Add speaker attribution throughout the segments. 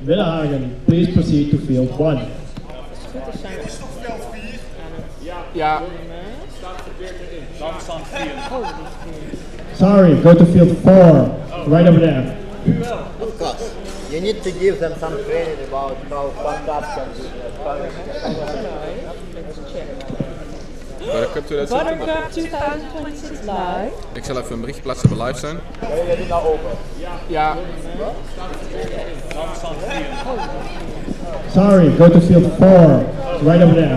Speaker 1: Willenhagen, please proceed to field 1.
Speaker 2: Scooters zijn aan het
Speaker 3: Ja.
Speaker 2: Dan staan 4. Oh,
Speaker 1: Sorry, go to field 4, right over there.
Speaker 4: Of course. You need to give them some credit about how Butr-Cup can do
Speaker 2: let's check.
Speaker 3: Butr-Cup 2026.
Speaker 2: Butr-Cup 2026 live.
Speaker 3: Ik zal even een berichtje plaatsen dat we live zijn.
Speaker 4: Wil je dit nou open?
Speaker 3: Ja.
Speaker 2: Dan staan 4.
Speaker 1: Sorry, go to field 4, right over there.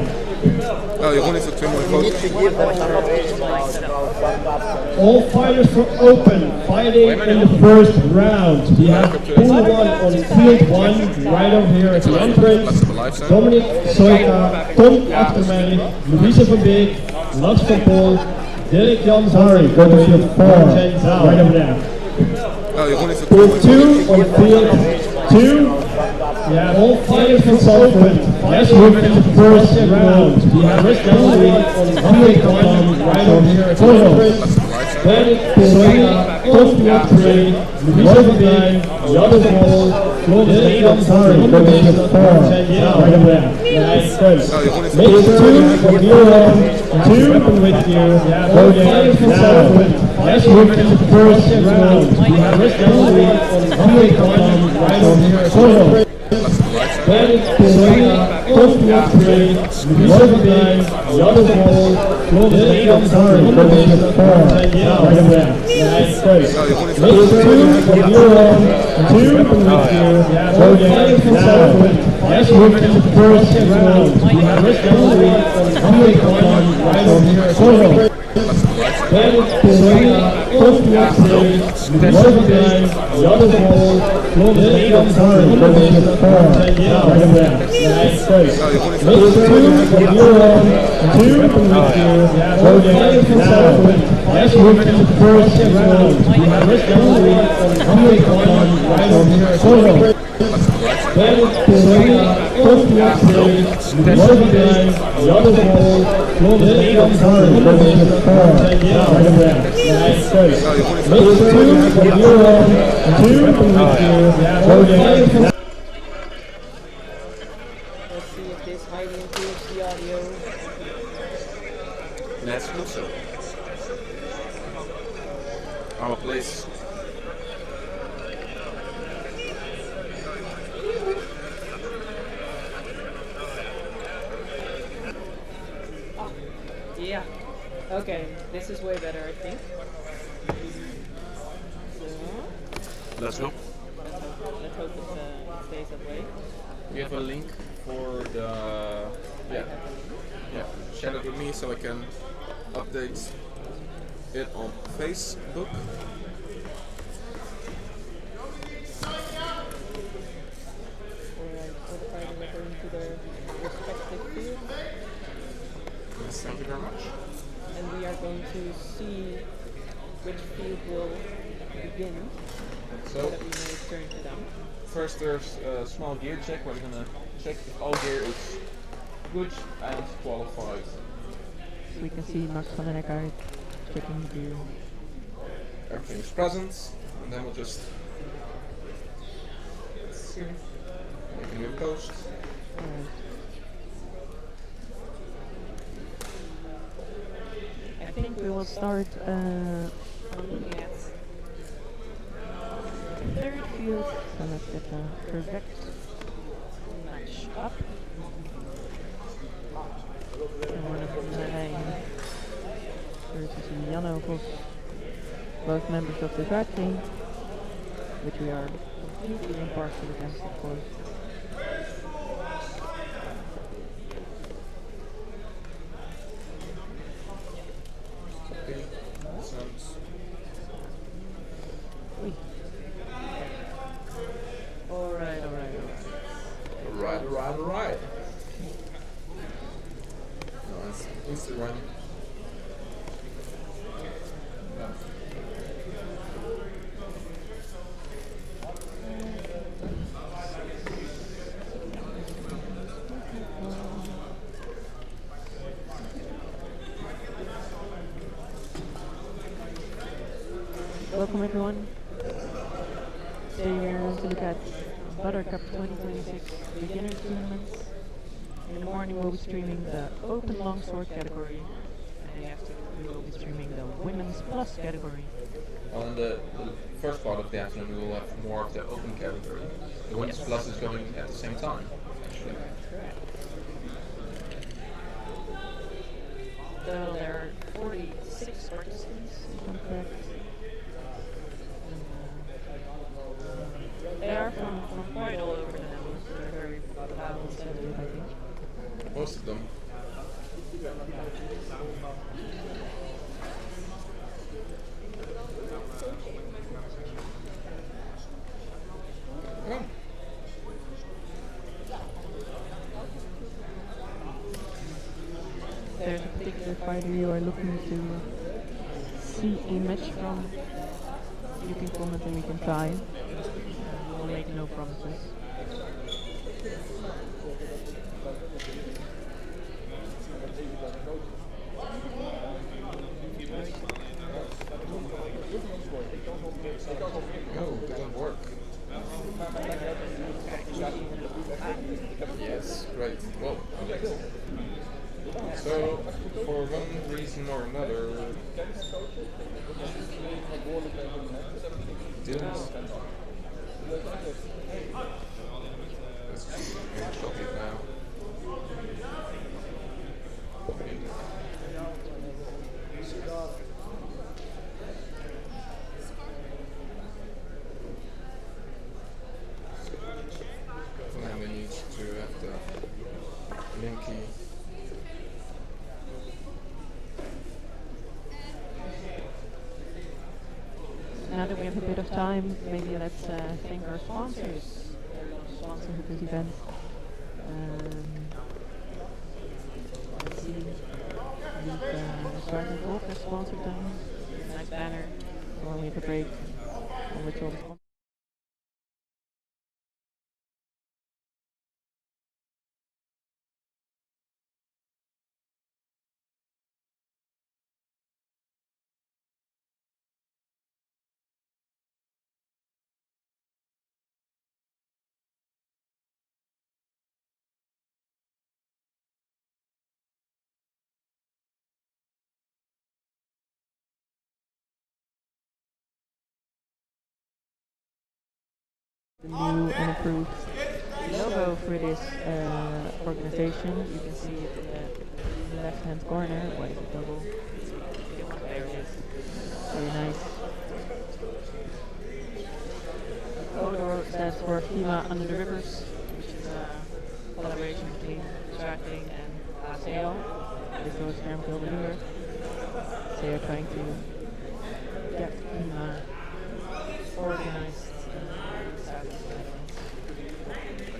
Speaker 3: Oh, Jeroen heeft ook 2 mooie
Speaker 4: You need
Speaker 3: foto's.
Speaker 4: to give them some credit about how Butr-Cup can do.
Speaker 1: All fighters for open, fighting in the first round. We have pool 1 on field 1, right over here at the entrance. Dominic Soika, Tom Achtermijn, Louise van Beek, Lars van Pol, Dirk Jan. Sorry, go to field 4, right over there.
Speaker 3: Oh, Jeroen heeft ook 2
Speaker 1: Pool
Speaker 3: mooie
Speaker 1: 2
Speaker 3: foto's.
Speaker 1: on field 2. We have all fighters for open. Let's move into the first round. We have pool 1 on field 1, right over here at the entrance. Dirk Soika, Tom Achtermijn, Louise van Beek, Jan van Pol, Dirk Jan. Sorry, go to field 4, right over there. Nice, good.
Speaker 3: Oh, Jeroen heeft
Speaker 1: Make 2 for Euro, 2 with you, voting now. Let's move into the first round. We have pool 1 on field 1, right over here at the entrance. Dirk Soika, Tom Achtermijn, Louise van Beek, Jan van Pol, Dirk Jan. Sorry, go to field 4, right over there. Nice, good. Make 2 for Euro, 2 with you, voting now. Let's move into the first round. We have pool 1 on field 1, right over here at the entrance. Dirk Soika, Tom Achtermijn, Louise van Beek, Jan van Pol, Dirk Jan. Sorry, go to field 4, right over there. Nice, good. Make 2 for Euro, 2 with you, voting now. Let's move into the first round. We have pool 1 on field 1, right over here at the entrance. Dirk Soika, Tom Achtermijn, Louise van Beek, Jan van Pol, Dirk Jan. Sorry, go to field 4, right over there. Nice, good. Make 2 for Euro, 2 with you, voting now.
Speaker 2: Let's see if this hiding improves the audio.
Speaker 3: Let's do so. Our place.
Speaker 2: Yeah. Okay, this is way better, I think. So,
Speaker 3: Let's go.
Speaker 2: let's hope it stays that way.
Speaker 3: We have a link for the share it with me so I can update it on Facebook.
Speaker 2: Alright, so the fighters are going to their respective fields,
Speaker 3: Yes, thank you very much.
Speaker 2: and we are going to see which field will begin, so
Speaker 3: So
Speaker 2: that we may turn to them.
Speaker 3: first there's a small gear check where we're gonna check if all gear is good and qualified.
Speaker 2: We can see Max van den Eckaert checking the gear.
Speaker 3: Everything is present, and then we'll just make a new post.
Speaker 2: Alright. I think we will start looking at the third field, so let's get a correct match up. Versus Janno Vos, both members of the drive team, which we are completely impartial against, of course.
Speaker 3: Okay, sounds
Speaker 2: Alright.
Speaker 3: alright. No, it's Instagram.
Speaker 2: Welcome everyone. Today we are going to look at Butr-Cup 2026 beginner tournaments. In the morning we'll be streaming the open longsword category, and in the afternoon we will be streaming the women's plus category.
Speaker 3: Well, in the first part of the afternoon, we will have more of the open category. The women's plus is going at the same time, actually.
Speaker 2: So there are 46 participants, if I'm correct. They are from quite all over the Netherlands. They're very battle sensitive, I think.
Speaker 3: Most of them. Oh.
Speaker 2: If there's a particular fighter you are looking to see a match from, you can comment and we can try. We'll make no promises.
Speaker 3: No, it doesn't work. Yes, great. Whoa. So, for one reason or another, didn't. Let's shot it now. And we need to have the linky.
Speaker 2: Now that we have a bit of time, maybe let's thank our sponsors. Sponsors of this event. Let's see. The Sergeant Wolf has sponsored them. Nice banner. While we have a break, on which all the sponsors. The new and improved logo for this organization. You can see it in the left hand corner. What is it, double? There it is. Very nice. Logo stands for FEMA Under the Rivers, which is a collaboration between Tracking and ACL. This goes from over here. So they're trying to get FEMA organized.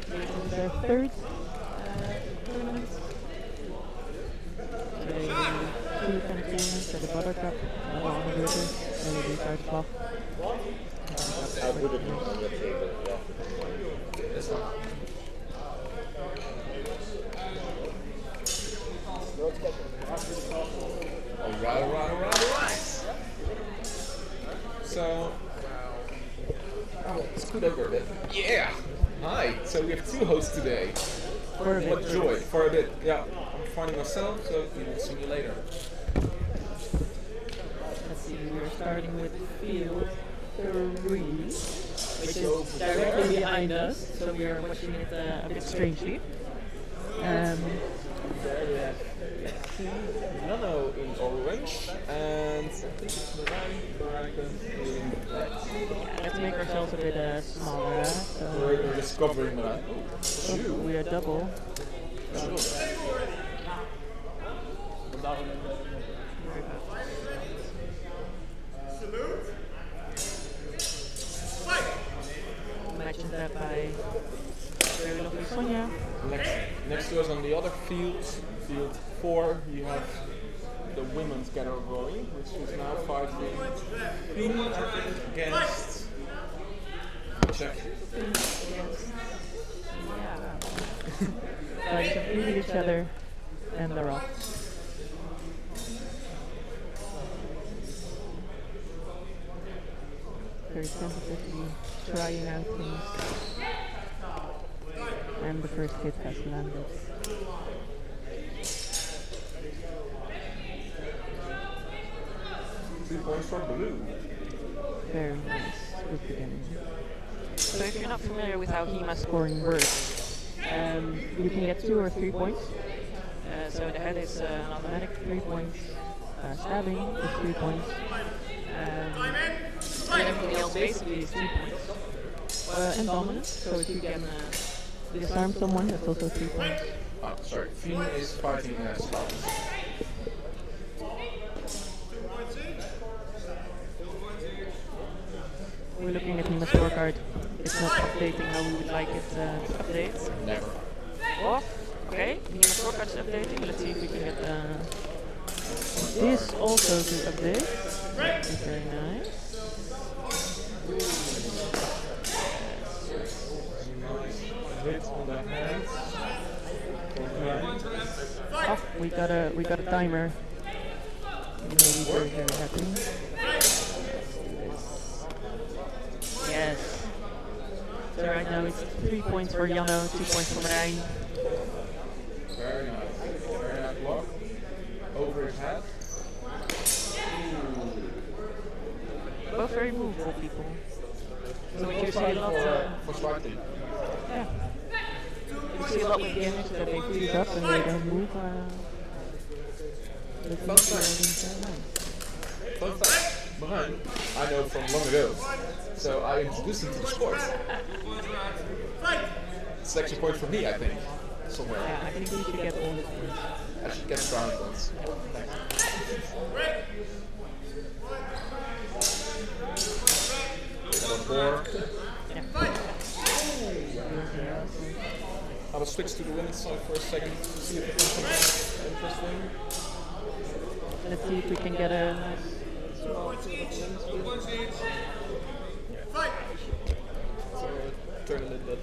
Speaker 2: This is their third tournament. They two kind of tournaments at the Butr-Cup, another on the river, and the Richard Block.
Speaker 4: I'll put it on your table, yeah.
Speaker 3: This one. Alright. So, scoot over a bit. Yeah! Hi! So we have two hosts today.
Speaker 2: For a bit.
Speaker 3: What joy! For a bit, yeah. I'm finding myself, so we will see you later.
Speaker 2: Let's see, we're starting with field 3, which is directly behind us, so we are watching it a bit strangely.
Speaker 3: There we have Nano in orange, and I think it's Mirai in black.
Speaker 2: Yeah, let's make ourselves a bit smaller. So
Speaker 3: We're discovering Mirai.
Speaker 2: we are double. Matches that by very lovely Sonia.
Speaker 3: Next to us on the other field, field 4, you have the women's category, which is now fighting against. Check.
Speaker 2: Yeah. Like to beat each other, and they're off. Very tentatively trying out things. And the first hit has landed.
Speaker 3: 3 points for blue.
Speaker 2: Very nice. Good beginning. So if you're not familiar with how HEMA scoring works, you can get 2 or 3 points. So the head is an automatic 3 points. Stabbing is 3 points. And everything else basically is 3 points. And dominance, so if you can disarm someone, that's also 3 points.
Speaker 3: Oh, sorry. Fima is fighting Scouts.
Speaker 2: We're looking at HEMA scorecard. It's not updating how we would like it to update.
Speaker 3: Never.
Speaker 2: Off. Okay, HEMA scorecard is updating. Let's see if we can get this also to update. That's very nice.
Speaker 3: Hit on the hands.
Speaker 2: Oh, we got a timer. Maybe very, very happy. Yes. So right now it's 3 points for Janno, 2 points for Marijn.
Speaker 3: Very nice. Very nice block. Over his head.
Speaker 2: Both very movable people. So what you see a lot.
Speaker 3: For Spartan.
Speaker 2: Yeah. You see a lot with gamers that they freeze up and they don't move.
Speaker 3: Fun fact. Marijn, I know from long ago. So I introduced him to the sport. It's actually a point for me, I think. Somewhere.
Speaker 2: Yeah, I think we should get all the points.
Speaker 3: I should get ground points. Four. I will switch to the women's side for a second to see if it's something interesting.
Speaker 2: Let's see if we can get a nice small
Speaker 3: So turn a little bit.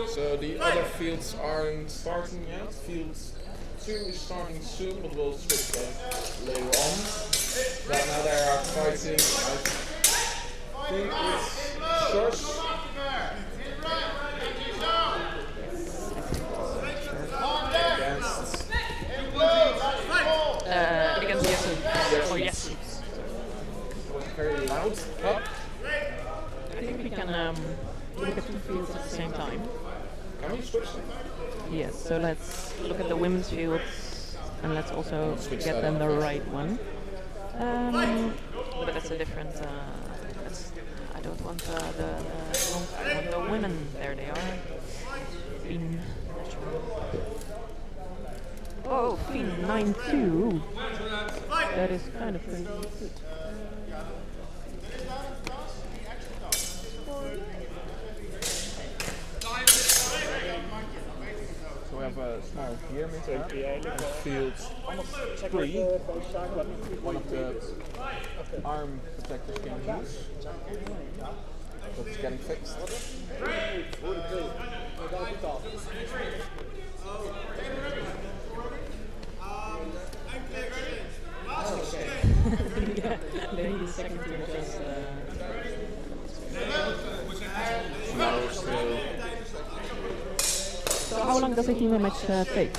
Speaker 3: So the other fields aren't starting yet. Fields 2 is starting soon, but we'll switch that later on. Right now they are fighting, I think it's Shush.
Speaker 2: Against Yesu. Oh, yes.
Speaker 3: It was very loud. Up.
Speaker 2: I think we can look at 2 fields at the same time.
Speaker 3: Can we switch them?
Speaker 2: Yes, so let's look at the women's fields and let's also get them the right one. But that's a different. I don't want the long side. I want the women. There they are. Fin. Oh, Fin 9-2. That is kind of crazy.
Speaker 3: So we have a small gear meter and field 3. One of the arm protectors can use. But it's getting fixed.
Speaker 2: Yeah, they need a second to adjust.
Speaker 3: Now still.
Speaker 2: So how long does a HEMA match take?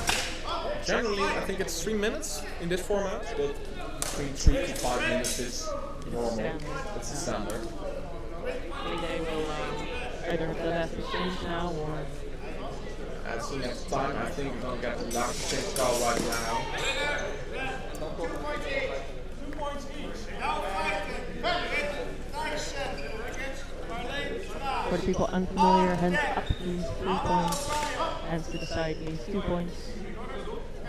Speaker 3: Generally, I think it's 3 minutes in this format, but between 3 to 5 minutes is normal. That's the standard.
Speaker 2: Maybe they will either have the last exchange now or.
Speaker 3: And so next time, I think we're gonna get the last exchange call right now.
Speaker 2: For the people unfamiliar, hands up means 3 points, hands to the side means 2 points.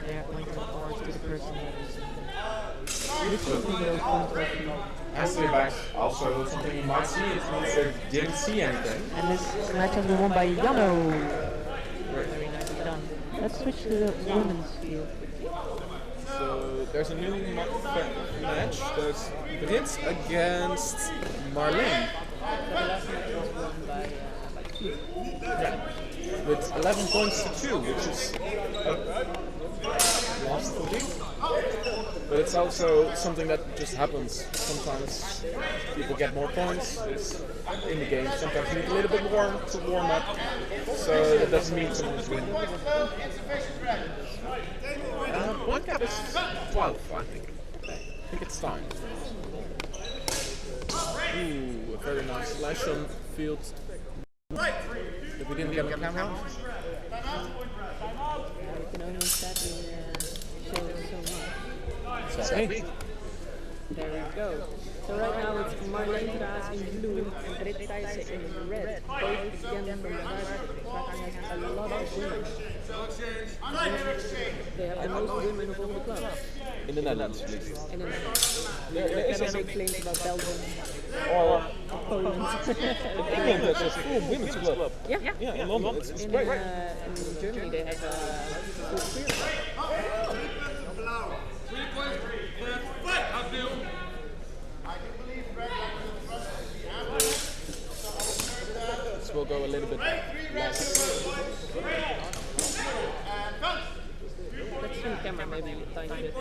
Speaker 2: They are pointing forwards to the person that is receiving those points.
Speaker 3: Hands to the back, also something you might see, it means they didn't see anything.
Speaker 2: And this match has been won by Janno. Very nicely done. Let's switch to the women's field.
Speaker 3: So there's a new match, there's Brits against Marleen. Yeah. With 11 points to 2, which is last footing. But it's also something that just happens. Sometimes people get more points. It's in the game. Sometimes you need a little bit more to warm up. So that doesn't mean someone's winning. Point cap is 12, I think. I think it's time. Ooh, a very nice slash on field. But we didn't get on camera.
Speaker 2: You can only sadly show so much.
Speaker 3: Sadly.
Speaker 2: There we go. So right now it's Marleen Graas in blue and Britt Thijssen in red. Both again from the Zuid-Afrika has a lot of women. They have the most women of all the clubs.
Speaker 3: In the Netherlands, at least.
Speaker 2: In the Netherlands.
Speaker 3: There is
Speaker 2: There are big claims about Belgium
Speaker 3: or
Speaker 2: Poland.
Speaker 3: England has a full women's club.
Speaker 2: Yeah.
Speaker 3: Yeah, in London. It's
Speaker 2: In
Speaker 3: great.
Speaker 2: Germany they have a full queer club.
Speaker 3: This will go a little bit less.
Speaker 2: Let's see the camera maybe a tiny bit.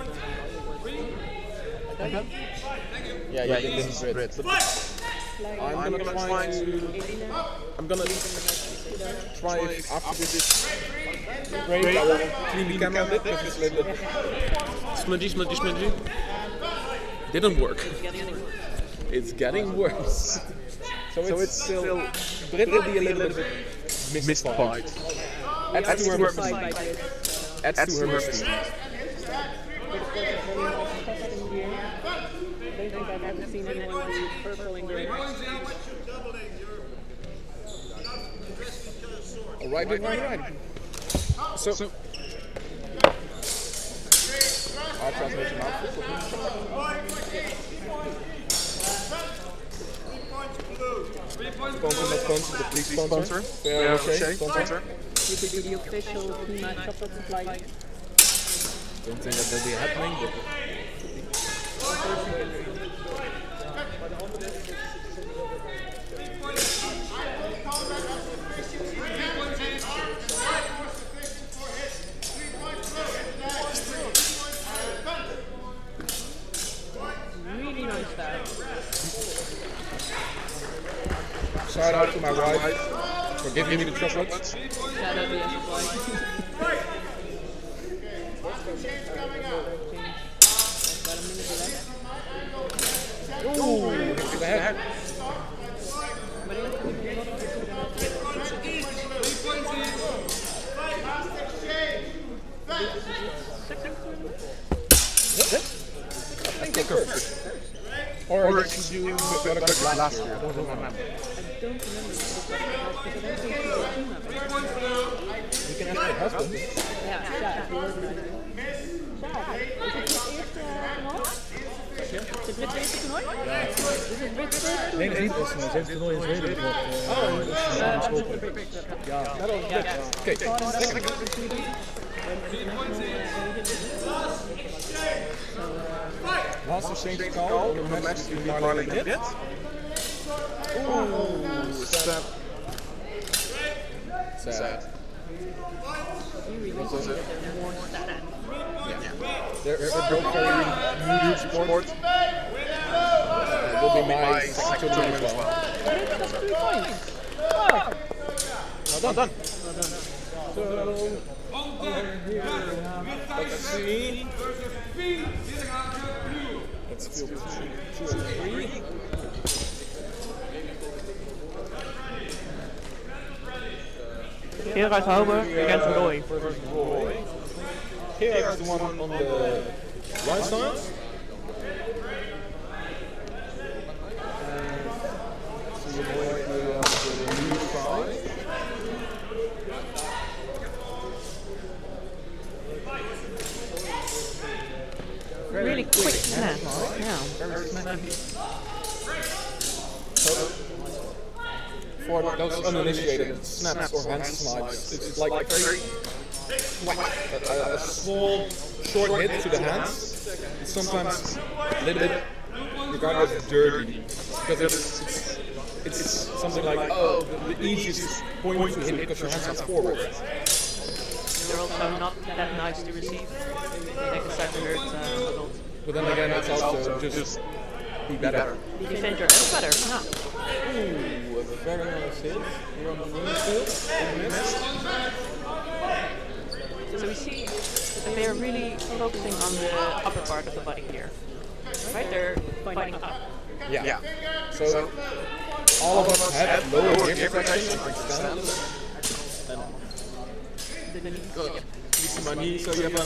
Speaker 3: Yeah, this is great. I'm gonna try to. I'm gonna try if after this break I will clean the camera a bit because it's a little bit smudgy. Didn't work. It's getting worse. So it's still. Brit will be a little bit mystified. Adds to her mystique. Adds to her mystique.
Speaker 2: I haven't seen anyone do purple in green.
Speaker 3: Alright. So our transmission outfit. Sponsor, not sponsor, but please sponsor. Fair sponsor.
Speaker 2: You could be the official Pima chocolate supply.
Speaker 3: Don't think that will be happening, but
Speaker 2: Really nice style.
Speaker 3: shout out to my wife for giving me the chocolates.
Speaker 2: Shout out to the supply. About a minute left.
Speaker 3: Ooh, to the head. I think they're perfect. Or did you do better last year? I don't remember.
Speaker 2: I don't remember because I don't think she's a Pima.
Speaker 3: You can ask your husband.
Speaker 2: Ja, Sjaak, die organizer. Sjaak, is het het eerste toernooi? Is het het eerste toernooi? Ja. Is het Brits eerste toernooi?
Speaker 1: Nee, het is een toernooi in Zweden.
Speaker 3: Ja, oké. Last exchange call, the match between Marleen and Britt. Ooh, sad. They're both very new sport. It will be my second tournament as well.
Speaker 2: That's 3 points.
Speaker 3: Well done. So, let's see. Let's field 2 and 3.
Speaker 2: Gerard Houber against Roy.
Speaker 3: Here is the one on the right side. See Roy on the left side.
Speaker 2: Really quick snap right now.
Speaker 3: Very snappy. For those uninitiated, snaps or hand slides, it's like a very a small, short hit to the hands. It's sometimes a little bit regarded as dirty because it's something like the easiest point to hit because your hands are forward.
Speaker 2: They're also not that nice to receive. they can start to hurt adults.
Speaker 3: But then again, it's also just be better.
Speaker 2: Defend your elf better. Huh.
Speaker 3: Ooh, a very nice hit. Here on the knee still.
Speaker 2: So we see that they are really focusing on the upper part of the body here. Right? They're fighting up.
Speaker 3: Yeah. So all of us have lower ear protection, for example. You see my knee, so you have a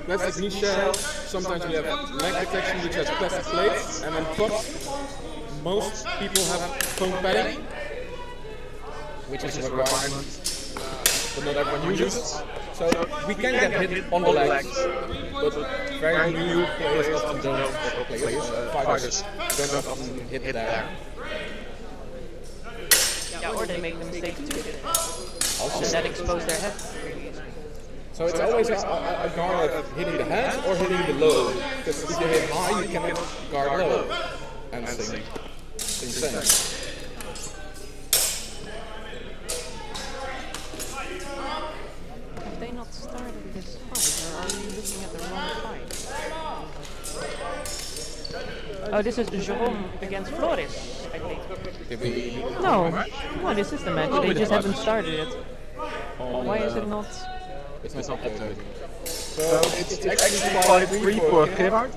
Speaker 3: plastic knee shell. Sometimes we have leg protection, which has plastic plates, and on top, most people have foam padding, which is a requirement, but not everyone uses it. So we can get hit on the legs, but very new players often don't, fighters don't often hit there.
Speaker 2: Yeah, or they make the mistake too. Also, that expose their head.
Speaker 3: So it's always a guard of hitting the head or hitting below. Because if you hit high, you cannot guard low. And same.
Speaker 2: Have they not started this fight, or are we looking at the wrong fight? Oh, this is Jerome against Flores, I think. No, this is the match. They just haven't started it. Why is it not?
Speaker 3: It's not updated. So it's actually quite free for Gerard.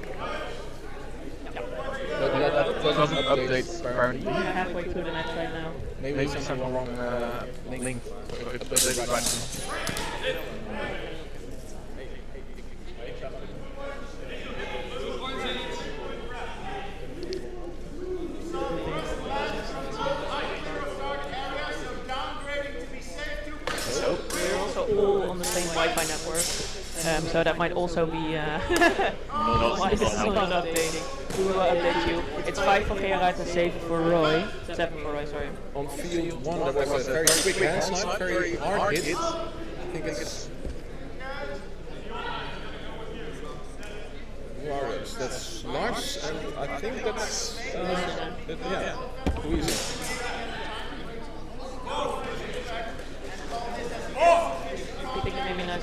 Speaker 3: But that doesn't update apparently.
Speaker 2: We're halfway through the match right now.
Speaker 3: Maybe we sent the wrong link. It's updated right now.
Speaker 2: We're also all on the same Wi-Fi network, so that might also be why this is not updating. We will update you. It's 5 for Gerard and 7 for Roy. 7 for Roy, sorry.
Speaker 3: On field 1, that was a very quick hand snipe, very hard hit. I think it's Warriors. That's Lars, and I think that's too easy.
Speaker 2: I think maybe not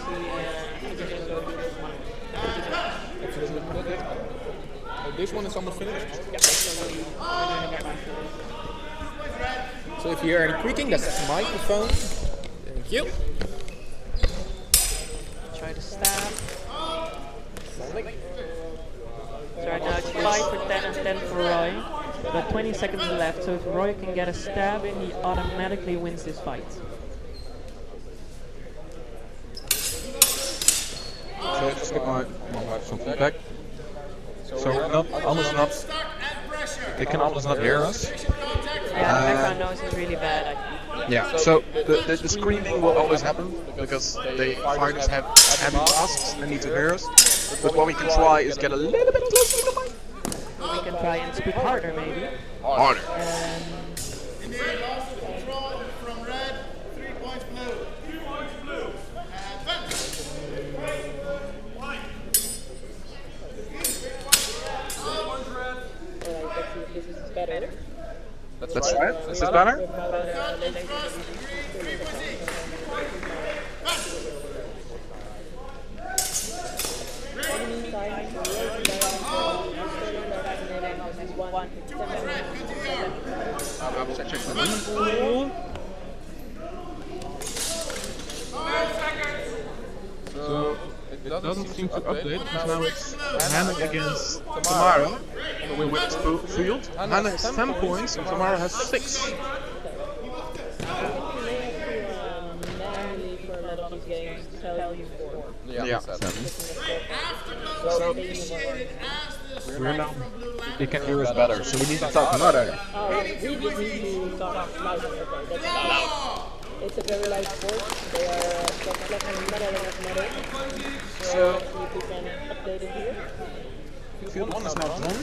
Speaker 3: This one is almost finished. So if you hear any creaking, that's the microphone. Thank you.
Speaker 2: Try to stab. So right now it's 5 for 10 and 10 for Roy. But 20 seconds left, so if Roy can get a stab in, he automatically wins this fight.
Speaker 5: So just get some feedback. So they can almost not hear us.
Speaker 2: Yeah, the background noise is really bad, I think.
Speaker 5: Yeah, so the screaming will always happen because the fighters have heavy masks and need to hear us. But what we can try is get a little bit closer to the mic.
Speaker 2: We can try and speak harder, maybe.
Speaker 5: Harder.
Speaker 6: From red, 3 points blue. 3 points blue.
Speaker 2: This is better.
Speaker 5: Let's try it. Is this better? So it doesn't seem to update because now it's Hannek against Tamara. We win this field. Hannek has 10 points and Tamara has 6. Yeah. So we're now. They can hear us better, so we need to talk louder.
Speaker 7: We just need to talk louder. Okay, that's loud. It's a very light sport. They are collecting medal against medal. So if we can update it here.
Speaker 5: Field 1 is now done.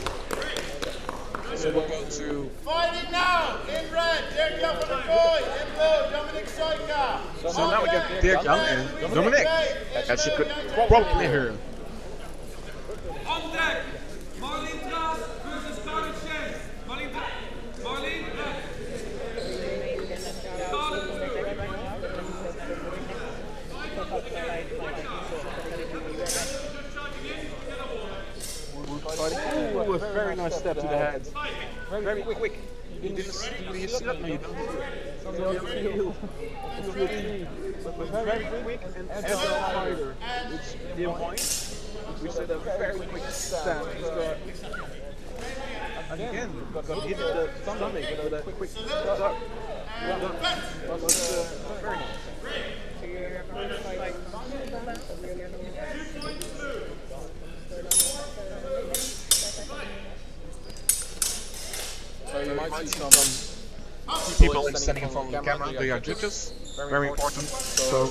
Speaker 5: So we'll go to.
Speaker 6: Fighting now! In red, Dirk Jan van der Boy. In blue, Dominic Soika.
Speaker 5: So now we get Dirk Jan and Dominic, as you could probably hear.
Speaker 8: On deck, Marlene Tras versus Karen Shen. Marlene
Speaker 5: step to the head. Very quick. You didn't see that? No, you don't. But very quick and agile fighter. Which the point, which said a very quick step. Again, got hit the stomach with a quick duck. That was very nice.
Speaker 3: So you might see some
Speaker 5: people standing in front of the camera. They are judges. Very important. So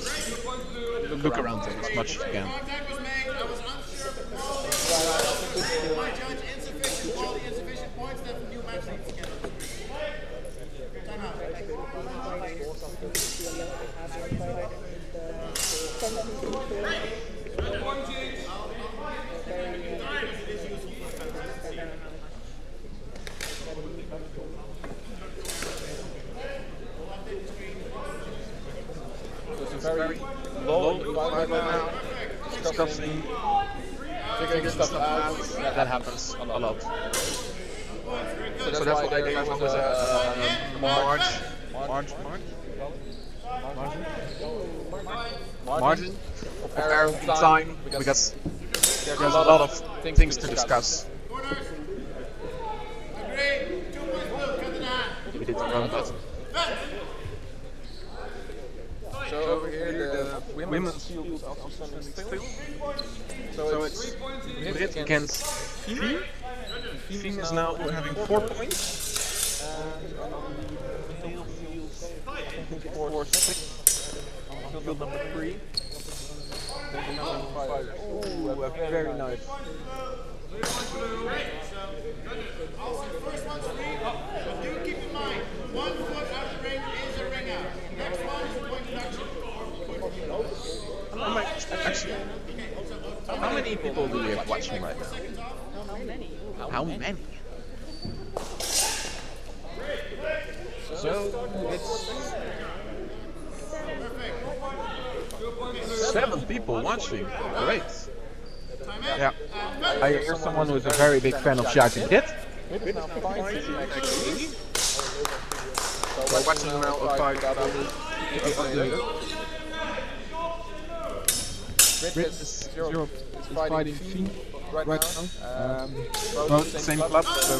Speaker 5: look around them as much as you can.
Speaker 6: Contact was made. I was unsure of the call. My judge insufficient call, the insufficient points that the new match needs to get. Time out.
Speaker 3: very low right now, discussing, figuring stuff out.
Speaker 5: That happens a lot.
Speaker 3: So that's why they come with a
Speaker 5: margin of error in time, because there's a lot of things to discuss. We did the wrong button.
Speaker 3: So over here the women's field is also standing still. So it's Brit against Fien. Fien is now having 4 points. And on the field, I think 4-6. On field number 3. Oh, very nice.
Speaker 6: Also, the first one's free, but do keep in mind, 1 foot out of the ring is a ring out. Next one is a point deduction.
Speaker 5: Actually, how many people do we have watching right now? How many?
Speaker 3: So it's
Speaker 5: 7 people watching. Great. Yeah. I hear someone who's a very big fan of Shaki Hit.
Speaker 3: Brit now fighting actually.
Speaker 5: So we're watching now a fight.
Speaker 3: Brit is fighting Fien right now.
Speaker 5: Both same club, so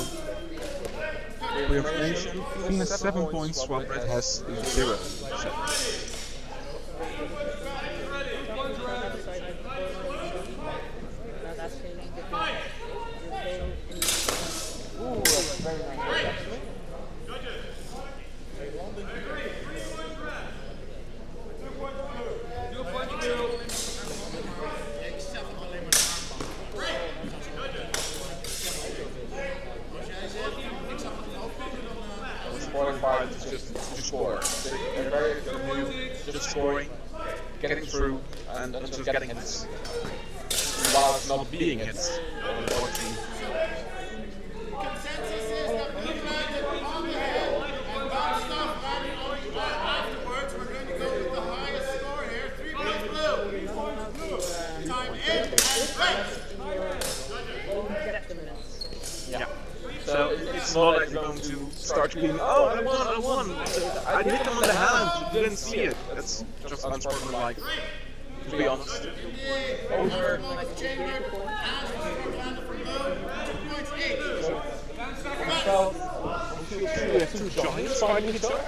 Speaker 5: for your information, Fien has 7 points while Brit has 0.
Speaker 3: Ooh, that's very nice actually. Scoring part is just to score. They're very good, just scoring, getting through, and just getting hits. While it's not being hits, unfortunately.
Speaker 6: Consensus is that blue landed on the head and got stuff landing on the butt. Afterwards, we're going to go with the highest score here. 3 points blue. Time in and right.
Speaker 5: Yeah. So it's not like you're going to start screaming, oh, I won. I hit him on the hand, you didn't see it. That's just unsportsmanlike, to be honest.
Speaker 6: Over chamber, as was landed from blue. 2 points each.
Speaker 5: We have 2 giants fighting each other.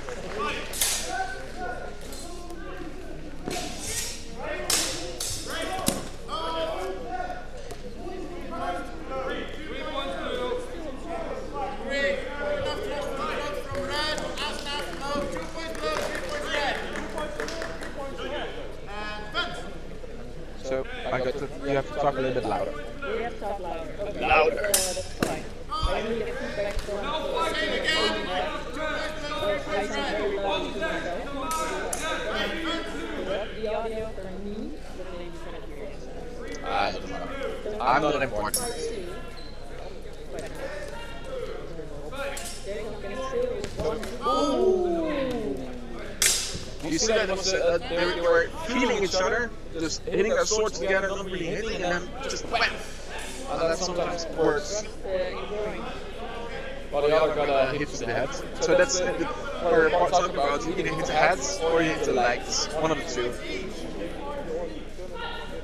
Speaker 5: So I got to, you have to talk a little bit louder.
Speaker 7: We have to talk louder. Okay.
Speaker 5: Louder.
Speaker 7: That's fine. I need to get feedback from I say very loud to myself. The audio for me, but maybe for the experience.
Speaker 5: I'm not important. You see that it was, they were feeling each other, just hitting their swords together, not really hitting, and then just wham! And that sometimes works. while the other got a hit to the head. So that's where we're talking about. You either hit the head or you hit the legs. One of the two.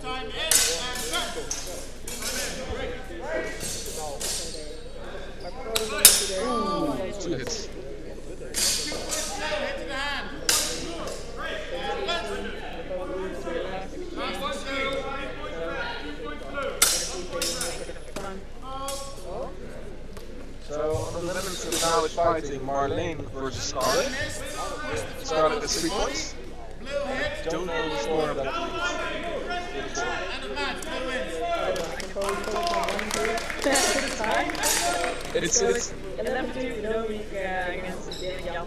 Speaker 6: Time in and cut.
Speaker 5: 2 hits.
Speaker 6: 2 points blue, hit to the hand. Last one, 2.
Speaker 5: So on the Netherlands now is fighting Marlene versus Scarlett. Scarlett is 3 points.
Speaker 6: Blue hit.
Speaker 5: Don't know the score of that.
Speaker 6: And the match, blue wins.
Speaker 5: It's
Speaker 2: 11-2, you know, against Jan.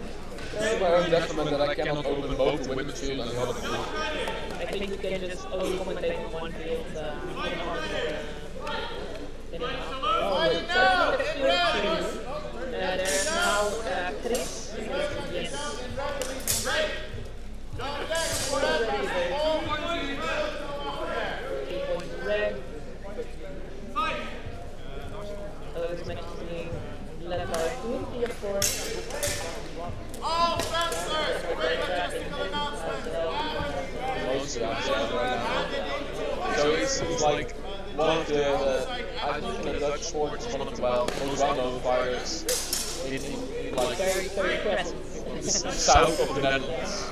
Speaker 5: to my own detriment that I cannot open both the women's field and the other field.
Speaker 2: I think you can just only commentate on one field. There's now Chris. Yes. Red. Those matches being led by Ulti, of course.
Speaker 6: All fencers, great logistical announcement.
Speaker 5: So he's like one of the, I think in the Dutch sport, it's one of the most well-known fighters in like
Speaker 2: Very present.
Speaker 5: south of the Netherlands.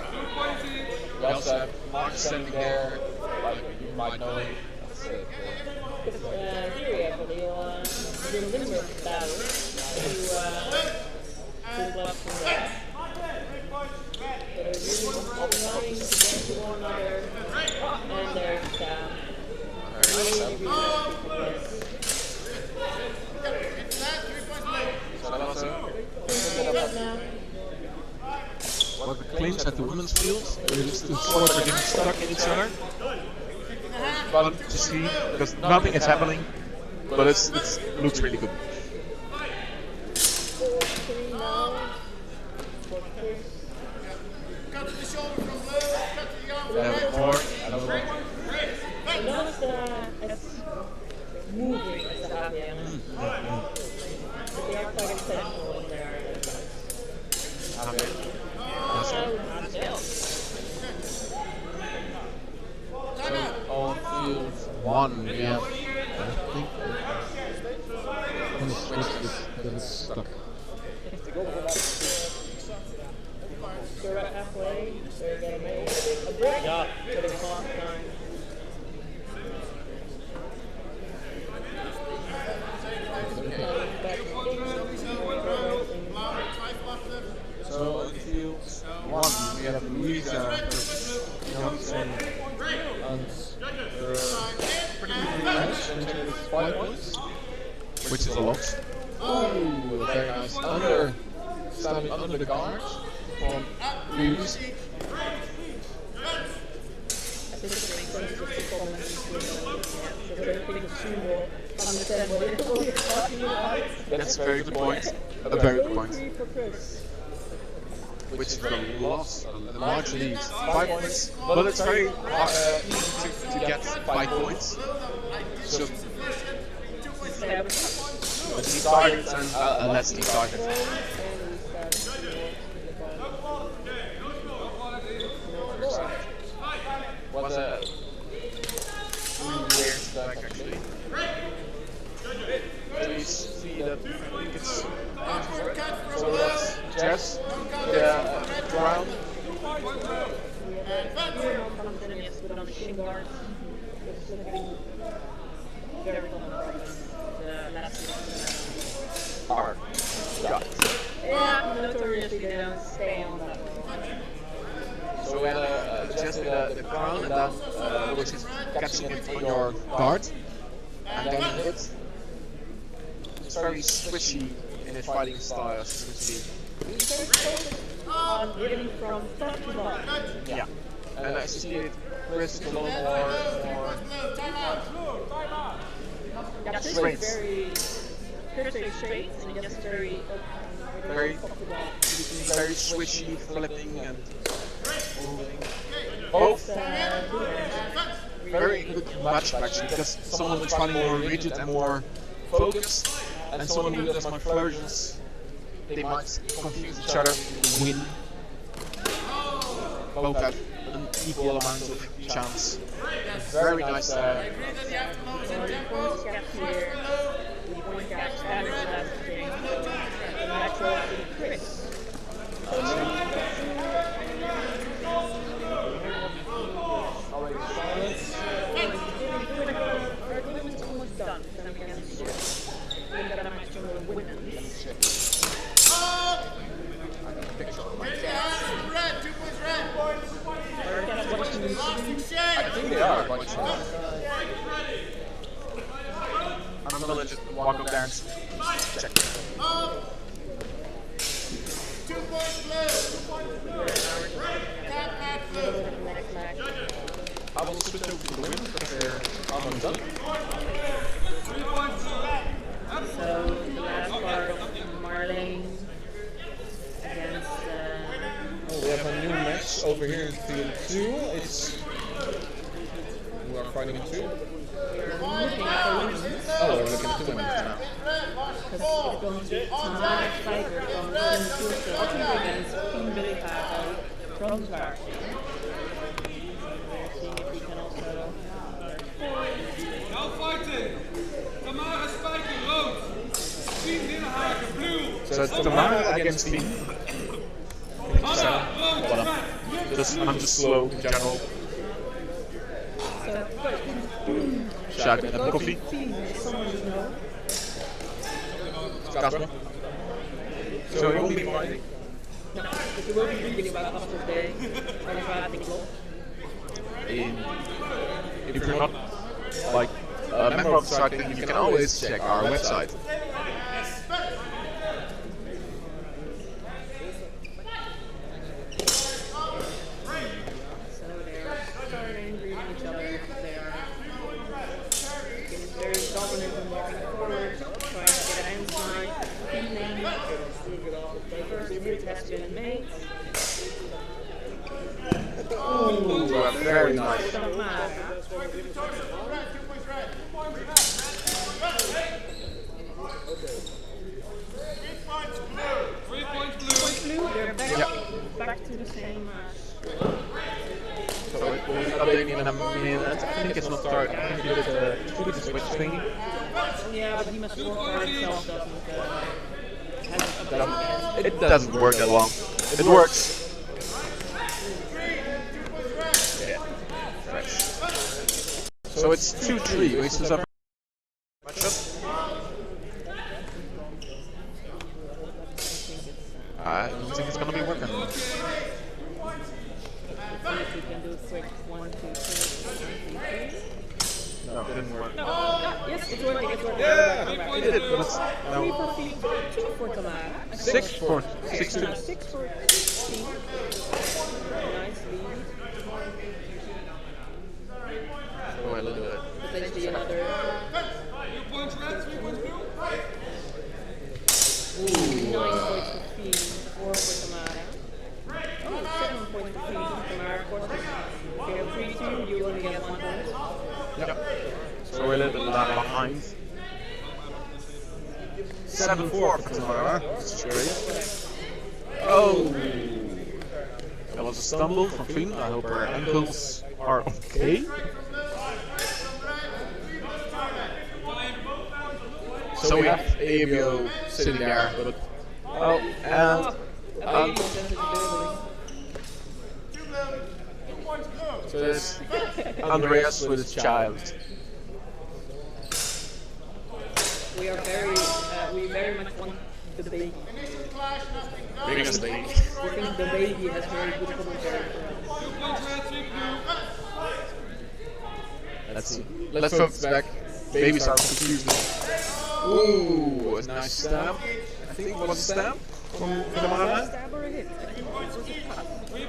Speaker 5: We also have Mark standing there, like you might know him.
Speaker 2: Here we have the Limburg battle. Two blocks from there. They're really lying against one another. And there's
Speaker 5: What the claims at the women's field, these two sports are getting stuck in each other. Fun to see because nothing is happening, but it looks really good.
Speaker 6: Cut to the shoulder from blue, cut to the arm from
Speaker 5: Yeah,
Speaker 6: red.
Speaker 5: more. I don't know.
Speaker 2: I noticed it's moving as a happy animal. But they are quite exceptional in their
Speaker 5: So on field 1 we have, I think, the switch is stuck.
Speaker 2: They're at halfway, they're going to make a break. Yeah. Getting clock time.
Speaker 5: So on field 1 we have Louisa Johnson and pretty good match, and it's 5 points, which is a lot. Oh, very nice. Standing under the guard from Louise. That's a very good point. A very good point. Which is a large lead. 5 points, but it's very easy to get 5 points. So let's target and let's target. Was a weird stack actually. So you see that I think it's so that's Jess, the ground. Our shot.
Speaker 2: Yeah, notoriously they don't stay on that.
Speaker 5: So we had Jess with the crown and then which is catching it on your guard and then you hit. It's very switchy in its fighting style, as you can see.
Speaker 2: On hitting from top to bottom.
Speaker 5: Yeah. And as you see it, Chris is a little more straight.
Speaker 2: Very straight and just very
Speaker 5: Very switchy, flipping and moving. Both very good match actually, because someone who's fighting more rigid and more focused, and someone who does more flourishes they might confuse each other, win. Both have an equal amount of chance. Very nice.
Speaker 7: Points gap here. The point gap standard last game. The natural to Chris.
Speaker 5: Already started.
Speaker 7: Our game is almost done. Then we can switch. We've got a match of winners.
Speaker 5: Picture of my
Speaker 6: Red, 2 points red.
Speaker 5: I think they are quite sure. I'm gonna just walk up there and check.
Speaker 6: 2 points blue. Tap match blue.
Speaker 7: Next match.
Speaker 5: I will switch over to the women because they're almost done.
Speaker 7: So the last part of Marlene against
Speaker 3: We have a new match over here in field 2. It's we are fighting in 2.
Speaker 7: we're looking at the women's
Speaker 3: Oh, we're looking at 2 women now.
Speaker 7: because it's going to be Tamara Spiker from Team Tuesday against Team Billy Hagen from Zwaartje. Seeing if we can also
Speaker 8: Now fighting! Tamara Spijker, rood. Team Lillehagen, blue.
Speaker 5: So it's Tamara against Team.
Speaker 8: Anna, rood, red.
Speaker 5: I'm just slow in general. Shout at the coffee. Casper. So you will be fighting.
Speaker 7: No, but you will be reading about us today on the Vating Club.
Speaker 5: If you're not like a member of the site, then you can always check our website.
Speaker 7: So they're starting, reading each other. They are getting very dominant and walking forward, trying to get an inside, feeling. The first hit has been made.
Speaker 5: Ooh, very nice.
Speaker 7: Tamara.
Speaker 8: 3 points blue.
Speaker 7: Blue, they're back,
Speaker 5: Yep.
Speaker 7: back to the same.
Speaker 5: So it will be updating in a minute. I think it's not started. I think you did the switch thingy.
Speaker 7: Yeah, but he must work for himself, doesn't hasn't
Speaker 5: It doesn't work that long. It works. Yeah. Fresh. So it's 2-3, which is a matchup. I don't think it's gonna be working.
Speaker 7: if we can do quick 1, 2, 3.
Speaker 5: No, it didn't work.
Speaker 7: No, yes, it's working, it's working.
Speaker 5: Yeah,
Speaker 7: Come back.
Speaker 5: it did, but it's
Speaker 7: 3
Speaker 5: no.
Speaker 7: for feet, 2 for Tamara.
Speaker 5: 6 for 6
Speaker 7: No,
Speaker 5: to
Speaker 7: 6 for feet. Nice lead.
Speaker 5: oh, a little bit.
Speaker 7: Potentially another.
Speaker 8: 2 points red, 3 points blue.
Speaker 7: 9 points for feet, 4 for Tamara. Oh, 7 points for feet, Tamara. Of course, if you have 3-2, you only get 1 point.
Speaker 5: Yep. So we're a little bit behind. 7-4 for Tamara. That's great. Oh! That was a stumble from Finn. I hope her ankles are okay. So we have ABO sitting there, but oh, and so there's Andreas with his child.
Speaker 7: We are we very much want the baby.
Speaker 5: Biggest baby.
Speaker 7: We think the baby has very good commentary.
Speaker 8: 2 points red, 3 blue.
Speaker 5: Let's see. Let's focus back. Babies are confusing. Ooh, a nice stab. I think it was a stab from Tamara.
Speaker 7: Stab or a hit? I think it was a pass.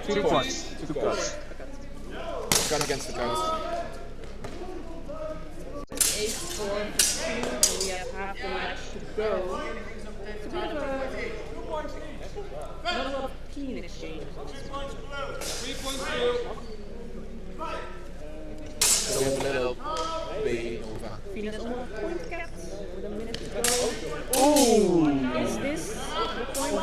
Speaker 5: 2 points. 2 cuts.
Speaker 3: Gun against the ghost.
Speaker 7: 8-4 and we have half the match to go. It's a bit of not a lot of keen exchange.
Speaker 8: 3 points blue.
Speaker 5: So we have a little baby Nova.
Speaker 7: Venus almost point capped with a minute to go.
Speaker 5: Ooh!
Speaker 7: Is this the point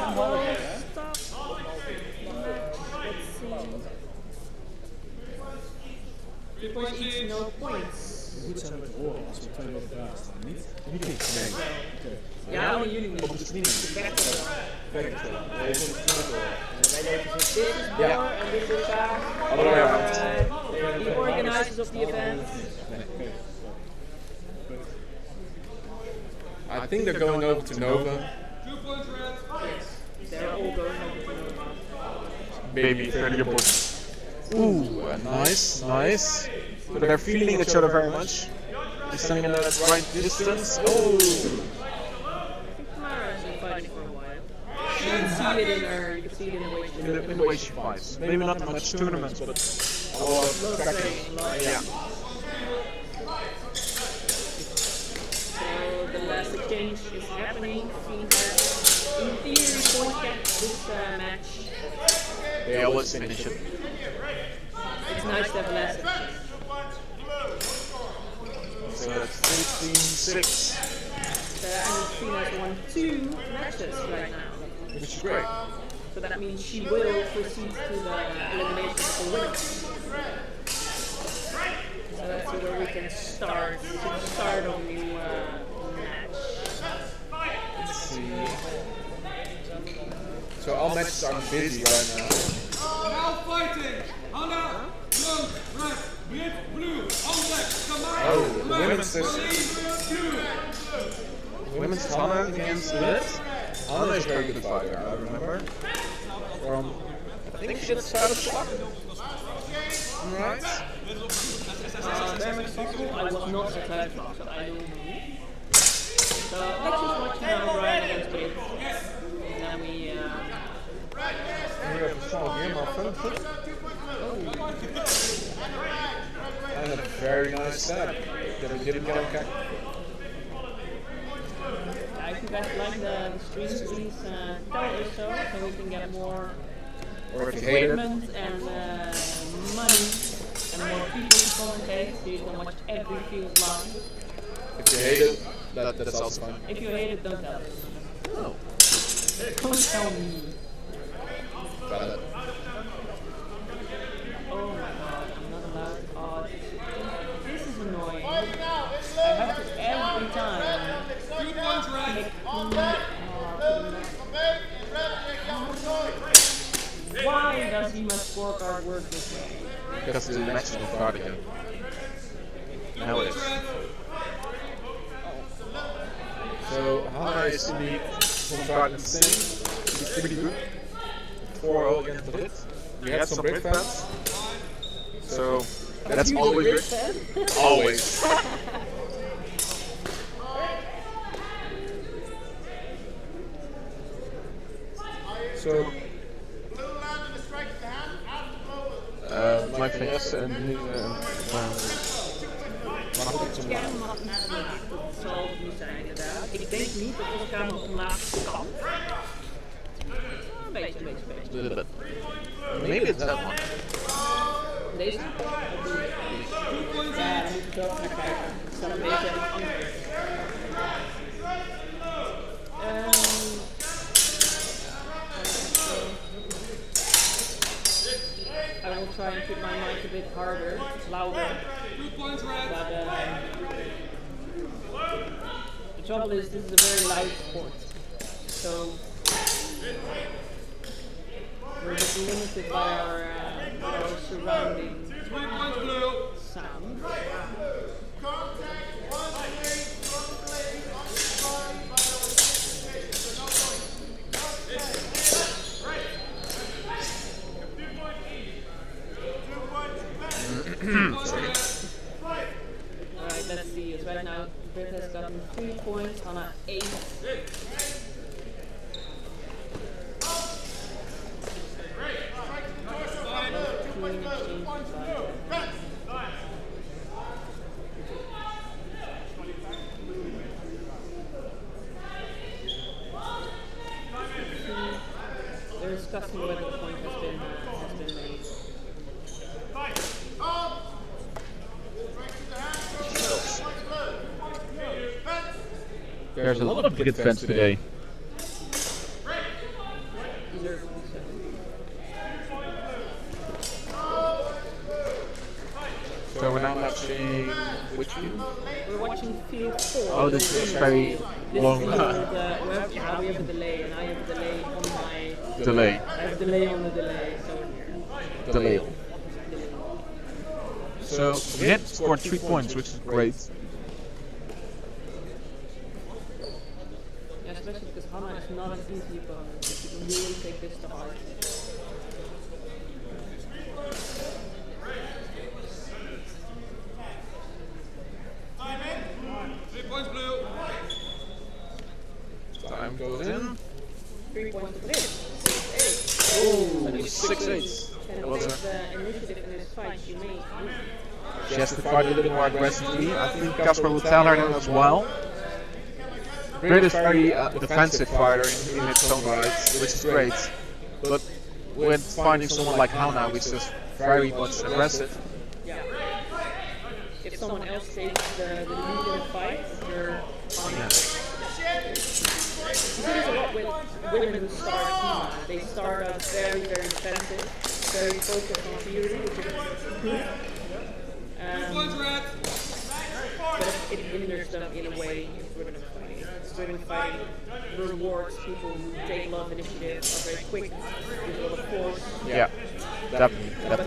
Speaker 7: 3 points each, no points.
Speaker 1: Goed zijn met horen als we 2 weken daar staan, niet?
Speaker 5: Niet iets, nee.
Speaker 7: Ja, alleen jullie niet.
Speaker 5: Op de stream.
Speaker 7: Vechten wel.
Speaker 5: Vechten. Nee, is op de stream wel.
Speaker 7: Wij lopen zo dit is door en dit is daar. The organizers of the event.
Speaker 3: I think they're going over to Nova.
Speaker 8: 2 points red.
Speaker 7: They're all going over to Nova.
Speaker 5: Baby, fairly important. Ooh, nice, nice. So they're feeling each other very much. They're standing in that right distance. Oh!
Speaker 7: I think Tamara has been fighting for a while. You can see it in her, you can see it in the way she
Speaker 5: In the way she fights. Maybe not much tournaments, but a lot of practice. Yeah.
Speaker 7: So the last exchange is happening. Phoenix in theory point get this match.
Speaker 5: They always finish it.
Speaker 7: It's nice to have a last exchange.
Speaker 5: So that's 15-6,
Speaker 7: Phoenix won 2 matches right now.
Speaker 5: which is great.
Speaker 7: So that means she will proceed to the elimination of the winners. So that's where we can start to the start of a new match.
Speaker 5: Let's see.
Speaker 3: So all matches are busy right now.
Speaker 8: Now fighting. Hannah, blue, red, mid, blue, on deck. Tamara,
Speaker 3: Oh, the
Speaker 8: red,
Speaker 3: women's is
Speaker 5: Women's Hannah against Red. Hannah is a very good fighter, I remember. From, I think she's out of shock. Right?
Speaker 7: Very much possible. I was not so tired, so I don't know. So let's just watch now Brian against Big. And then we
Speaker 5: We have a strong game of front foot. And a very nice stab that we didn't get on camera.
Speaker 7: if you guys like the streams, please tell us so we can get more
Speaker 5: Or if you hate it.
Speaker 7: equipment and money and more people to commentate so you can watch every field live.
Speaker 5: If you hate it, that's also fine.
Speaker 7: If you hate it, don't tell us.
Speaker 5: Oh.
Speaker 7: Don't tell me.
Speaker 5: Got it.
Speaker 7: Oh my god, I'm not allowed. Oh, this is annoying. I have to every time
Speaker 8: 2 points red.
Speaker 7: pick why does he must scorecard work this way?
Speaker 5: Because the match is not started yet. Now it is. So Hannah is indeed from starting the same. She's pretty good. 4-0 against the Brit. We had some Brit fans. So that's always good. Always.
Speaker 3: So
Speaker 5: My fingers en nu
Speaker 7: Scherm had iets laag, dat zal het niet zijn inderdaad. Ik denk niet dat onze camera omlaag kan. Een beetje.
Speaker 5: maybe it's that one.
Speaker 7: Deze? Ja, daar moet ik ook naar kijken. Het staat een beetje aan de andere. I will try and keep my mic a bit harder, louder.
Speaker 8: 2 points red.
Speaker 7: But the trouble is, this is a very loud sport. So we're just limited by our surrounding
Speaker 8: 3 points blue.
Speaker 7: sound. Alright, let's see. It's right now, Britt has gotten 3 points, Hannah 8. Clean exchange inside. They're discussing whether the point has been made.
Speaker 5: There's a lot of Brit fans today.
Speaker 3: So we're now watching which field?
Speaker 7: We're watching field 4.
Speaker 3: Oh, this is very long.
Speaker 7: We have a delay, and I have a delay on my...
Speaker 3: Delay.
Speaker 7: I have a delay on the delay, so...
Speaker 3: Delay. So we had scored 3 points, which is great.
Speaker 7: Yeah, especially because Hannah is not an easy opponent. She can really take this to heart.
Speaker 3: Time goes in.
Speaker 7: 3 points to win.
Speaker 3: 6-8.
Speaker 7: And
Speaker 3: That was
Speaker 7: with the initiative in this fight, she may...
Speaker 3: She has to fight a little more aggressively. I think Casper will tell her that as well. Brit is very defensive fighter in its own right, which is great. But when finding someone like Hannah, which is very much aggressive,
Speaker 7: Yeah. If someone else takes the lead in the fight, you're fine.
Speaker 3: yeah.
Speaker 7: You see this a lot with women who start Hema. They start out very, very defensive, very focused on theory, which is good. But it hinders them in a way in driven fighting. Driven fighting rewards people who take a lot of initiative, are very quick, use a lot of force.
Speaker 3: Yeah, definitely.
Speaker 7: But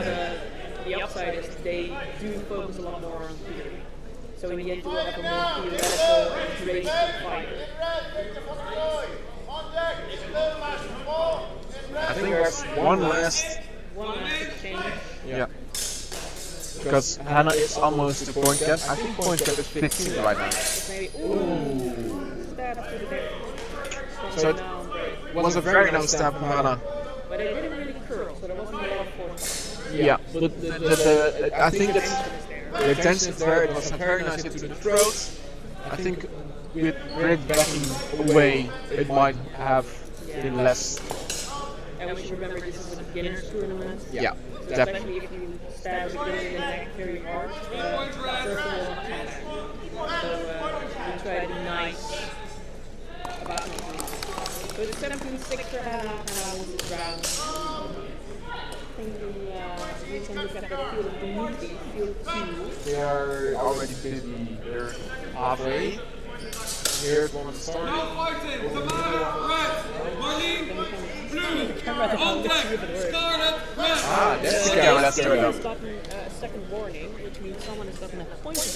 Speaker 7: the upside is they do focus a lot more on theory. So in the end, you will have a more theoretical and creative fight.
Speaker 3: I think there's one last.
Speaker 7: One last exchange.
Speaker 3: Yeah. Because Hannah is almost to point cap. I think point cap is 15 right now.
Speaker 7: Maybe, ooh, stab to the back.
Speaker 3: So it was a very nice stab from Hannah.
Speaker 7: But it didn't really curl, so there wasn't a lot of force.
Speaker 3: Yeah, but I think that the tension there, it was a very nice hit to the throat. I think with Brit backing away, it might have been less.
Speaker 7: And we should remember this is a beginner's tournament.
Speaker 3: Yeah,
Speaker 7: So
Speaker 3: definitely.
Speaker 7: especially if you stab a beginner in the neck very hard, first of all, so we try to be nice about it. So it's 17-6 for Hannah, Hannah wins this round. I think we can look at the field of Dimitri, field 2.
Speaker 3: They are already busy. They're halfway. Here's one of the starting.
Speaker 8: Now fighting, Tamara, red, Marlene, blue, on deck, Scarlet, red.
Speaker 3: Ah, that's the camera that's turned
Speaker 7: Someone
Speaker 3: up.
Speaker 7: has gotten a second warning, which means someone has gotten a point in the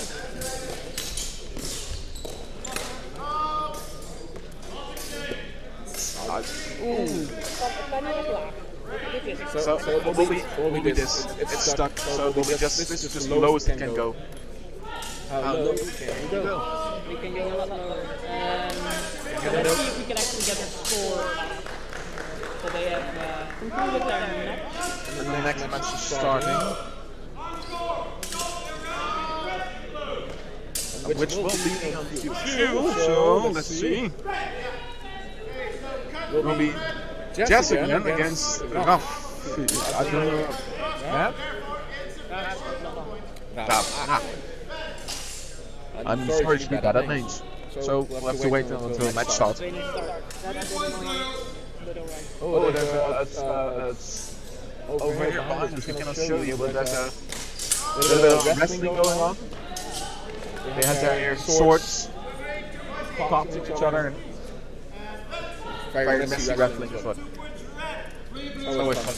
Speaker 3: So what will be this? It's stuck. So will be just this is just the lowest it can go. How low can you go?
Speaker 7: We can go a lot lower. Let's see if we can actually get a score. So they have concluded their match.
Speaker 3: And the next match is starting. Which will be on Q2, so let's see. Will be Jess again against Raf. I don't know. Yeah? I'm sorry to be bad at names. So we'll have to wait until the match starts. Oh, there's over here behind us. We cannot show you, but there's a little wrestling going on. They have their swords pop to each other. And very messy wrestling, but it's always fun.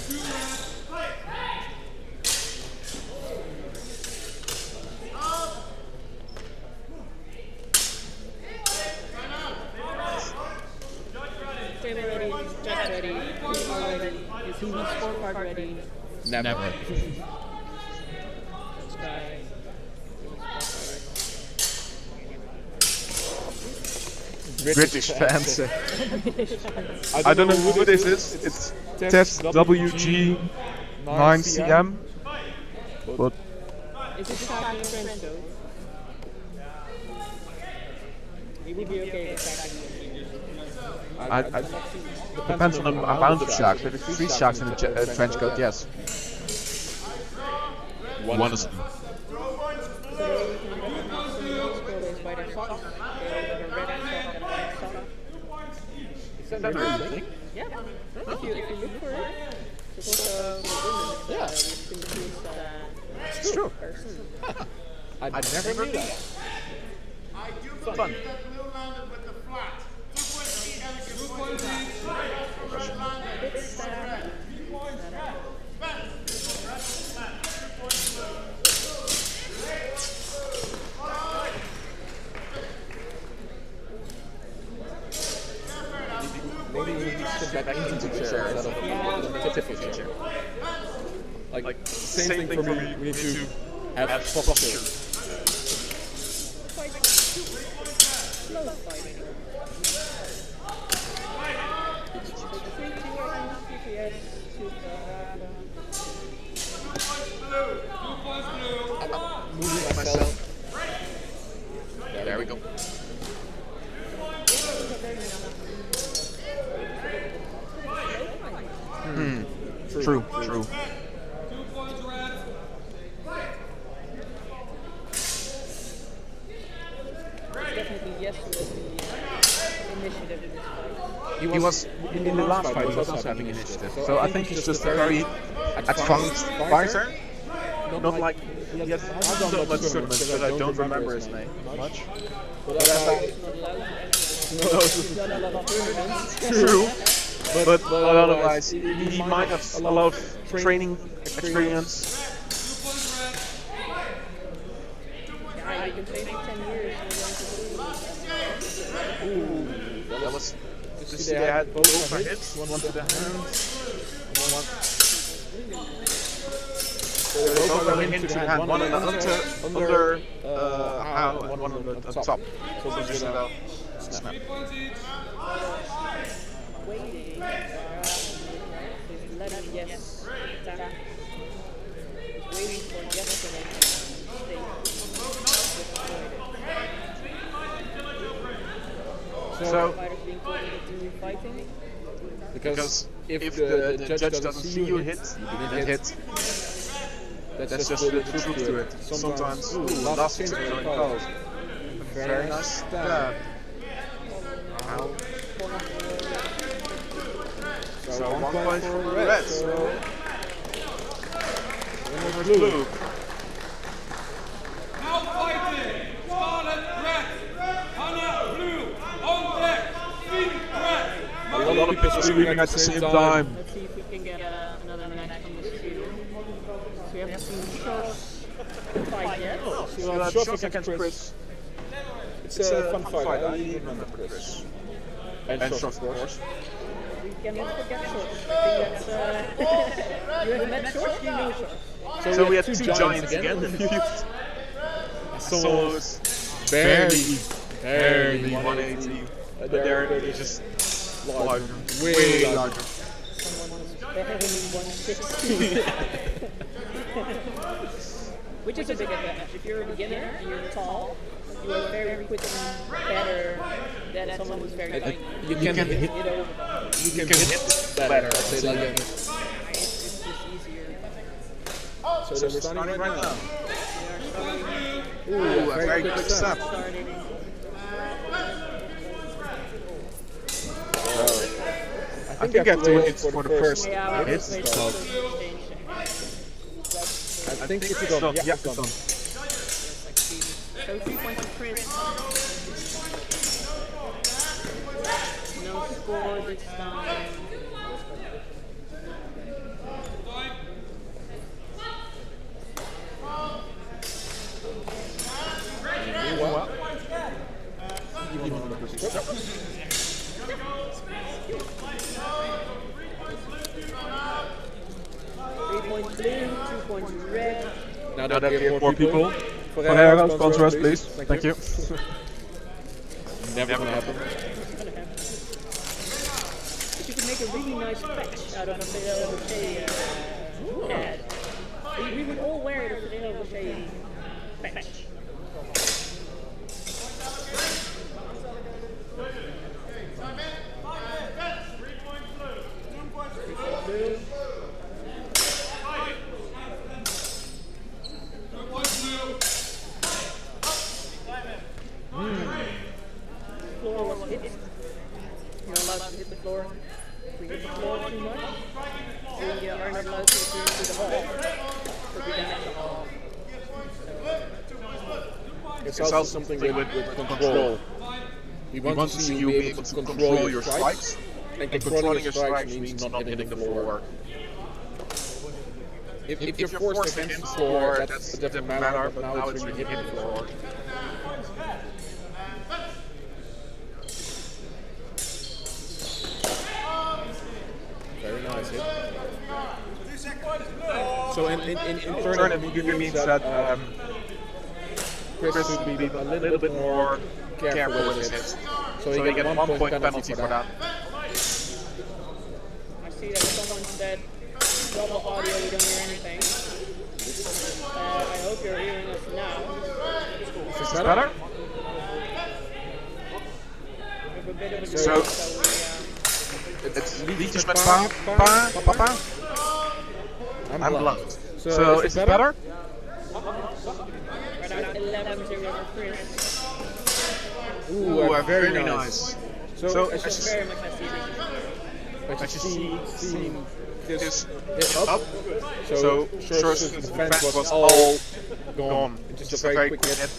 Speaker 7: Ready, Jack ready, Kumar ready, is he scorecard ready?
Speaker 3: Never.
Speaker 7: This guy.
Speaker 3: British fans. I don't know who this is. It's Test WG 9CM. But
Speaker 7: Is this attacking a French though? He would be okay with attacking.
Speaker 3: depends on the amount of sharks. If it's 3 sharks in the trench coat, yes. One is.
Speaker 7: Yeah. If you look for it, it's also yeah.
Speaker 5: That's true.
Speaker 7: person.
Speaker 5: I never knew that.
Speaker 6: I do
Speaker 5: Fun.
Speaker 6: believe that Blue landed with the flat. 2 points, so you gotta give points back. Red landed.
Speaker 7: It's that.
Speaker 5: Maybe we need to sit back into the chair instead of the typical chair. Like same thing for me. We need to have posture.
Speaker 7: Slow fighting.
Speaker 5: Moving myself. There we go. True.
Speaker 8: 2 points red.
Speaker 7: Definitely yes with the initiative in this fight.
Speaker 5: He was in the last fight. He was also having initiative. So I think he's just a very advanced fighter. Not like he has done much tournaments, but I don't remember his name much. But True. But otherwise, he might have a lot of training experience.
Speaker 7: Yeah, you can train for 10 years.
Speaker 5: That was. They had both her hits, one to the hands, one. Both went into the hand, one under, one on the top. So just about snap.
Speaker 7: Waiting. Letting yes. Tara. Waiting for yes to make a mistake.
Speaker 5: So,
Speaker 7: Fighters being told to do fighting.
Speaker 5: because if the judge doesn't see you hit, you didn't hit. That's just the truth to it. Sometimes, last hit very close. Very nice stab. Ow. So 1 point for the Reds. Winner blue.
Speaker 8: Now fighting. Scarlet red. Hannah blue. On deck. Pink red.
Speaker 5: A lot of people screaming at the same time.
Speaker 7: Let's see if we can get another match from this field. So we haven't seen Charles fight yet.
Speaker 5: Short against Chris. It's a fun fight. I remember Chris. And Short, of course.
Speaker 7: We cannot forget Charles. I think that's... you have met Charles, you know Charles.
Speaker 5: So we have two giants again. Someone was barely 180. But they're just larger, way larger.
Speaker 7: Someone was barely 160. Which is a big advantage. If you're a beginner and you're tall, you are very quick and better than someone who's very tiny.
Speaker 5: You can hit better. Let's say like that.
Speaker 7: It's just easier.
Speaker 5: So we're starting right now.
Speaker 7: We are starting
Speaker 5: Ooh, a very quick step.
Speaker 7: starting.
Speaker 5: I think I have to wait for the first
Speaker 7: Yeah,
Speaker 5: hit.
Speaker 7: we'll just
Speaker 5: So
Speaker 7: wait.
Speaker 5: I think it's done. Yeah, it's done.
Speaker 7: So 3 points to Chris. No score this time.
Speaker 5: Meanwhile,
Speaker 7: 3 points blue, 2 points red.
Speaker 5: now that we have more people. Ferreira, sponsor us, please. Thank you. Never gonna happen.
Speaker 7: But you can make a really nice patch out of a Fidel Boucher ad. We would all wear the Fidel Boucher patch. Blue. Floor was hit. You're allowed to hit the floor. If we hit the floor too much, we are not allowed to appear to the hall. Because we damage the hall.
Speaker 3: It's also something with control. We want to see you be able to control your strikes, and controlling your strikes means not hitting the floor. If you're forced to hit the floor, that's a different matter, but now it's really hitting the floor. Very nice hit. So in turn, it means that Chris should be a little bit more careful with his hits. So he gets 1 point penalty for that.
Speaker 7: I see that someone said double audio, we don't hear anything. I hope you're hearing us now.
Speaker 3: Is this better?
Speaker 7: We have a bit of a delay,
Speaker 3: So it's liedjes met papa. I'm blunt. So is it better?
Speaker 7: Right now 11-0 for Chris.
Speaker 3: Ooh, very nice. So
Speaker 7: It's just very much
Speaker 3: as you see this hit up. So Shur's defense was all gone. It's just a very quick hit.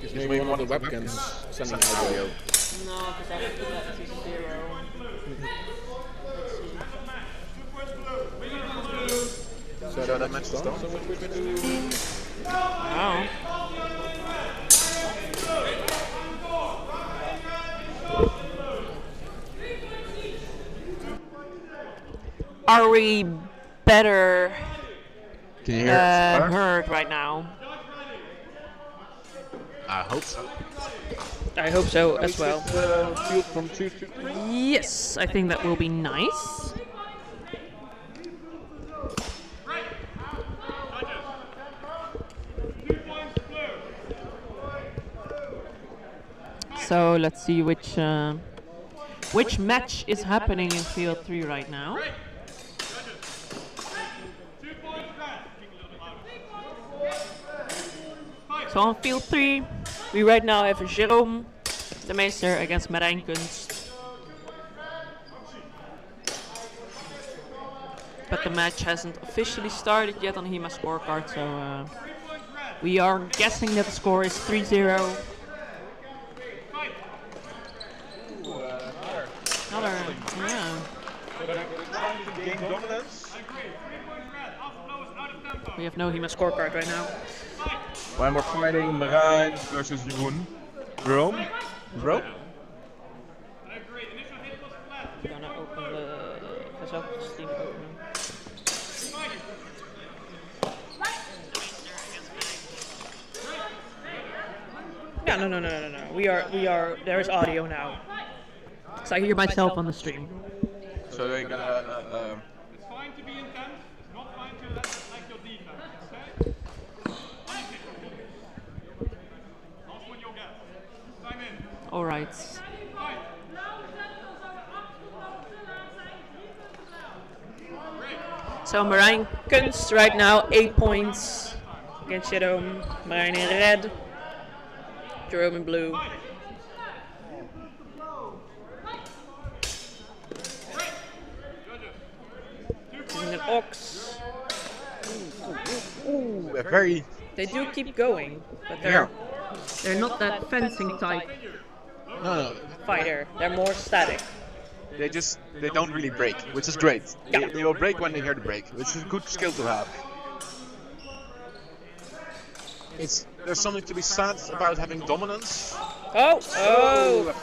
Speaker 3: Is maybe one of the webcams sending audio.
Speaker 7: No, because I have to put that to 0.
Speaker 3: So that match is done. So what we're going to do?
Speaker 2: Wow. Are we better
Speaker 3: Can you hear it?
Speaker 2: heard right now?
Speaker 3: I hope so.
Speaker 2: I hope so as well.
Speaker 3: Field from 2 to 3.
Speaker 2: Yes, I think that will be nice. So let's see which match is happening in field 3 right now. So on field 3, we right now have Jerome de Meester against Marijn Kunst. But the match hasn't officially started yet on HEMA scorecard, so we are guessing that the score is 3-0. Another, yeah. We have no HEMA scorecard right now.
Speaker 5: When we're fighting Marijn versus Jeroen. Jerome? Bro?
Speaker 2: I'm gonna open the Steam open. Yeah, no. We are. There is audio now. So I hear myself on the stream.
Speaker 5: So they're gonna.
Speaker 6: It's fine to be intense, it's not fine to let your defense, okay? Last one you'll get. Time in.
Speaker 2: All right. So Marijn Kunst right now 8 points against Jerome. Marijn in red, Jerome in blue. And an ox.
Speaker 5: Very.
Speaker 2: They do keep going, but they're not that fencing type
Speaker 5: No.
Speaker 2: fighter. They're more static.
Speaker 5: They don't really break, which is great.
Speaker 2: Yeah.
Speaker 5: They will break when they hear the break, which is a good skill to have. There's something to be said about having dominance.
Speaker 2: Oh,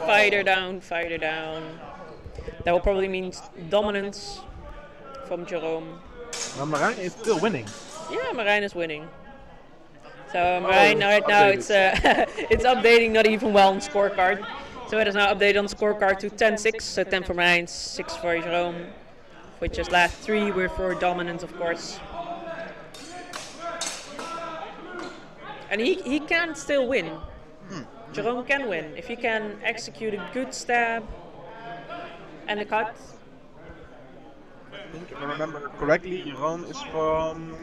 Speaker 2: fighter down. That will probably mean dominance from Jerome.
Speaker 5: But Marijn is still winning.
Speaker 2: Yeah, Marijn is winning. So Marijn right now it's it's updating not even well on scorecard. So it is now updated on scorecard to 10-6. So 10 for Marijn, 6 for Jerome. Which is last 3 were for dominance, of course. And he can still win. Jerome can win if he can execute a good stab and a cut.
Speaker 5: I think if I remember correctly, Jeroen is from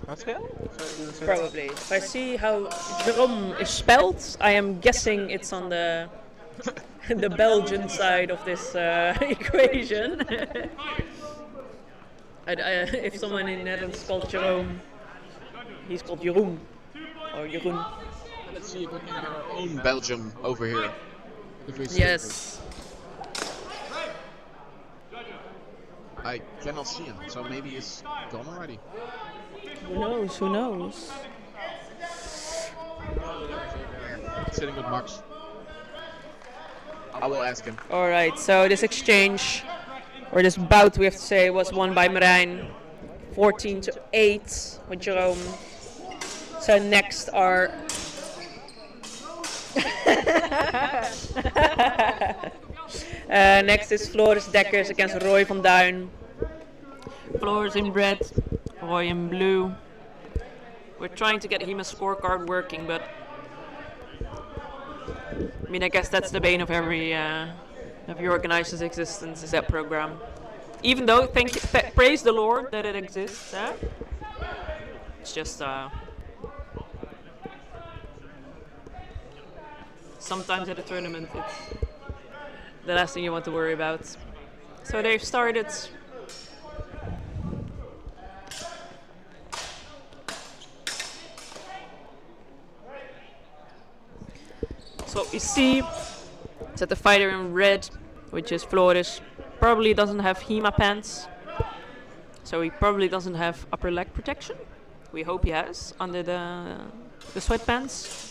Speaker 5: Pascal?
Speaker 7: Probably. If I see how Jerome is spelled, I am guessing it's on the the Belgian side of this equation. If someone in Netherlands is called Jerome, he's called Jeroen or Jeroen.
Speaker 5: Let's see if we can get our own Belgium over here. If we
Speaker 7: Yes.
Speaker 5: I cannot see him, so maybe he's gone already.
Speaker 7: Who knows? Who knows?
Speaker 5: Sitting with Max. I will ask him.
Speaker 7: All right. So this exchange, or this bout, we have to say, was won by Marijn, 14-8 with Jerome. So next are. Next is Floris Dekkers against Roy van Duin. Floris in red, Roy in blue. We're trying to get HEMA's scorecard working, but I mean, I guess that's the bane of every organizer's existence, is that program. Even though, praise the Lord that it exists. It's just sometimes at a tournament, it's the last thing you want to worry about. So they've started. So what we see is that the fighter in red, which is Floris, probably doesn't have HEMA pants. So he probably doesn't have upper leg protection. We hope he has under the sweatpants.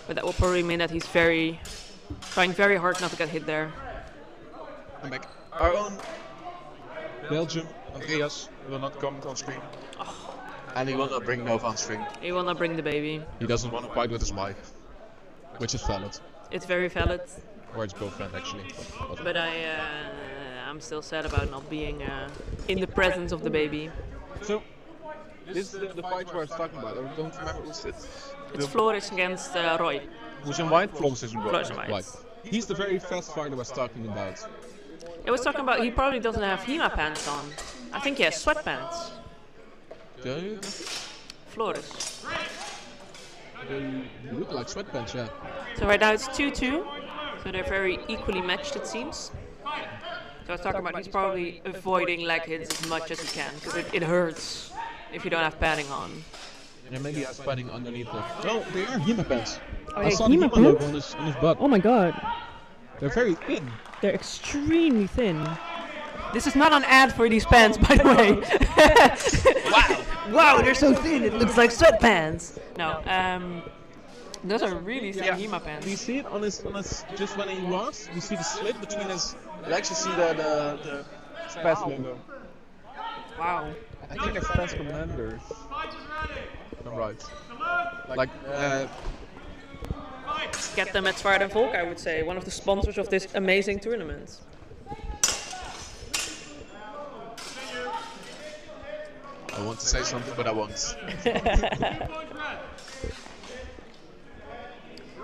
Speaker 7: But that will probably mean that he's trying very hard not to get hit there.
Speaker 5: I'm back. Our own Belgium, Andreas, will not come on screen. And he will not bring Nova on screen.
Speaker 7: He will not bring the baby.
Speaker 5: He doesn't want to fight with his wife. Which is valid.
Speaker 7: It's very valid.
Speaker 5: Or his girlfriend, actually.
Speaker 7: But I'm still sad about not being in the presence of the baby.
Speaker 5: So, this is the fight where I was talking about. I don't remember who's it.
Speaker 7: It's Floris against Roy.
Speaker 5: Who's in white? Floris is in
Speaker 7: Floris in white.
Speaker 5: He's the very fast fighter I was talking about.
Speaker 7: I was talking about he probably doesn't have HEMA pants on. I think he has sweatpants.
Speaker 5: Do you?
Speaker 7: Floris.
Speaker 5: They look like sweatpants, yeah.
Speaker 7: So right now it's 2-2. So they're very equally matched, it seems. So I was talking about he's probably avoiding leg hits as much as he can, because it hurts if you don't have padding on.
Speaker 5: Yeah, maybe he has padding underneath it. No, they are HEMA pants.
Speaker 7: Oh,
Speaker 5: I saw the HEMA logo on his butt.
Speaker 7: Oh my god.
Speaker 5: They're very thin.
Speaker 7: They're extremely thin. This is not an ad for these pants, by the way. Wow. Wow, they're so thin, it looks like sweatpants. No, those are really thin HEMA pants.
Speaker 5: You see it on his, just when he walks, you see the slit between his legs, you see the Spaz logo.
Speaker 7: Wow.
Speaker 5: I think it's Spaz Commanders. I'm right. Like,
Speaker 7: get them at Zwaard & Volk, I would say, one of the sponsors of this amazing tournament.
Speaker 5: I want to say something, but I won't.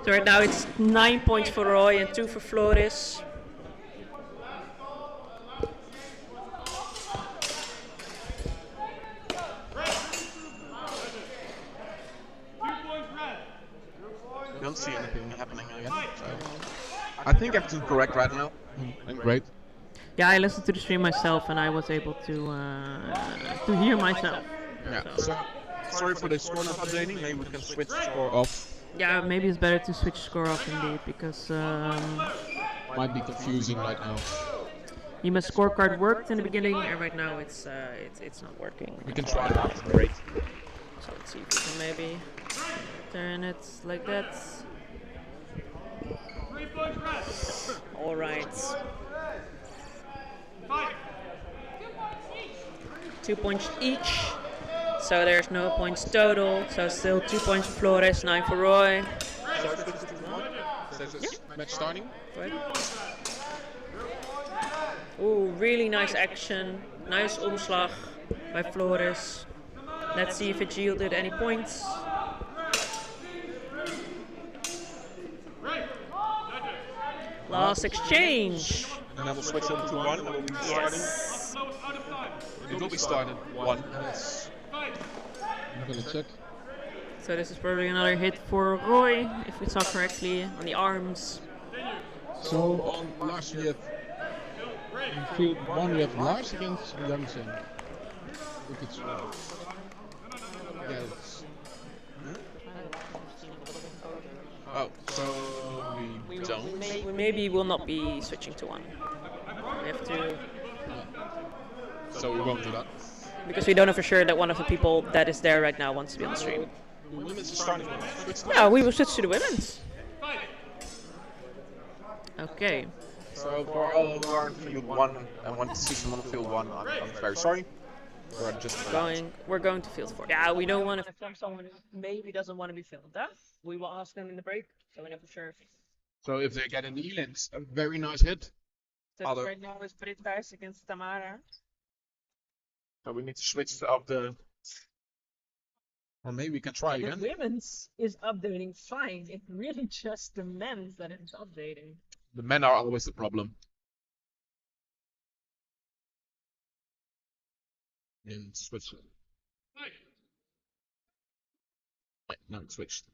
Speaker 7: So right now it's 9 points for Roy and 2 for Floris.
Speaker 5: I don't see anything happening again. So I think everything's correct right now. And great.
Speaker 7: Yeah, I listened to the stream myself and I was able to hear myself.
Speaker 5: Yeah. So sorry for the score not updating. Maybe we can switch score off.
Speaker 7: Yeah, maybe it's better to switch score off indeed, because
Speaker 5: might be confusing right now.
Speaker 7: HEMA's scorecard worked in the beginning, and right now it's not working.
Speaker 5: We can try it after the break.
Speaker 7: So let's see if we can maybe turn it like that. All right. 2 points each. So there's no points total. So still 2 points for Floris, 9 for Roy.
Speaker 5: Match starting.
Speaker 7: Ooh, really nice action. Nice omslag by Floris. Let's see if it yielded any points. Last exchange.
Speaker 5: And then we'll switch over to 1 and we'll be starting. It will be started 1. I'm gonna check.
Speaker 2: So this is probably another hit for Roy, if we saw correctly, on the arms.
Speaker 5: So on Lars we have in field 1 we have Lars against Jansen. I think it's yes. Oh, so we don't.
Speaker 2: We maybe will not be switching to one. We have to,
Speaker 5: So we won't do that.
Speaker 2: because we don't know for sure that one of the people that is there right now wants to be on the stream.
Speaker 5: The women's is starting.
Speaker 2: Yeah, we will switch to the women's. Okay.
Speaker 5: So for all who are in field 1 and want to see someone in field 1, I'm very sorry.
Speaker 2: We're going to field 4. Yeah, we don't want to film someone who maybe doesn't want to be filmed. Huh? We will ask them in the break, so we know for sure.
Speaker 5: So if they get an E-Lens, a very nice hit.
Speaker 2: So right now is Brit against Tamara.
Speaker 5: So we need to switch up the... Or maybe we can try again.
Speaker 2: The women's is updating fine. It's really just the men's that is updating.
Speaker 5: The men are always the problem. And switch. Wait, no, it switched.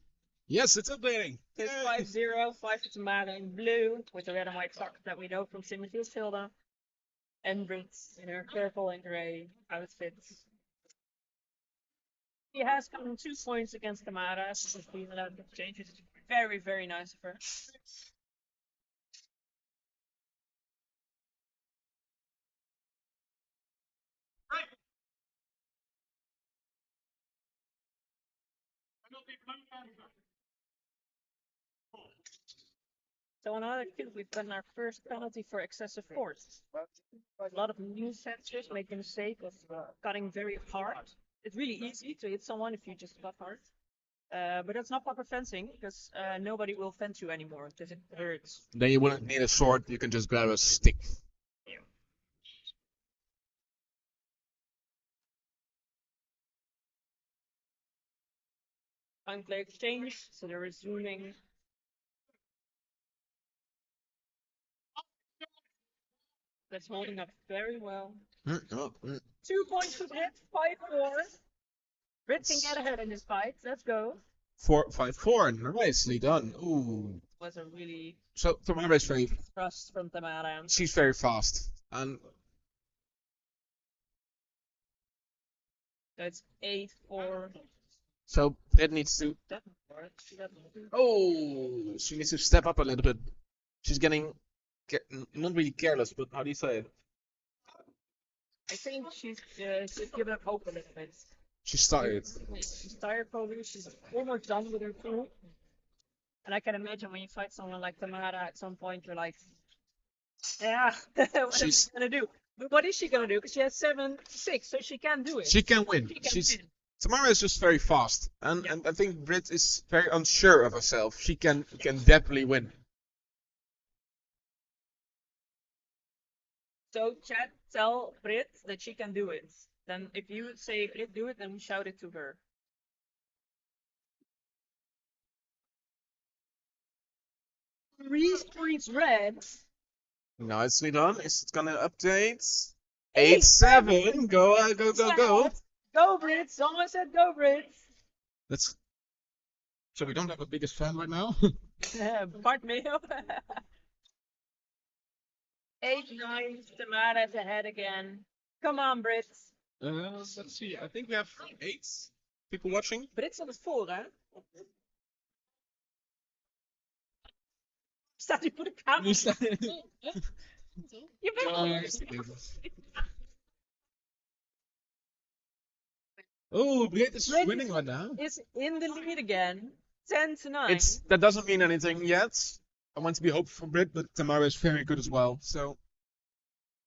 Speaker 5: Yes, it's updating.
Speaker 2: It's 5-0, 5 for Tamara in blue, with the red and white socks that we know from Timothy's Hilda. And Brits in her purple and grey outfits. She has gotten 2 points against Tamara, so she's been allowed to exchange. It's very, very nice of her. So on other field, we've gotten our first penalty for excessive force. A lot of new sensors make the mistake of cutting very hard. It's really easy to hit someone if you just cut hard. But that's not proper fencing, because nobody will fence you anymore, because it hurts.
Speaker 5: Then you wouldn't need a sword, you can just grab a stick.
Speaker 2: Yeah. Unplay exchange, so they're resuming. That's holding up very well. 2 points for Brit, 5-4. Brit can get ahead in this fight. Let's go.
Speaker 5: 4-5-4, nicely done. Ooh.
Speaker 2: Was a really
Speaker 5: So Tamara is very.
Speaker 2: thrust from Tamara.
Speaker 5: She's very fast, and
Speaker 2: That's 8-4.
Speaker 5: so Brit needs to. Oh, she needs to step up a little bit. She's getting not really careless, but how do you say it?
Speaker 2: I think she's given up hope a little bit.
Speaker 5: She's tired.
Speaker 2: She's tired probably. She's almost done with her pool. And I can imagine when you fight someone like Tamara, at some point you're like, yeah, what am I gonna do? But what is she gonna do? Because she has 7-6, so she can do it.
Speaker 5: She can win. Tamara is just very fast, and I think Brit is very unsure of herself. She can definitely win.
Speaker 2: So chat, tell Brit that she can do it. Then if you say Brit do it, then we shout it to her. Three points red.
Speaker 5: Nicely done. Is it gonna update? 8-7. Go.
Speaker 2: Go Brit. Someone said go Brit.
Speaker 5: Let's. So we don't have a biggest fan right now.
Speaker 2: Bart Mayo. 8-9. Tamara's ahead again. Come on, Brits.
Speaker 5: Let's see. I think we have 8 people watching.
Speaker 2: Brits on het voor, hè? Staat hij voor de camera? Je bent
Speaker 5: Oh, Brit is winning right now.
Speaker 2: Is in the lead again. 10-9.
Speaker 5: That doesn't mean anything yet. I want to be hopeful for Brit, but Tamara is very good as well. So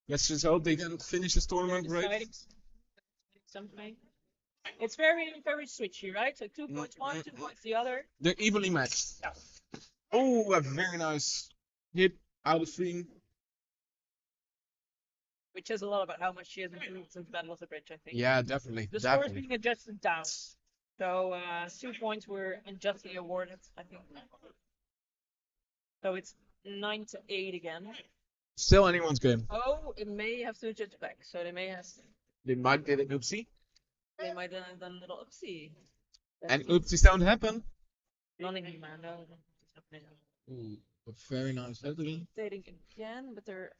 Speaker 5: let's just hope they can finish this tournament right.
Speaker 2: Something. It's very, very switchy, right? So 2 points one, 2 points the other.
Speaker 5: They're evenly matched.
Speaker 2: Yeah.
Speaker 5: Oh, a very nice hit out of stream.
Speaker 2: Which says a lot about how much she has improved since Battle of the Bridge, I think.
Speaker 5: Yeah, definitely.
Speaker 2: The score is being adjusted down. So 2 points were unjustly awarded, I think. So it's 9-8 again.
Speaker 5: Still anyone's game.
Speaker 2: Oh, it may have to adjust back. So they may have.
Speaker 5: They might get an oopsie.
Speaker 2: They might have done a little oopsie.
Speaker 3: And oopsies don't happen.
Speaker 2: Nothing, man. No, it's happening.
Speaker 3: Ooh, a very nice hit again.
Speaker 2: Dating again, but they're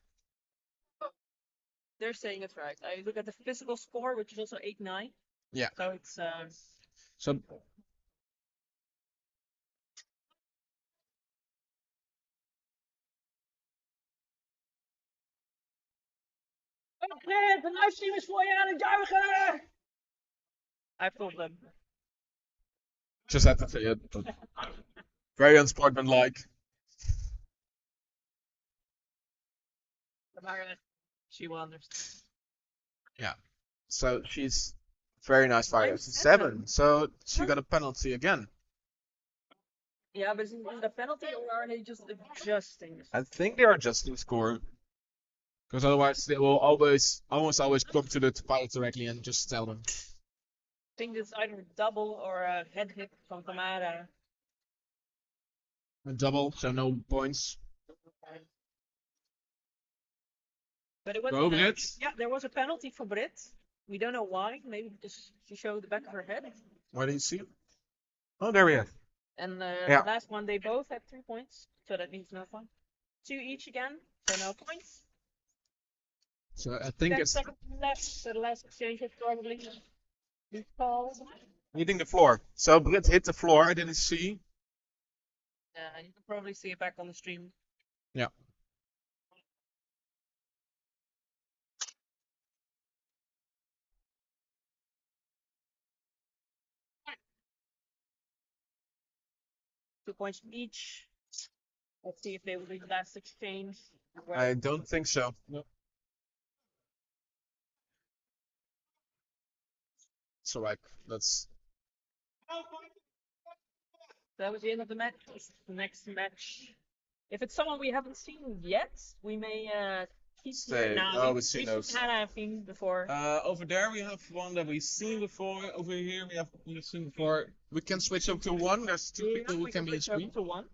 Speaker 2: saying it's right. I look at the physical score, which is also 8-9.
Speaker 3: Yeah.
Speaker 2: So it's
Speaker 3: So
Speaker 2: de livestream is voor je aan het juichen! I told them.
Speaker 3: just had to say it. But very unsportsmanlike.
Speaker 2: She will understand.
Speaker 3: Yeah. So she's very nice fighter. 7. So she got a penalty again.
Speaker 2: Yeah, but is it a penalty or are they just adjusting?
Speaker 3: I think they are adjusting score. Because otherwise they will almost always come to the fighter directly and just tell them.
Speaker 2: I think it's either a double or a head hit from Tamara.
Speaker 3: A double, so no points.
Speaker 2: But it was
Speaker 3: Go, Britt.
Speaker 2: yeah, there was a penalty for Brit. We don't know why. Maybe because she showed the back of her head.
Speaker 3: Why do you see? Oh, there we are.
Speaker 2: And
Speaker 3: Yeah.
Speaker 2: the last one, they both had 3 points. So that means no point. 2 each again. So no points.
Speaker 3: So I think
Speaker 2: 10
Speaker 3: it's
Speaker 2: seconds left. So the last exchange is probably be called.
Speaker 3: hitting the floor. So Britt hit the floor. I didn't see.
Speaker 2: You can probably see it back on the stream.
Speaker 3: Yeah.
Speaker 2: Two points each. Let's see if they will be the last exchange.
Speaker 3: I don't think so. No. It's alright. That's
Speaker 2: That was the end of the match. The next match. If it's someone we haven't seen yet, we may keep
Speaker 3: Stay.
Speaker 2: here now.
Speaker 3: Oh, we've seen those.
Speaker 2: Hannah I've seen before.
Speaker 3: over there we have one that we've seen before. Over here we've seen before. We can switch up to one. There's 2 people who
Speaker 2: we
Speaker 3: can be in
Speaker 2: switch over
Speaker 3: screen.
Speaker 2: to one.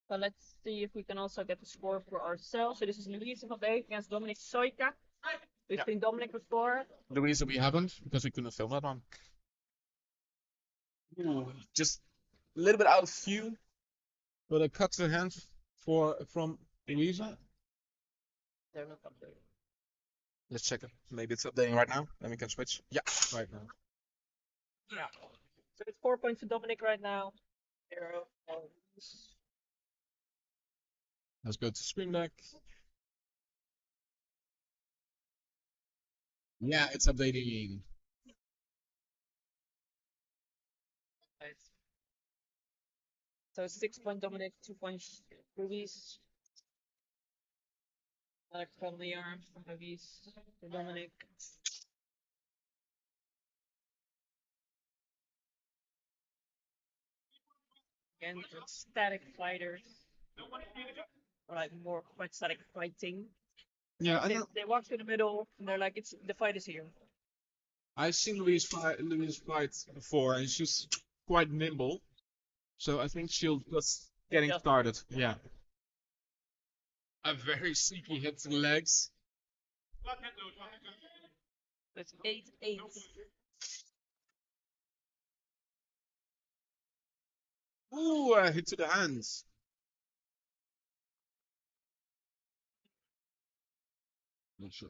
Speaker 2: So let's see if we can also get the score for ourselves. So this is Louise van Beek against Dominic Soika. We've seen Dominic before.
Speaker 3: The reason we haven't, because we couldn't film that one. Ooh, just a little bit out of view. But I cut the hand from Louisa.
Speaker 2: They're not updated.
Speaker 3: Let's check it. Maybe it's updating right now. Then we can switch. Yeah, right now.
Speaker 2: Yeah. So it's 4 points to Dominic right now. 0.
Speaker 3: Let's go to Screen Deck. Yeah, it's updating.
Speaker 2: Nice. So 6 point Dominic, 2 points Louise. Another from the arm from Louise to Dominic. Again, static fighters. Or like more quite static fighting.
Speaker 3: Yeah, I
Speaker 2: They,
Speaker 3: know.
Speaker 2: they walk to the middle and they're like, the fight is here.
Speaker 3: I've seen Louise fight before, and she's quite nimble. So I think she'll just getting
Speaker 2: Just-
Speaker 3: started. Yeah. A very sneaky hit to the legs.
Speaker 2: It's 8-8.
Speaker 3: Ooh, a hit to the hands. Not sure.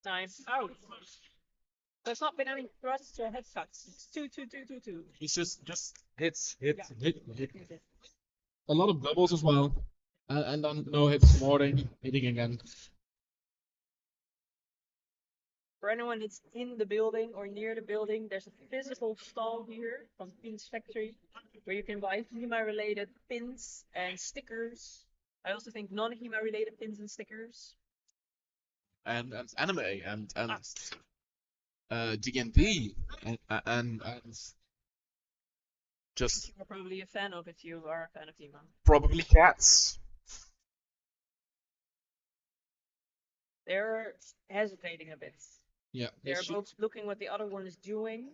Speaker 2: Time out. There's not been any thrusts or headshots. It's 2-2-2-2-2.
Speaker 3: He's just hits, hit,
Speaker 2: Yeah.
Speaker 3: hit. A lot of doubles as well. And then no hits more than hitting again.
Speaker 2: For anyone that's in the building or near the building, there's a physical stall here from Pins Factory where you can buy HEMA related pins and stickers. I also think non-HEMA related pins and stickers.
Speaker 3: And anime and D&D and just
Speaker 2: You're probably a fan of if you are a fan of HEMA.
Speaker 3: probably cats.
Speaker 2: They're hesitating a bit.
Speaker 3: Yeah,
Speaker 2: They're both looking what the other one is doing,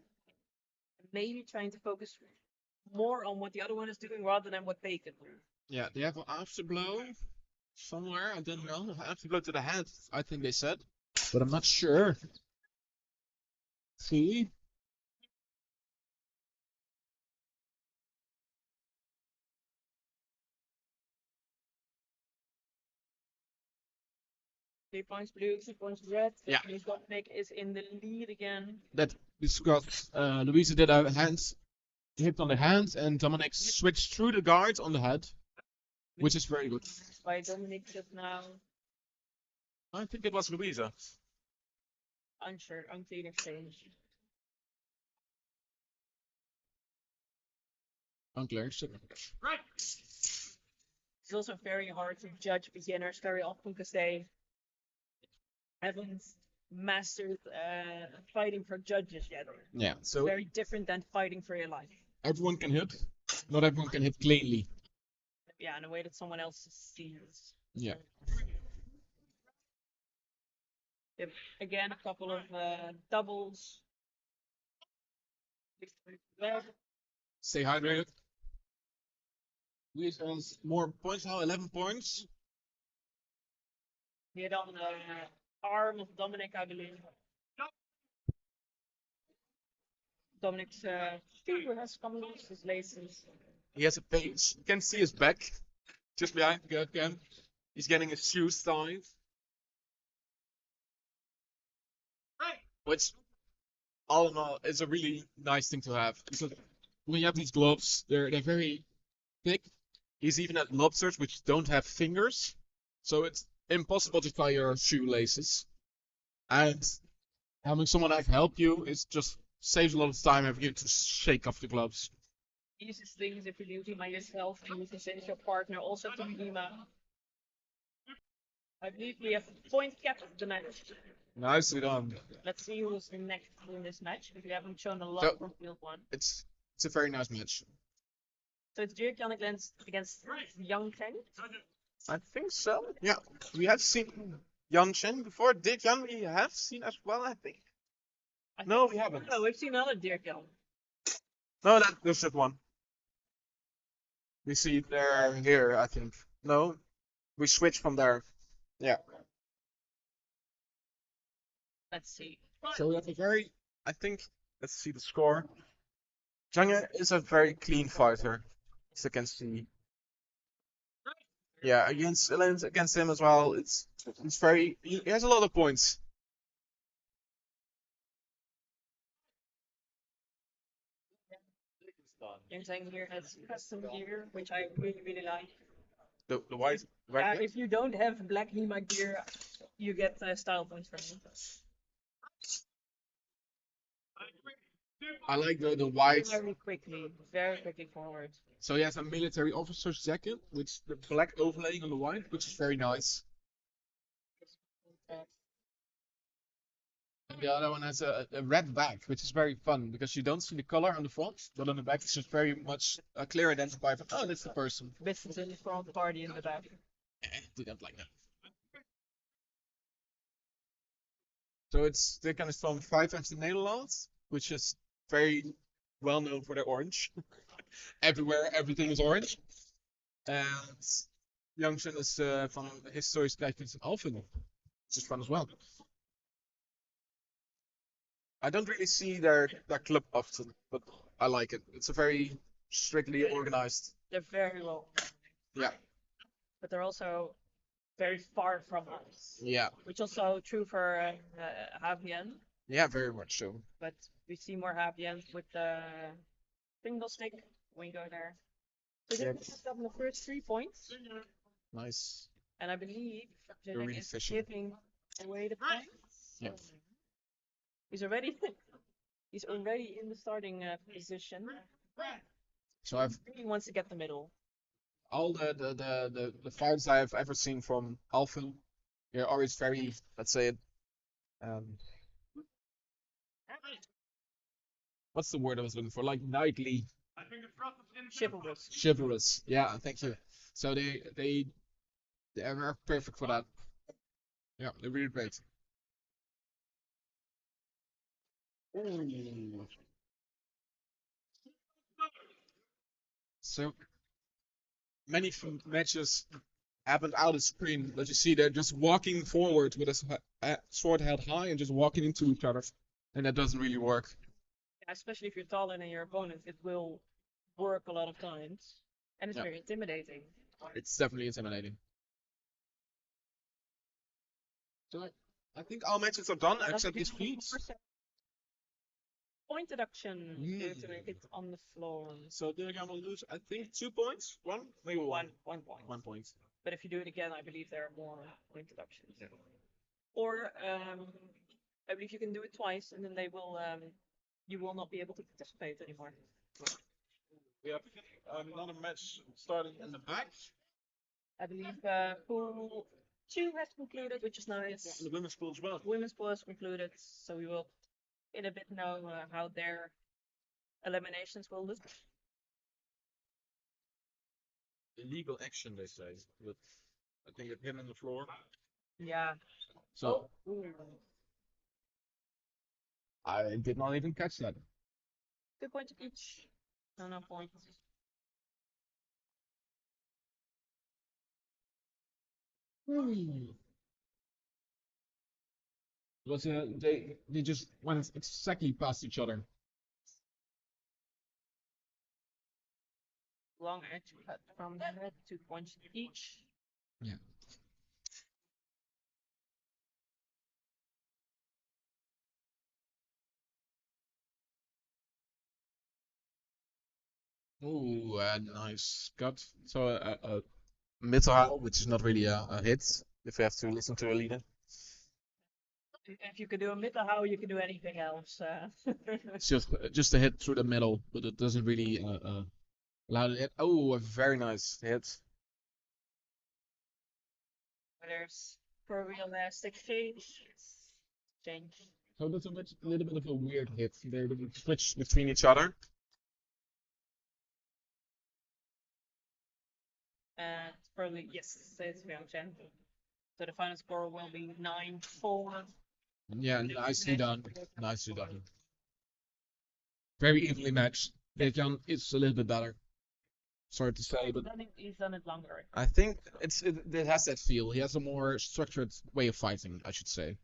Speaker 2: maybe trying to focus more on what the other one is doing rather than what they can do.
Speaker 3: yeah, they have an afterblow somewhere. I don't know. Afterblow to the head, I think they said. but I'm not sure. See?
Speaker 2: 3 points blue, 2 points red.
Speaker 3: Yeah.
Speaker 2: Louise Dominic is in the lead again.
Speaker 3: That because Louisa did a hit on the hand, and Dominic switched through the guard on the head, which is very good.
Speaker 2: By Dominic just now.
Speaker 3: I think it was Louisa.
Speaker 2: Unsure, unclean exchange.
Speaker 3: Unclear.
Speaker 8: Right.
Speaker 2: It's also very hard to judge beginners very often because they haven't mastered fighting for judges yet.
Speaker 3: Yeah. So
Speaker 2: Very different than fighting for your life.
Speaker 3: everyone can hit. Not everyone can hit cleanly.
Speaker 2: Yeah, in a way that someone else sees.
Speaker 3: Yeah.
Speaker 2: Again, a couple of doubles.
Speaker 3: Stay hydrated. Louisa has more points now, 11 points.
Speaker 2: Hit on the arm of Dominic, I believe. Dominic's finger has come loose, his laces.
Speaker 3: He has a page. You can see his back. Just behind the again. He's getting his shoes tied. Which, all in all, is a really nice thing to have. Because when you have these gloves, they're very thick. He's even at lobsters, which don't have fingers. So it's impossible to tie your shoelaces. And having someone like help you is just saves a lot of time having you to shake off the gloves.
Speaker 2: Easiest thing is if you're using by yourself, and you can send your partner also to Lima. I believe we have point cap of the match.
Speaker 3: Nicely done.
Speaker 2: Let's see who's next in this match, because we haven't shown a lot
Speaker 3: So-
Speaker 2: from field one.
Speaker 3: It's a very nice match.
Speaker 2: So it's Dirk Jan against Yang Cheng.
Speaker 3: I think so. Yeah, we have seen Yan Chen before. Did Yan we have seen as well? I think. No, we haven't.
Speaker 2: No, we've seen another Dirk Jan.
Speaker 3: No, there's that one. We see it there here. I think. No, we switch from there. Yeah.
Speaker 2: Let's see.
Speaker 3: So we have a very. I think. Let's see the score. Zhang is a very clean fighter, as you can see. Yeah, against him as well. It's very. He has a lot of points.
Speaker 2: Yang Cheng here has custom gear, which I really like.
Speaker 3: The white. Right
Speaker 2: If you don't have black Lima gear, you get style points from him.
Speaker 3: I like the white.
Speaker 2: Very quickly forward.
Speaker 3: So he has a military officer's jacket with the black overlaying on the white, which is very nice. And the other one has a red back, which is very fun because you don't see the color on the front, but on the back it's just very much a clear identifier. Oh, that's the person.
Speaker 2: Business in the front, party in the back.
Speaker 3: Do that like that. So it's taken is from 5 FC Nederland, which is very well known for their orange. Everywhere, everything is orange. And Youngson is from Historisch Kijkens in Alphen, which is fun as well. I don't really see their club often, but I like it. It's a very strictly organized.
Speaker 2: They're very well,
Speaker 3: Yeah.
Speaker 2: but they're also very far from us.
Speaker 3: Yeah.
Speaker 2: Which also true for Havien,
Speaker 3: Yeah, very much so.
Speaker 2: but we see more Havien with the single stick when we go there. So
Speaker 3: Yeah.
Speaker 2: this has gotten the first 3 points,
Speaker 3: Nice.
Speaker 2: and I believe
Speaker 3: They're
Speaker 2: Jilling
Speaker 3: really
Speaker 2: is
Speaker 3: fishing.
Speaker 2: giving away the points.
Speaker 3: Yeah.
Speaker 2: He's already in the starting position.
Speaker 3: So I've
Speaker 2: He wants to get the middle.
Speaker 3: all the fights I've ever seen from Alphen, they're always very, let's say it, what's the word I was looking for? Like knightly,
Speaker 2: Chivalrous.
Speaker 3: chivalrous. Yeah, thank you. So they are perfect for that. Yeah, they're really great. Ooh. So many matches happened out of screen, but you see they're just walking forward with a sword held high and just walking into each other, and that doesn't really work.
Speaker 7: Especially if you're taller than your opponent, it will work a lot of times, and it's
Speaker 3: Yeah.
Speaker 7: very intimidating.
Speaker 3: It's definitely intimidating. So I think our matches are done, except these feats.
Speaker 7: Point deduction due to a hit on the floor.
Speaker 3: So they're gonna lose, I think, 2 points. One, maybe one.
Speaker 7: 1 point.
Speaker 3: 1 point.
Speaker 7: But if you do it again, I believe there are more point deductions. Or I believe you can do it twice, and then they will you will not be able to participate anymore.
Speaker 3: We have another match starting in the back.
Speaker 7: I believe pool 2 has concluded, which is nice.
Speaker 3: And the women's pool as well.
Speaker 7: Women's pool has concluded, so we will in a bit know how their eliminations will look.
Speaker 3: Illegal action, they say. But I think it hit on the floor.
Speaker 7: Yeah.
Speaker 3: So
Speaker 7: Ooh.
Speaker 3: I did not even catch that.
Speaker 7: 2 points each. No points.
Speaker 3: Was they just went exactly past each other.
Speaker 7: Long edge cut from the head, 2 points each.
Speaker 3: Yeah. Ooh, nice cut. So a middle, which is not really a hit, if you have to listen to a leader.
Speaker 7: If you could do a middle how, you can do anything else.
Speaker 3: It's just a hit through the middle, but it doesn't really allow the hit. Oh, a very nice hit.
Speaker 7: There's for realistic change.
Speaker 3: So that's a little bit of a weird hit. They switch between each other.
Speaker 7: And probably, yes, it's very chance. So the final score will be 9-4.
Speaker 3: Yeah, nicely done. Nicely done. Very evenly matched. Dejan is a little bit better. Sorry to say, but
Speaker 7: He's done it longer.
Speaker 3: I think it has that feel. He has a more structured way of fighting, I should say.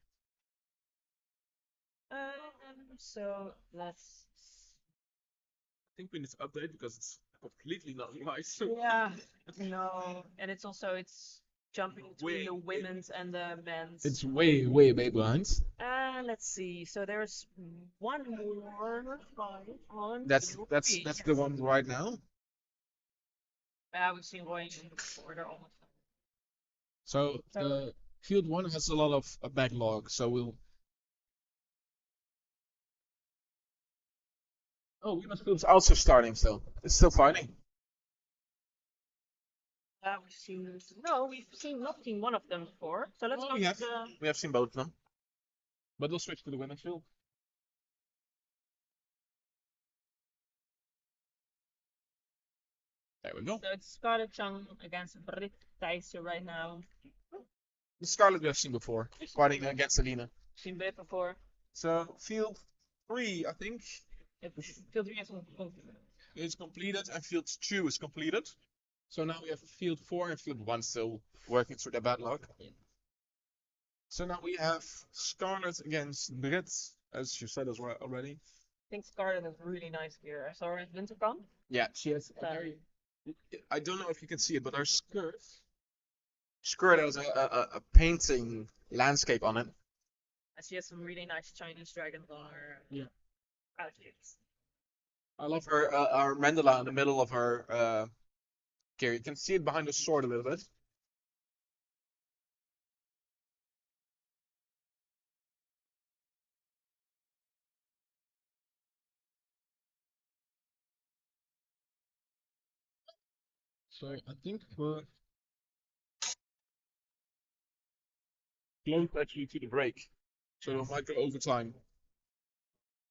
Speaker 7: So let's.
Speaker 3: I think we need to update because it's completely not nice.
Speaker 7: Yeah, no, and it's jumping between the women's and the men's.
Speaker 3: It's way behind.
Speaker 7: Let's see. So there's one more fight.
Speaker 3: That's the one right now.
Speaker 7: We've seen Roy before. They're almost done.
Speaker 3: So the field 1 has a lot of a backlog, so we'll. Oh, women's field's also starting still. It's still fighting.
Speaker 7: We've not seen one of them before. So let's go.
Speaker 3: We have seen both of them. But we'll switch to the women's field. There we go.
Speaker 7: So it's Scarlett Chung against Britt Thijssen right now.
Speaker 3: The Scarlet we have seen before, fighting against Alina.
Speaker 7: Seen Britt before.
Speaker 3: So field 3, I think.
Speaker 7: Field 3 is completed.
Speaker 3: It's completed, and field 2 is completed. So now we have field 4 and field 1 still working through their backlog. So now we have Scarlet against Britt, as you said as well already.
Speaker 7: I think Scarlett has really nice gear. I saw her at Wintercon.
Speaker 3: Yeah, she has a very. I don't know if you can see it, but her skirt has a painting landscape on it.
Speaker 7: And she has some really nice Chinese dragons on her outfits.
Speaker 3: I love her mandala in the middle of her gear. You can see it behind the sword a little bit. So I think we're close actually to the break. So we might go overtime.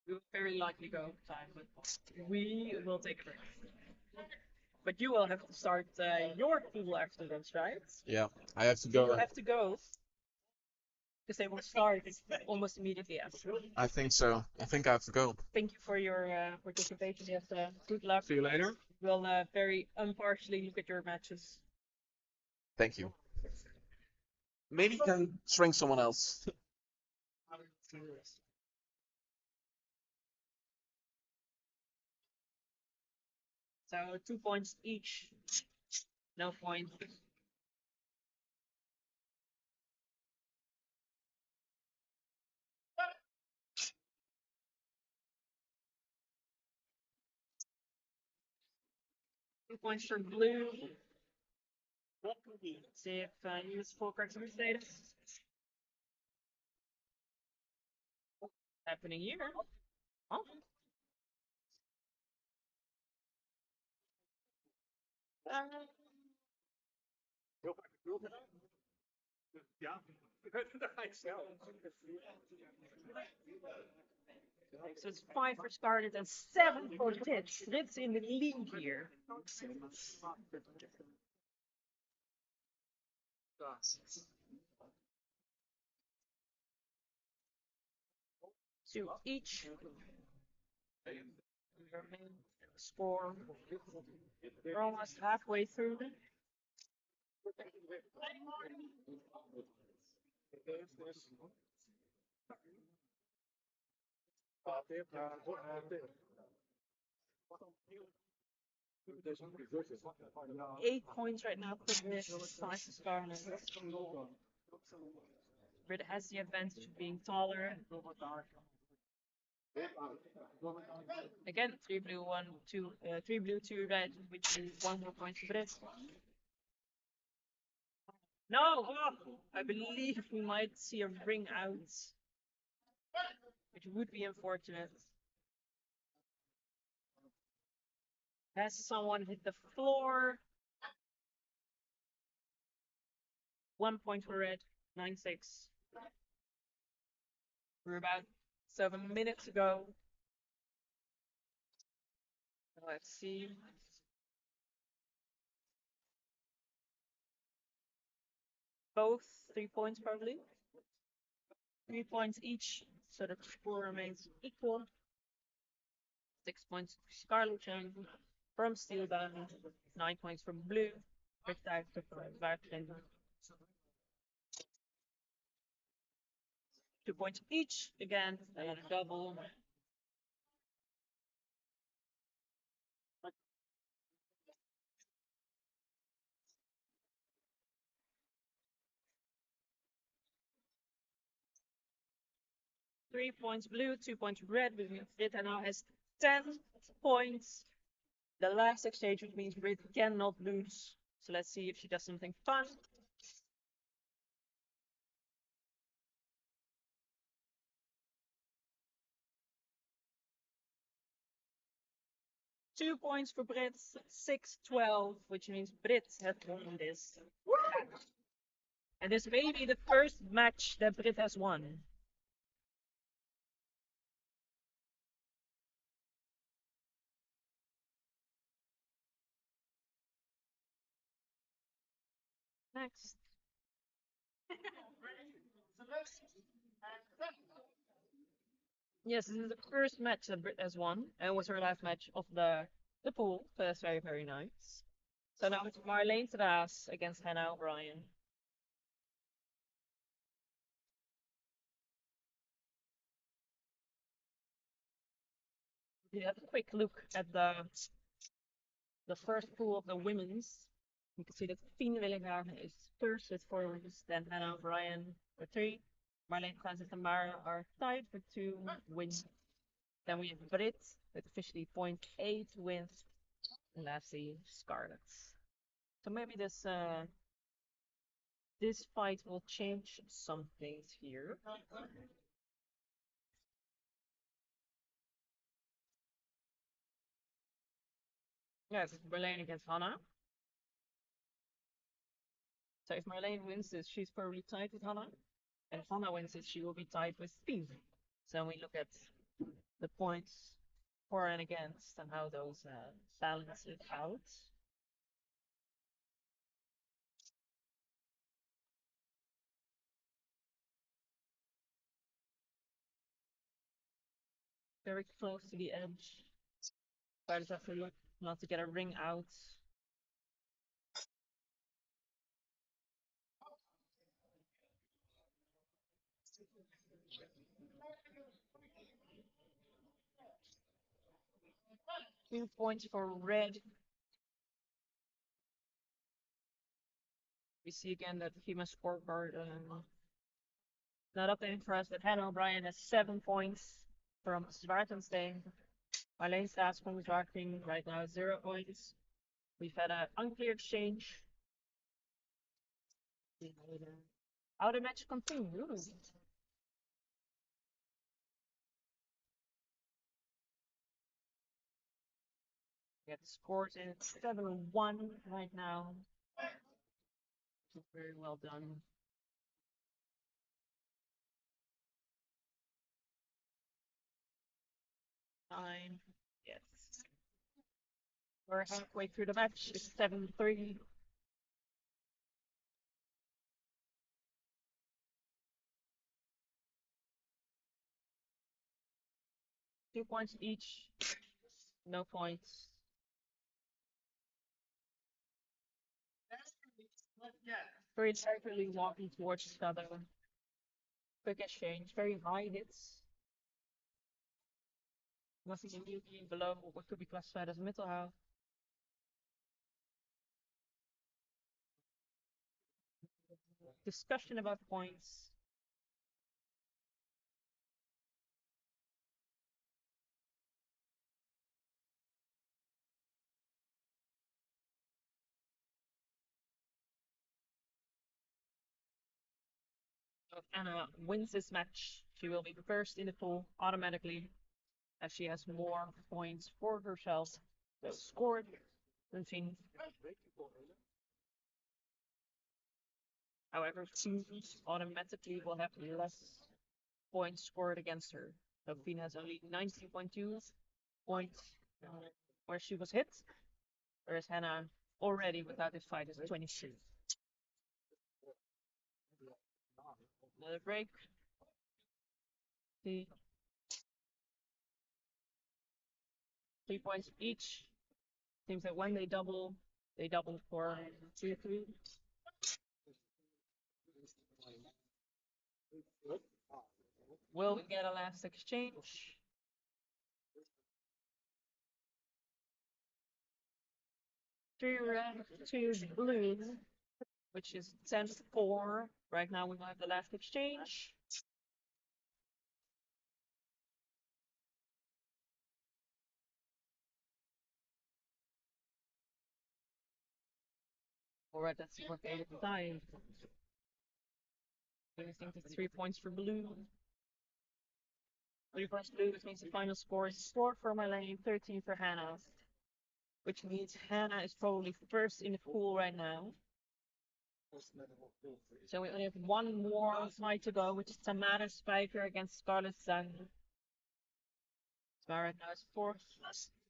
Speaker 7: We will very likely go overtime, but we will take a break. But you will have to start your pool after this, right?
Speaker 3: Yeah, I have to go.
Speaker 7: You have to go. Because they will start almost immediately after.
Speaker 3: I think so. I think I have to go.
Speaker 7: Thank you for your participation. Yes, good luck.
Speaker 3: See you later.
Speaker 7: We'll very impartially look at your matches.
Speaker 3: Thank you. Maybe you can shrink someone else.
Speaker 2: So 2 points each. No point. 2 points for blue. See if he was full correction status. Happening here. Oh. So it's 5 for Scarlet and 7 for Tits. Tits in the lead here. Two each. Score. We're almost halfway through. Eight points right now for Brit, 5 for Scarlet. Brit has the advantage of being taller. Again, 3 blue, 1, 2, 3 blue, 2 red, which means 1 more point for Brit. No! Oh, I believe we might see a ring out, which would be unfortunate. Has someone hit the floor? 1 point for red, 9-6. We're about 7 minutes ago. Let's see. Both 3 points probably. 3 points each, so the score remains equal. 6 points for Scarlet from Steel Band, 9 points from Blue. Protect from Vacuum. 2 points each again, and a double. Three points blue, 2 points red, which means Rita now has 10 points. The last exchange, which means Rita cannot lose. So let's see if she does something fun. Two points for Brit, 6-12, which means Brit has won this. And this may be the first match that Brit has won. Next. Yes, this is the first match that Brit has won, and it was her last match of the pool, so that's very, very nice. So now it's Marlene Tras against Hannah O'Brien. We have a quick look at the first pool of the women's. You can see that Fien Willingham is first with 4 wins, then Hannah O'Brien with 3. Marlene Francis and Mara are tied for 2 wins. Then we have Brit with officially 0.8 wins. And lastly, Scarlet. So maybe this fight will change some things here. Yes, it's Marlene against Hannah. So if Marlene wins this, she's probably tied with Hannah. And if Hannah wins it, she will be tied with Fien. So we look at the points for and against and how those balance it out. Very close to the edge. Fighters have to look not to get a ring out. 2 points for red. We see again that FEMA scorecard not updating for us, but Hannah O'Brien has 7 points from Zwartenstein. Marleen Staes from Zwarting right now 0 points. We've had an unclear exchange. How the match continues. Yeah, the scores in 7-1 right now. Very well done. Time. Yes. We're halfway through the match. It's 7-3. Two points each. No points. Very carefully walking towards each other. Quick exchange. Very high hits. Nothing immediately below what could be classified as Mittelhout. Discussion about points. So if Anna wins this match, she will be first in the pool automatically, as she has more points for herself scored than Fien. However, Fien automatically will have less points scored against her. So Fien has only 19.2 points where she was hit, whereas Hannah already without this fight is 22. Another break. See. 3 points each. Seems that when they double for 2-3. Will we get a last exchange? Three red, 2 blue, which is 10-4. Right now we will have the last exchange. Alright, let's see what they decide. I think it's 3 points for blue. 3 points blue, which means the final score is 4 for Marleen, 13 for Hannah. Which means Hannah is probably first in the pool right now. So we only have one more fight to go, which is Tamara Spiker against Scarlett Zhang. Tamara now is 4th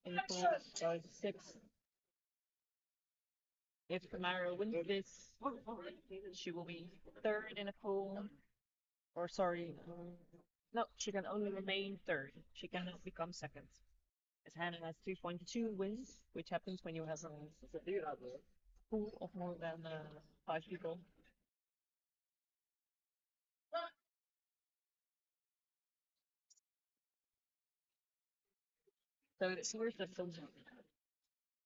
Speaker 2: in the pool, Scarlett 6th. If Tamara wins this, she will be 3rd in the pool. Or sorry, no, she can only remain 3rd. She cannot become 2nd. As Hannah has 3.2 wins, which happens when you have a pool of more than 5 people. So it appears that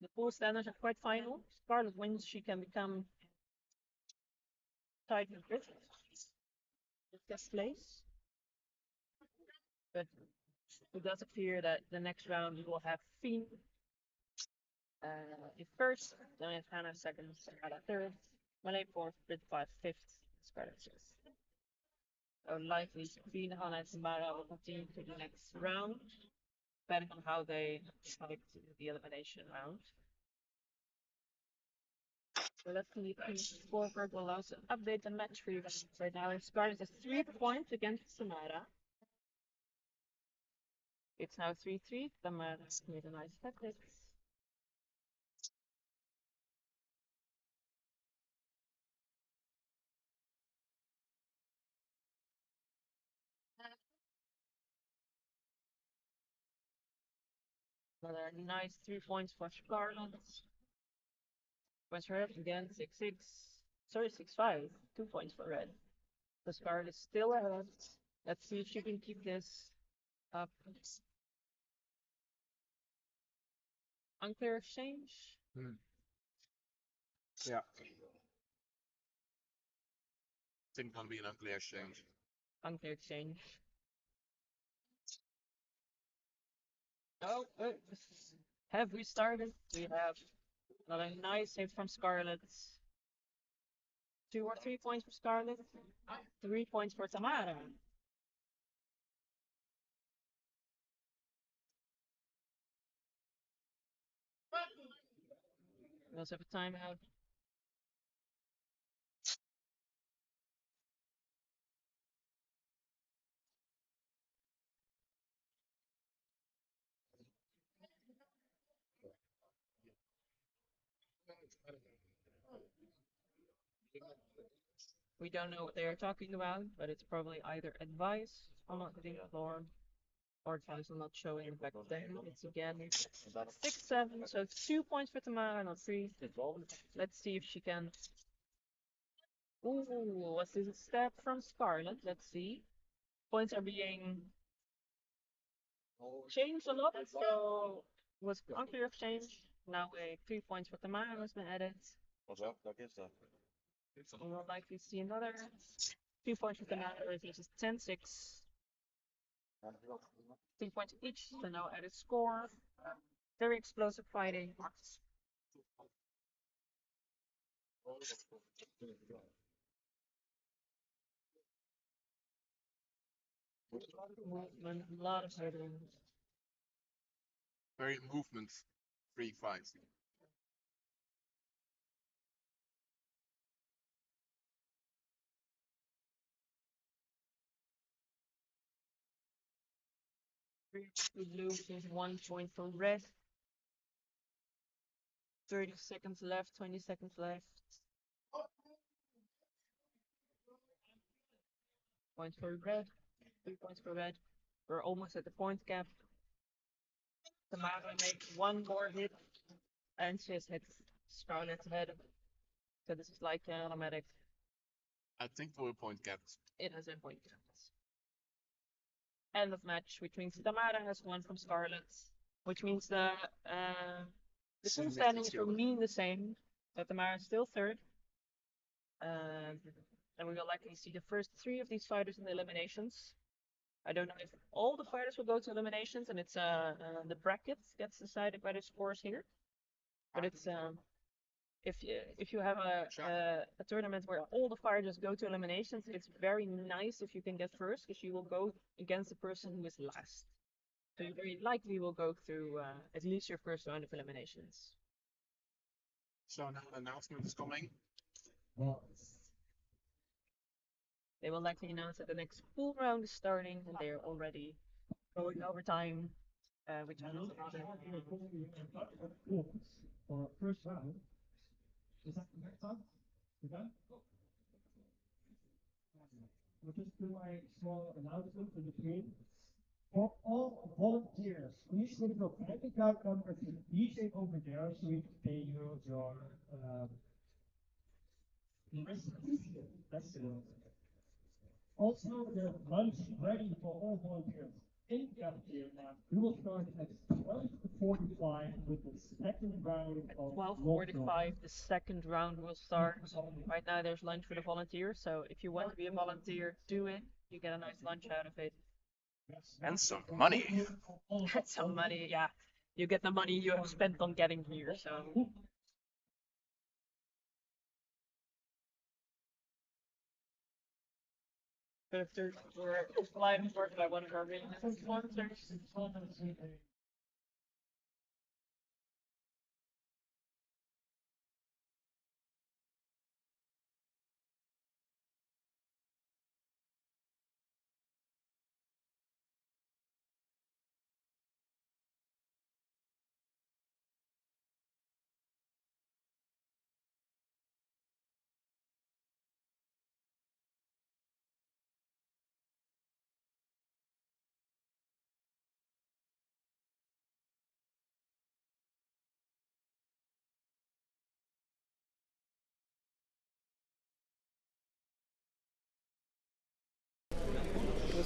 Speaker 2: the pool standards are quite final. Scarlett wins, she can become tied with Brit. This place. But it does appear that the next round we will have Fien in first, then we have Hannah second, Scarlett third, Marleen fourth, Brit 5th, Scarlett 6th. So likely Fien, Hannah, and Tamara will continue to the next round, depending on how they fight the elimination round. So let's see if the scoreboard will also update the match for you guys. Right now, Scarlett has 3 points against Tamara. It's now 3-3. Tamara's made a nice tactics. Another nice 3 points for Scarlett. Points for red again, 6-6. Sorry, 6-5. 2 points for red. So Scarlett is still ahead. Let's see if she can keep this up. Unclear exchange.
Speaker 5: Yeah. Think gonna be an unclear exchange.
Speaker 2: Unclear exchange. Oh, have we started? We have another nice hit from Scarlet. 2 or 3 points for Scarlet. 3 points for Tamara. We also have a timeout. We don't know what they are talking about, but it's probably either advice on not hitting the floor or advice on not showing the back of the head. It's again 6-7, so 2 points for Tamara, not 3. Let's see if she can. Ooh, what's this step from Scarlet? Let's see. Points are being changed a lot, so was unclear exchange. Now a 3 points for Tamara has been added.
Speaker 5: What's up? What is that?
Speaker 2: We will likely see another 2 points for Tamara, which is 10-6. 3 points each, so now added score. Very explosive fighting. Movement, a lot of hurdling.
Speaker 5: Very movement free fight.
Speaker 2: Blue is 1 point for red. 30 seconds left, 20 seconds left. Points for red, 3 points for red. We're almost at the point cap. Tamara makes 1 more hit, and she has hit Scarlet's head. So this is like an automatic.
Speaker 5: I think we're point capped.
Speaker 2: It has been point capped. End of match, which means Tamara has won from Scarlet, which means the two standings remain the same. So Tamara is still third. And we will likely see the first 3 of these fighters in the eliminations. I don't know if all the fighters will go to eliminations, and it's the bracket gets decided by the scores here. But it's if you have a tournament where all the fighters go to eliminations, it's very nice if you can get first, because you will go against the person who is last. So you very likely will go through at least your first round of eliminations.
Speaker 5: So now an announcement is coming.
Speaker 2: They will likely announce that the next pool round is starting, and they are already going overtime, which I don't know.
Speaker 1: For first round. Is that the next time? Okay. We'll just do a small announcement in between. For all volunteers, please put your bank account number to the DJ over there so we can pay you your restitution. That's it. Also, the lunch ready for all volunteers in the cafeteria. We will start at 12:45 with the second round of
Speaker 2: 12:45, the second round will start. Right now there's lunch for the volunteers, so if you want to be a volunteer, do it. You get a nice lunch out of it.
Speaker 5: And some money.
Speaker 2: And some money, yeah. You get the money you have spent on getting here, so. If there's live work by one of our main sponsors.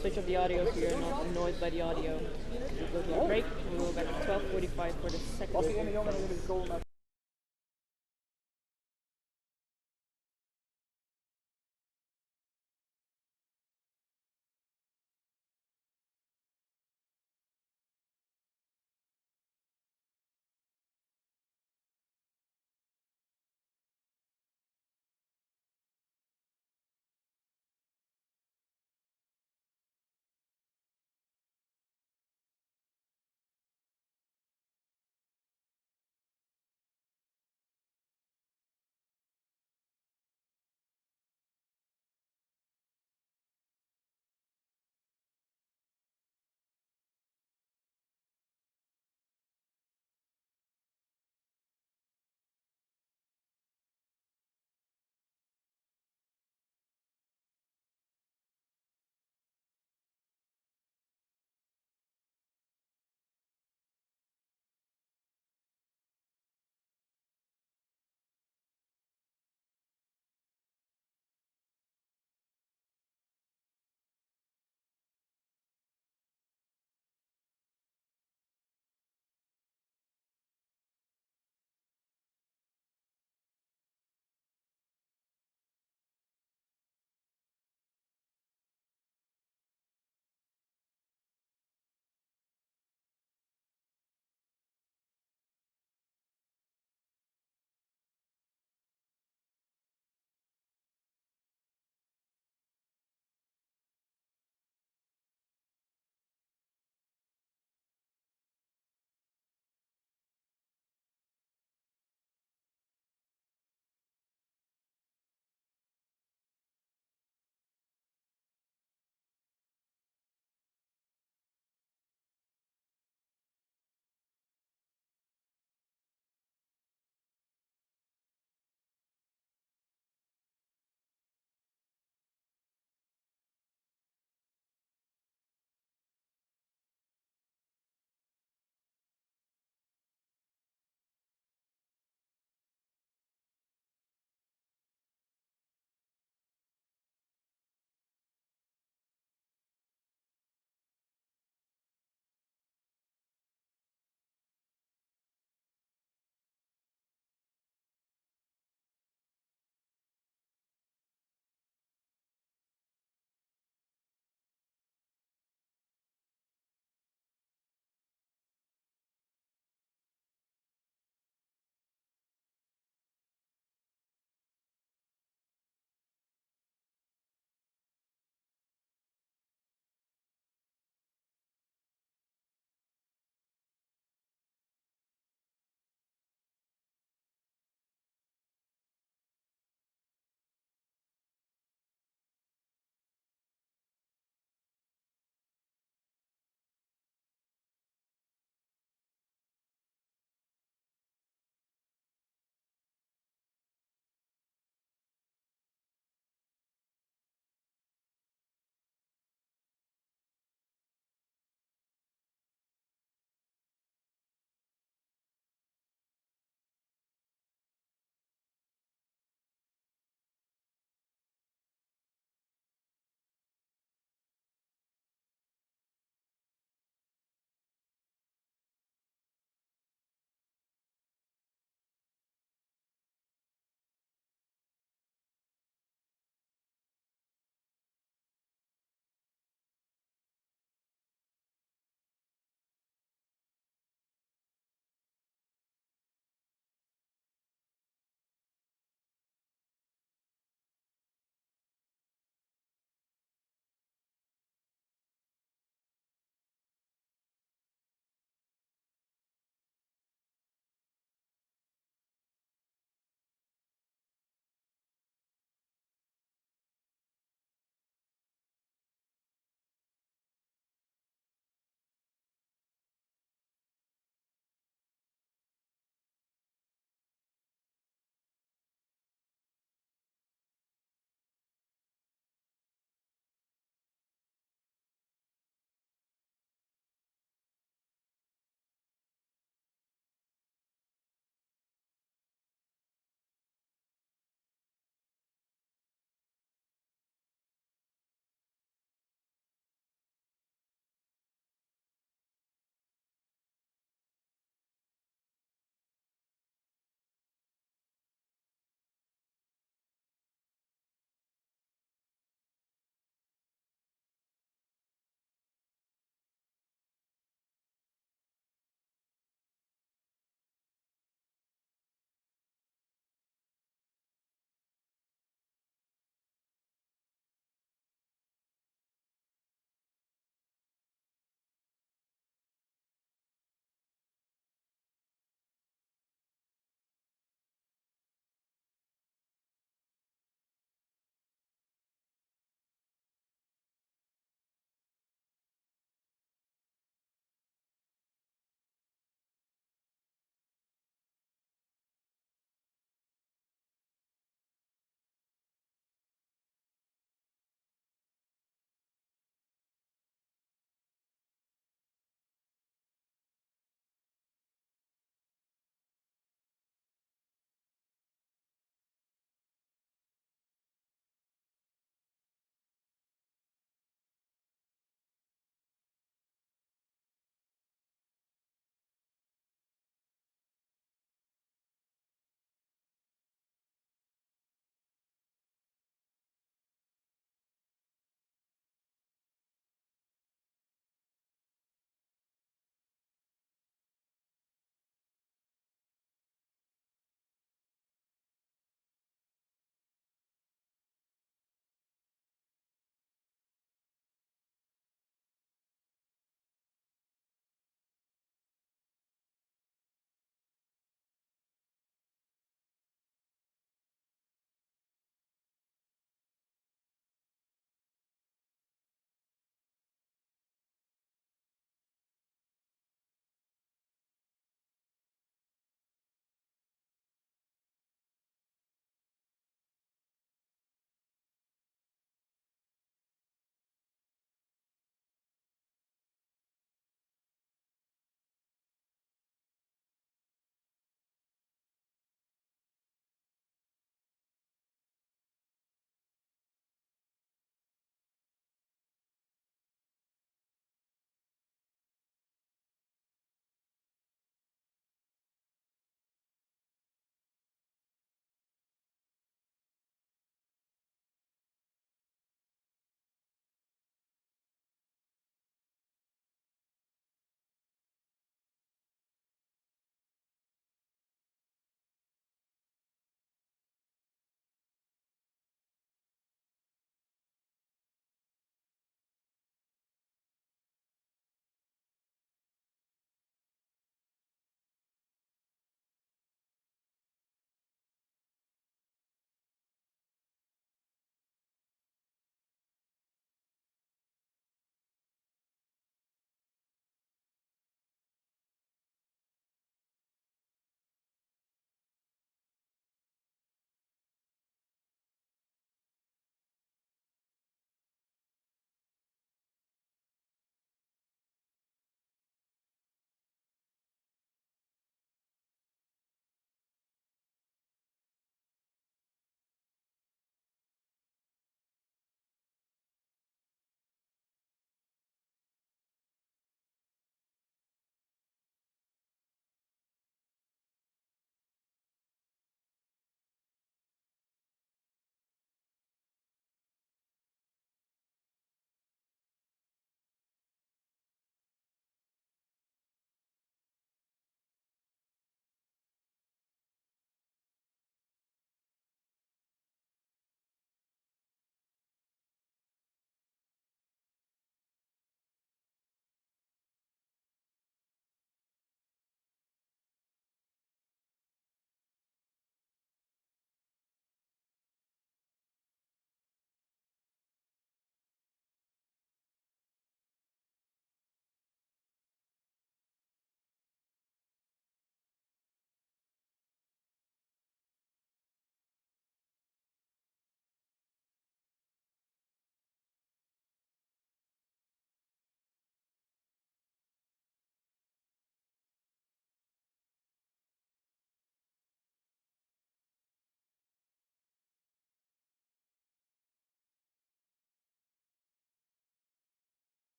Speaker 7: switch off the audio so you're not annoyed by the audio. We'll go to a break. We'll go back at 12:45 for the second.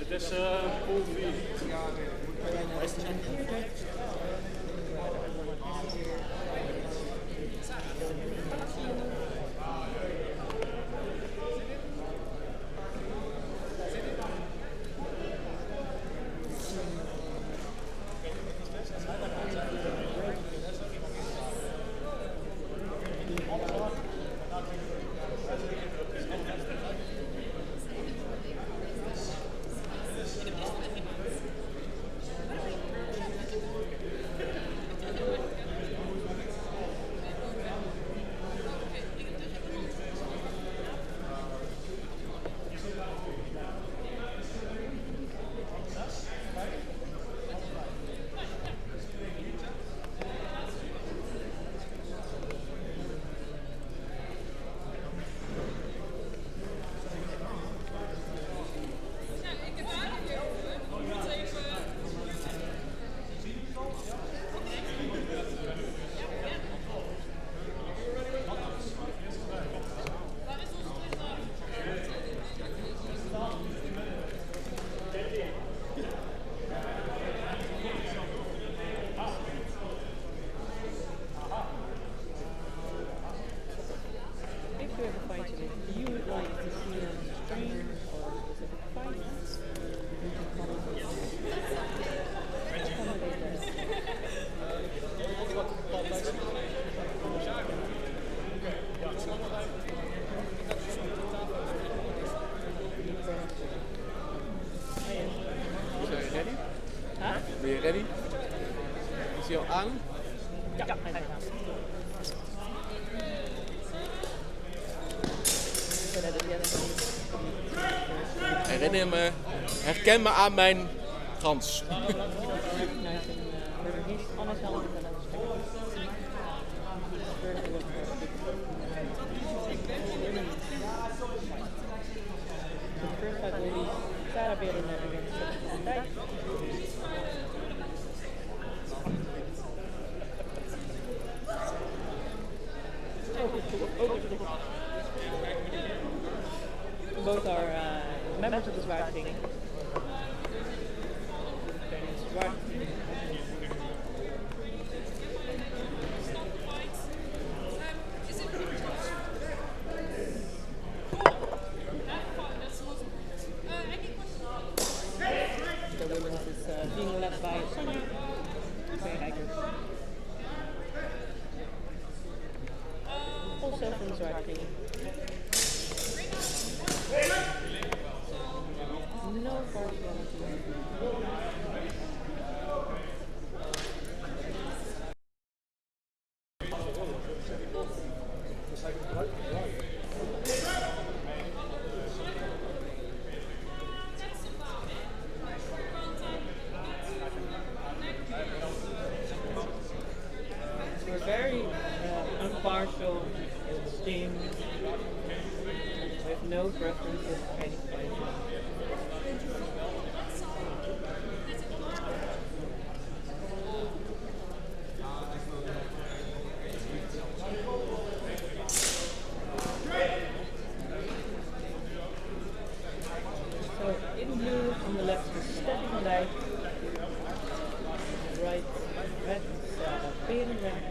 Speaker 5: Het is pool 4.
Speaker 3: Ben je ready? Is hij al aan?
Speaker 2: Ja, hij is aan.
Speaker 3: Herinner me, herken me aan mijn gans.
Speaker 2: Both are members of the SWAT team. SWAT. The women's is being led by Sonia. Also from the SWAT team. No partiality. We're very impartial team. We have no preferences for any fight. So in blue on the left is stepping light, right, red is being red.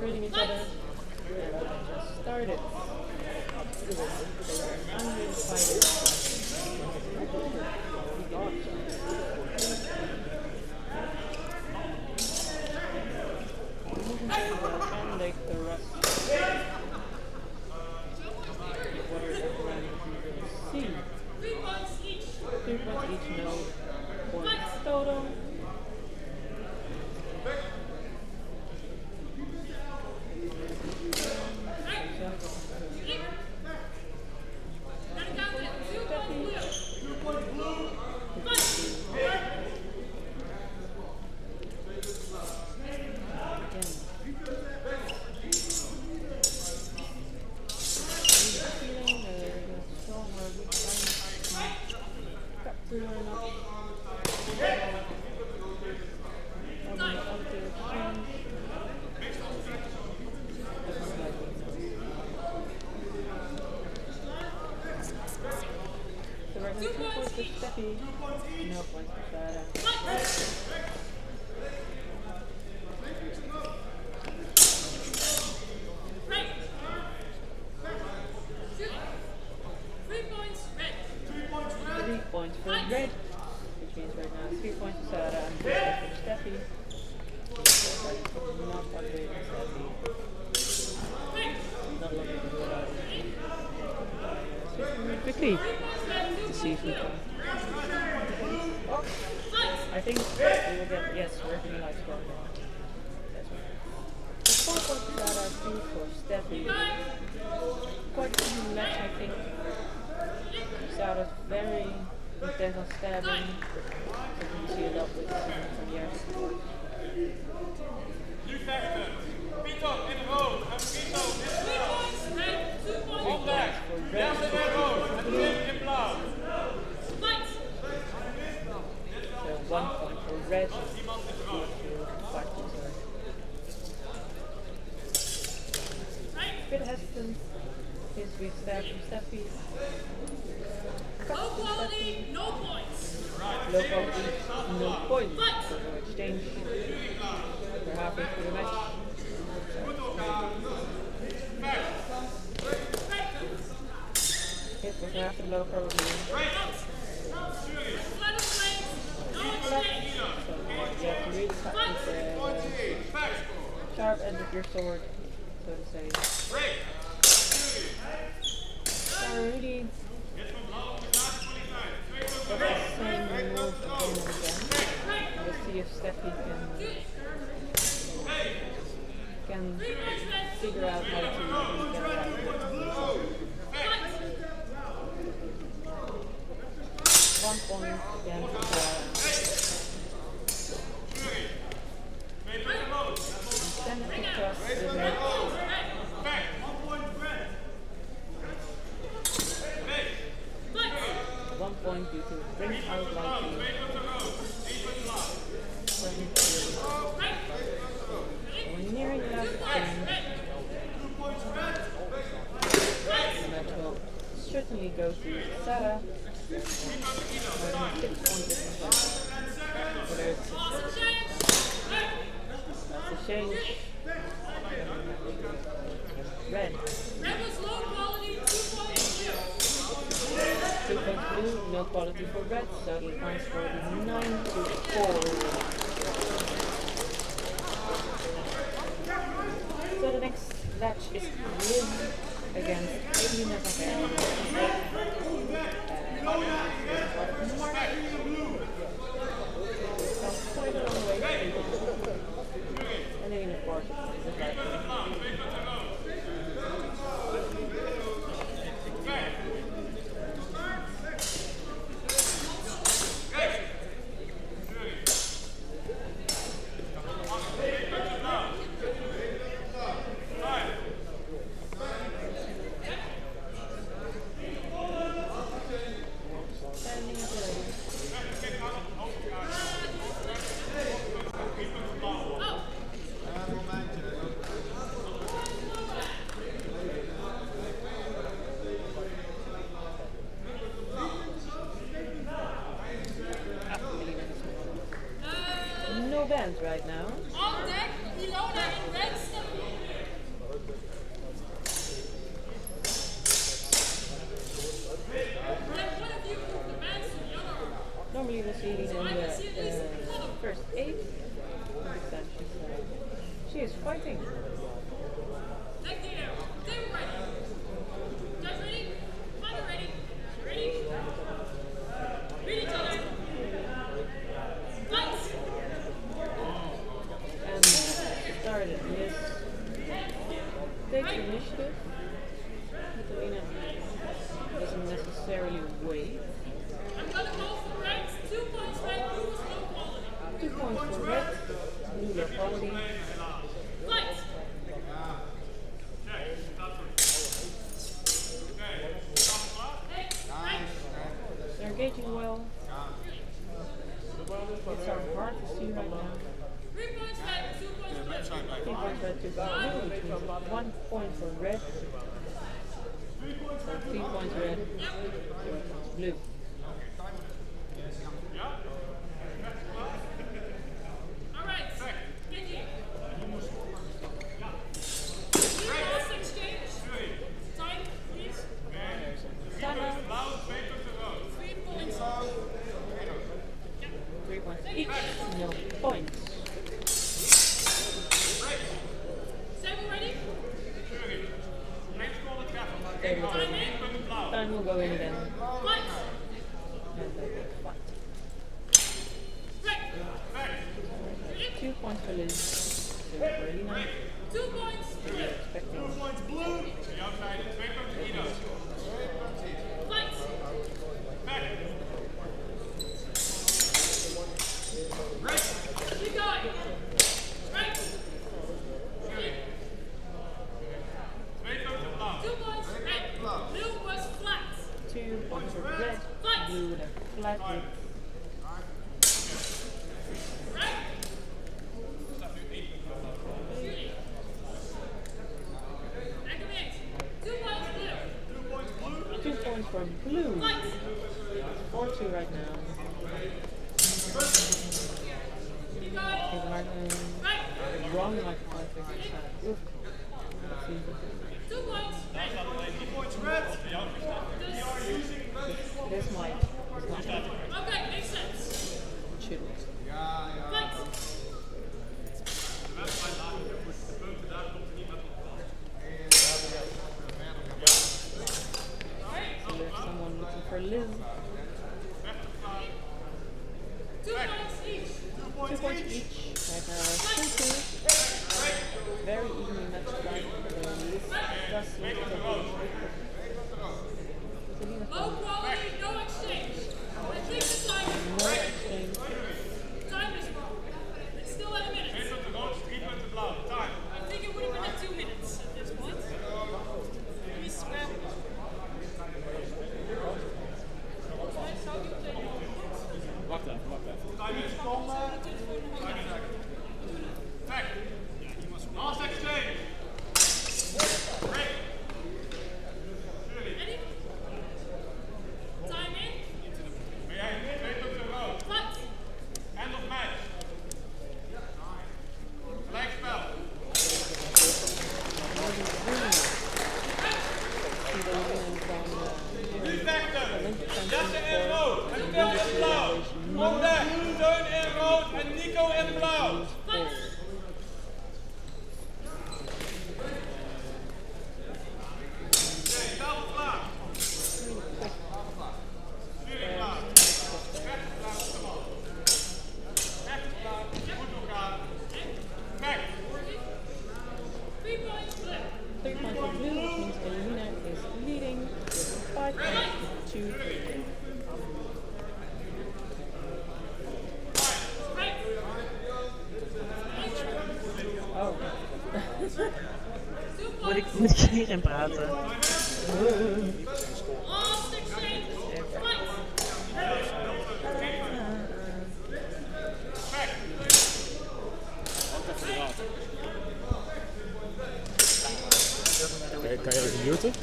Speaker 2: treating each other. And they just started. They were uninvited. And like the rest. See. 3 points each, no points total. No points for Sarah. 3 points for red. Which means right now 3 points for Sarah and 3 points for Steffi. Not upgrading Steffi. Not looking to do that. Switching really quickly to see if we can. Oh, I think we will get, yes, we're getting high score. That's right. The 4 points for Sarah, 2 for Steffi. Quite a good match, I think. Sarah's very intense on stabbing. So you can see a lot with from the air.
Speaker 6: Feet up in the road. Have feet up in the road. Hold back. Down to the road. And then in blood.
Speaker 2: So 1 point for red. 5 points for red. Bit hesitant. Is we stab from Steffi.
Speaker 8: Low quality, no points.
Speaker 2: Low quality, no points. So no exchange. We're halfway through the match. Hit was after low probably. So you have to really cut with the sharp end of your sword, so to say. So really that's the same move again and again. We'll see if Steffi can figure out how to get that. 1 point again for then it took us the red. 1 point due to bring out lightning. We're nearing the last game. The match will certainly go to Sarah. 6 points difference. Whether it's that's a change. Red.
Speaker 8: Low quality, 2 points.
Speaker 2: 2 points blue, no quality for red, so he points for 9-4. So the next match is Liz against Alina Zagara. So quite a long way. And then of course it's the right. No bans right now.
Speaker 8: On deck, Ilona in red, Steffi.
Speaker 7: is fighting.
Speaker 8: Thank you. They were ready. Guys ready? Mother ready. Ready? Read each other. Lights.
Speaker 7: And started this. Takes initiative. Catalina doesn't necessarily wait.
Speaker 8: I'm gonna call for red. 2 points red. Blue's low quality.
Speaker 7: 2 points for red. Blue low quality.
Speaker 8: Lights. Hey, right.
Speaker 7: They're engaging well. It's are hard to see right now.
Speaker 8: 3 points red. 2 points blue.
Speaker 7: 3 points red, 2 points blue, which means 1 point for red. So 3 points red, 2 points blue.
Speaker 8: All right. Genji. Last exchange. Time, please.
Speaker 7: Timeout.
Speaker 8: 3 points.
Speaker 7: 3 points each, no points.
Speaker 8: Seven ready?
Speaker 7: They will go in. Time will go in again.
Speaker 8: Lights.
Speaker 7: And they will fight.
Speaker 8: Red.
Speaker 7: 2 points for Liz. 0 for Elina.
Speaker 8: 2 points. Blue.
Speaker 7: Expecting
Speaker 8: Lights. Keep going. Right. 2 points. Red. Blue was flat.
Speaker 7: 2 points for red. Blue with a flat whip.
Speaker 8: Right. Activate. 2 points blue.
Speaker 7: 2 points for blue.
Speaker 8: Lights.
Speaker 7: 4-2 right now.
Speaker 8: Keep going.
Speaker 7: He's Martin.
Speaker 8: Right.
Speaker 7: Wrong like 5 figures. Oof. Let's see.
Speaker 8: 2 points. Red.
Speaker 7: This might. It's not.
Speaker 8: Okay, makes sense.
Speaker 7: It should.
Speaker 8: Lights.
Speaker 7: So there's someone looking for Liz.
Speaker 8: 2 points each.
Speaker 7: 2 points each. Right now, 2-2. Very evenly matched fight. Liz does seem to have
Speaker 8: Low quality, no exchange. I think the time is
Speaker 7: no
Speaker 8: wrong.
Speaker 7: exchange.
Speaker 8: Time is wrong. It's still at a minute. I think it would have been at 2 minutes at this point. We swam.
Speaker 6: Last exchange.
Speaker 8: Ready? Time in. Lights.
Speaker 6: End of match. Gelijkspel. Nu vechten. Jesse in rood en Phil in blauw. Kom weg. Teun in rood en Nico in blauw. Tafel klaar. Sturing klaar. Rechter klaar op de bal. Rechter klaar. Goed doorgaan. Kijk.
Speaker 8: 3 points blue.
Speaker 7: 3 points for blue, which means Elina is leading with 5 points to 2.
Speaker 8: Right.
Speaker 7: Oh.
Speaker 8: 2
Speaker 2: Moet ik
Speaker 8: points.
Speaker 2: hierin praten?
Speaker 8: Last exchange. Lights.
Speaker 1: Kan je even muten?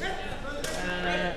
Speaker 7: Ja.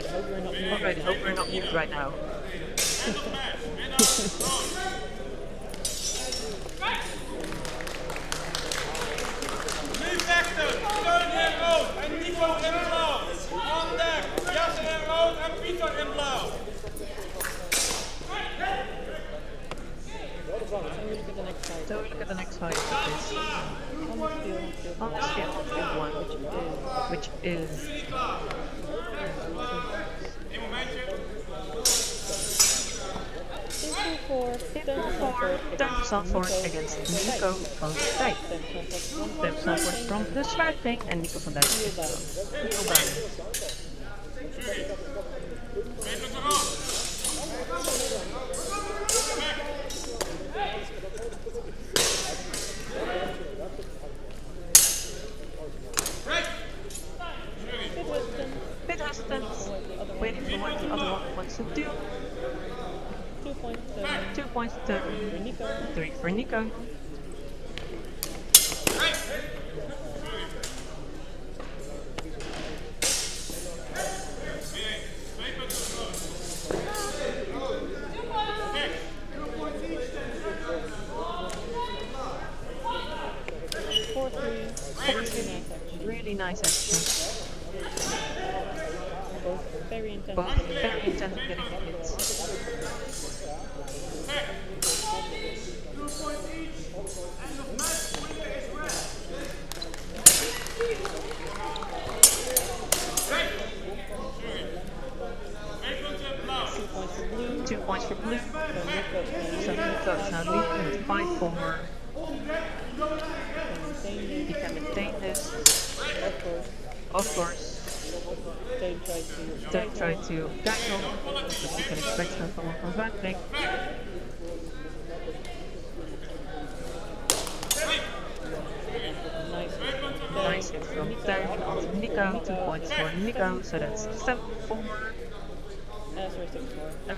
Speaker 7: Alright, hope we're not moved.
Speaker 2: Alright, hope we're not moved right now.
Speaker 8: Nu vechten! Steun in rood en Nico in blauw. On deck, Jesse in rood en Pieter in blauw.
Speaker 7: So we look at the next fight.
Speaker 2: So we look at the next fight, which is
Speaker 7: On the field 1,
Speaker 2: which is Teun Zandvoort against Nico van Dijk. Teun Zandvoort from the Zwaarding and Nico van Dijk is from Nieuwbouw. Bit hesitant, waiting for what the other one wants to do. 2 points to 3 for Nico. Really nice action.
Speaker 7: both very intense.
Speaker 2: Both very intense getting hits.
Speaker 6: 2 points each. End of match. Winner is red.
Speaker 2: 2 points for blue. So Nico is now leading with 5-4. He can maintain this. Of course. Don't try to tackle, but you can expect that from a Zwaarding. Nice hit from Teun onto Nico. 2 points for Nico, so that's 7-4.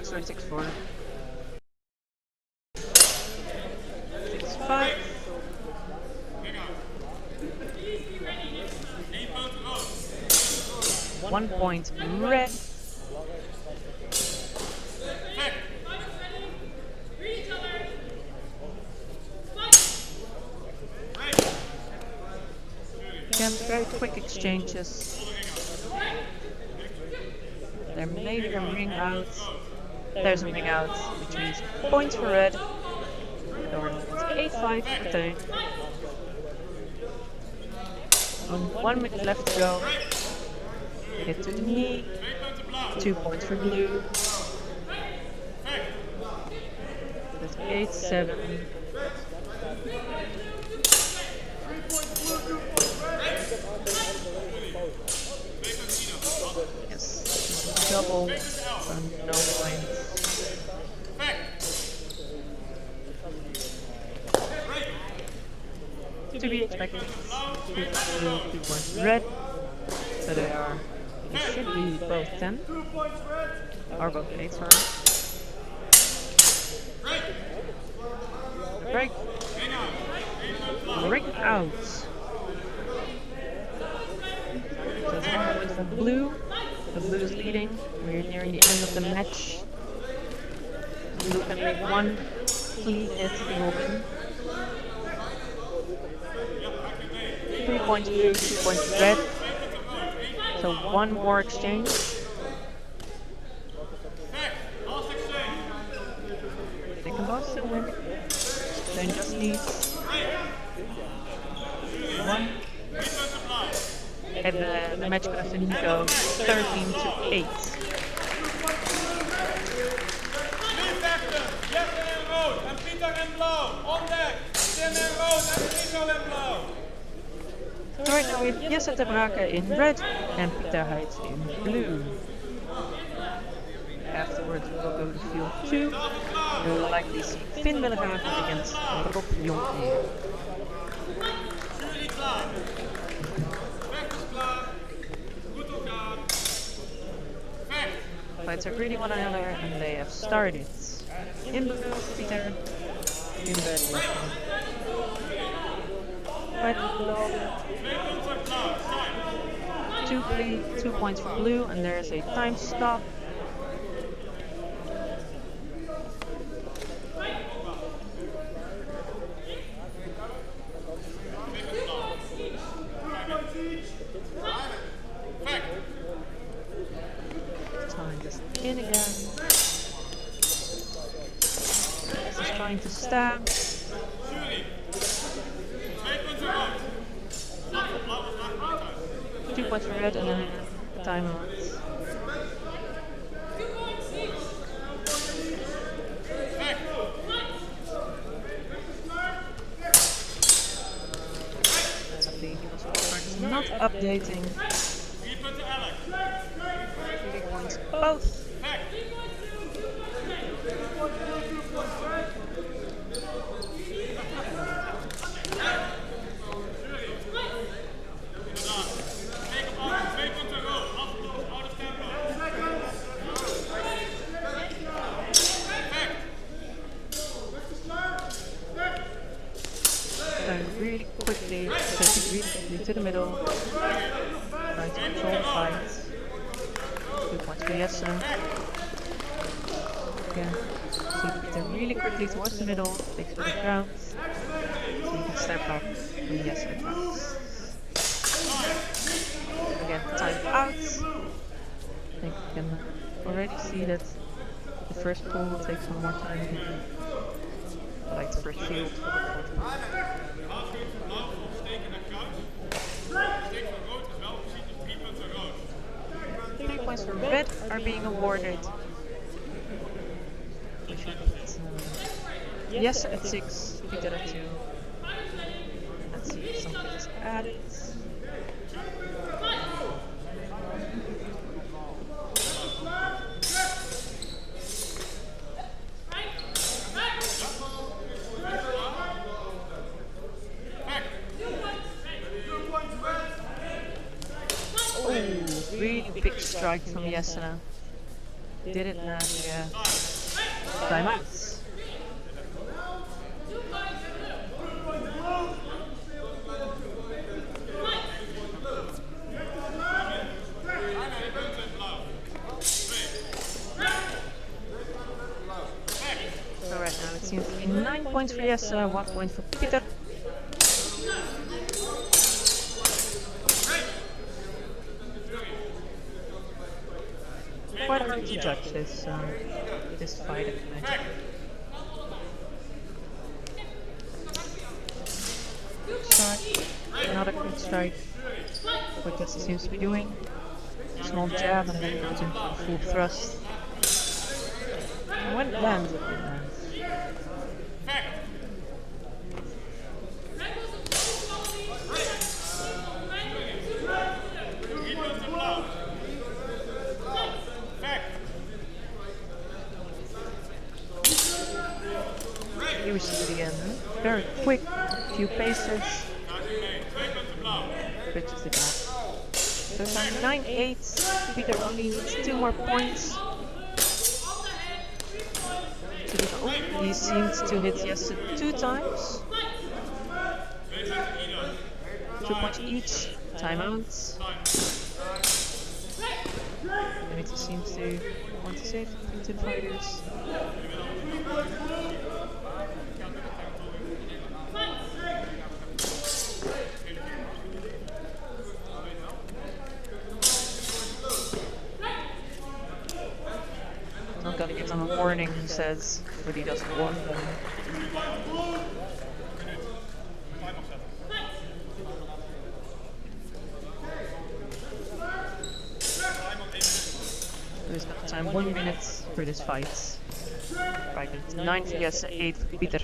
Speaker 2: Sorry, 6-4. 6-5. 1 point red. Again, very quick exchanges. There may be a ring out. There's a ring out, which means points for red. Or it's 8-5 for Teun. 1 minute left to go. Hit to the knee. 2 points for blue. That's 8-7. Yes, double and no points. To be expected. 2 points blue, 2 points red. So they should be both 10. Or both 8, sorry. Break. Ring out. So it's 1 point for blue. The blue is leading. We're nearing the end of the match. Blue can make 1 clean hit to win. 3 points blue, 2 points red. So 1 more exchange. They can both still win. Then just needs 1. And the match could have to Nico 13-8. So right now we have Jesse de Braken in red and Pieter Heitz in blue. Afterwards we will go to field 2. We'll likely see Finn Willegraven against Rob Jonker. Fights are greeting one another and they have started. In blue, Pieter. In red, Right below. 2 2 points for blue, and there's a time stop. Time is in again. He's trying to stab. 2 points for red and then timeout. Not updating. 3 points both. Really quickly, to the middle. Trying to control the fight. 2 points for Jesse. Again, Peter really quickly towards the middle, takes for the ground. So you can step up when Jesse attacks. Again, time out. I think you can already see that the first pull will take some more time. Like the first shield. 3 points for red are being awarded. Yes at 6, Peter at 2. Let's see if something is added. Really big strike from Jessena. Didn't land, yeah. Timeouts. So right now it seems to be 9 points for Jessena, 1 point for Peter. Quite hard to judge this fight at the match. Strike, another quick strike, what Jesse seems to be doing. Small jab and then goes into a full thrust. And when it lands, it lands. Here we see it again, huh? Very quick, few paces. Bridges it out. So it's on 9-8, Peter only needs 2 more points. He seems to hit Jesse 2 times. 2 points each, timeouts. And it seems to want to save the fighters. I'm gonna give them a warning, he says, but he doesn't warn them. There's got time 1 minute for this fight. 5 minutes, 9 for Jesse, 8 for Peter.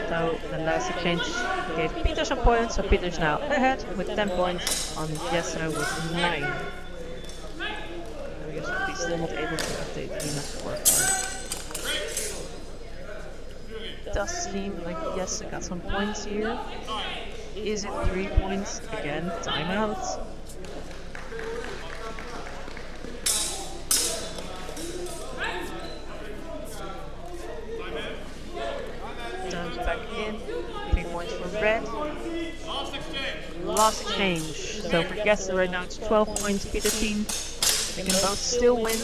Speaker 2: So the last exchange gave Peter some points, so Peter's now ahead with 10 points on Jesse with 9. He's still not able to update the score. It does seem like Jesse got some points here. Is it 3 points? Again, timeout. in. 3 points for red. Last exchange. So for Gessler right now it's 12 points, Peter team. They can both still win.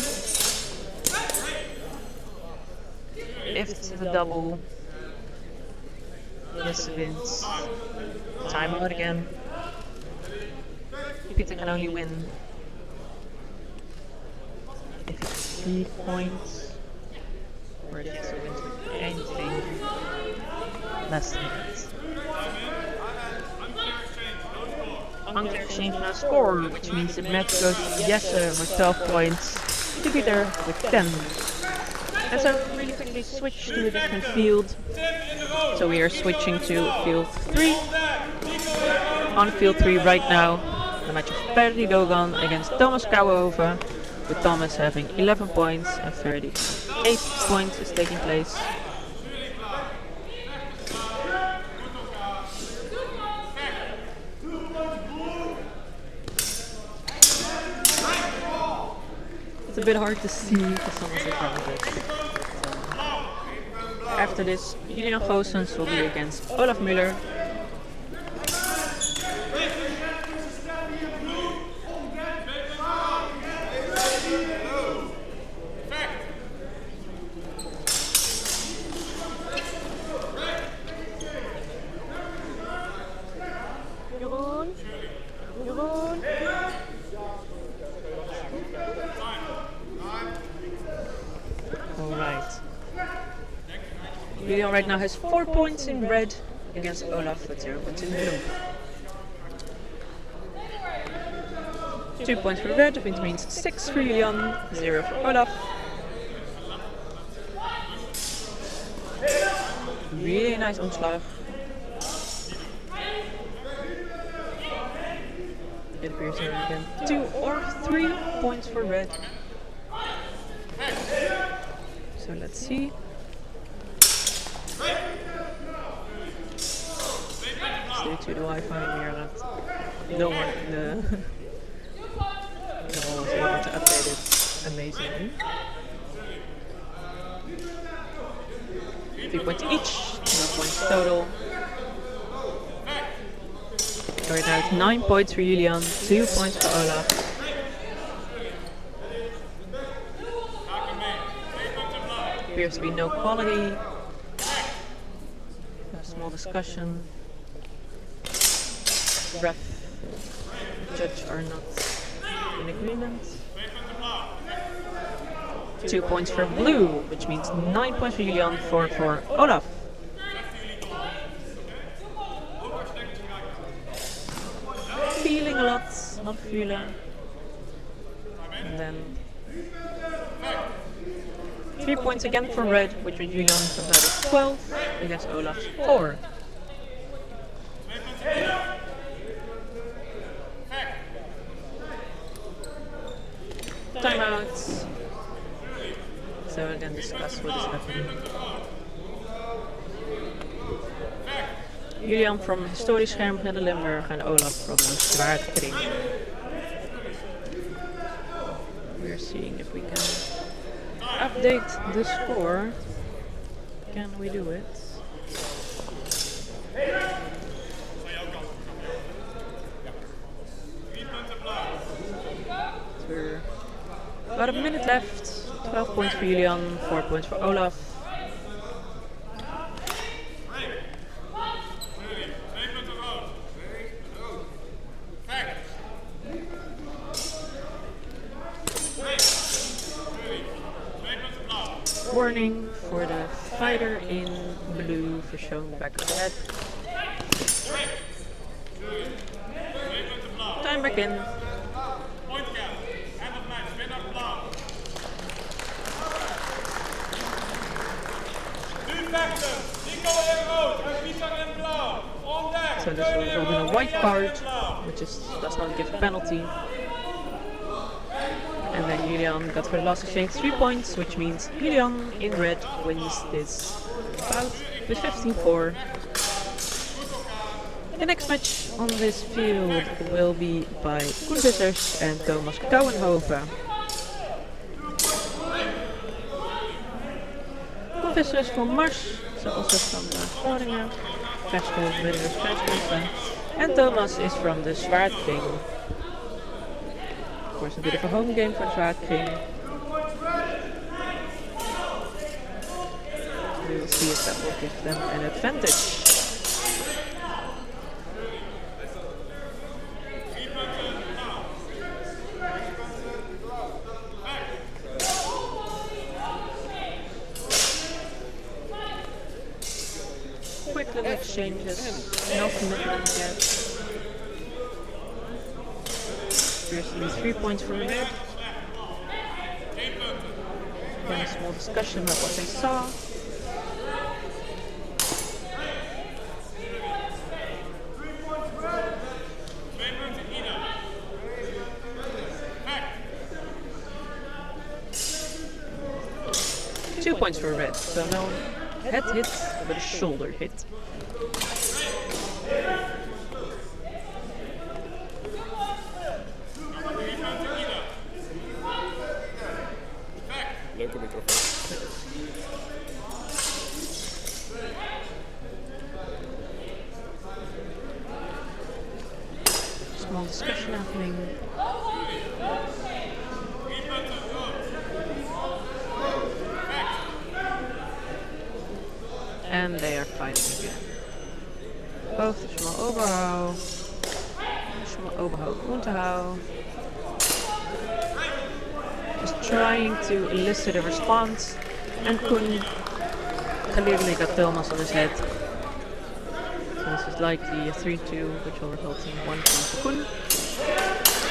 Speaker 2: If it's a double, yes wins. Timeout again. Peter can only win if it's 3 points, or if it's wins with anything less than that. Unclear exchange now score, which means the match goes to Jesse with 12 points, to Peter with 10. And so really quickly switch to a different field. So we are switching to field 3. On field 3 right now, the match of Perry Dogan against Thomas Kouwenhoven, with Thomas having 11 points and 38 points is taking place. It's a bit hard to see because someone's in front of it. After this, Julian Goossens will be against Olaf Müller. Julian right now has 4 points in red against Olaf with 0 points in blue. 2 points for red, which means 6 for Julian, 0 for Olaf. Really nice omslag. It appears here again. 2 or 3 points for red. So let's see. Stay to the Wi-Fi, we are not. No one was able to update it amazingly. 3 points each, 0 points total. Right now it's 9 points for Julian, 2 points for Olaf. Appears to be no quality. A small discussion. Ref, judge are not in agreement. 2 points for blue, which means 9 points for Julian, 4 for Olaf. Feeling a lot, not feeling. And then 3 points again for red, which was Julian from that is 12 against Olaf's 4. Timeouts. So we can discuss what is happening. Julian from Historisch Scherm naar de Limburg and Olaf from Zwaardkring. We're seeing if we can update the score. Can we do it? We're about a minute left. 12 points for Julian, 4 points for Olaf. Warning for the fighter in blue for showing the back of the head. Time back in. So this will result in a white card, which does not give a penalty. And then Julian got for the last exchange 3 points, which means Julian in red wins this bout with 15-4. The next match on this field will be by Koen Vissers and Thomas Kouwenhoven. Koen Vissers from Mars So also from Groningen. Vegetable Winners Vegetable. And Thomas is from the Zwaard King. Of course a bit of a home game for Zwaard King. We will see if that will give them an advantage. Quick little exchanges, no commitment yet. Seriously, 3 points for Red. Then a small discussion about what they saw. Two points for Red, so no head hit, but a shoulder hit.
Speaker 3: Leuke microfoon.
Speaker 2: Small discussion happening. And they are fighting again. Both Schmal Oberhau, Schmal Oberhau Unterhau. Just trying to elicit a response. And Koen clearly got Thomas on his head. So this is likely a 3-2, which will result in 1 point for Koen.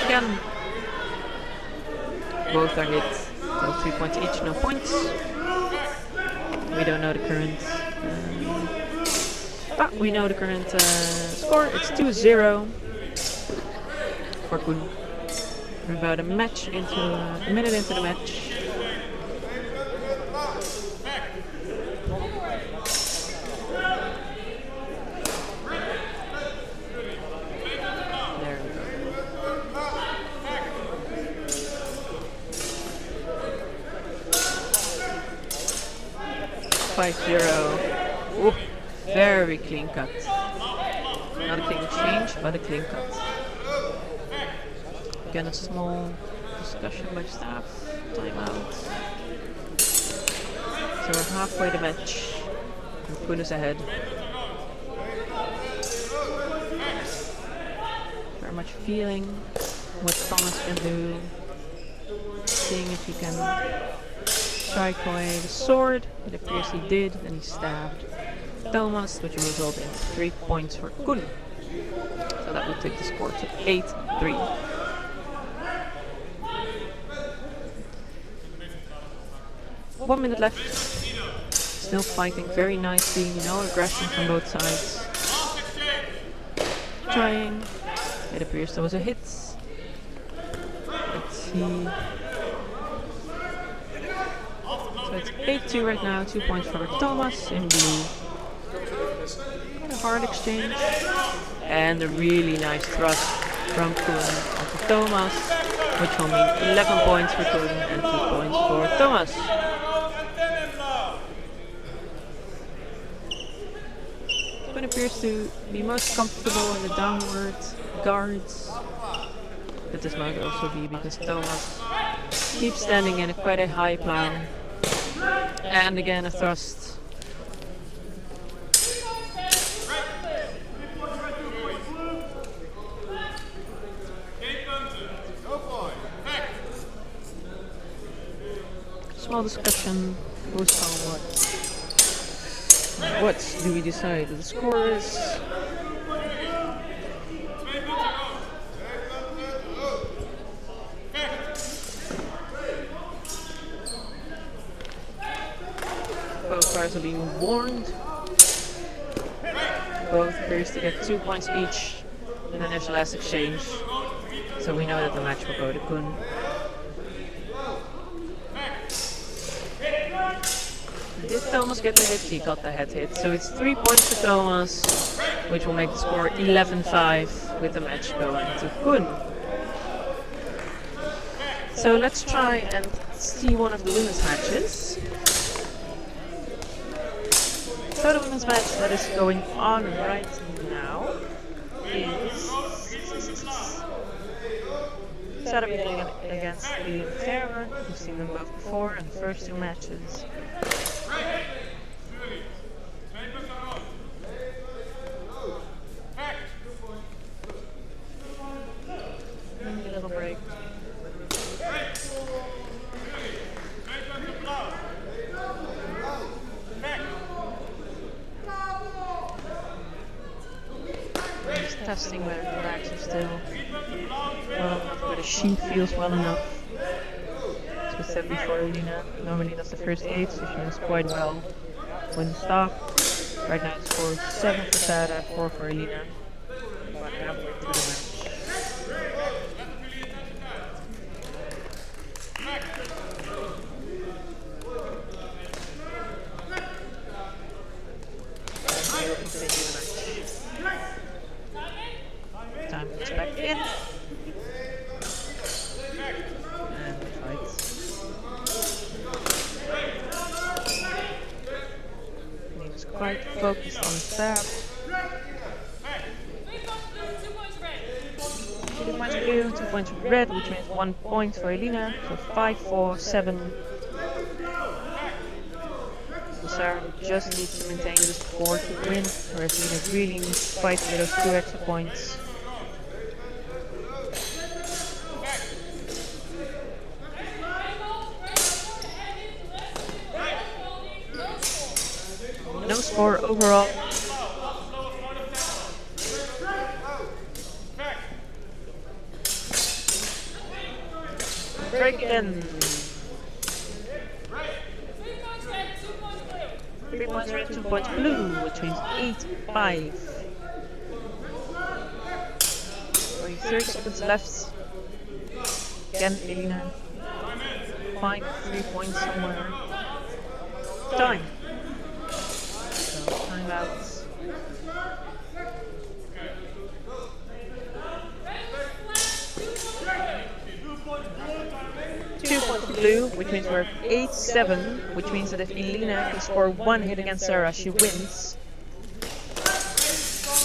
Speaker 2: Again, both are hit. So 3 points each, no points. We don't know the current. But we know the current score. It's 2-0 for Koen. We're about a minute into the match. There we go. 5-0. Ooh, very clean cut. Not a clean change, but a clean cut. Again, a small discussion by staff. Timeout. So we're halfway the match. And Koen is ahead. Very much feeling what Thomas can do. Seeing if he can strike away the sword. It appears he did, and he stabbed Thomas, which will result in 3 points for Koen. So that will take the score to 8-3. One minute left. Still fighting very nicely, no aggression from both sides. Trying. It appears there was a hit. Let's see. So it's 8-2 right now, 2 points for Thomas in blue. Quite a hard exchange. And a really nice thrust from Koen onto Thomas, which will mean 11 points for Koen and 2 points for Thomas. Koen appears to be most comfortable in the downward guards. But this might also be because Thomas keeps standing in quite a high plow. And again a thrust. Small discussion. Who's on what? What do we decide? The score is both players are being warned. Both appears to get 2 points each in the initial last exchange. So we know that the match will go to Koen. Did Thomas get the hit? He got the head hit. So it's 3 points for Thomas, which will make the score 11-5 with the match going to Koen. So let's try and see one of the women's matches. So the women's match that is going on right now is Sarah against the Ferrer. We've seen them both before in the first two matches. And a little break. Just testing whether the legs are still well enough, whether the sheet feels well enough. As we said before, Elina normally does the first 8, so she does quite well when the stop. Right now it's score 7 for Sarah, 4 for Elina. About halfway through the match. Time goes back in. And fights. He's quite focused on the stab. 2 points blue, 2 points red, which means 1 point for Elina. So 5, 4, 7. Sarah just needs to maintain the score to win, whereas Elina really needs to fight for those 2 extra points. No score overall. Break again. 3 points red, 2 points blue, which means 8-5. Only 30 seconds left. Again, Elina. Find 3 points somewhere. Time. So, timeouts. Blue, which means we're 8-7, which means that if Elina can score 1 hit against Sarah, she wins.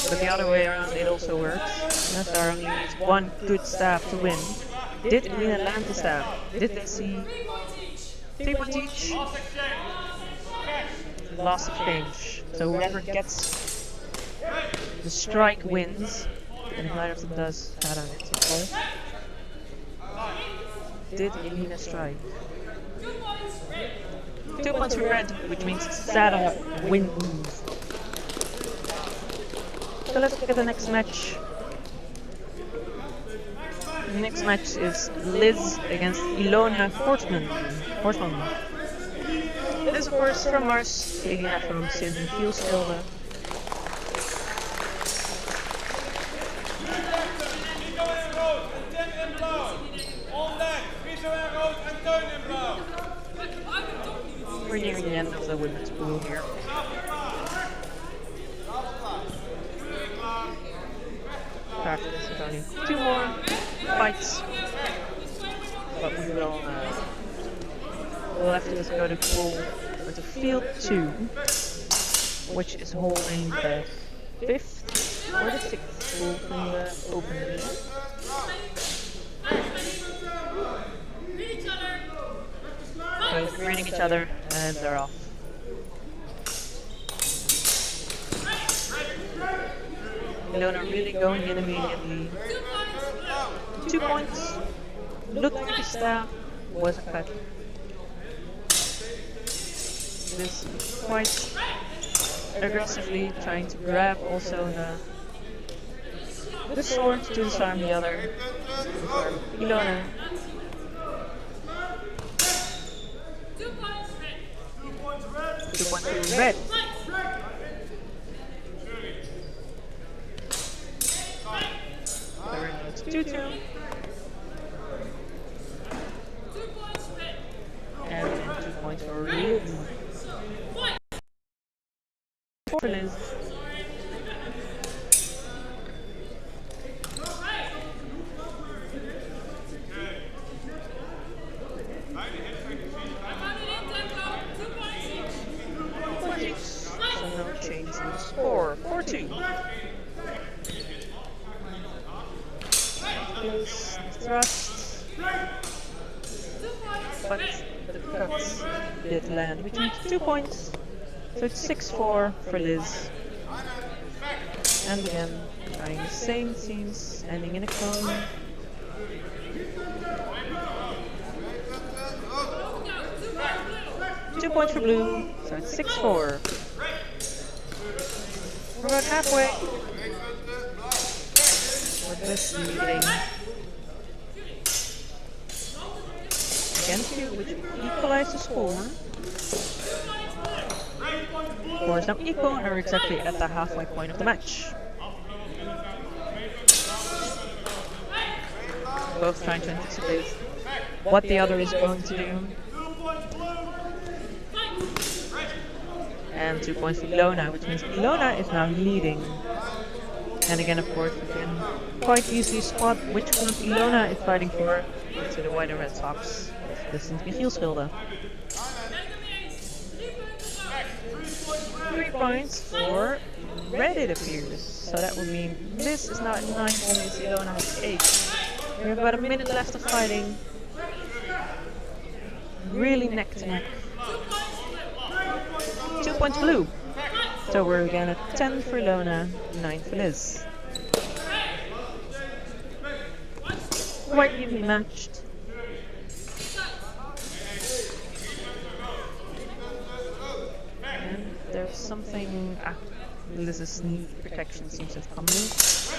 Speaker 2: But the other way around, it also works. Sarah only needs 1 good stab to win. Did Elina land the stab? Did they see 3 points each? Last exchange. So whoever gets the strike wins, and if neither of them does, Sarah gets a point. Did Elina strike? 2 points for red, which means Sarah wins. So let's look at the next match. The next match is Liz against Ilona Hortman. Liz, of course, from Mars, Elina from Sydney Fieldstilde. We're nearing the end of the women's pool here. After this, there's only 2 more fights, but we'll have to just go to pool with the field 2, which is holding the 5th or the 6th pool from the open division. So they're greeting each other and they're off. Ilona really going in immediately. 2 points. Looked like a stab. Was a cut. This quite aggressively trying to grab also the sword to disarm the other. Ilona. 2 points to red. It's 2-2. And then 2 points for Liz. For Liz. So no score 4-2. Close thrust, but the cuts did land, which means 2 points. So it's 6-4 for Liz. And again, trying the same scenes, ending in a cone. Two points for blue, so it's 6-4. We're about halfway. With this leading against you, which equalize the score. Score is now equal, and we're exactly at the halfway point of the match. Both trying to anticipate what the other is going to do. And 2 points for Ilona, which means Ilona is now leading. And again, of course, we can quite easily spot which club Ilona is fighting for to the white and red socks. This is Michiel 3 points for red, it appears. So that would mean this is now at 9 points, Ilona has 8. We have about a minute left of fighting. Really neck to neck. 2 points blue. So we're again at 10 for Ilona, 9 for Liz. Quite evenly matched. And there's something... Liz's knee protection seems to have come loose.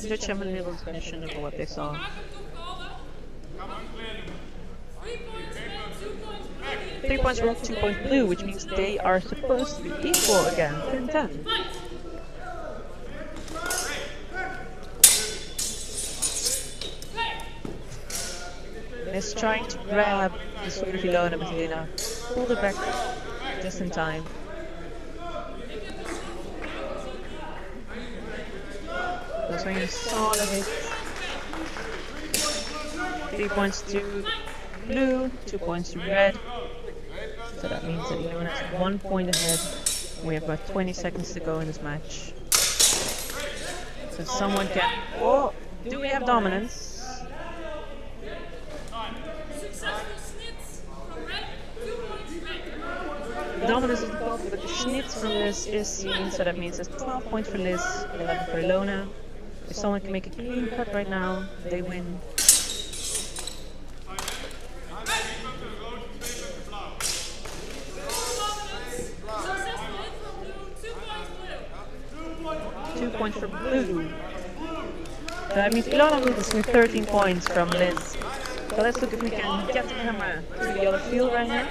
Speaker 2: The judge have a little questionable of what they saw. 3 points red, 2 points blue, which means they are supposed to be equal again, 10-10. Is trying to grab the sword of Ilona, but Ilona pulled it back just in time. That's when you saw the hit. 3 points to blue, 2 points to red. So that means that Ilona is 1 point ahead. We have about 20 seconds to go in this match. So someone can... Oh! Do we have dominance? Dominance is the top, but the schnitz from this is seen, so that means it's 12 points for Liz, 11 for Ilona. If someone can make a clean cut right now, they win. Points for blue. That means Ilona loses with 13 points from Liz. So let's look if we can get the camera to the other field right now.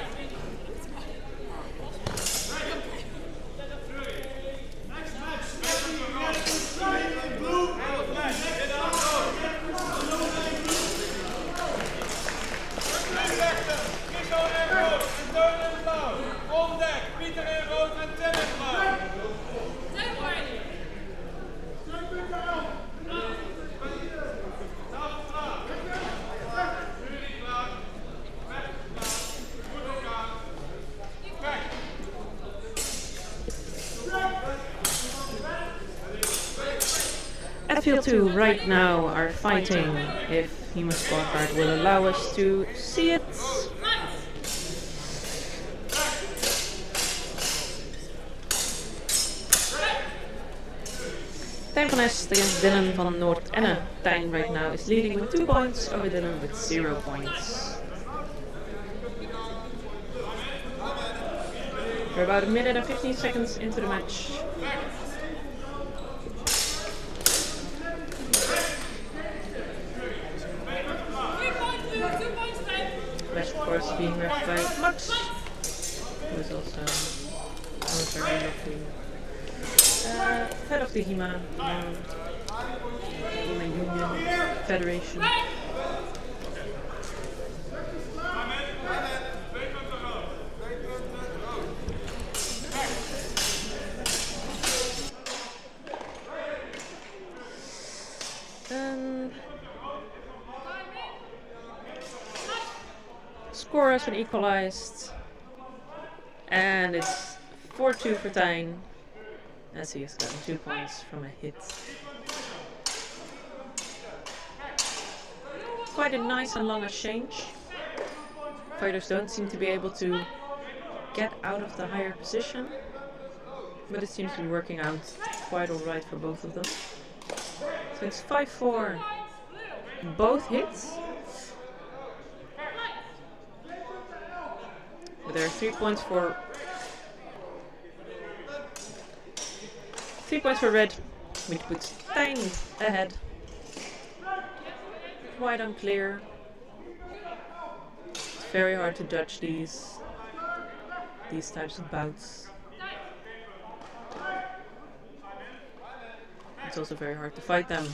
Speaker 2: Field 2 right now are fighting if HEMA scorecard will allow us to see it. Tijn van Est against Dylan van Noord-Enne. Tijn right now is leading with 2 points over Dylan with 0 points. We're about a minute and 15 seconds into the match. Match, of course, being ref by Max, who is also head of the HEMA Women Union Federation. Score has been equalized, and it's 4-2 for Tijn. As he has gotten 2 points from a hit. Quite a nice and long exchange. Fighters don't seem to be able to get out of the higher position, but it seems to be working out quite alright for both of them. So it's 5-4, both hits. But there are 3 points for red, which puts Tijn ahead. Quite unclear. It's very hard to judge these types of bouts. It's also very hard to fight them.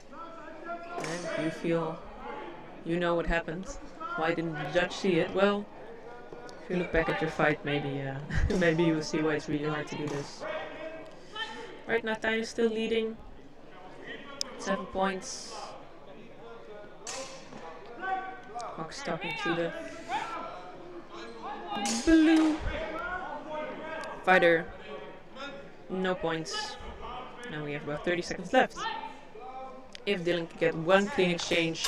Speaker 2: And you feel you know what happened. Why didn't the judge see it? Well, if you look back at your fight, maybe maybe you will see why it's really hard to do this. Right now, Tijn is still leading. 7 points. Fox talking to the blue fighter. No points. Now we have about 30 seconds left. If Dylan can get one clean exchange,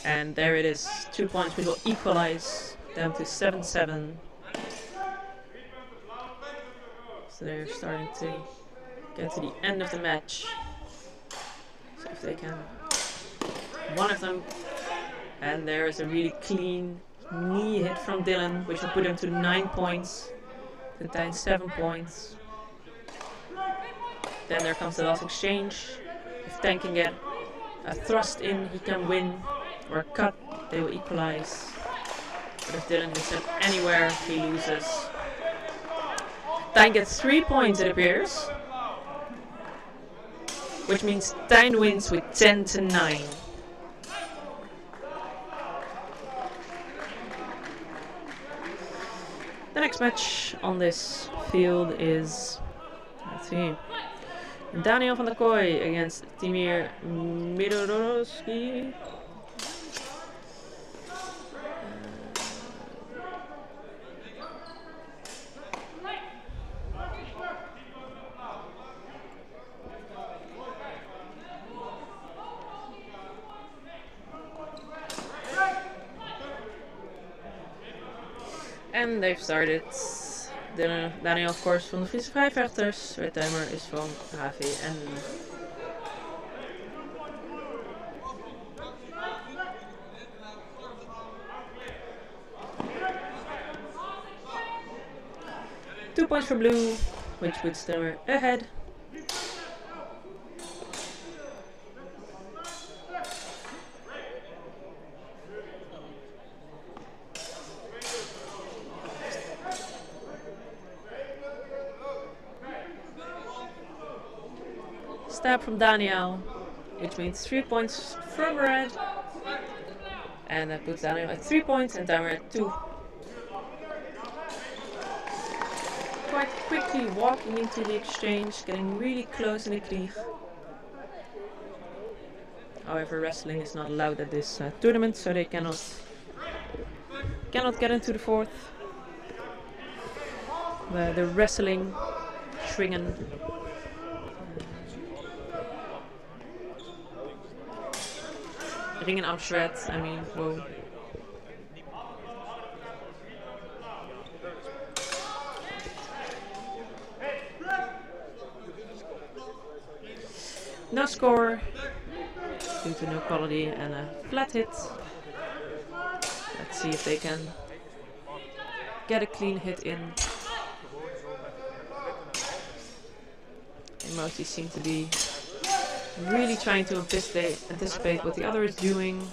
Speaker 2: and there it is, 2 points, we will equalize down to 7-7. So they're starting to get to the end of the match. So if they can, one of them, and there is a really clean knee hit from Dylan, which will put him to 9 points, and Tijn 7 points. Then there comes the last exchange. If Tijn can get a thrust in, he can win, or a cut, they will equalize. But if Dylan gets him anywhere, he loses. Tijn gets 3 points, it appears, which means Tijn wins with 10-9. The next match on this field is, let's see, Daniel van der Kooi against Timur Midorowski. En they've started. Daniel, of course, van de Friese Vrijvechters. Red Timer is van HVN. Two points for blue, which puts Timer ahead. Stab from Daniel, which means 3 points from red, and that puts Daniel at 3 points and Timer at 2. Quite quickly walking into the exchange, getting really close in the Krieg. However, wrestling is not allowed at this tournament, so they cannot get into the fourth. The wrestling, Schwingen. Ringen Amsterdam, I mean, whoa. No score due to no quality and a flat hit. Let's see if they can get a clean hit in. They mostly seem to be really trying to anticipate what the other is doing.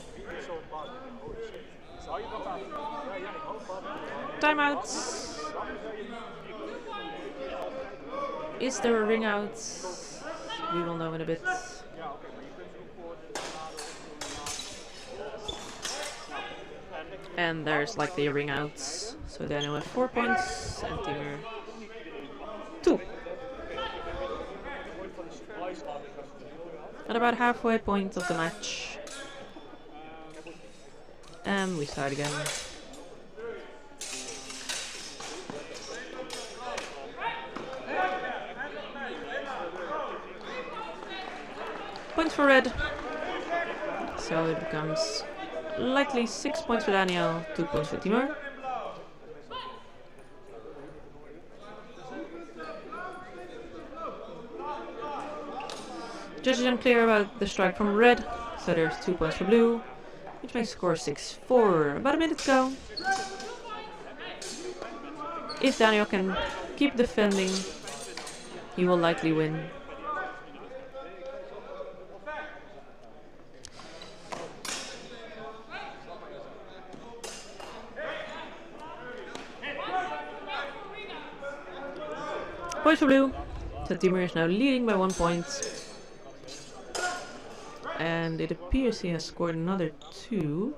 Speaker 2: Timeouts. Is there a ring out? We will know in a bit. And there's likely a ring out. So Daniel with 4 points and Timur 2. At about halfway point of the match. And we start again. points for red. So it becomes likely 6 points for Daniel, 2 points for Timur. Judges unclear about the strike from red, so there's 2 points for blue, which makes the score 6-4. About a minute to go. If Daniel can keep defending, he will likely win. Points for blue. So Timur is now leading by 1 point. And it appears he has scored another 2.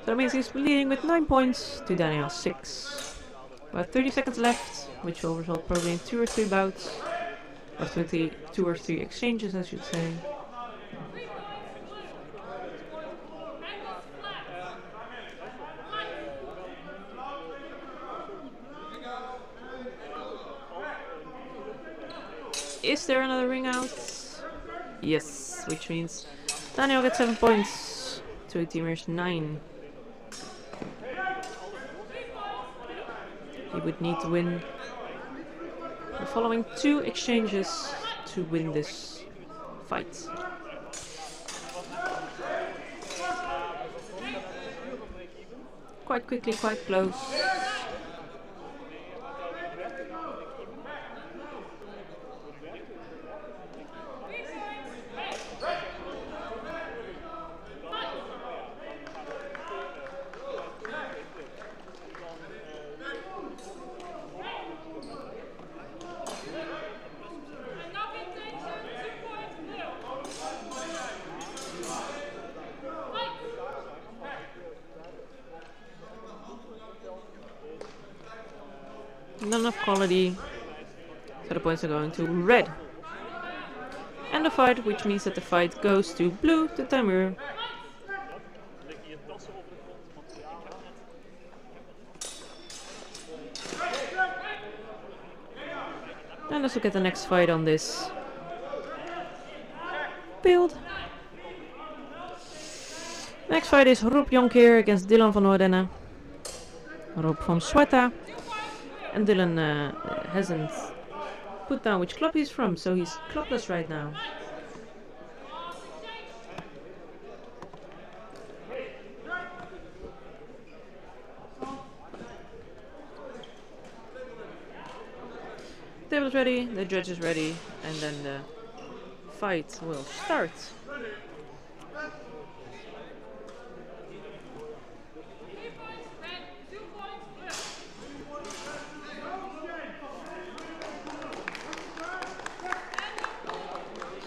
Speaker 2: So that means he's leading with 9 points to Daniel 6. About 30 seconds left, which will result probably in 2 or 3 bouts. Or 2 or 3 exchanges, I should say. Is there another ring out? Yes, which means Daniel gets 7 points to Timur's 9. He would need to win the following 2 exchanges to win this fight. Quite quickly, quite close. Not enough quality, so the points are going to red. And the fight, which means that the fight goes to blue to Timur. And let's look at the next fight on this build. Next fight is Rob Jonker against Dylan van Ordenne. Rob from Sweta. And Dylan hasn't put down which club he's from, so he's clubless right now. Table's ready, the judge is ready, and then the fight will start.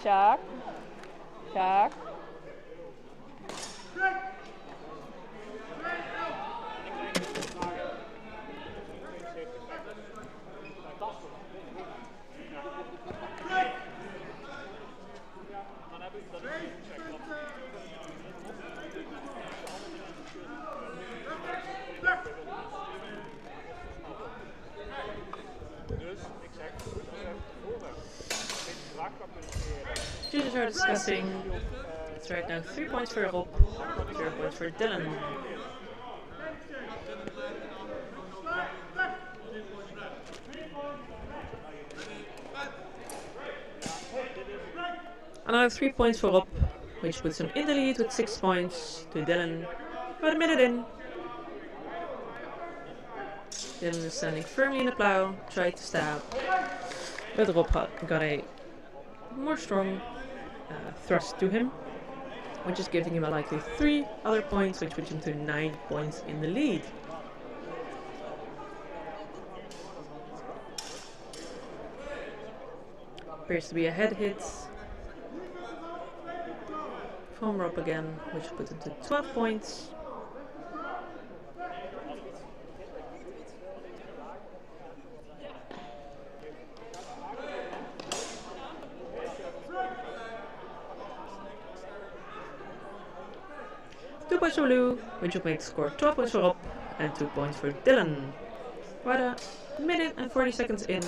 Speaker 7: Shark. Shark.
Speaker 2: Judges are discussing. It's right now 3 points for Rob, 0 points for Dylan. Another 3 points for Rob, which puts him in the lead with 6 points to Dylan. About a minute in. Dylan is standing firmly in the plow, tried to stab, but Rob got a more strong thrust to him, which is giving him a likely 3 other points, which puts him to 9 points in the lead. Appears to be a head hit from Rob again, which puts him to 12 points. Points for blue, which will make the score 12 points for Rob and 2 points for Dylan. About a minute and 40 seconds in.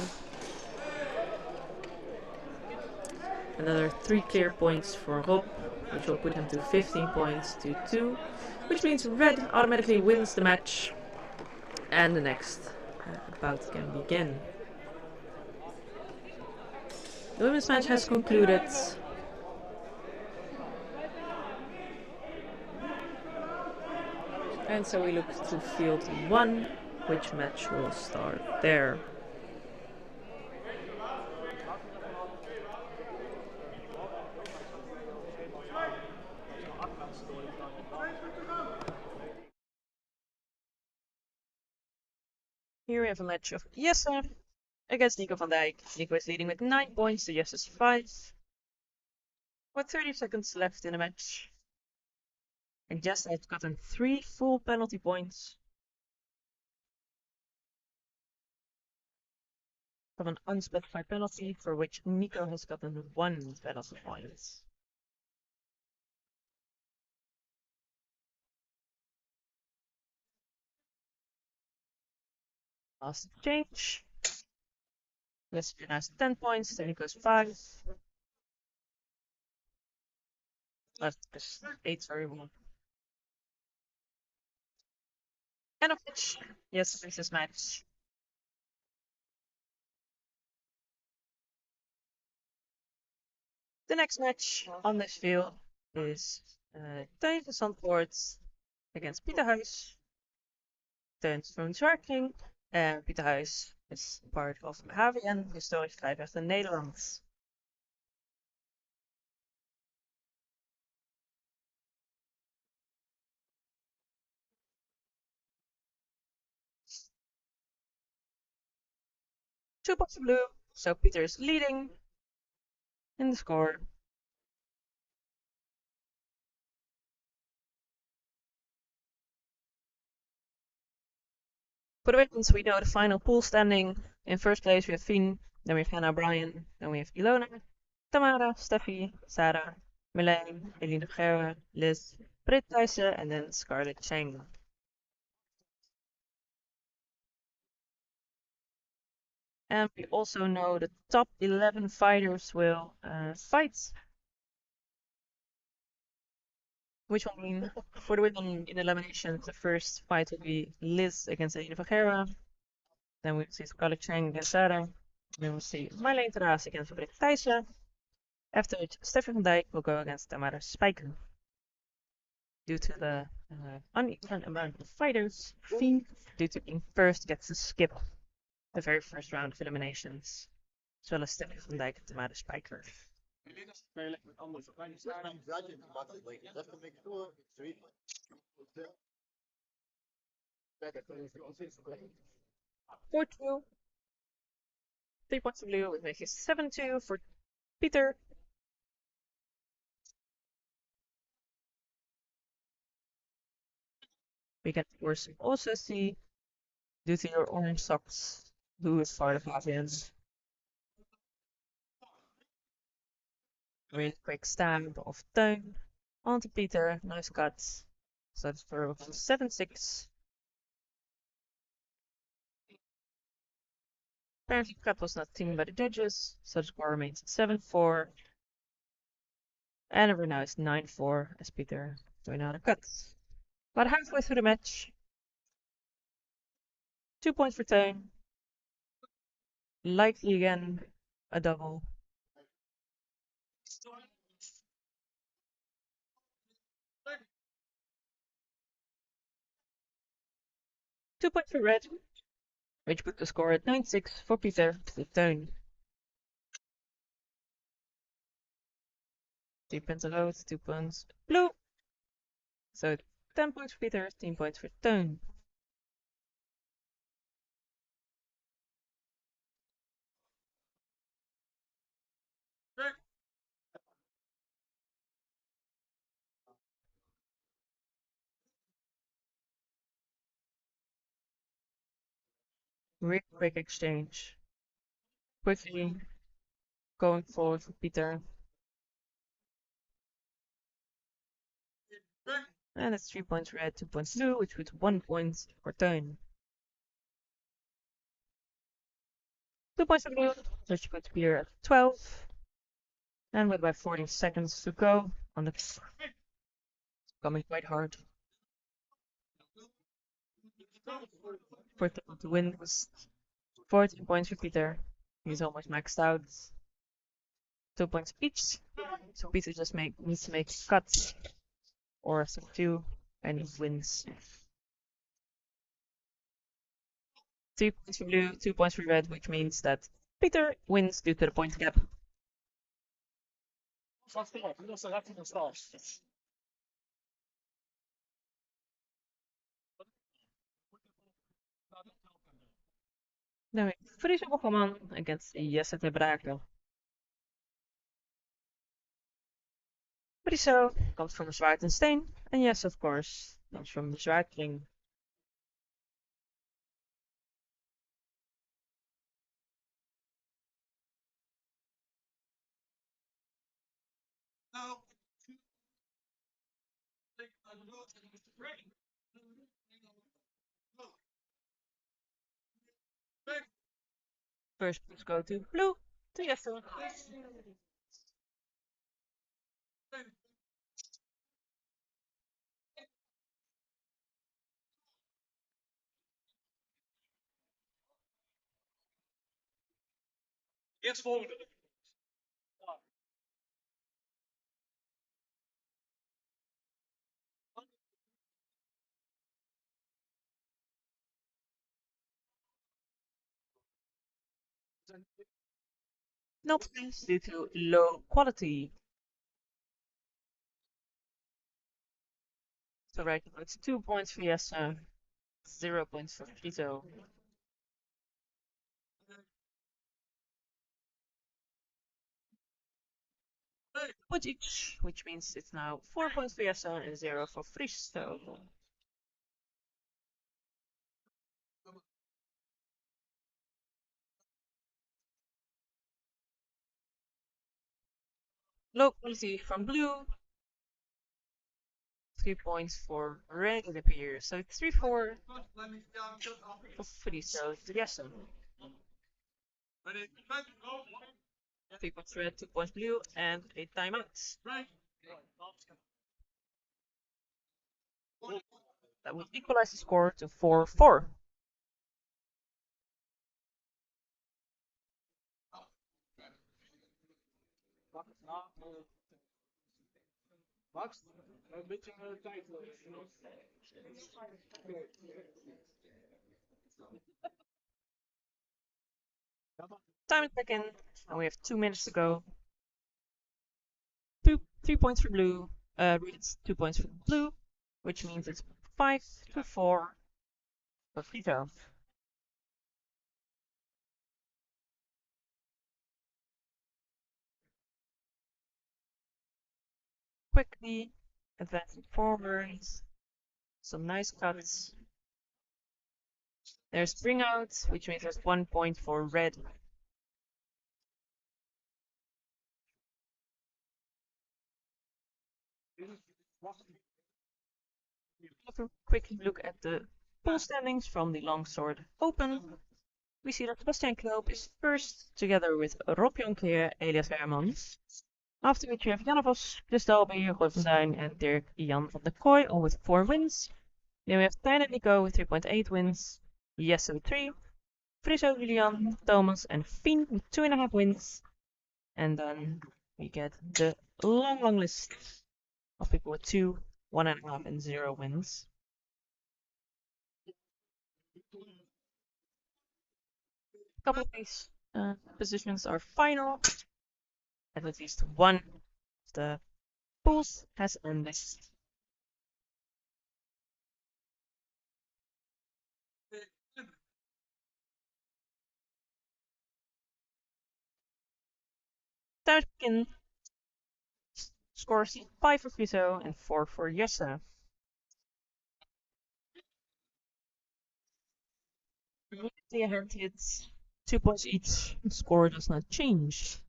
Speaker 2: Another 3 clear points for Rob, which will put him to 15 points to 2, which means Red automatically wins the match, and the next bout can begin. The women's match has concluded. And so we look to field 1, which match will start there. Here we have a match of Jesse against Nico van Dijk. Nico is leading with 9 points to Jesse's 5. With 30 seconds left in the match. And Jesse has gotten 3 full penalty points from an unspecified penalty, for which Nico has gotten 1 penalty point. Last change. Jesse has 10 points, then Nico's 5. That's 8, sorry, 1. End of match. Yes, wins this match. The next match on this field is Teun van Zandvoort against Pieter Huis. Teun from Zwartling, and Pieter Huis is part of HVN, historisch Vrijweg in Nederland. Two points blue, so Pieter is leading in the score. For the women's, we know the final pool standing. In first place, we have Fien, then we have Hannah Bryan, then we have Ilona, Tamara, Steffi, Sarah, Marlene, Eline Gerwe, Liz, Britt Thijssen, and then Scarlett Cheng. And we also know the top 11 fighters will fight. Which will mean for the women in elimination, the first fight will be Liz against Eline Gerwe. Then we'll see Scarlett Cheng against Sarah. Then we'll see Marleen Terraas against Britt Thijssen. After which, Steffi van Dijk will go against Tamara Spijker. Due to the uneven amount of fighters, Fien, due to being first, gets to skip the very first round of eliminations. As well as Steffi van Dijk and Tamara Spijker. For 2. 3 points of blue, which makes it 7-2 for Pieter. We can of course also see, due to your orange socks, who is part of HVN. Really quick stab of Teun onto Pieter, nice cuts. So that's for 7-6. Apparently cut was not seen by the judges, so the score remains 7-4. And over now is 9-4 as Pieter doing another cuts. About halfway through the match. 2 points for Teun. Likely again a double. Two points for Red, which put the score at 9-6 for Pieter to Teun. 3 points of road, 2 points blue. So 10 points for Pieter, 10 points for Teun. Really quick exchange. Quickly going forward for Pieter. And it's 3 points red, 2 points blue, which puts 1 point for Teun. 2 points for blue, which puts Pieter at 12. And with about 40 seconds to go on the it's coming quite hard. For Tom to win was 14 points for Peter. He's almost maxed out. 2 points each. So Peter just needs to make cuts or some 2 and he wins. 3 points for blue, 2 points for red, which means that Peter wins due to the point gap. Dan weer Friese Boggeman against Jesse de Braken. Friso comes from Zwaard and Steen, and yes, of course, comes from the Zwaardring. First, let's go to blue, to Jesse. No points due to low quality. So right now it's 2 points for Jesse, 0 points for Friso. Which means it's now 4 points for Jesse and 0 for Friso. Low quality from blue. 3 points for red, it appears. So it's 3-4 for Friso to Jesse. 3 points red, 2 points blue, and a timeout. That would equalize the score to 4-4. Time is back in, and we have 2 minutes to go. 3 points for blue, it's 2 points for blue, which means it's 5-4 for Friso. Quickly advancing forwards, some nice cuts. There's bring out, which means there's 1 point for red. Have a quick look at the pool standings from the Longsword Open. We see that Sebastian Knoop is first, together with Rob Jonker, Elias Hermans. After which we have Jan Vos, Chris Dalby, Roy van Duin, and Dirk Jan van der Kooi, all with 4 wins. Then we have Tijn and Nico with 3.8 wins, Jesse with 3, Friso, Julian, Thomas, and Fien with 2.5 wins. And then we get the long list of people with 2, 1.5, and 0 wins. A couple of these positions are final. At least one of the pools has ended. Tarkin scores 5 for Friso and 4 for Jesse. Immediately ahead hits 2 points each. The score does not change.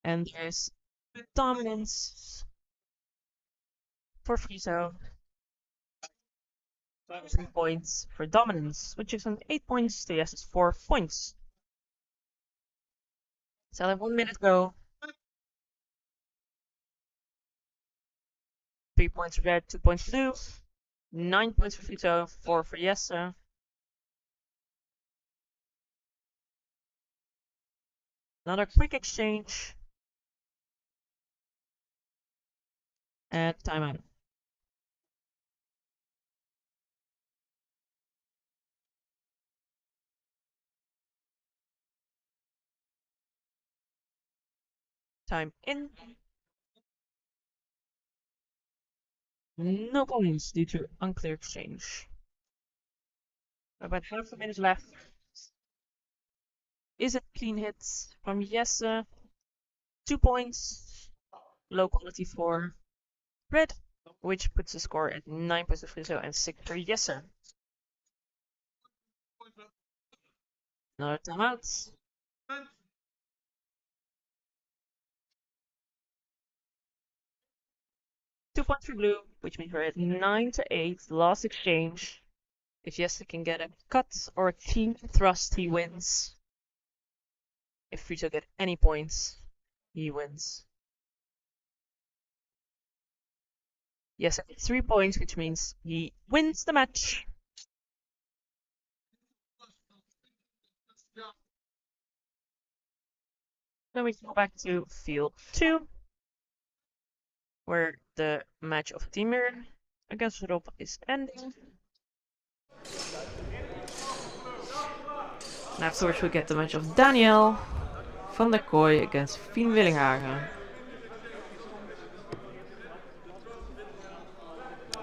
Speaker 2: And there's dominance for Friso. 3 points for dominance, which is an 8 points to Jesse's 4 points. Still have 1 minute to go. 3 points for red, 2 points blue. 9 points for Vito, 4 for Jesse. Another quick exchange. And timeout. Time in. No points due to unclear exchange. About half a minute left. Is it clean hits from Jesse? 2 points. Low quality for red, which puts the score at 9 points for Friso and 6 for Jesse. Another timeout. Two points for blue, which means we're at 9-8. Last exchange. If Jesse can get a cut or a clean thrust, he wins. If Friso get any points, he wins. Jesse gets 3 points, which means he wins the match. Then we go back to field 2, where the match of Timur against Rob is ending. And afterwards we get the match of Daniel van der Kooi against Fien Willinghagen.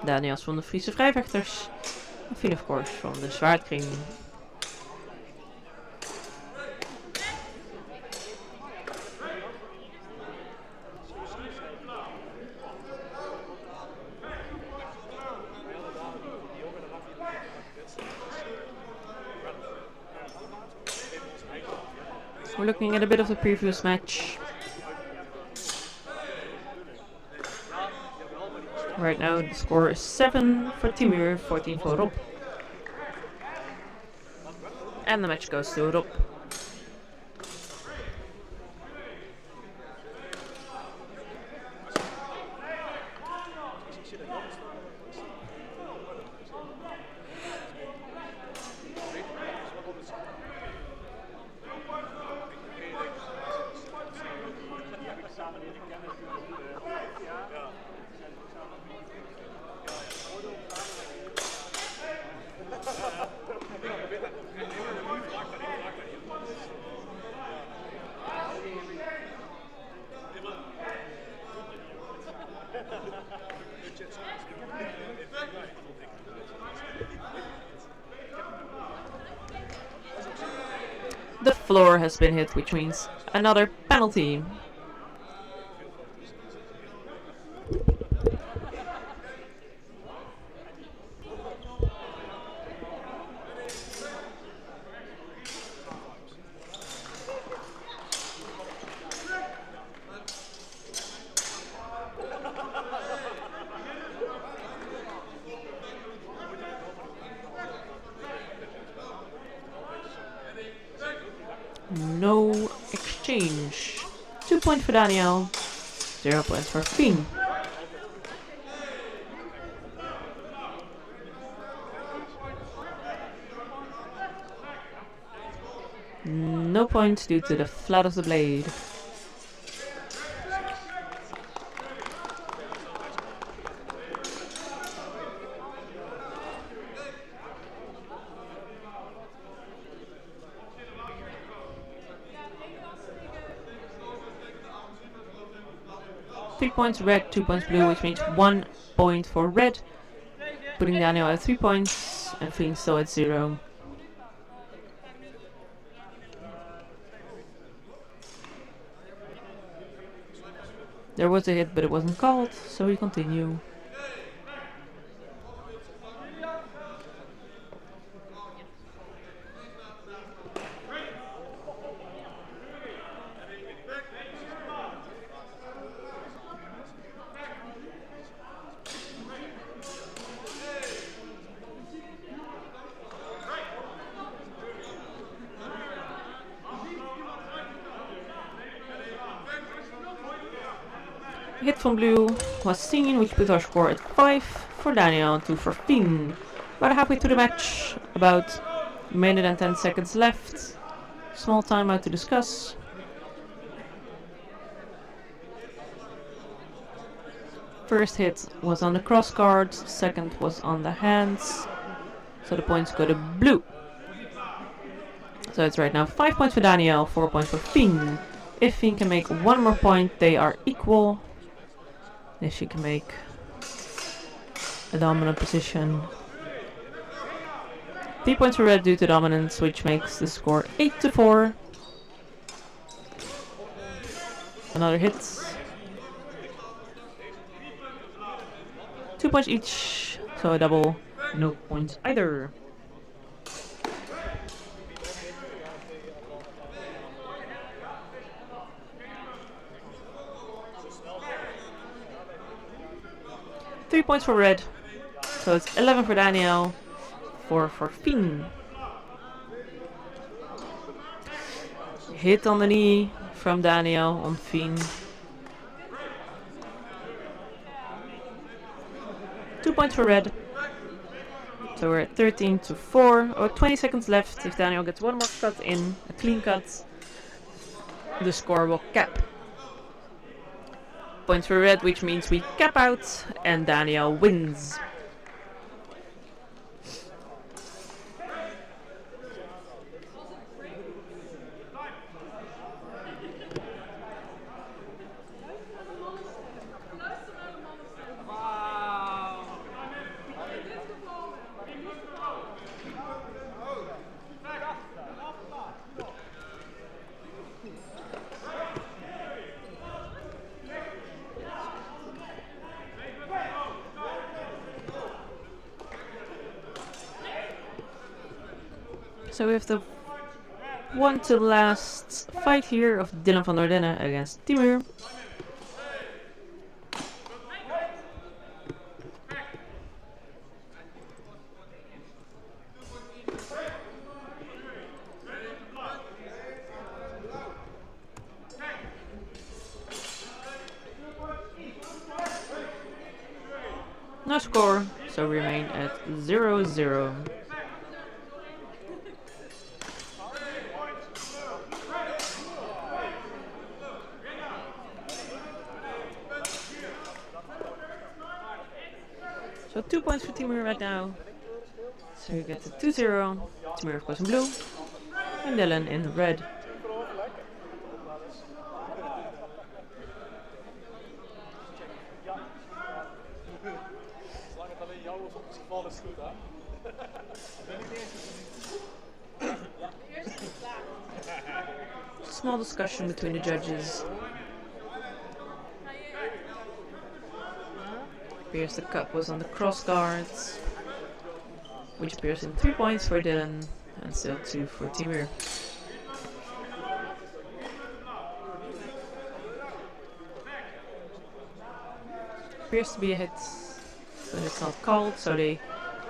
Speaker 2: Daniel is van de Friese Vrijvechters. En Fien of course van de Zwaardkring. We're looking at a bit of the previous match. Right now the score is 7 for Timur, 14 for Rob. And the match goes to Rob. The floor has been hit, which means another penalty. No exchange. 2 points for Daniel, 0 points for Fien. No points due to the flat of the blade. Three points red, 2 points blue, which means 1 point for red, putting Daniel at 3 points and Fien still at 0. There was a hit, but it wasn't called, so we continue. hit from blue was seen, which put our score at 5 for Daniel and 2 for Finn. About halfway through the match, about a minute and 10 seconds left. Small timeout to discuss. First hit was on the cross guard, second was on the hands. So the points go to blue. So it's right now 5 points for Daniel, 4 points for Finn. If Finn can make one more point, they are equal. If she can make a dominant position. 3 points for red due to dominance, which makes the score 8-4. Another hit. 2 points each, so a double, no points either. Three points for red, so it's 11 for Daniel, 4 for Finn. Hit on the knee from Daniel on Finn. 2 points for red. So we're at 13-4, or 20 seconds left. If Daniel gets one more cut in, a clean cut, the score will cap. Points for red, which means we cap out and Daniel wins. So we have the one to last fight here of Dylan van Dordenne against Timur. No score, so we remain at 0-0. So 2 points for Timur right now. So you get to 2-0. Timur of course in blue. And Dylan in red. Small discussion between the judges. Appears the cup was on the cross guards, which appears in 3 points for Dylan and still 2 for Timur. Appears to be a hit, but it's not called, so they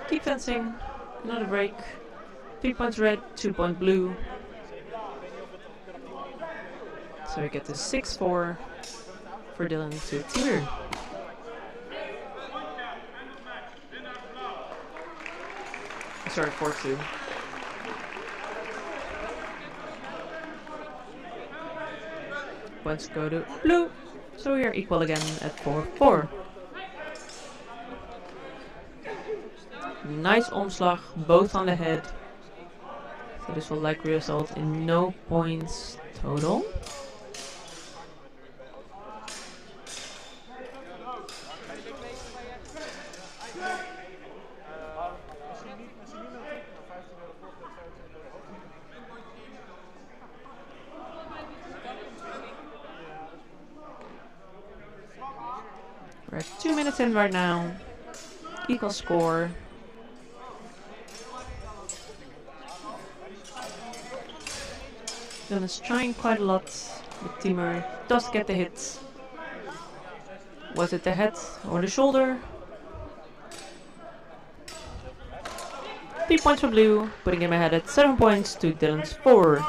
Speaker 2: keep fencing. Another break. 3 points red, 2 points blue. So we get to 6-4 for Dylan to Timur. Sorry, 4-2. Points go to blue, so we are equal again at 4-4. Nice omslag, both on the head. So this will likely result in no points total. We're at 2 minutes in right now. Equal score. Dylan is trying quite a lot, but Timur does get the hit. Was it the head or the shoulder? 3 points for blue, putting him ahead at 7 points to Dylan's 4.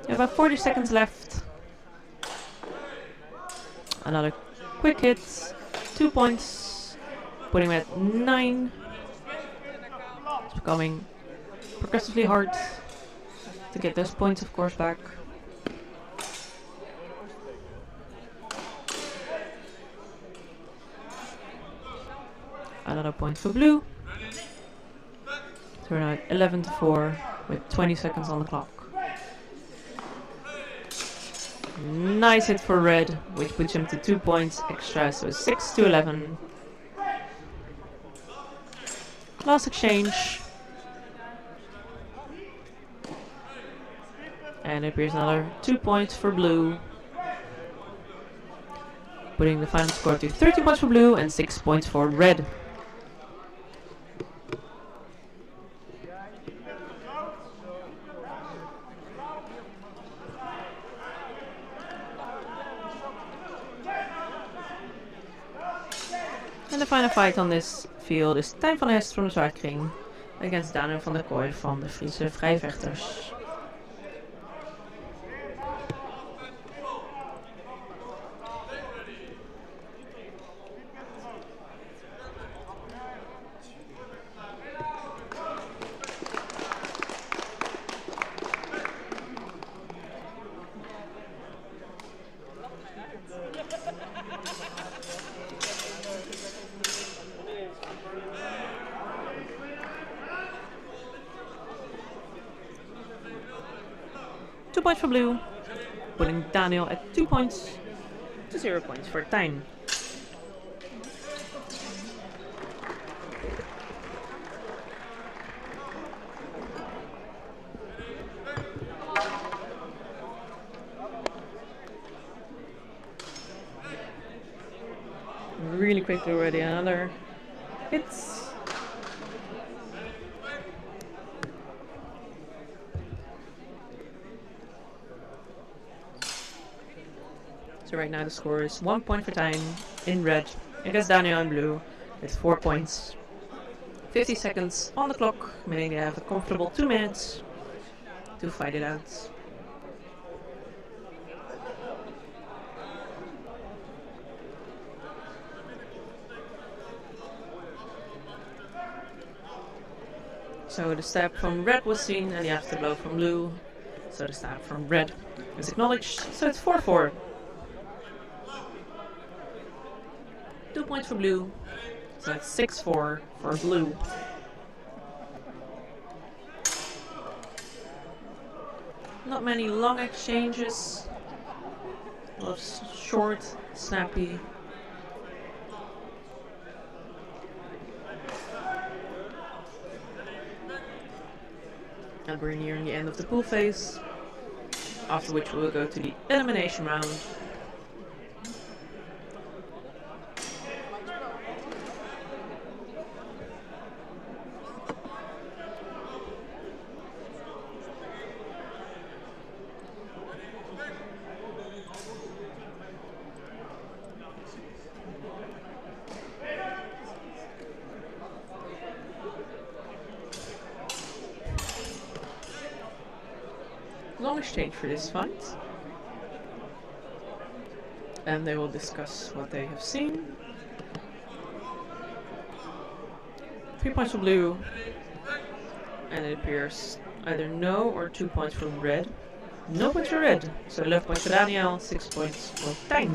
Speaker 2: About 40 seconds left. Another quick hits, 2 points, putting him at 9. It's becoming progressively hard to get those points, of course, back. Another point for blue. So we're now at 11-4 with 20 seconds on the clock. Nice hit for red, which puts him to 2 points extra, so 6-11. Last exchange. And it appears another 2 points for blue, putting the final score to 13 points for blue and 6 points for red. And the final fight on this field is Tijn van Hest from de Zwartkring against Daniel van der Kooi van de Friese Vrijvechters. Points for blue, putting Daniel at 2 points to 0 points for Tijn. Really quickly already another hits. So right now the score is 1 point for Tijn in red against Daniel in blue with 4 points. 50 seconds on the clock, meaning they have a comfortable 2 minutes to fight it out. So the stab from red was seen and the afterblow from blue. So the stab from red is acknowledged, so it's 4-4. 2 points for blue, so that's 6-4 for blue. Not many long exchanges, a lot of short, snappy. And we're nearing the end of the pool phase, after which we will go to the elimination round. Long exchange for this fight, and they will discuss what they have seen. 3 points for blue, and it appears either no or 2 points for red. No points for red, so 11 points for Daniel, 6 points for Tijn.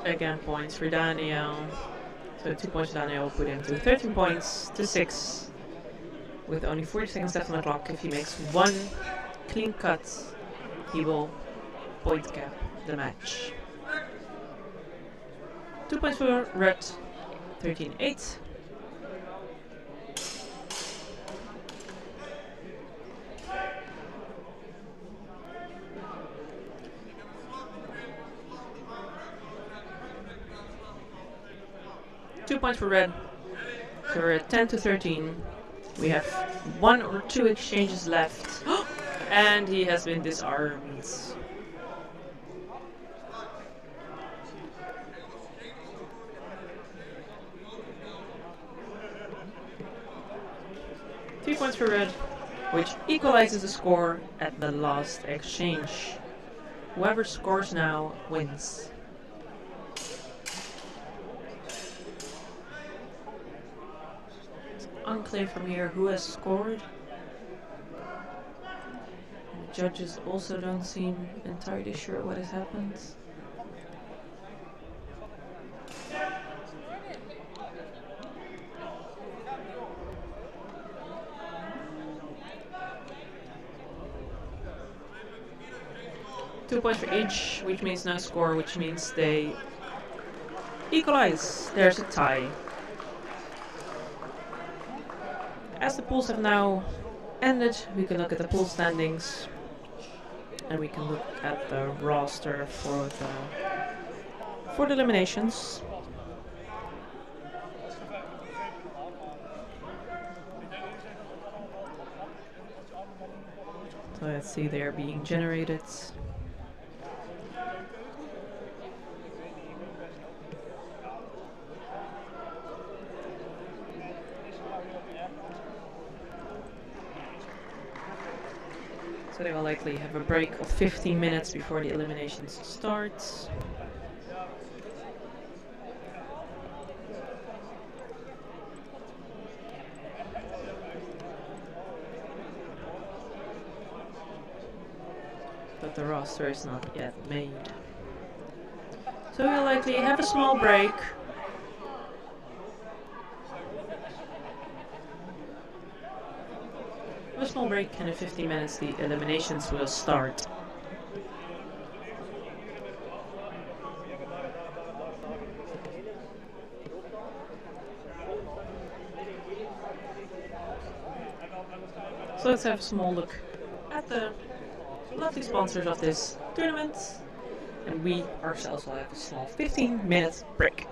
Speaker 2: Again, points for Daniel, so 2 points for Daniel will put him to 13 points to 6. With only 40 seconds left on the clock, if he makes one clean cut, he will point cap the match. 2 points for red, 13-8. Two points for red, so we're at 10-13. We have 1 or 2 exchanges left, and he has been disarmed. Three points for red, which equalizes the score at the last exchange. whoever scores now wins. It's unclear from here who has scored. And the judges also don't seem entirely sure what has happened. 2 points for each, which means no score, which means they equalize. There's a tie. As the pools have now ended, we can look at the pool standings and we can look at the roster for the eliminations. So let's see, they're being generated. So they will likely have a break of 15 minutes before the eliminations start. But the roster is not yet made. So we'll likely have a small break. A small break, and in 15 minutes the eliminations will start. So let's have a small look at the lovely sponsors of this tournament, and we ourselves will have a small 15-minute break.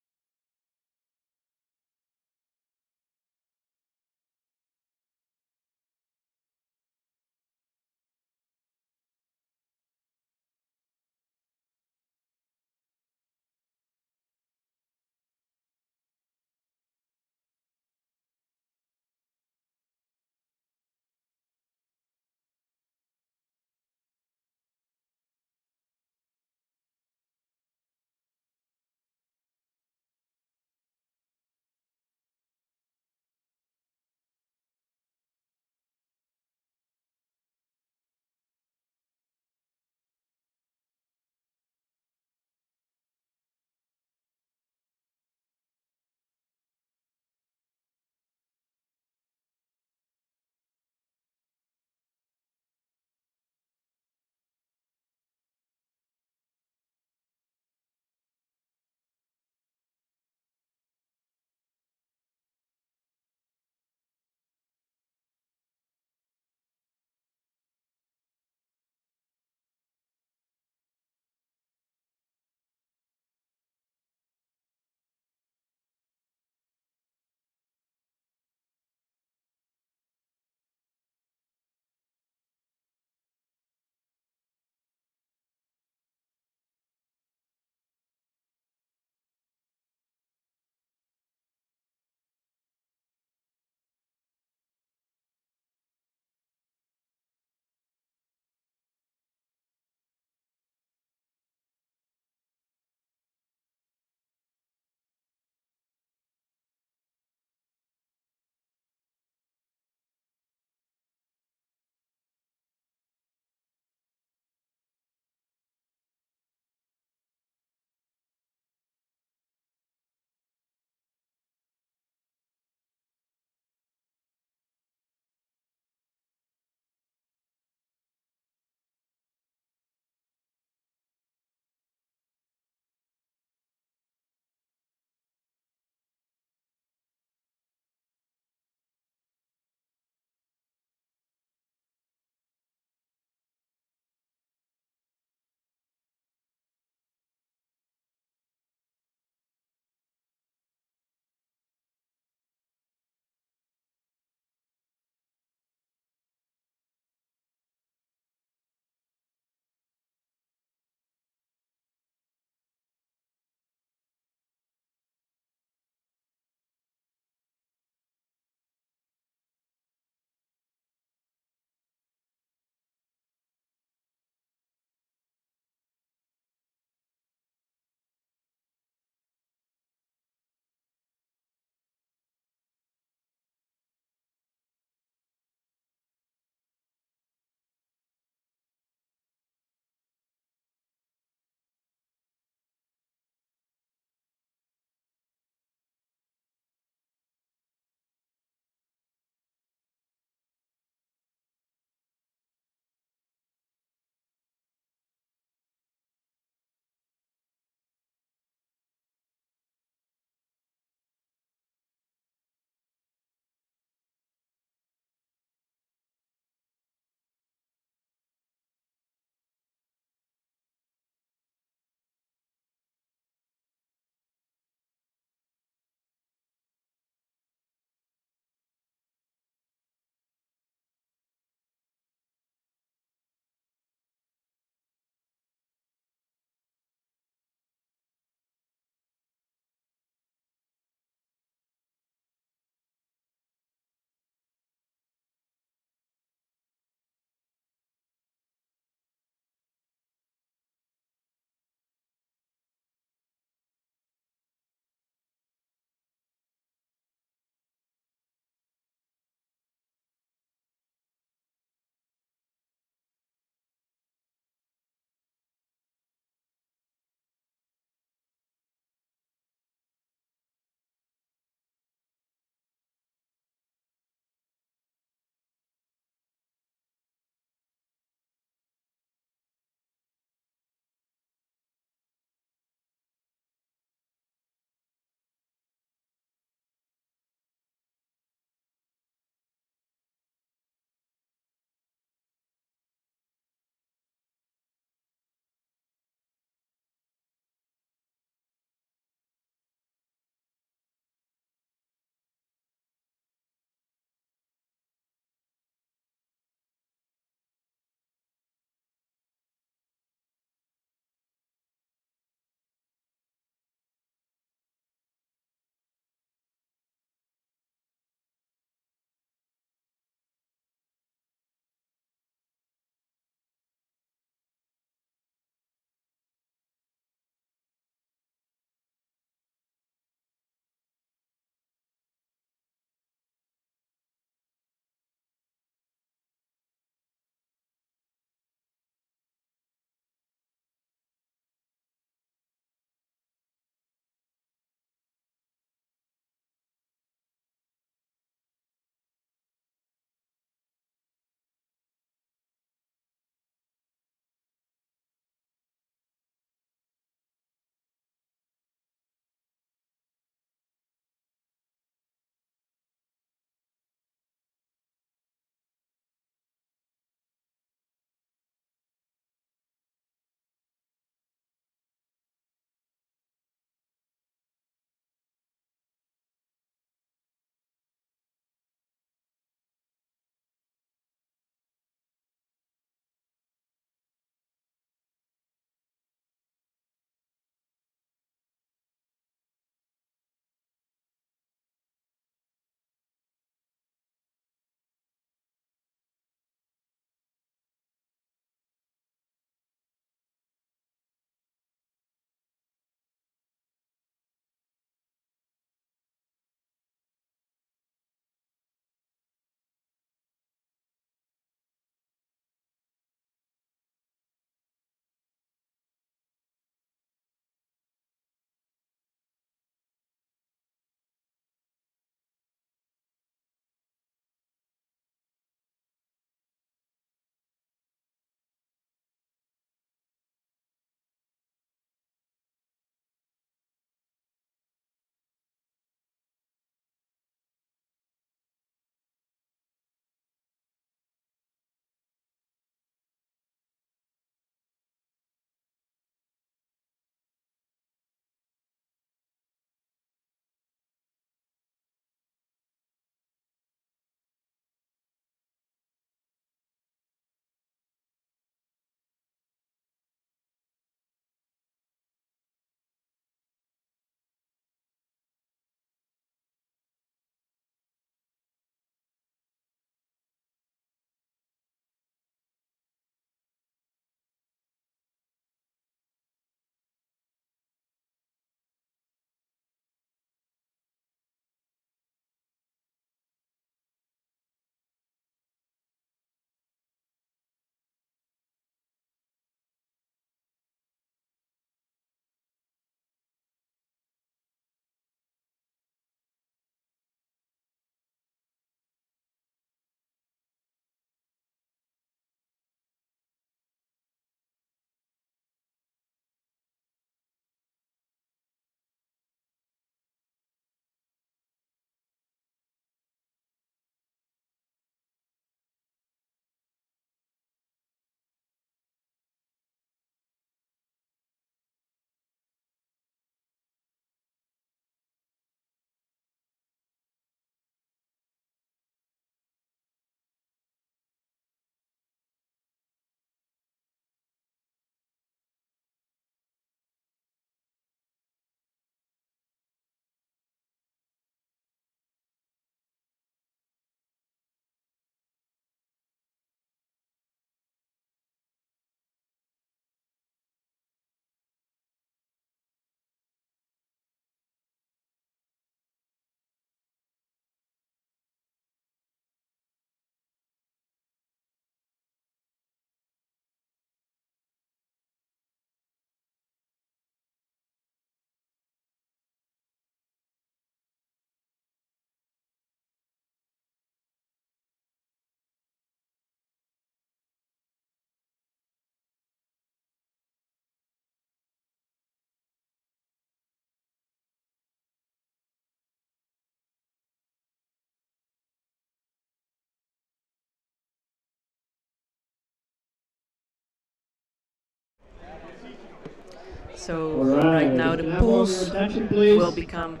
Speaker 2: So
Speaker 1: Alright,
Speaker 2: right now
Speaker 1: can I
Speaker 2: the
Speaker 1: have all your
Speaker 2: pools
Speaker 1: attention, please?
Speaker 2: will become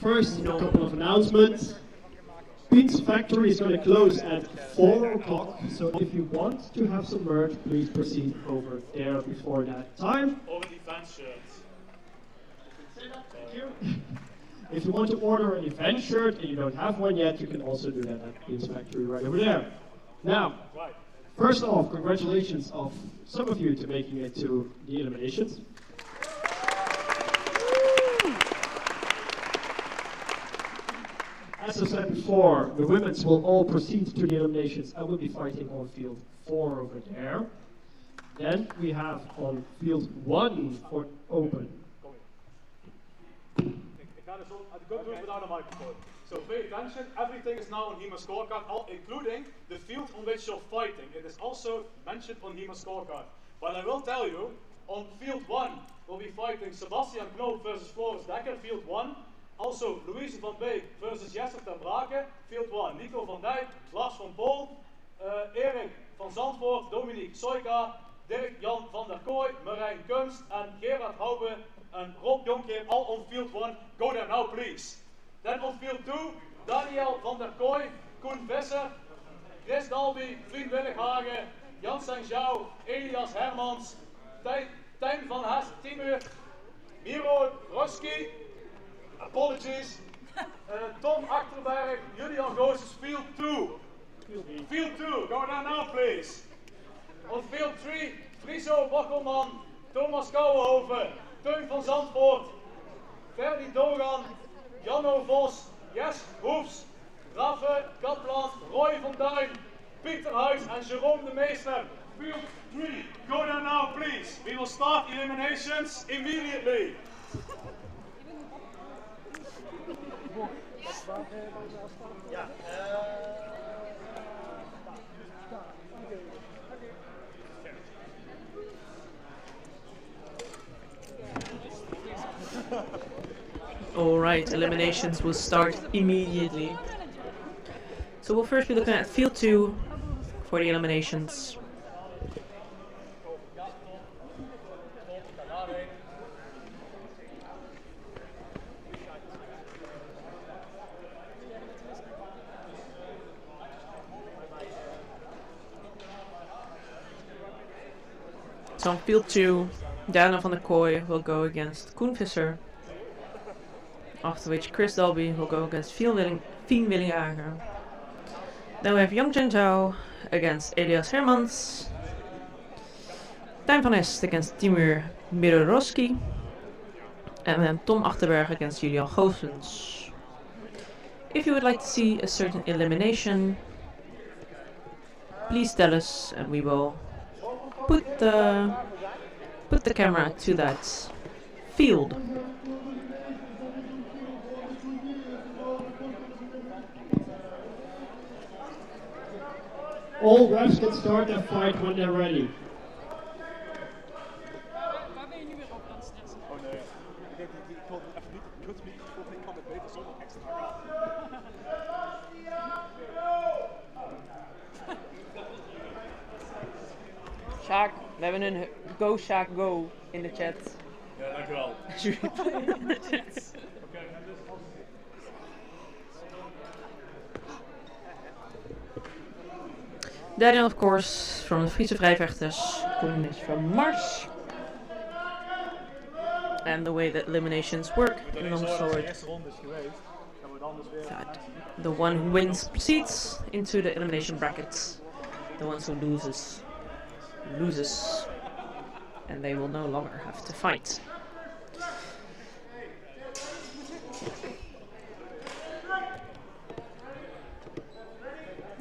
Speaker 1: First, a
Speaker 2: normal.
Speaker 1: couple of announcements. Pete's factory is going to close at 4 o'clock, so if you want to have some merch, please proceed over there before that time.
Speaker 8: Over the fan shirts.
Speaker 1: Thank you. If you want to order an event shirt and you don't have one yet, you can also do that at Pete's factory right over there. Now, first off, congratulations of some of you to making it to the eliminations. As I said before, the women's will all proceed to the eliminations and will be fighting on field 4 over there. Then we have on field 1 for open.
Speaker 9: Go do it without a microphone. So pay attention, everything is now on HEMA scorecard, including the field on which you're fighting. It is also mentioned on HEMA scorecard. But I will tell you, on field 1, we'll be fighting Sebastian Knoop versus Floris Dekker, field 1. Also, Louise van Beek versus Jester ten Brake, field 1. Nico van Dijk, Lars van Pool, Erik van Zandvoort, Dominique Soika, Dirk-Jan van der Kooi, Marijn Kunst en Gerard Hoube and Rob Jonker, all on field 1. Go there now, please. Then on field 2, Daniel van der Kooi, Koen Visser, Chris Dalby, Vriend Willighagen, Jan Sanjou, Elias Hermans, Tijn van Hest, Timur, Miro Roski, apologies, Tom Achterberg, Julian Gozes, field 2. Field 2, go there now, please. On field 3, Friso Bokkelman, Thomas Kouwenhoven, Teun van Zandvoort, Ferdi Dogan, Janno Vos, Jes Hoefs, Raffe Kaplan, Roy van Duin, Pieter Huis and Jerome de Meester. Field 3, go there now, please. We will start eliminations immediately.
Speaker 2: Alright, eliminations will start immediately. So we'll first be looking at field 2 for the eliminations. So on field 2, Daniel van der Kooi will go against Koen Visser. After which Chris Dalby will go against Fien Willingager. Then we have Yang Chen Zhao against Elias Hermans. Tijn van Est against Timur Miroroski. And then Tom Achterberg against Julian Goossens. If you would like to see a certain elimination, please tell us and we will put the camera to that field.
Speaker 1: All refs can start their fight when they're ready.
Speaker 8: Waar ben je nu weer op aan het stressen?
Speaker 9: Oh nee, ik denk die kon even niet kut microfoon, ik kan het beter zonder extra.
Speaker 7: Sjaak, we hebben een Go Sjaak Go in de chat.
Speaker 9: Ja, dankjewel.
Speaker 2: Daniel, of course, from the Friese Vrijvechters. Koen is from Mars. And the way that eliminations work in Longsword, that the one who wins proceeds into the elimination brackets. The ones who loses, and they will no longer have to fight.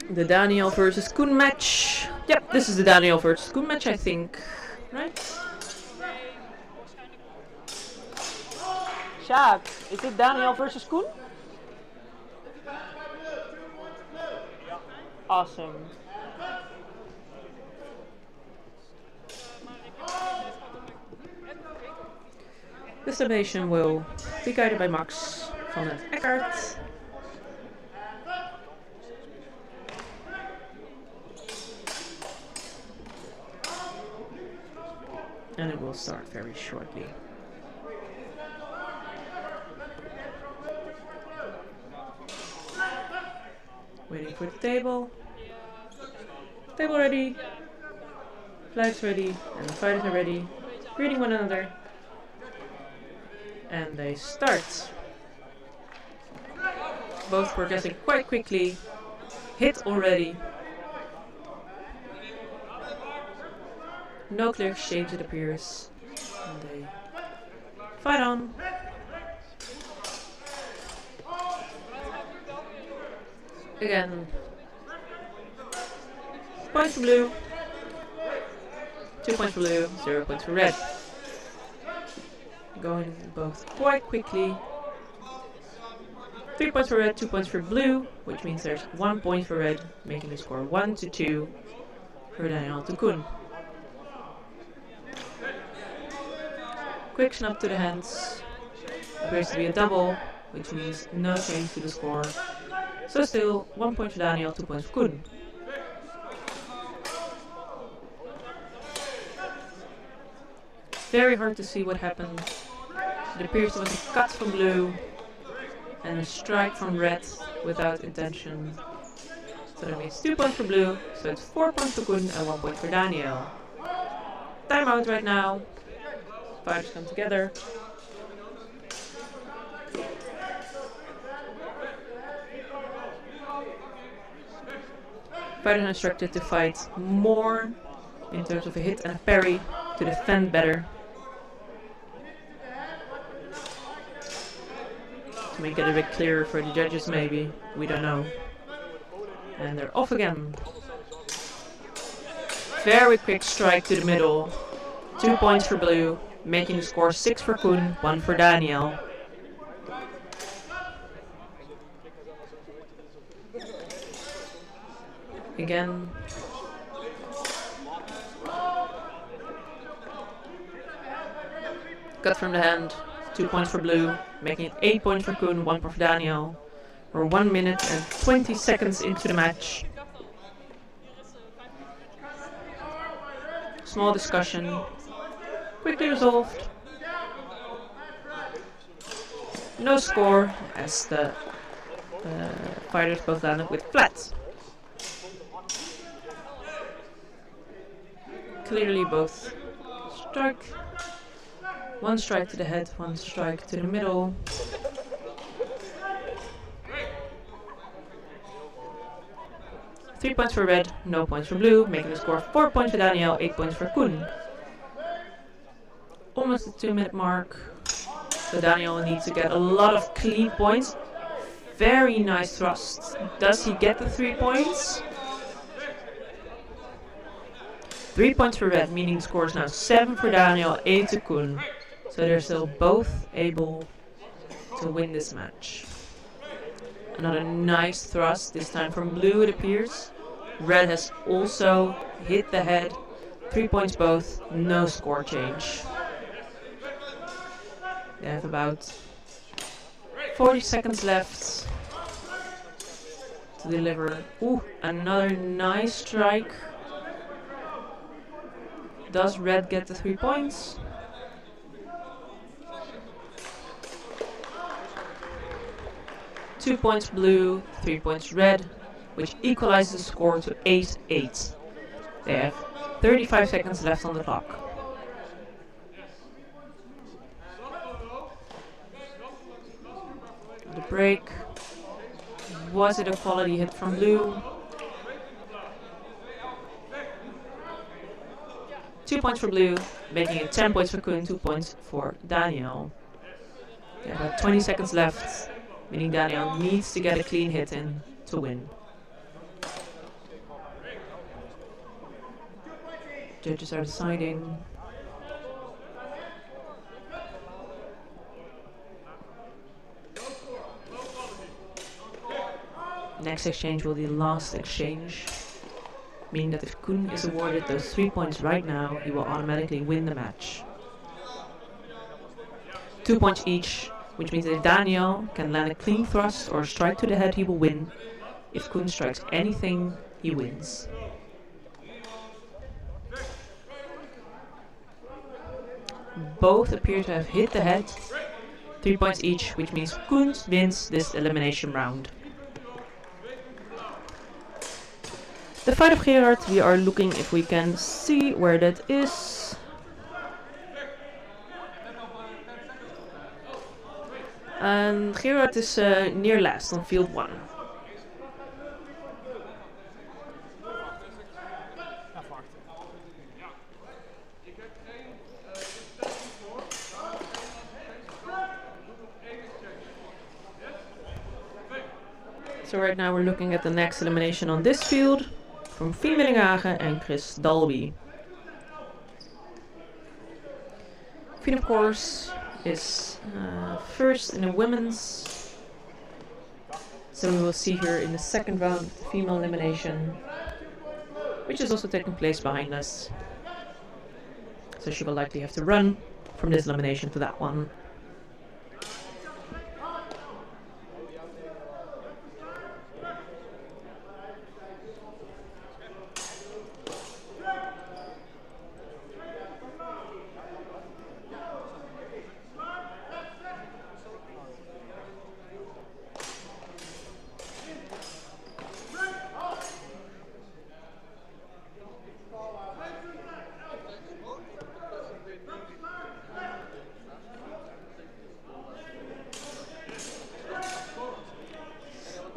Speaker 2: The Daniel versus Koen match. Yep, this is the Daniel versus Koen match, I think. Right?
Speaker 7: Sjaak, is dit Daniel versus Koen? Awesome.
Speaker 2: This elimination will be guided by Max van het Eckert. And it will start very shortly. Waiting for the table. Table ready. Flags ready. And the fighters are ready. Greeting one another. And they start. Both progressing quite quickly. Hit already. No clear exchange, it appears. And they fight on. Again. Points for blue. 2 points for blue, 0 points for red. Going both quite quickly. 3 points for red, 2 points for blue, which means there's 1 point for red, making the score 1-2 for Daniel to Koen. Quick snap to the hands. Appears to be a double, which means no change to the score. So still 1 point for Daniel, 2 points for Koen. Very hard to see what happened. It appears there was a cut from blue and a strike from red without intention. So that means 2 points for blue, so it's 4 points for Koen and 1 point for Daniel. Timeout right now. Fighters come together. Fighters are instructed to fight more in terms of a hit and a parry to defend better. To make it a bit clearer for the judges maybe, we don't know. And they're off again. Very quick strike to the middle. 2 points for blue, making the score 6 for Koen, 1 for Daniel. Again. Cut from the hand. 2 points for blue, making it 8 points for Koen, 1 point for Daniel. We're 1 minute and 20 seconds into the match. Small discussion, quickly resolved. No score, as the fighters both landed with flat. Clearly both struck. 1 strike to the head, 1 strike to the middle. Three points for red, no points for blue, making the score 4 points for Daniel, 8 points for Koen. Almost the 2-minute mark. So Daniel needs to get a lot of clean points. Very nice thrust. Does he get the 3 points? 3 points for red, meaning the score is now 7 for Daniel, 8 to Koen. So they're still both able to win this match. Another nice thrust, this time from blue it appears. Red has also hit the head. 3 points both, no score change. They have about 40 seconds left to deliver. Ooh, another nice strike. Does red get the 3 points? Two points blue, 3 points red, which equalizes the score to 8-8. They have 35 seconds left on the clock. The break. Was it a quality hit from blue? 2 points for blue, making it 10 points for Koen, 2 points for Daniel. They have about 20 seconds left, meaning Daniel needs to get a clean hit in to win. Judges are deciding. Next exchange will be the last exchange, meaning that if Koen is awarded those 3 points right now, he will automatically win the match. 2 points each, which means that if Daniel can land a clean thrust or a strike to the head, he will win. If Koen strikes anything, he wins. Both appear to have hit the head. 3 points each, which means Koen wins this elimination round. The fight of Gerard, we are looking if we can see where that is. And Gerard is near last on field 1. So right now we're looking at the next elimination on this field from Fien Willinghagen and Chris Dalby. Fien, of course, is first in the women's. So we will see her in the second round of the female elimination, which is also taking place behind us. So she will likely have to run from this elimination to that one.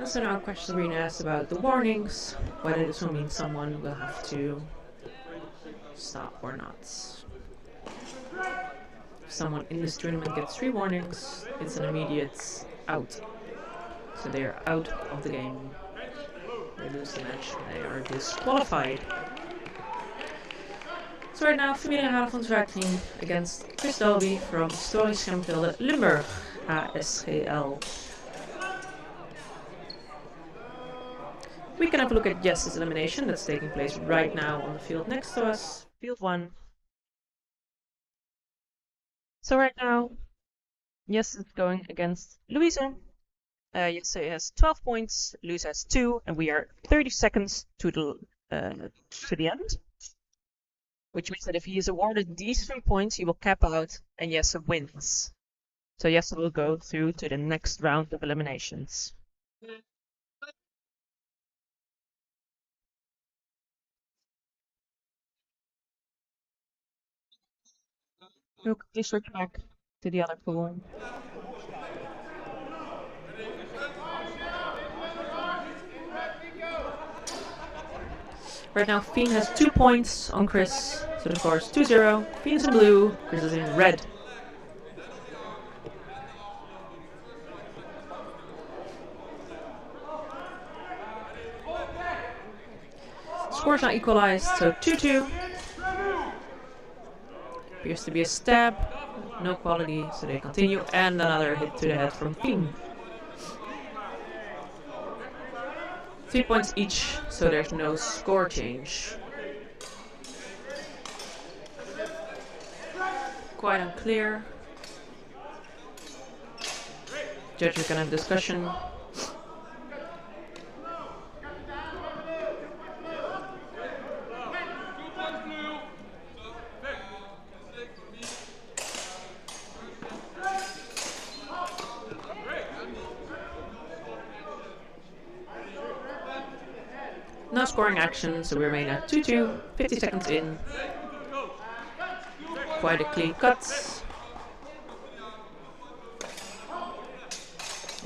Speaker 2: So now a question being asked about the warnings, whether this will mean someone will have to stop or not. If someone in this tournament gets 3 warnings, it's an immediate out. So they are out of the game. They lose the match and they are disqualified. So right now, Fien Willinghagen van Zwaagteam against Chris Dalby from Historisch Schermvelde Limburg, ASGL. We can have a look at Jess's elimination that's taking place right now on the field next to us, field 1. So right now, Jess is going against Louise. Jess has 12 points, Louise has 2, and we are 30 seconds to the end. Which means that if he is awarded these 3 points, he will cap out and Jess wins. So Jess will go through to the next round of eliminations. We'll quickly switch back to the other pool. Right now, Fien has 2 points on Chris, so the score is 2-0. Fien is in blue, Chris is in red. Scores now equalized, so 2-2. Appears to be a stab, no quality, so they continue, and another hit to the head from Fien. 3 points each, so there's no score change. Quite unclear. Judges can have discussion. No scoring action, so we remain at 2-2, 50 seconds in. Quite a clean cut.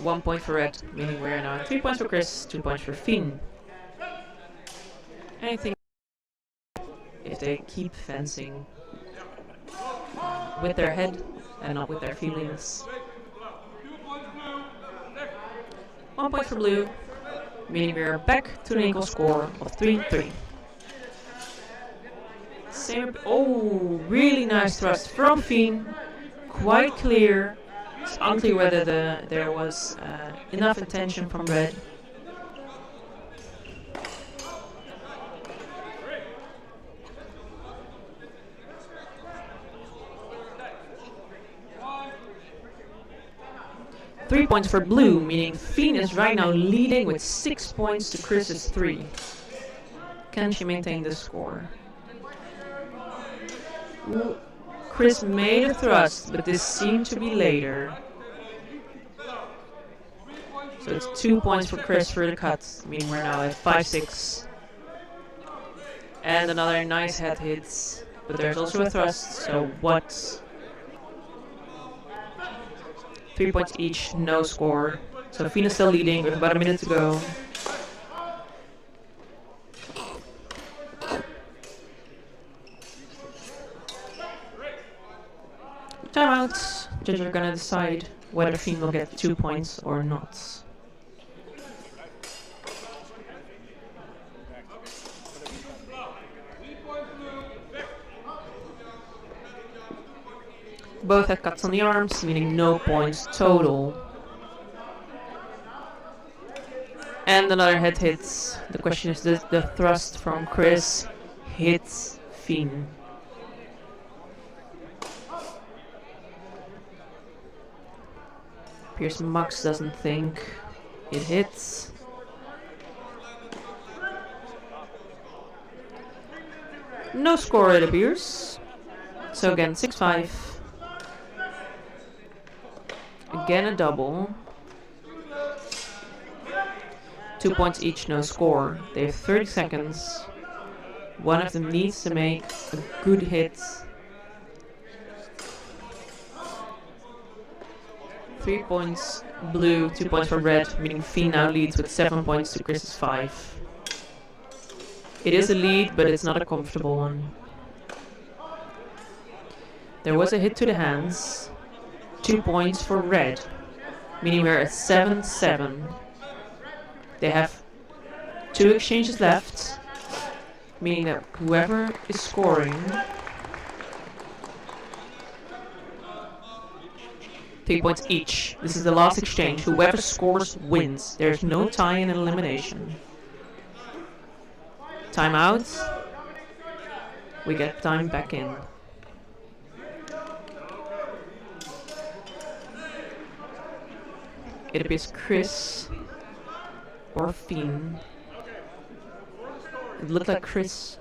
Speaker 2: 1 point for red, meaning we're now at 3 points for Chris, 2 points for Fien. Anything if they keep fencing with their head and not with their feelings. 1 point for blue, meaning we are back to an equal score of 3-3. Oh, really nice thrust from Fien. Quite clear. It's unclear whether there was enough attention from red. Three points for blue, meaning Fien is right now leading with 6 points to Chris's 3. Can she maintain this score? Ooh, Chris made a thrust, but this seemed to be later. So it's 2 points for Chris for the cut, meaning we're now at 5-6. And another nice head hit. But there's also a thrust, so what? 3 points each, no score. So Fina's still leading with about a minute to go. Timeout. Judges are gonna decide whether Fien will get 2 points or not. Both had cuts on the arms, meaning no points total. And another head hits. The question is, does the thrust from Chris hit Fien? Appears Max doesn't think it hits. No score, it appears. So again, 6-5. Again a double. 2 points each, no score. They have 30 seconds. One of them needs to make a good hit. 3 points blue, 2 points for red, meaning Fien now leads with 7 points to Chris's 5. It is a lead, but it's not a comfortable one. There was a hit to the hands. 2 points for red, meaning we're at 7-7. They have 2 exchanges left, meaning that whoever is scoring 3 points each. This is the last exchange. Whoever scores wins. There's no tie in an elimination. Timeout. We get time back in. It appears Chris or Fien. It looked like Chris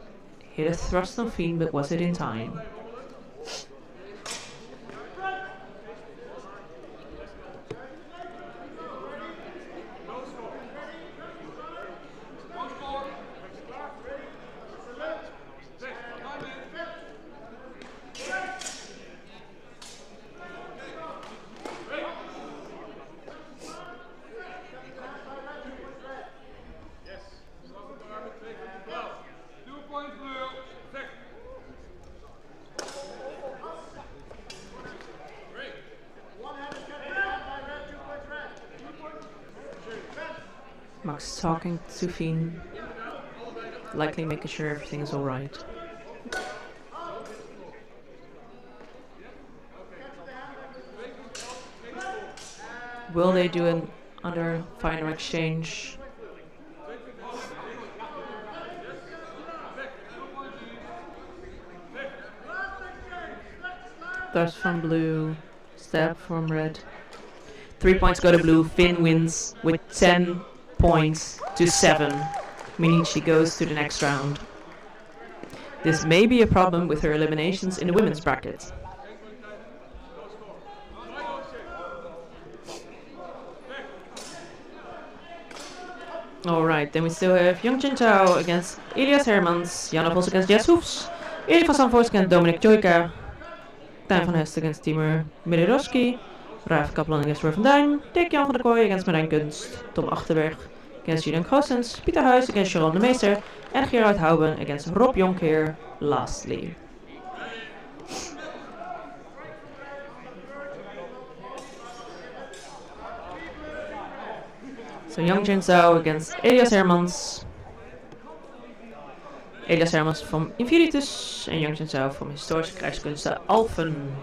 Speaker 2: hit a thrust on Fien, but was it in time? Max talking to Fien, likely making sure everything is alright. Will they do another final exchange? Thrust from blue, stab from red. 3 points go to blue. Fien wins with 10 points to 7, meaning she goes to the next round. This may be a problem with her eliminations in the women's bracket. Alright, then we still have Young Jin Chao against Elias Hermans, Jana Vos against Jess Hoefs, Erik van Sanfors against Dominic Joyka, Tijn van Hest against Timur Miroski, Raaf Kaplan against Roy van Duin, Dick Jan van der Kooi against Marijn Kunst, Tom Achterberg against Julian Goossens, Pieter Huis against Sharon de Meester, and Gerard Houben against Rob Jonkheer lastly. So Young Jin Zhao against Elias Hermans. Elias Hermans from Infinitus en Young Jin Zhao van Historische Krijgskunsten Alphen.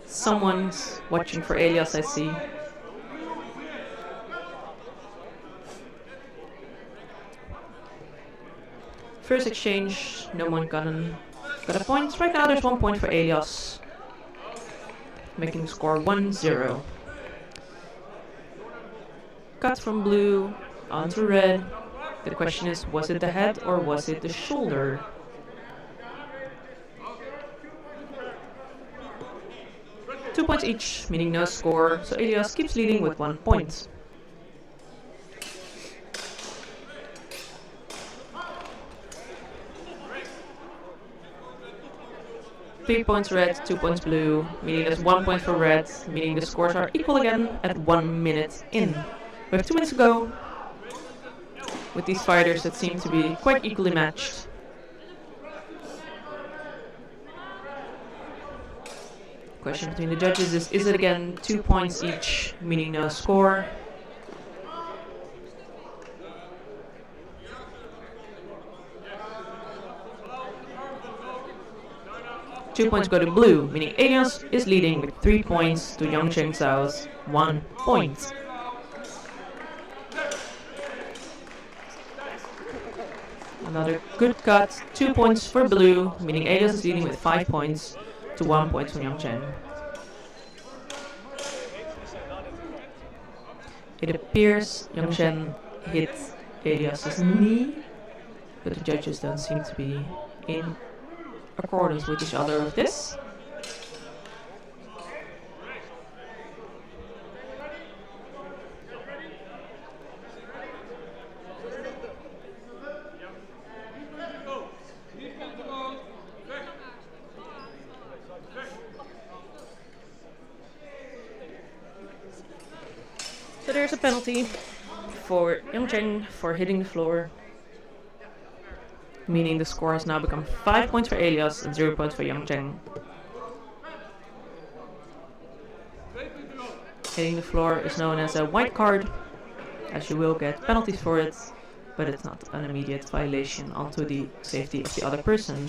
Speaker 2: Someone's watching for Elias, I see. First exchange, no one got a point. Right now there's 1 point for Elias, making the score 1-0. Cut from blue onto red. The question is, was it the head or was it the shoulder? Two points each, meaning no score, so Elias keeps leading with 1 point. Three points red, 2 points blue, meaning there's 1 point for red, meaning the scores are equal again at 1 minute in. We have 2 minutes to go with these fighters that seem to be quite equally matched. Question between the judges is it again 2 points each, meaning no score? Two points go to blue, meaning Elias is leading with 3 points to Yangcheng Zhao's 1 point. Another good cut, 2 points for blue, meaning Elias is leading with 5 points to 1 point from Yangcheng. It appears Yangcheng hit Elias's knee, but the judges don't seem to be in accordance with each other with this. So there's a penalty for Yangcheng for hitting the floor, meaning the score has now become 5 points for Elias and 0 points for Yangcheng. Hitting the floor is known as a white card, as you will get penalties for it, but it's not an immediate violation onto the safety of the other person.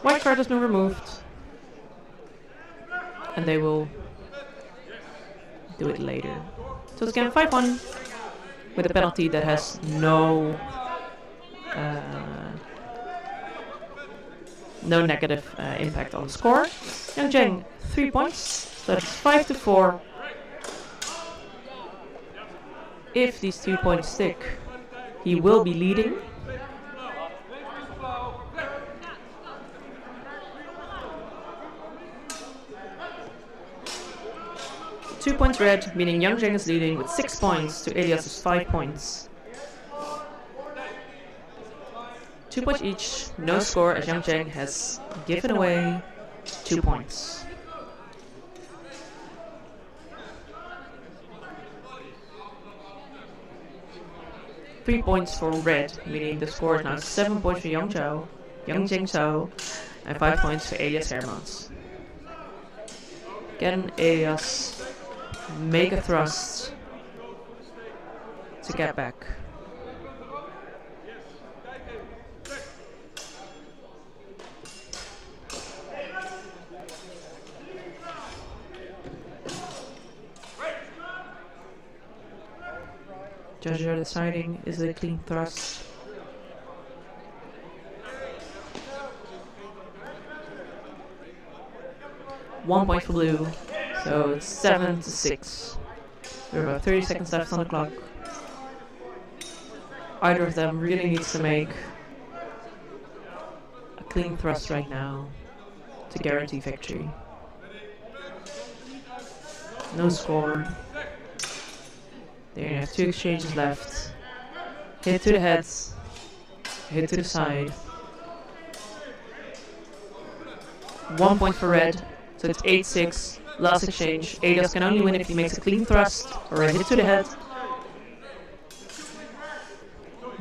Speaker 2: White card has been removed, and they will do it later. So it's again 5-1 with a penalty that has no negative impact on the score. Yangcheng 3 points, so that's 5-4. If these 2 points stick, he will be leading. Two points red, meaning Yangcheng is leading with 6 points to Elias's 5 points. 2 points each, no score as Yangcheng has given away 2 points. Three points for red, meaning the score is now 7 points for Yangcheng Zhao, and 5 points for Elias Hermans. Again, Elias make a thrust to get back. Judges are deciding, is it a clean thrust? One point for blue, so it's 7-6. There are about 30 seconds left on the clock. Either of them really needs to make a clean thrust right now to guarantee victory. No score. There you have 2 exchanges left. Hit to the head, hit to the side. 1 point for red, so it's 8-6. Last exchange. Elias can only win if he makes a clean thrust or a hit to the head.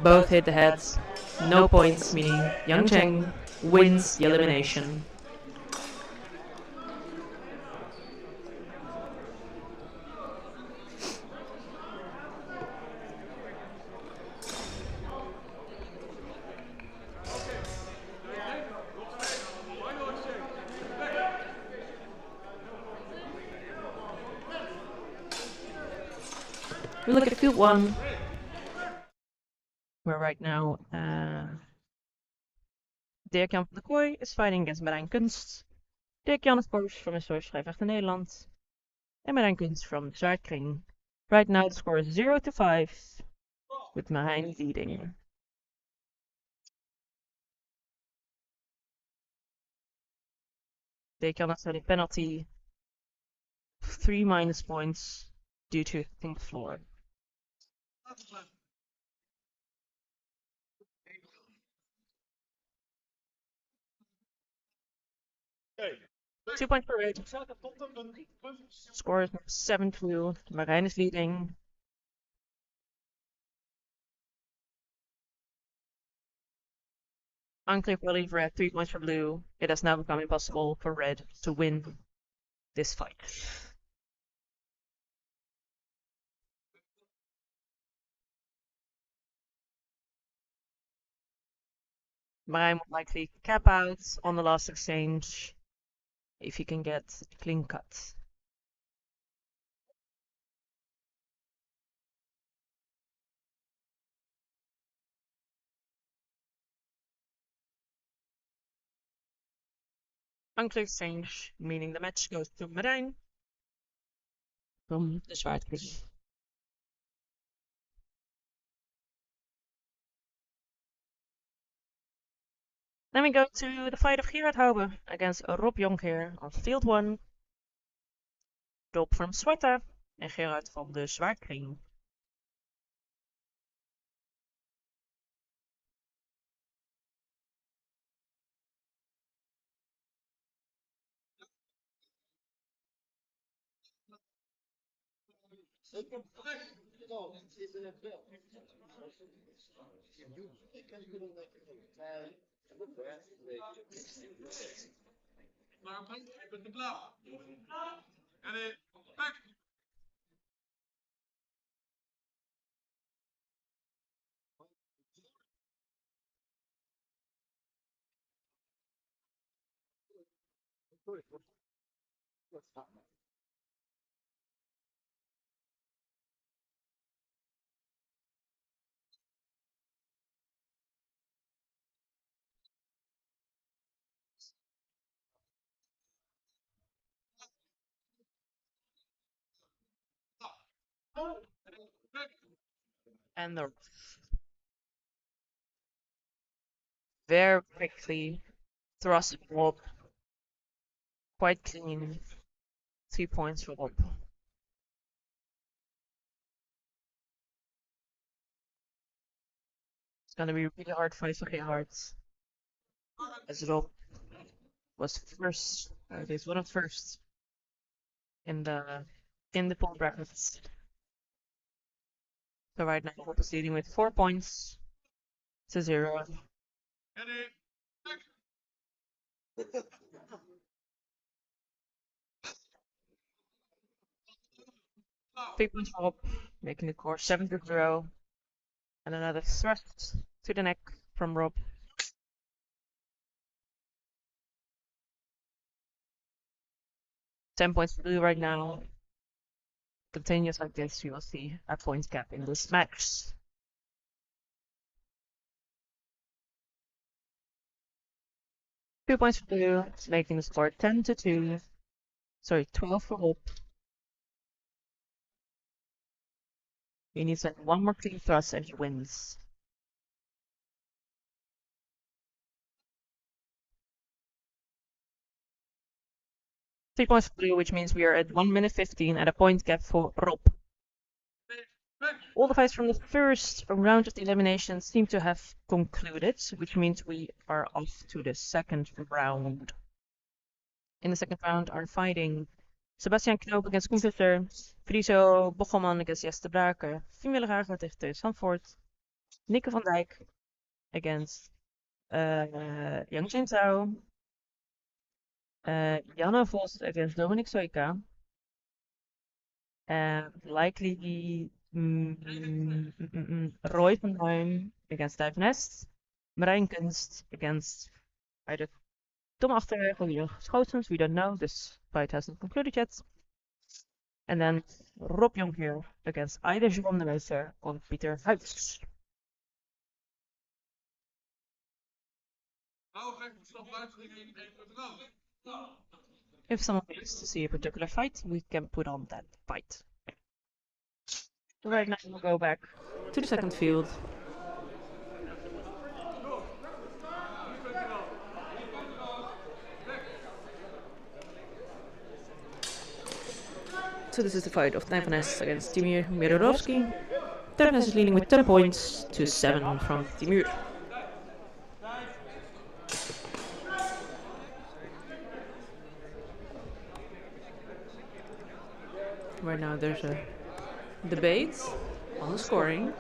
Speaker 2: Both hit the head. No points, meaning Yangcheng wins the elimination. We look at field 1, where right now Dirk-Jan van der Kooi is fighting against Marijn Kunst. Dirk-Jan, of course, from his first Vrijvechten Nederland, and Marijn Kunst from Zwaardkring. Right now the score is 0-5, with Marijn leading. they can also have a penalty 3 minus points due to hitting the floor.
Speaker 9: Oké.
Speaker 2: 2 points per rate. Score is 7-2. Marijn is leading. Unclear quality for red, 3 points for blue. It has now become impossible for red to win this fight. Marijn will likely cap out on the last exchange if he can get a clean cut. Unclear exchange, meaning the match goes to Marijn from the Zwaardkring. Then we go to the fight of Gerard Houber against Rob Jonkheer on field 1. Rob from Sparta en Gerard van de Zwaardkring. And the very quickly thrust Rob. Quite clean. 3 points for Rob. It's gonna be a really hard fight for Gerard. As Rob was first, he's one of the first in the pool brackets. So right now Rob is leading with 4 points to 0. 3 points for Rob, making the score 7-0. And another thrust to the neck from Rob. 10 points for blue right now. Continues like this, you will see a points gap in this match. Two points for blue, making the score 10-2. Sorry, 12 for Rob. He needs like one more clean thrust and he wins. Three points for blue, which means we are at 1 minute 15 at a point gap for Rob. All the fights from the first round of the elimination seem to have concluded, which means we are off to the second round. In the second round are fighting Sebastian Knoop against Koen Visser, Friso Bochelman against Jesse Braker, Fien Willeraar tegen Teus Zandvoort, Nikke van Dijk against Yang Chen Zhao, Janne Vos against Dominic Soika, and likely Roy van Duin against Duif Nest, Marijn Kunst against either Tom Achterweg or Jurgen Schotens, we don't know, this fight hasn't concluded yet. And then Rob Jonkheer against either Jerome de Meester or Pieter Huyts. If someone wants to see a particular fight, we can put on that fight. Right now we'll go back to the second field. So this is the fight of Tijn van Es against Timur Mirorovski. Tijn van Es is leading with 10 points to 7 from Timur. Right now there's a debate on the scoring.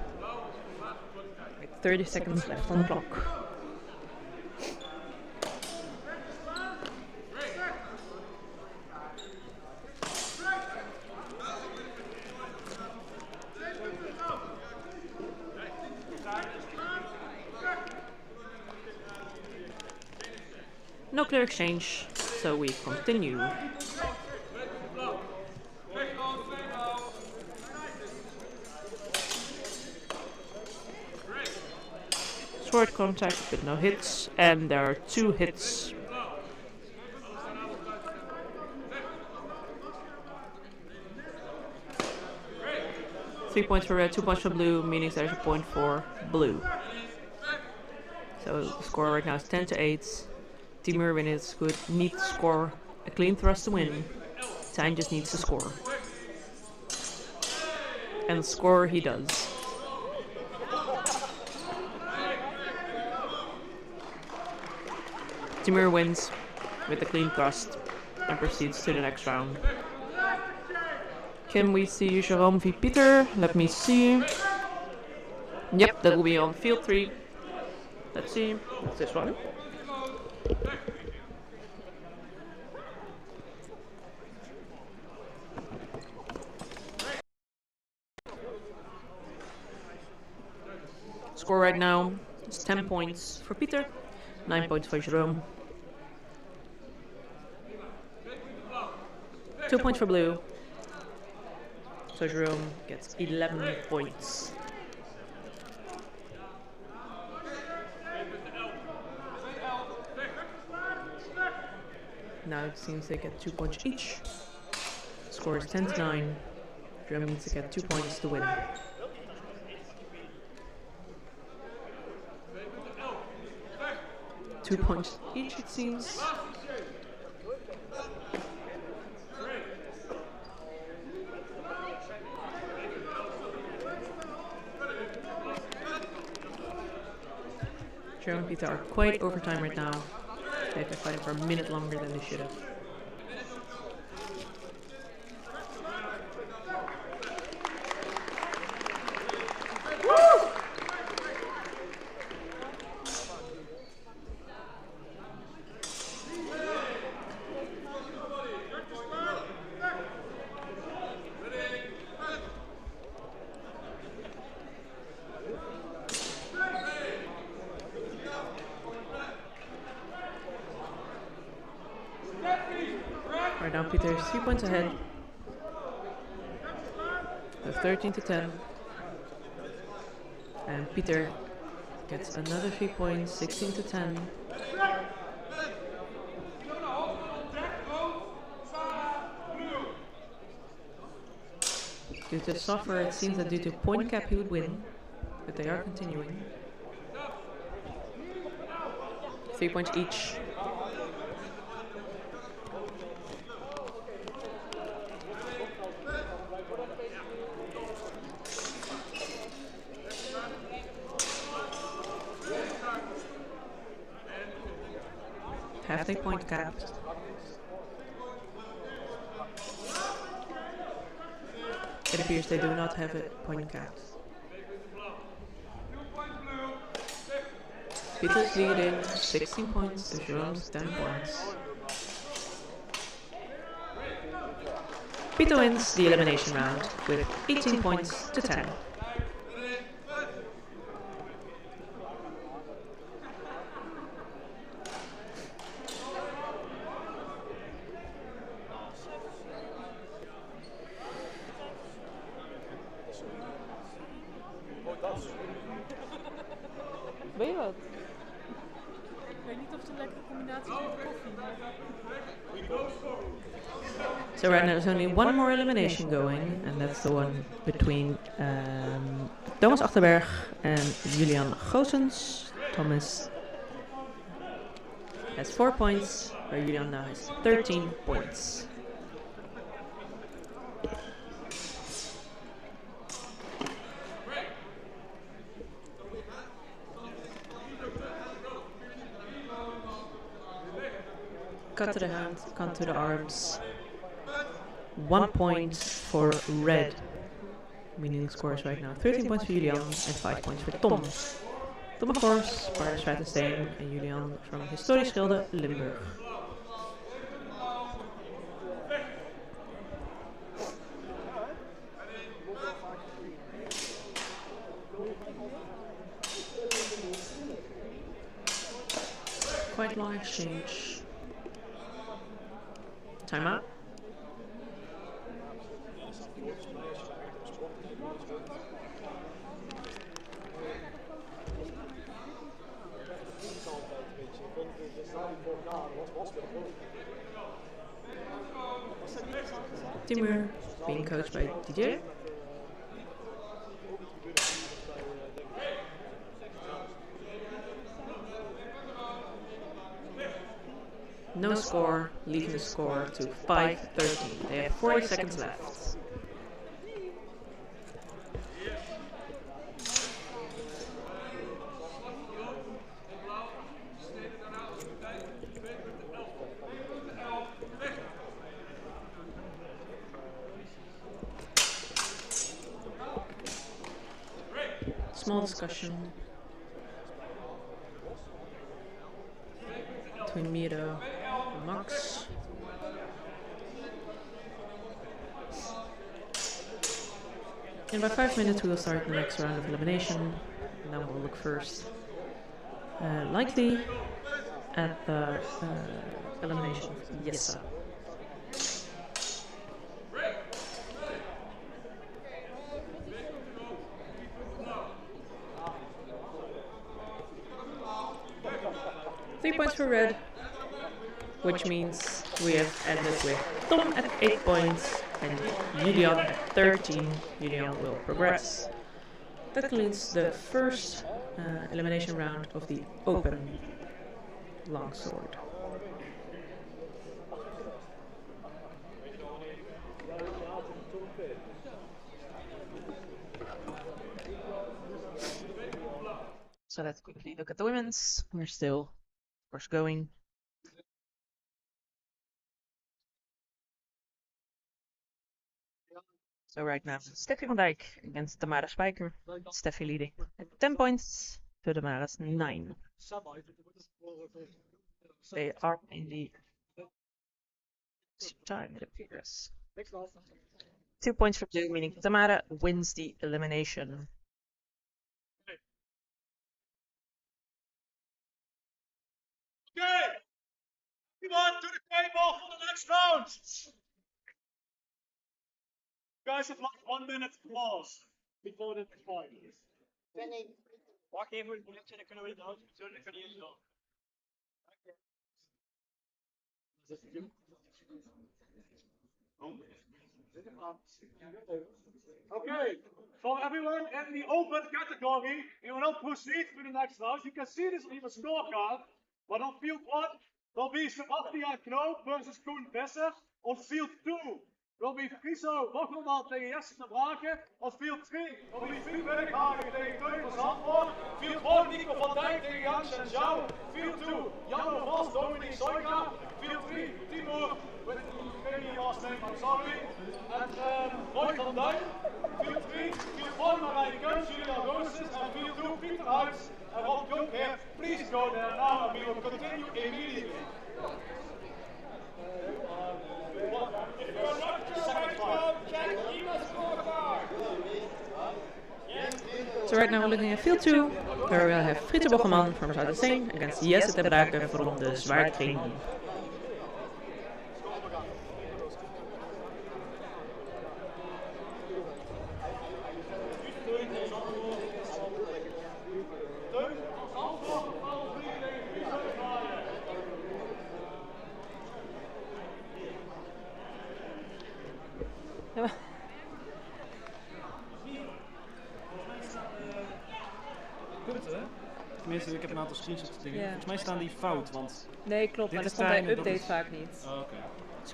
Speaker 2: With 30 seconds left on the clock. No clear exchange, so we continue. Sword contact with no hits, and there are 2 hits. Three points for red, 2 points for blue, meaning there's a point for blue. So the score right now is 10 to 8. Timur, when it's good, needs to score a clean thrust to win. Tijn just needs to score. And score he does. Timur wins with a clean thrust and proceeds to the next round. Can we see Jerome v Peter? Let me see. Yep, that will be on field 3. Let's see. What's this one? Score right now is 10 points for Peter, 9 points for Jerome. 2 points for blue. So Jerome gets 11 points. Now it seems they get 2 points each. Score is 10 to 9. Jerome needs to get 2 points to win. Two points each, it seems. Jerome and Peter are quite overtime right now. They're fighting for a minute longer than they should have. Right now Peter is 3 points ahead. So 13 to 10. And Peter gets another 3 points, 16 to 10. Due to the software, it seems that due to point cap he would win, but they are continuing. 3 points each. Have they point capped? It appears they do not have it point capped. Peter's leading 16 points to Jerome's 10 points. Peter wins the elimination round with 18 points to 10. Weet je wat? Ik weet niet of het een lekkere combinatie is met koffie. So right now there's only one more elimination going, and that's the one between Thomas Achterberg and Julian Goossens. Thomas has 4 points, where Julian now has 13 points. cut to the hand, cut to the arms. 1 point for red. Meaning the score is right now 13 points for Julian and 5 points for Tom. Tom, of course, part of Stratenstein, and Julian from historisch Schelde, Limburg. Quite long exchange. Timeout. Timur being coached by DJ. No score, leaving the score to 5-13. They have 40 seconds left. Small discussion between Miro and Max. In about 5 minutes we will start the next round of elimination, and then we'll look first likely at the elimination of Yessa. Points for red, which means we have ended with Tom at 8 points and Julian at 13. Julian will progress. That concludes the first elimination round of the open longsword. So let's quickly look at the women's. We're still of course going. So right now, Steffi van Dijk against Tamara Spijker. Steffi leading at 10 points to Tamara's 9. They are in the time, it appears. 2 points for two, meaning Tamara wins the elimination.
Speaker 9: Okay, come on to the table for the next round. You guys have like 1 minute pause before the fight. Wacht even, dan kunnen we het houden. Zo, dan kunnen jullie nog. Okay, for everyone in the open category, we will now proceed to the next round. You can see this on your scorecard. But on field 1 will be Sebastian Knoop versus Koen Visser. On field 2 will be Friso Roggelman tegen Jesse de Braken. On field 3 will be Fried Willighagen tegen Teun van Zandvoort. Field 1 Nico van Dijk tegen Jan Shenjiao. Field 2 Jan de Vos, Dominique Soika. Field 3 Timur with the last name, I'm sorry. And Roy van Duin. Field 3 Field 1 Marijn Kuns, Julian Roosens. And field 2 Pieter Huis and Rob Junk here. Please go there now and we will continue immediately.
Speaker 2: So right now we're looking at field 2, where we'll have Frits Boggeman from Zuiderstein against Jesse de Braken from de zwaardkring.
Speaker 10: Tenminste, ik heb een aantal screenshots dingen. Volgens mij staan die fout, want...
Speaker 2: Nee, klopt, maar dat komt bij update vaak niet.
Speaker 10: Oh, okay.
Speaker 2: Dus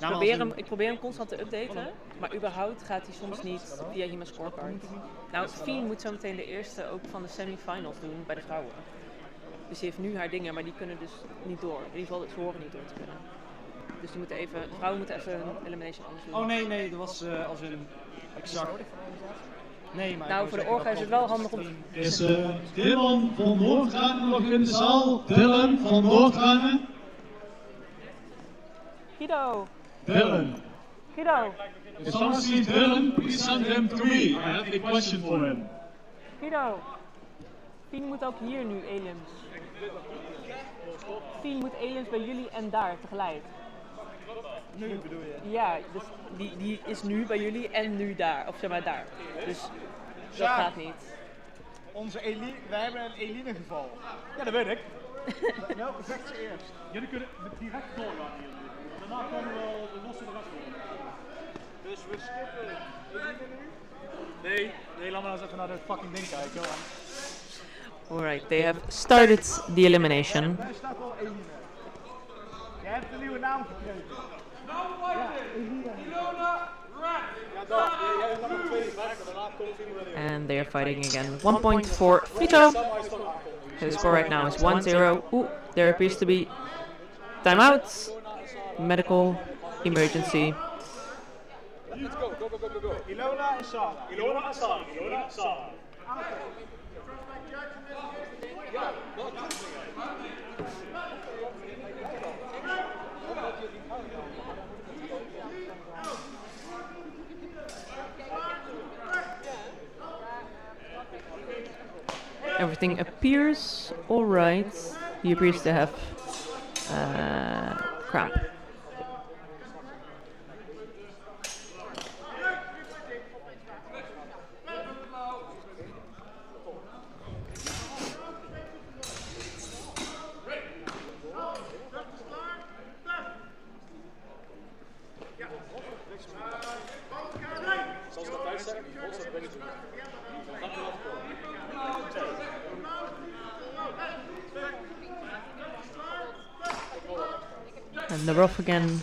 Speaker 2: ik probeer hem constant te updaten, maar überhaupt gaat hij soms niet via Hima Scorecard. Nou, Fien moet zo meteen de eerste ook van de semifinals doen bij de vrouwen. Dus die heeft nu haar dingen, maar die kunnen dus niet door. In ieder geval, ze horen niet door te kunnen. Dus die moeten even, de vrouwen moeten even een elimination anders doen.
Speaker 10: Oh nee, dat was als in exact. Nee, maar
Speaker 2: nou, voor de orga is het wel handig om...
Speaker 1: Is Dylan van Noordhagen nog in de zaal? Dylan van Noordhagen?
Speaker 2: Guido!
Speaker 1: Dylan.
Speaker 2: Guido!
Speaker 1: If someone sees Dylan, please send him to me. I have a question for him.
Speaker 2: Guido! Fien moet ook hier nu aliens. Fien moet aliens bij jullie en daar tegelijk.
Speaker 10: Nu bedoel je?
Speaker 2: Ja, dus die is nu bij jullie en nu daar, of zeg maar daar. Dus dat
Speaker 5: Ja.
Speaker 2: gaat niet.
Speaker 5: Wij hebben een Eline geval.
Speaker 10: Ja, dat weet ik.
Speaker 5: Welke vecht ze eerst?
Speaker 9: Jullie kunnen direct doorgaan hier. Daarna komen we de losse de rest door.
Speaker 5: Dus we skippen Eline nu?
Speaker 9: Nee, laat maar eens even naar de fucking ding kijken.
Speaker 2: Alright, they have started the elimination.
Speaker 5: Daar staat wel Eline. Jij hebt een nieuwe naam gekregen.
Speaker 2: And they are fighting again. 1 point for Vito. The score right now is 1-0. Ooh, there appears to be timeouts. Medical emergency.
Speaker 9: Let's go. Ilona en Sarah.
Speaker 2: Everything appears alright. He appears to have cramp. And the rough again,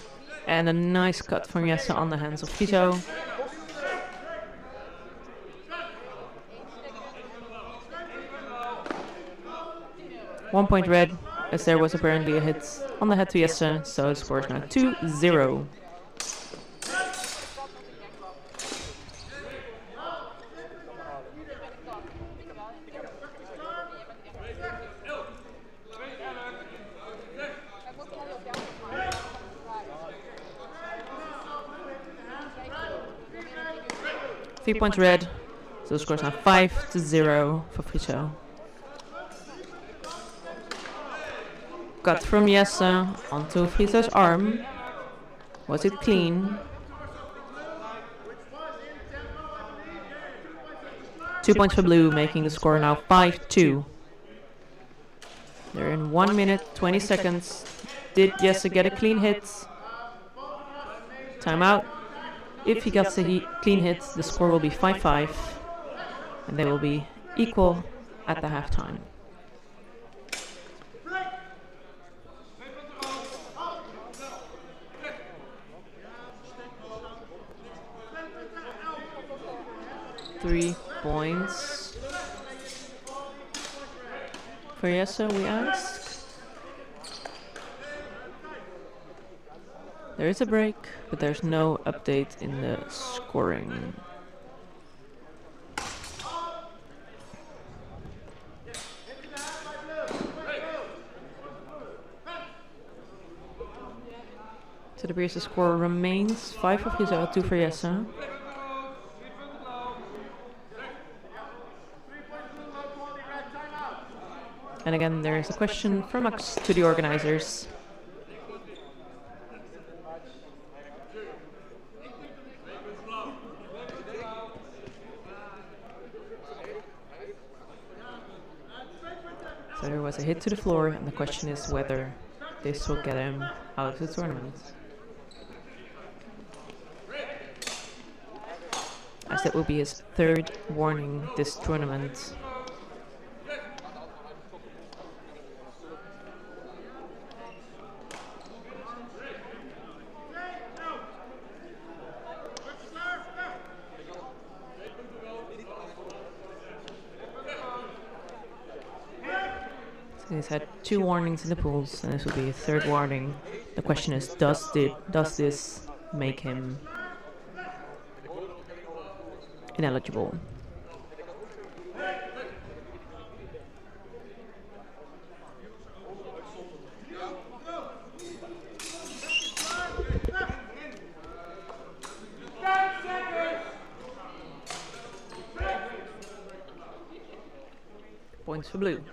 Speaker 2: and a nice cut from Jesse on the hands of Vito. One point red, as there was apparently a hit on the head to Jesse, so the score is now 2-0. Three points red, so the score is now 5-0 for Vito. Cut from Jesse onto Vito's arm. Was it clean? 2 points for blue, making the score now 5-2. They're in 1 minute, 20 seconds. Did Jesse get a clean hit? Timeout. If he gets a clean hit, the score will be 5-5. And they will be equal at the halftime. Three points for Jesse, we ask. There is a break, but there's no update in the scoring. So it appears the score remains 5 for Vito, 2 for Jesse. And again, there is a question from Max to the organizers. So there was a hit to the floor, and the question is whether this will get him out of the tournament. As that will be his third warning this tournament. He's had 2 warnings in the pools, and this will be a 3rd warning. The question is, does this make him ineligible? Points for blue.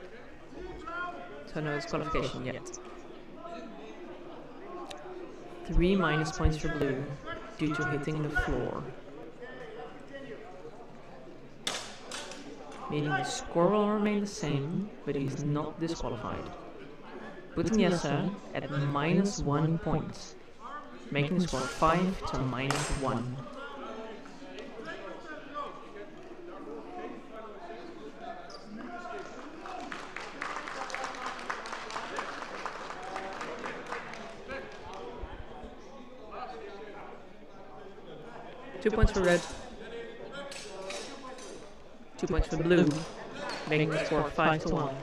Speaker 2: So no disqualification yet. 3 minus points for blue due to hitting the floor. Meaning the score will remain the same, but he's not disqualified. Putting Jesse at -1 point, making the score 5 to -1. Two points for red. 2 points for blue, making the score 5 to 1.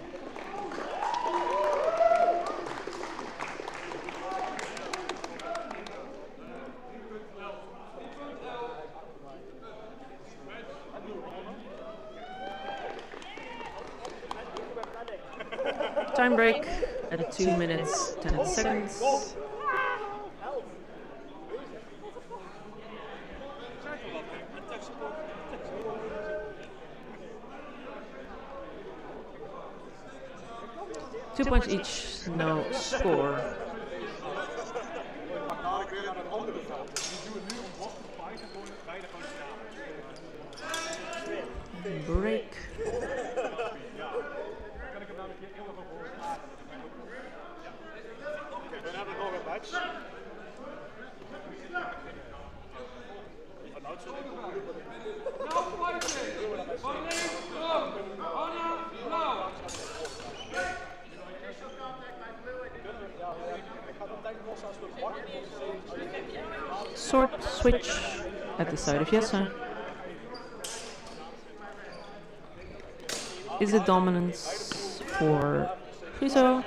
Speaker 2: Time break at 2 minutes 10 seconds. Two points each, no score. Break. Sword switch at the side of Jesse. Is it dominance for Friso?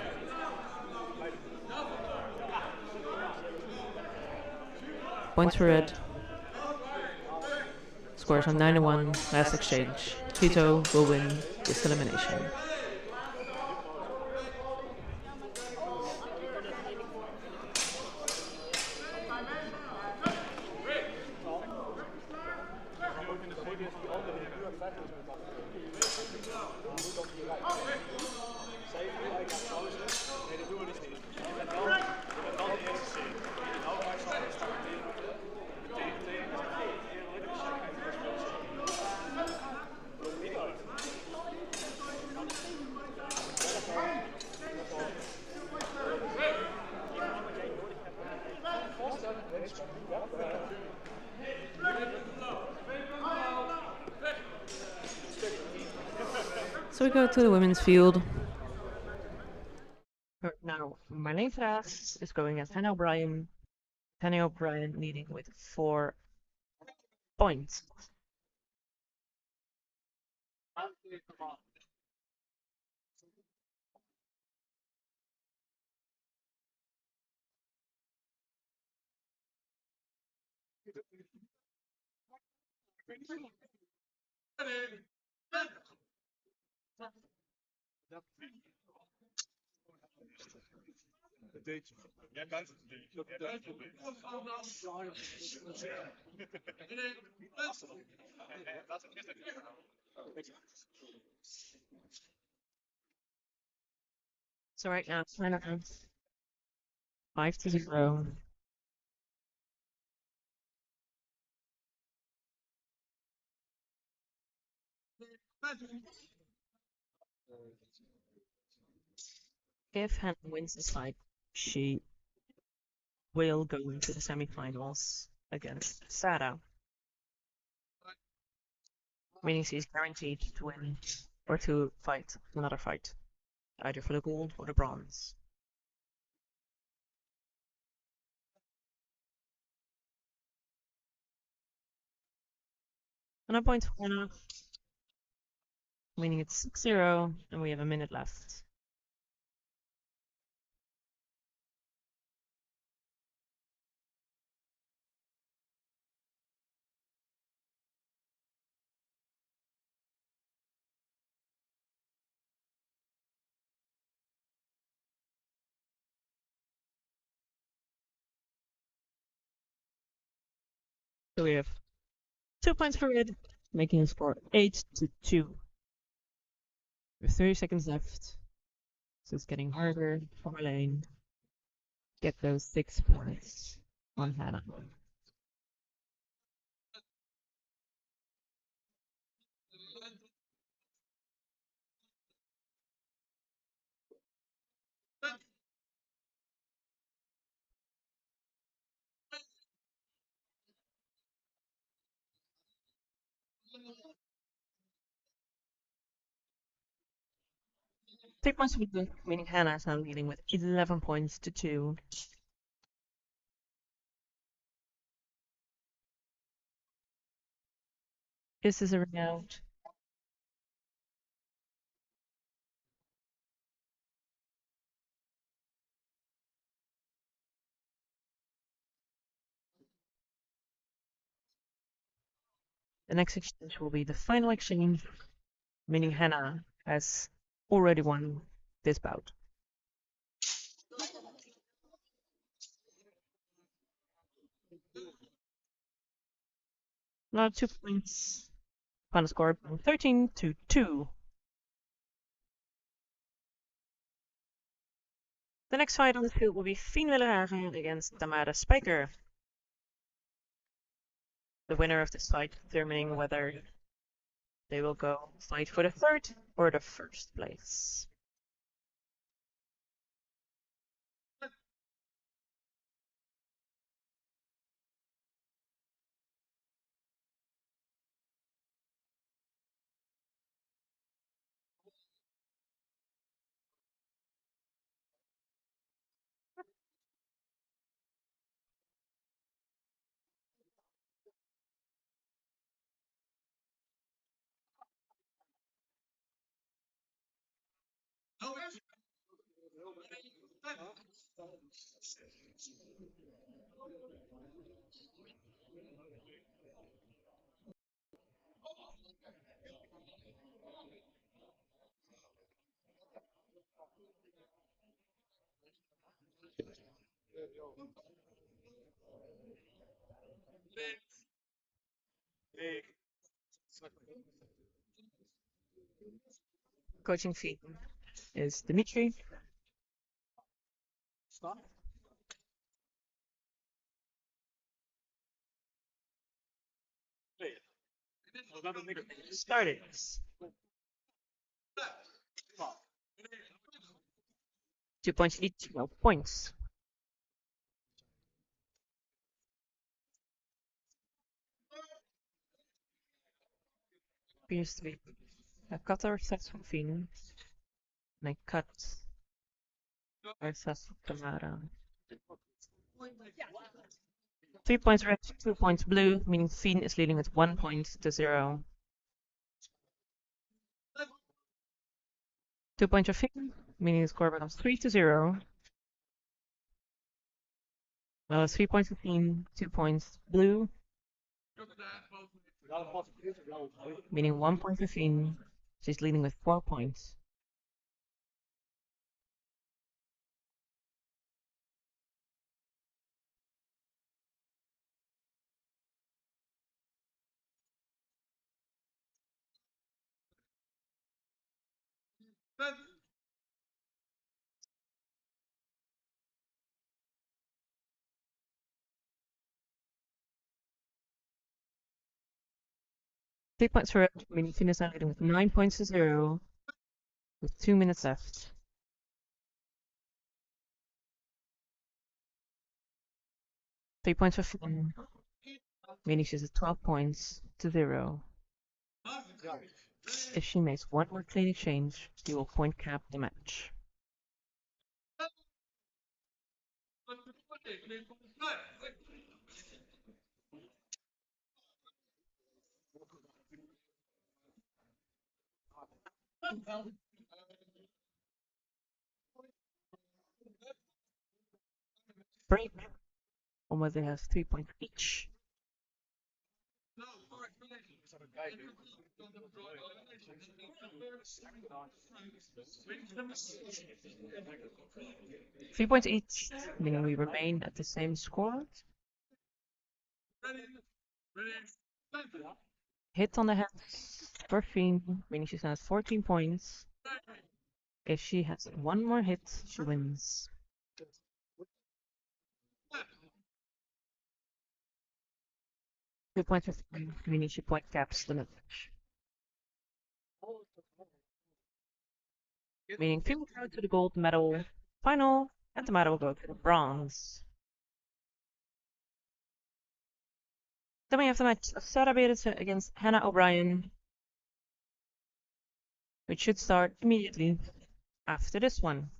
Speaker 2: Points for red. Scores on 9 to 1, last exchange. Friso will win this elimination. So we go to the women's field. Now, Marleen Vraas is going as Hannah O'Brien. Hannah O'Brien leading with 4 points. So right now, it's 5 to 0. If Hannah wins this fight, she will go into the semifinals against Sarah. Meaning she's guaranteed to win or to fight another fight, either for the gold or the bronze. And a point for Hannah, meaning it's 6-0, and we have a minute left. So we have 2 points for red, making the score 8-2. With 30 seconds left, so it's getting harder for Marlene. Get those 6 points on Hannah. Three points with the meaning Hannah is now leading with 11 points to 2. This is a ring out. The next exchange will be the final exchange, meaning Hannah has already won this bout. Now 2 points. Final score 13-2. The next fight on the field will be Fien Willerhagen against Tamara Spijker. The winner of this fight determining whether they will go fight for the 3rd or the 1st place. Coaching Fien is Dimitri. Started. 2 points each, no points. Appears to be a cutter sets from Fien. And I cut our sets from Tamara. 3 points red, 2 points blue, meaning Fien is leading with 1 point to 0. 2 points for Fien, meaning the score becomes 3-0. Well, 3 points for Fien, 2 points blue, meaning 1 point for Fien. She's leading with 4 points. Three points for red, meaning Fien is now leading with 9 points to 0, with 2 minutes left. 3 points for Fien, meaning she's at 12 points to 0. If she makes one more clean exchange, she will point cap the match. Break. Almost they have 3 points each. 3 points each, meaning we remain at the same score. Hit on the head for Fiend, meaning she's now at 14 points. If she has one more hit, she wins. Two points for Fiend, meaning she point caps the match. Meaning Fiend will go to the gold medal final, and the medal will go to the bronze. Then we have the match of Sarah Beres against Hannah O'Brien, which should start immediately after this one.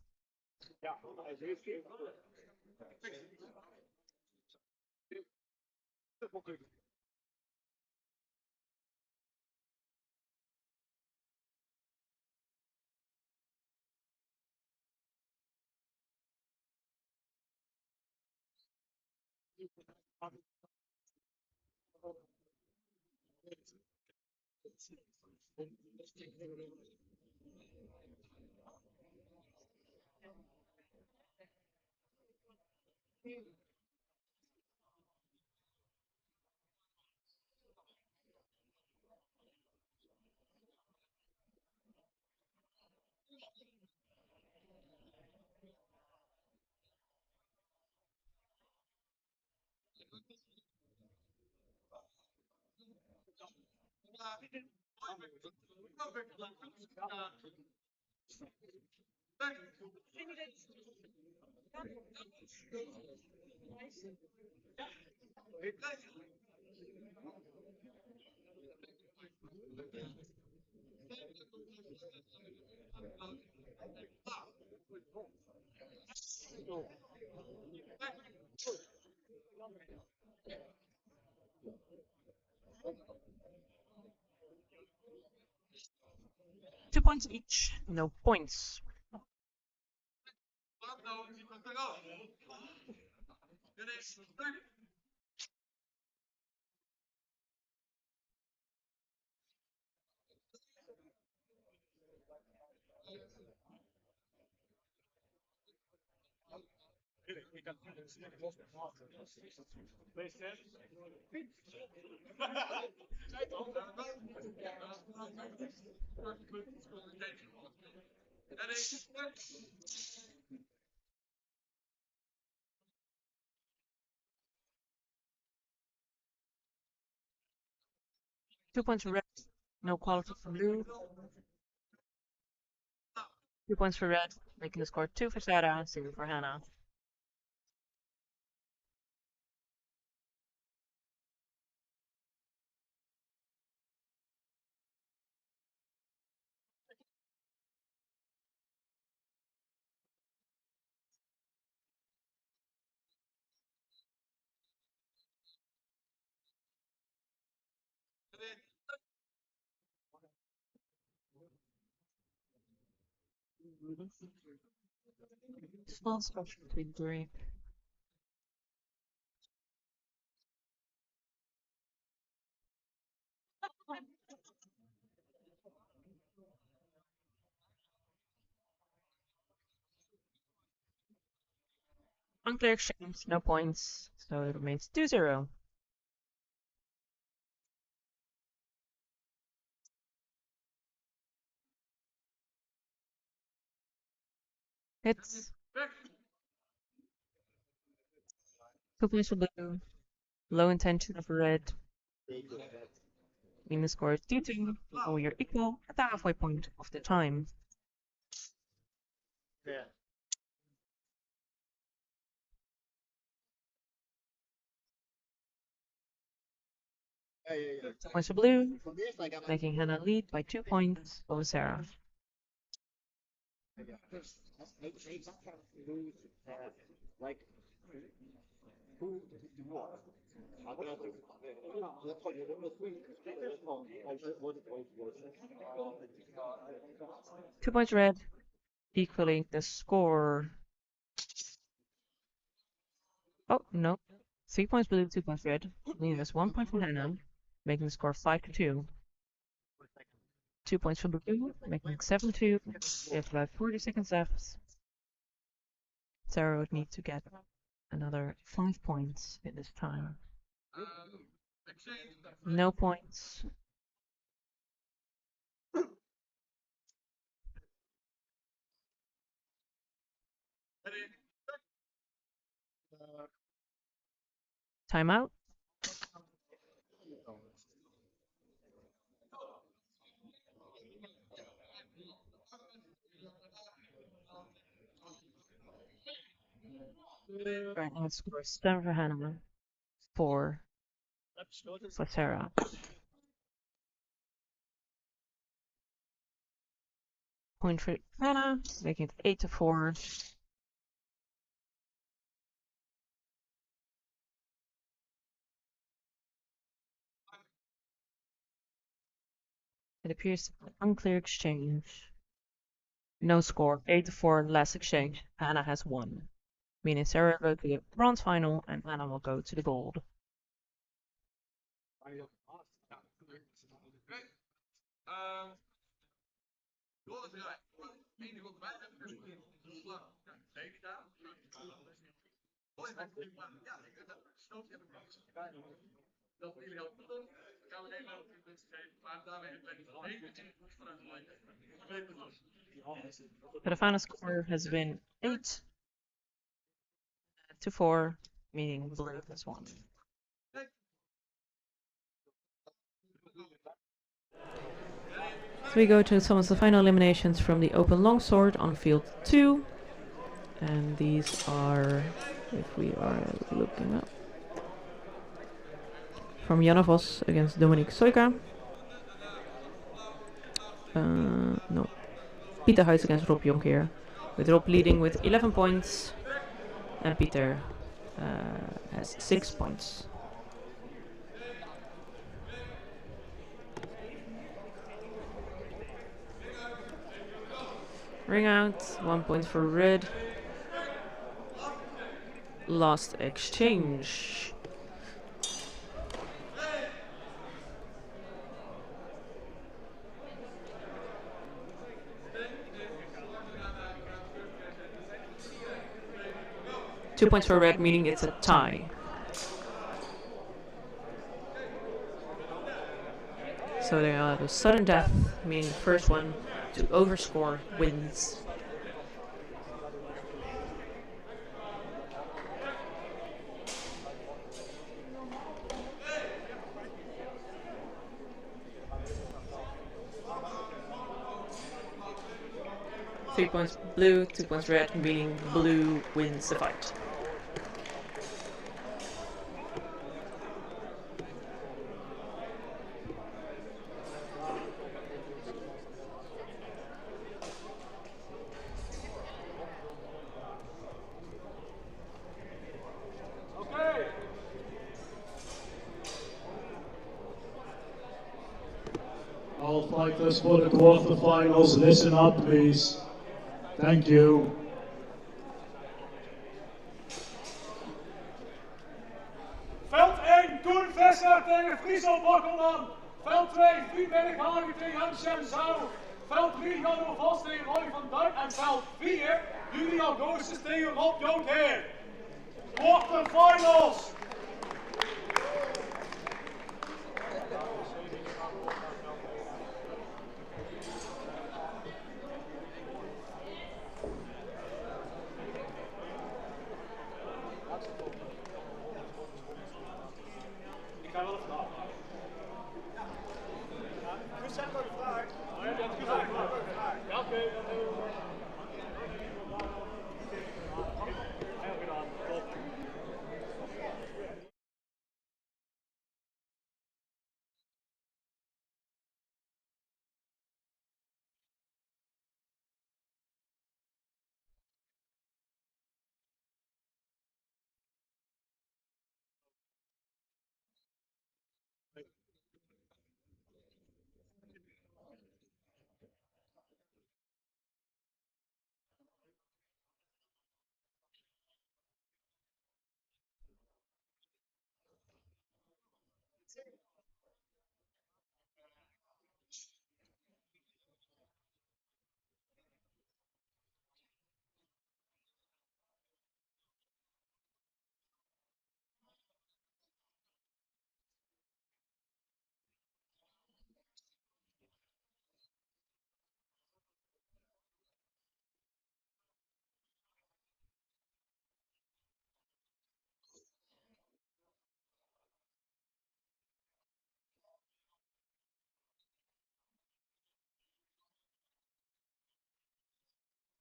Speaker 2: 2 points each, no points. Two points for red, no quality for blue. 2 points for red, making the score 2 for Sarah, 0 for Hannah. Small special between 3. Unclear exchange, no points, so it remains 2-0. Hits. 2 points for blue, low intention of red. Meaning the score is 2-2, and we are equal at the halfway point of the time.
Speaker 4: Yeah. Yeah.
Speaker 2: 2 points for blue,
Speaker 4: For this, like, I'm
Speaker 2: making Hannah lead by 2 points over Sarah.
Speaker 4: like, who what?
Speaker 2: 2 points red, equaling the score. Oh, no. 3 points blue, 2 points red, leaving us 1 point for Hannah, making the score 5-2. 2 points for blue, making 7-2. We have about 40 seconds left. Sarah would need to get another 5 points in this time. No points. Timeout. Right now, score 7 for Hannah, 4 for Sarah. Point for Hannah, making it 8-4. It appears an unclear exchange. No score, 8-4, last exchange. Hannah has won, meaning Sarah will go to the bronze final and Hannah will go to the gold. But the final score has been 8-4, meaning blue has won. So we go to some of the final eliminations from the open longsword on field 2. And these are, if we are looking up, from Janne Vos against Dominique Soika. No. Pieter Huis against Rob Jonkeer, with Rob leading with 11 points, and Pieter has 6 points. Ring out, 1 point for red. Last exchange. Two points for red, meaning it's a tie. So they are the sudden death, meaning the first one to overscore wins. Three points blue, 2 points red, meaning blue wins the fight.
Speaker 1: All fighters for the quarterfinals, listen up please. Thank you.
Speaker 9: Veld 1, Koen Visser tegen Friso Bokkelman. Veld 2, Friedrich Hagen tegen Hans Zhou. Veld 3, Janno Vos tegen Roy van Duin. En veld 4, Julie Augustus tegen Rob Jonkheer. Quarterfinals! Ik ga wel even af. Nu zeg maar de vraag. Oh ja, dat is gevraagd. Ja, oké. Heel gedaan. Top.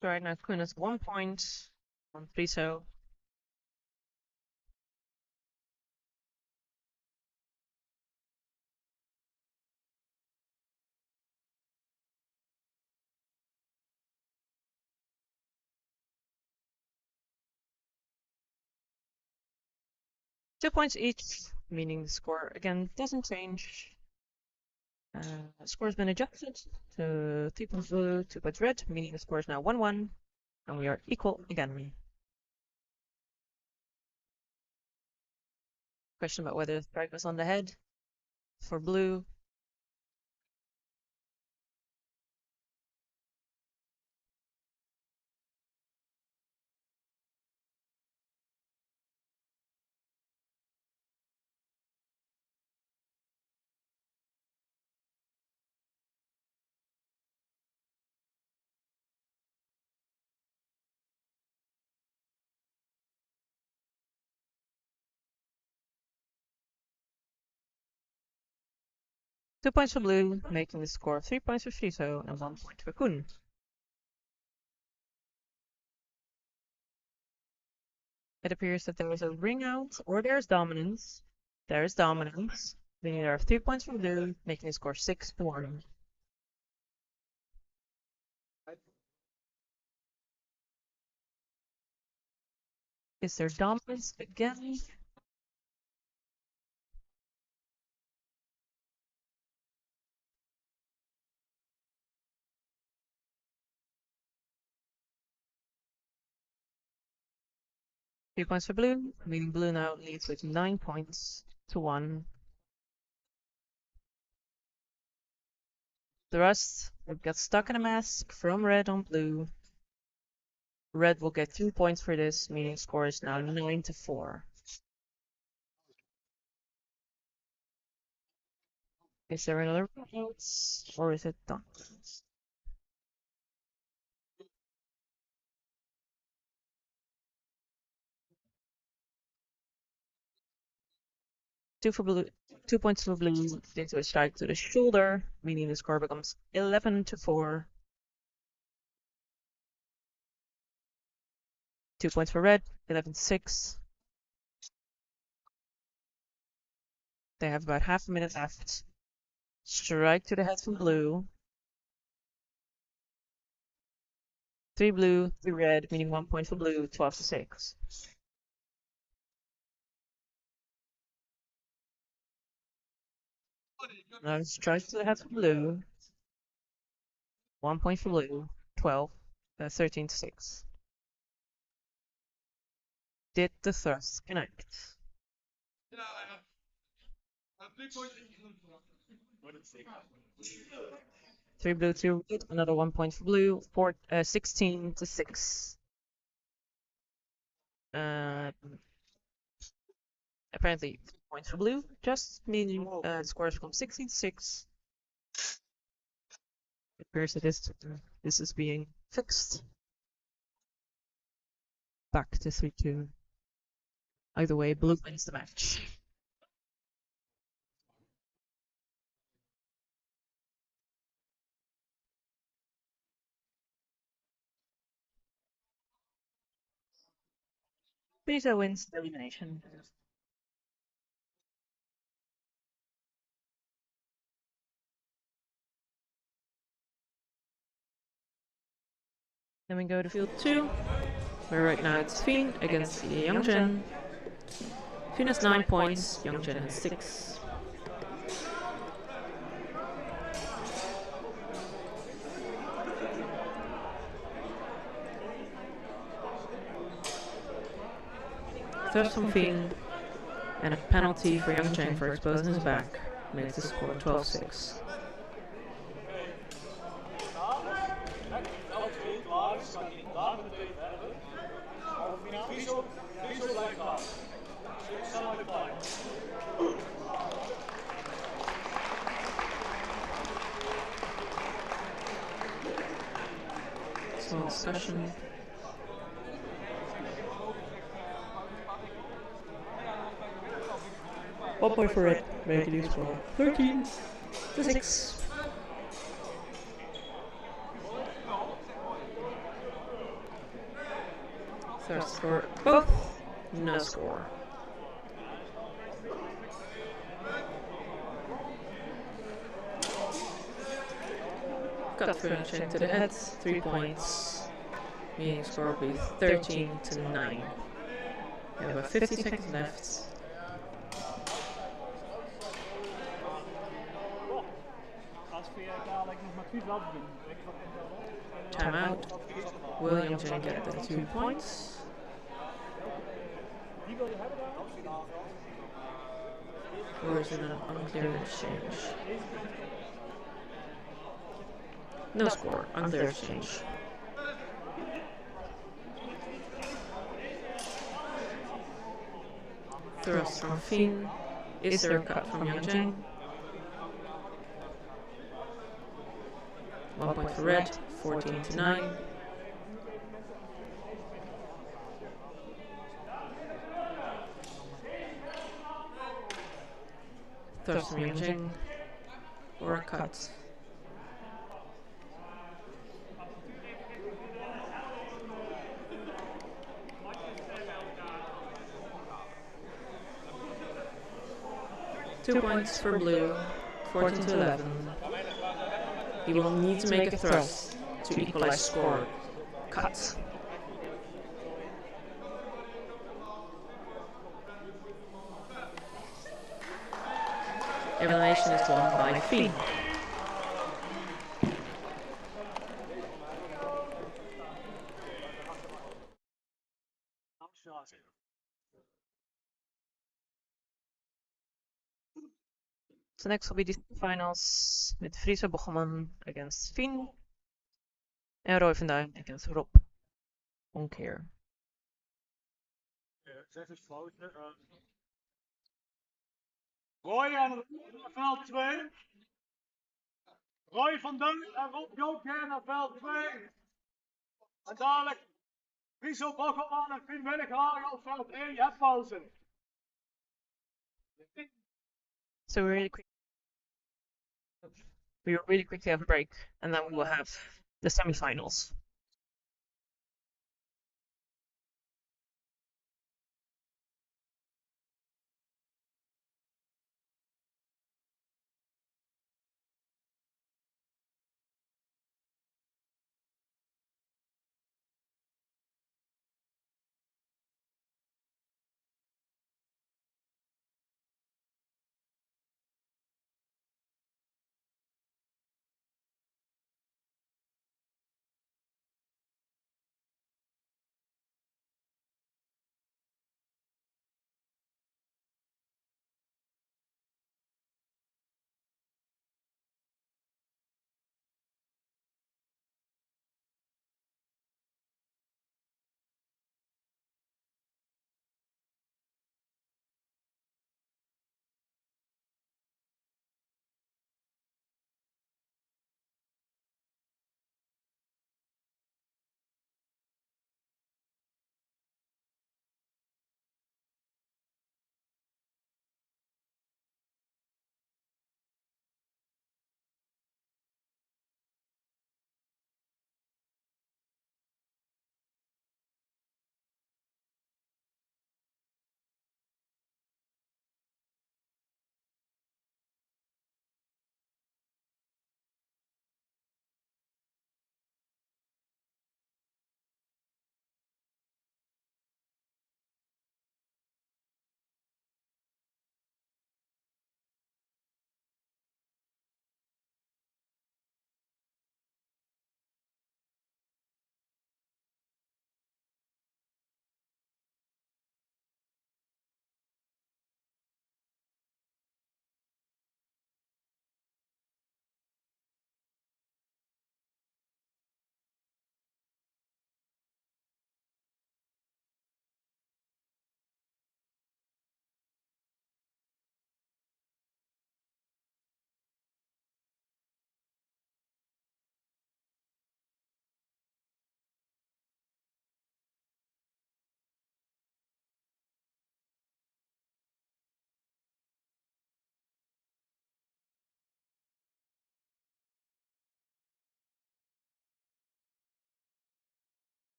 Speaker 2: So right now Queen has 1 point on Friso. Two points each, meaning the score again doesn't change. Score has been adjusted to 3 points blue, 2 points red, meaning the score is now 1-1, and we are equal again. Question about whether the strike was on the head for blue. Two points for blue, making the score 3 points for Friso and 1 point for Koen. It appears that there is a ring out, or there's dominance. There is dominance. Meaning there are 3 points for blue, making the score 6-1. Is there dominance again? 3 points for blue, meaning blue now leads with 9 points to 1. The rest will get stuck in a mask from red on blue. Red will get 2 points for this, meaning score is now 9-4. Is there another vote, or is it done? Two points for blue into a strike to the shoulder, meaning the score becomes 11-4. 2 points for red, 11-6. They have about half a minute left. Strike to the head from blue. 3 blue, 3 red, meaning 1 point for blue, 12-6. Now strike to the head from blue. 1 point for blue, 13-6. Did the thrust connect? 3 blue, 2 red, another 1 point for blue, 16-6. Apparently 3 points for blue, just meaning the scores from 16-6. It appears that this is being fixed. Back to 3-2. Either way, blue wins the match. Friso wins the elimination. Then we go to field 2, where right now it's Fien against Youngchen. Fien has 9 points, Youngchen has 6. Thrust from Fien, and a penalty for Youngchen for exposing his back makes the score 12-6. Small discussion. One point for red, making it score 13-6.
Speaker 7: First for both, no score. Cut finishing to the head, 3 points. Meaning score will be 13-9. We have about 50 seconds left. Timeout. William Jane get the 2 points. Or is it an unclear exchange? No score, unclear exchange. Thrust from Finn. Is there a cut from Youngjin? 1 point for red, 14-9. Thrust from Youngjin. Or a cut. Two points for blue, 14-11. He will need to make a thrust to equalize score. Cut. Elimination is won by Finn. So next will be the finals with Friese Bocheman against Finn and Roy van Duin against Rob Onkeer.
Speaker 9: Roy aan veld 2. Roy van Duin en Rob Jonker naar veld 2. En dadelijk Friso Bocheman en Finn Willighagen op veld 1. Je hebt pauze.
Speaker 7: So we will really quickly have a break and then we will have the semi-finals.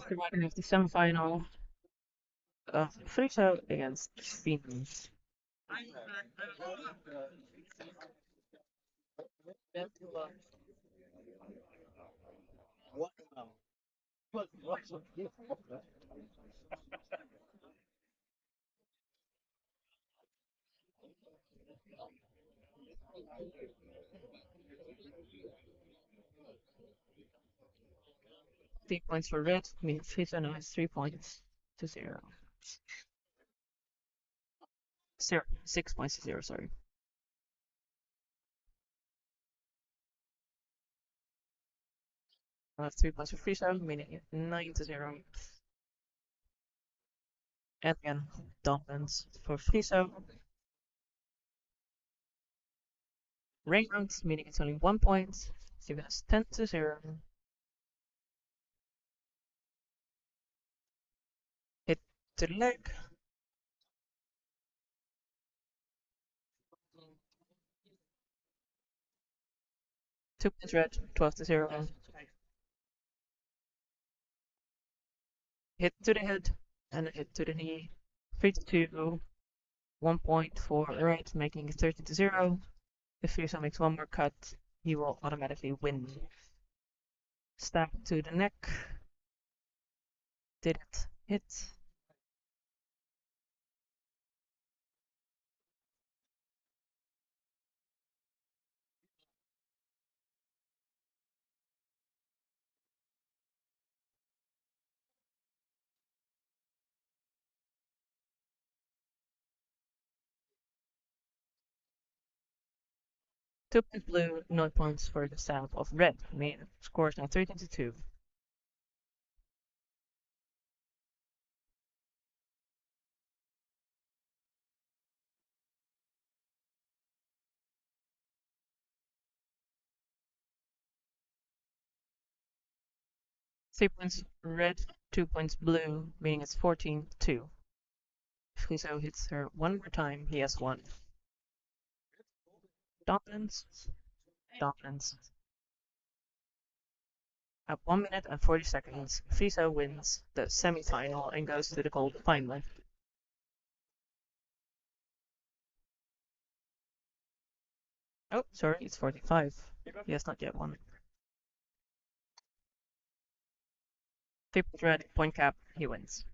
Speaker 2: We might have the semi-final of Friso against Phoenix. Three points for red, means Friso now has 3 points to 0. 6 points to 0, sorry. That's 3 points for Friso, meaning 9 to 0. And again, dominance for Friso. Ring rounds, meaning it's only 1 point. So has 10 to 0. Hit to the leg. Two points red, 12 to 0. Hit to the head and a hit to the knee. 3 to 2. 1 point for red, making it 13 to 0. If Friso makes one more cut, he will automatically win. Stab to the neck. Did it hit? 2 points blue, no points for the stab of red. Mean scores now 13 to 2. Three points red, 2 points blue, meaning it's 14 to 2. If Friso hits her one more time, he has won. Dominance. Dominance. At 1 minute and 40 seconds, Friso wins the semi-final and goes to the gold final. Oh, sorry, it's 45. He has not yet won. 3 points red, point cap, he wins.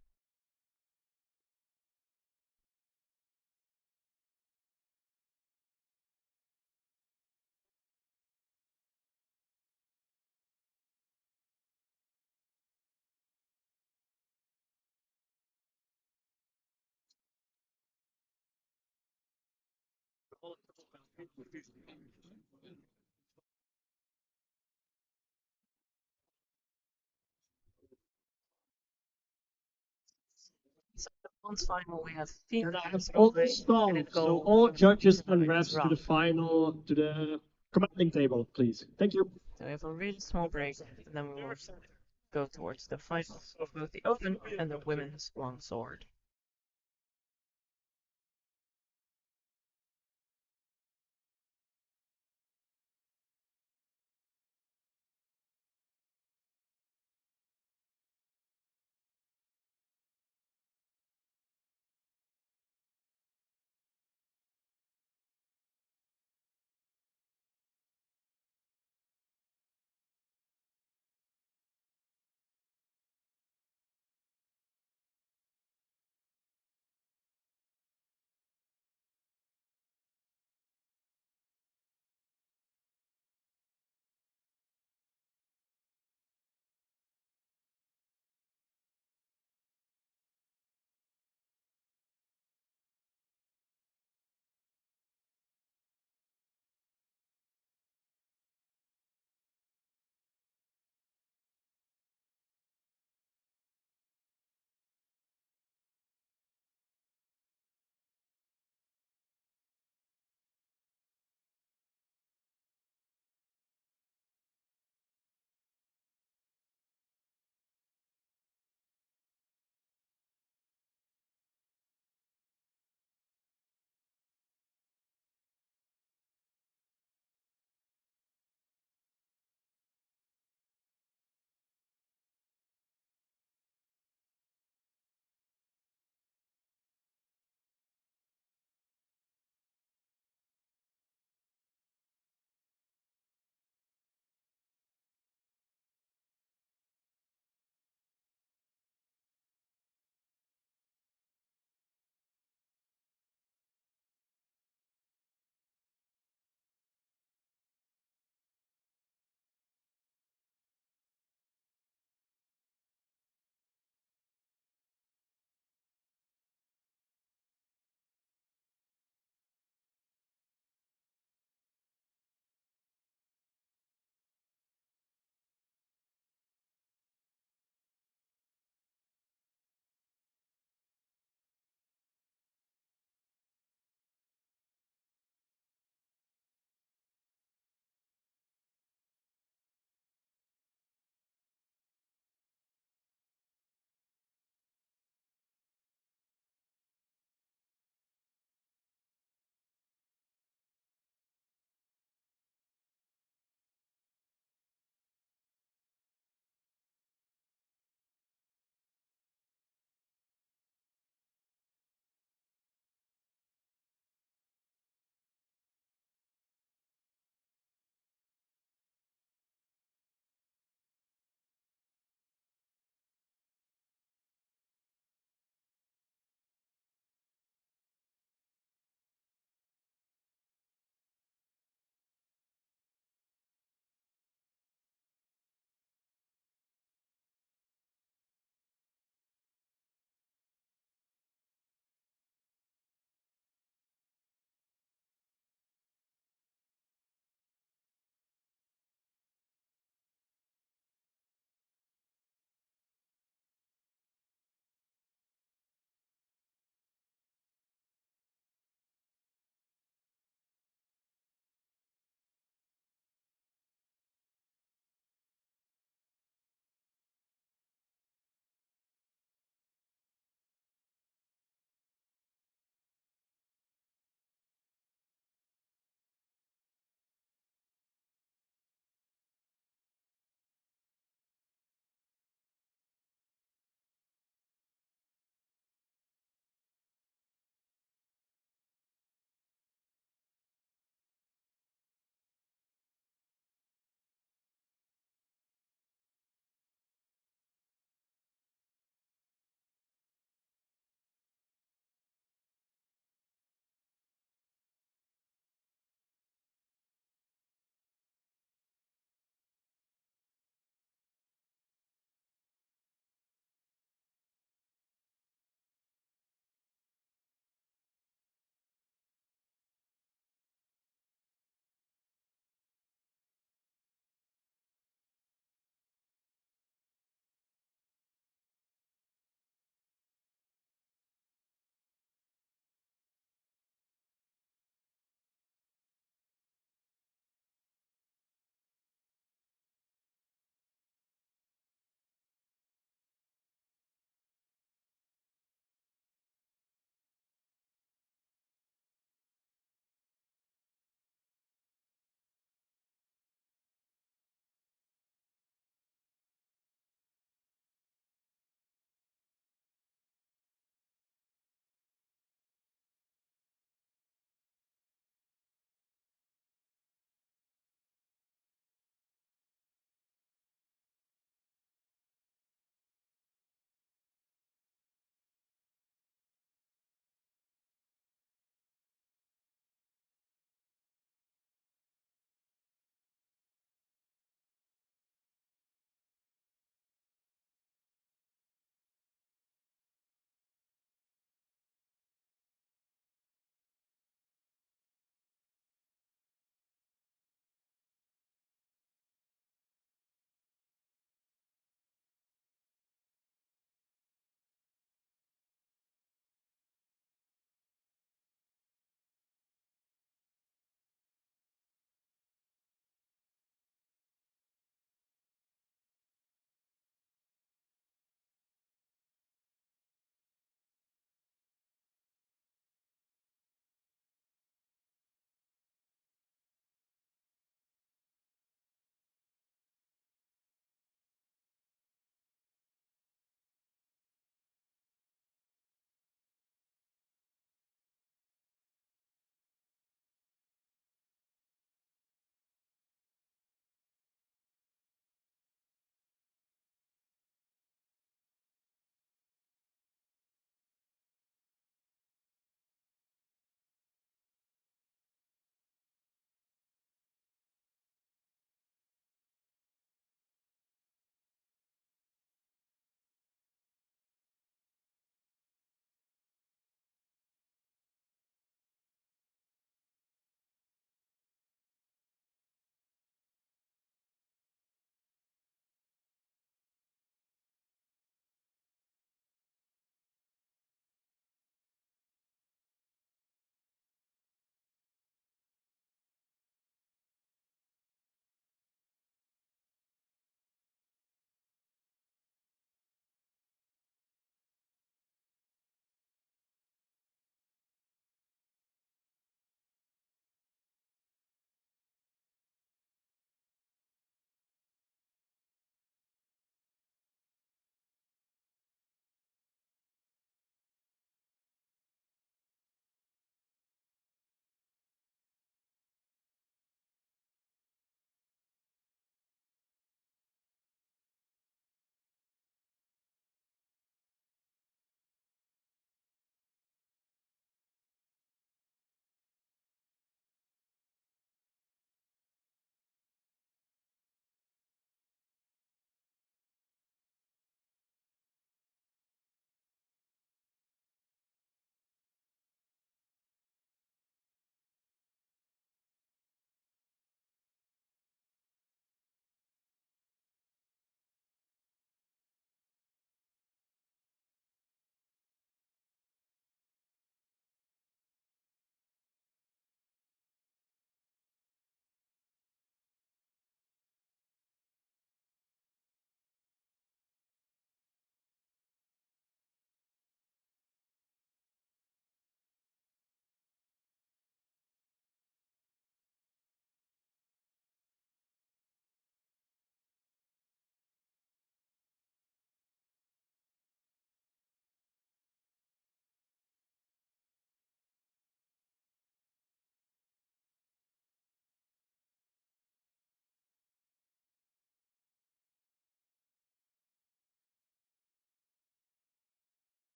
Speaker 2: So the bronze final we have team
Speaker 1: That's all stalled. So all judges and refs to the final, to the commanding table, please. Thank you.
Speaker 2: So we have a really small break, and then we will go towards the finals of both the open and the women's longsword.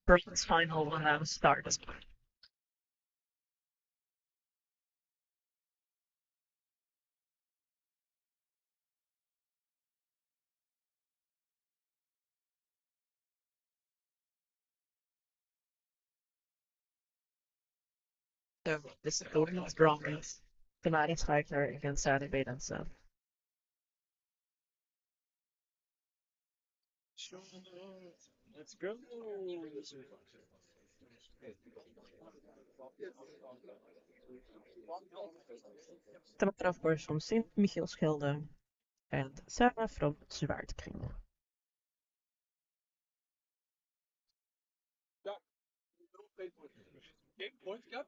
Speaker 2: Bronze final will now start. So this is the women's bronze. Tamara Spiker against Sarah Bedanson.
Speaker 10: Let's go.
Speaker 2: Tamara, of course, from Sint Michielsgilde, and Sarah from Zwaardkring.
Speaker 9: Point gap.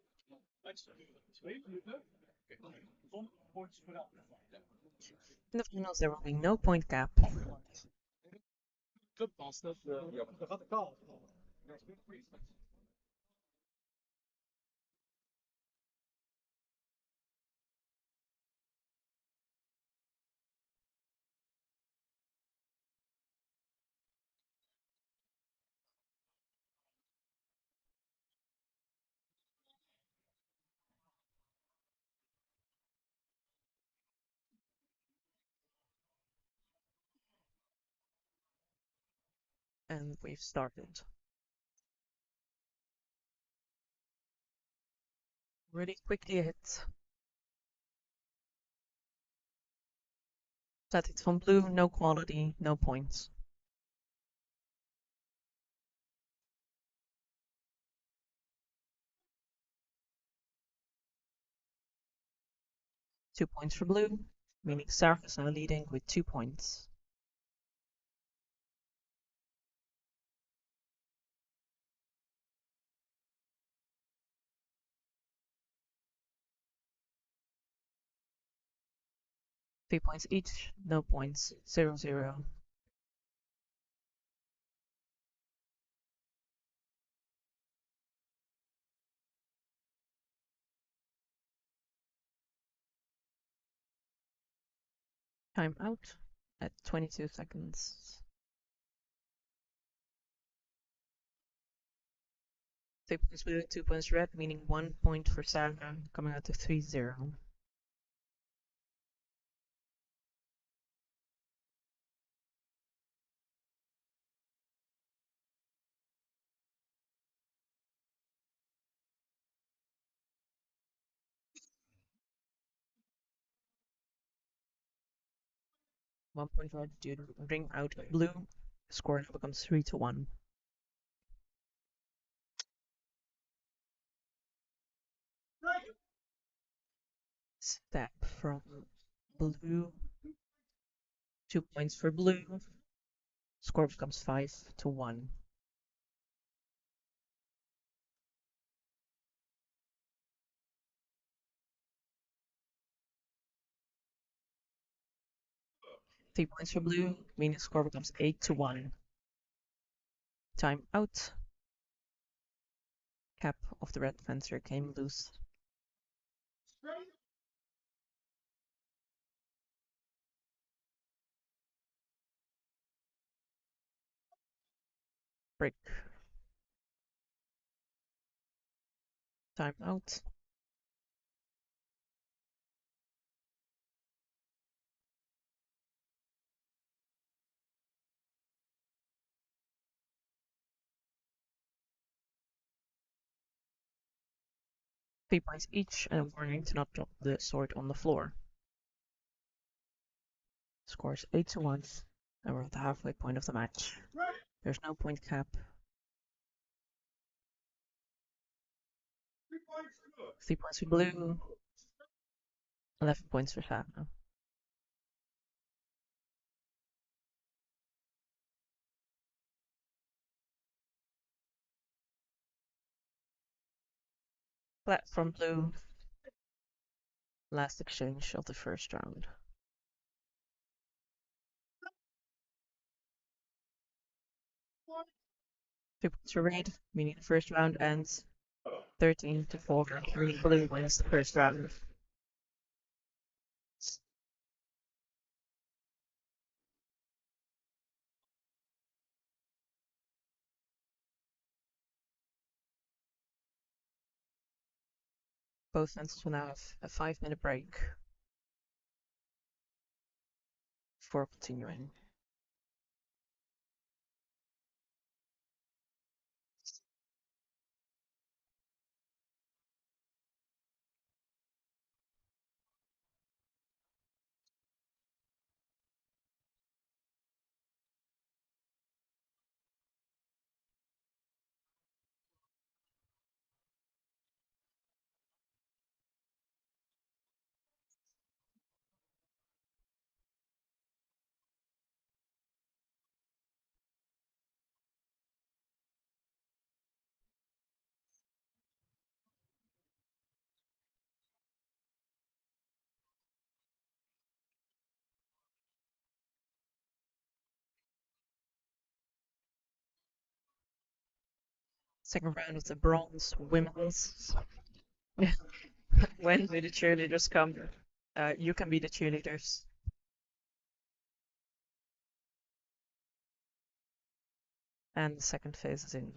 Speaker 2: In the finals, there will be no point gap.
Speaker 9: Clubpas, dat gaat de kaal.
Speaker 2: And we've started. Really quickly hit. Zet it from blue, no quality, no points. Two points for blue, meaning Sarah is now leading with 2 points. Three points each, no points, 0-0. Time out at 22 seconds. 3 points blue, 2 points red, meaning 1 point for Sarah, coming out to 3-0. One point red due to ring out blue. Score now becomes 3-1. Step from blue. 2 points for blue. Score becomes 5-1. Three points for blue, meaning score becomes 8-1. Time out. Cap of the red fencer came loose. Break. Time out. Three points each and a warning to not drop the sword on the floor. Scores 8-1, and we're at the halfway point of the match. There's no point cap. 3 points for blue. 11 points for Sarah. Flat from blue. Last exchange of the first round. Three points for red, meaning the first round ends 13-4. Meaning blue wins the first round. Both fences will now have a 5-minute break before continuing. Second round of the bronze women's. When do the cheerleaders come? You can be the cheerleaders. And the second phase is in.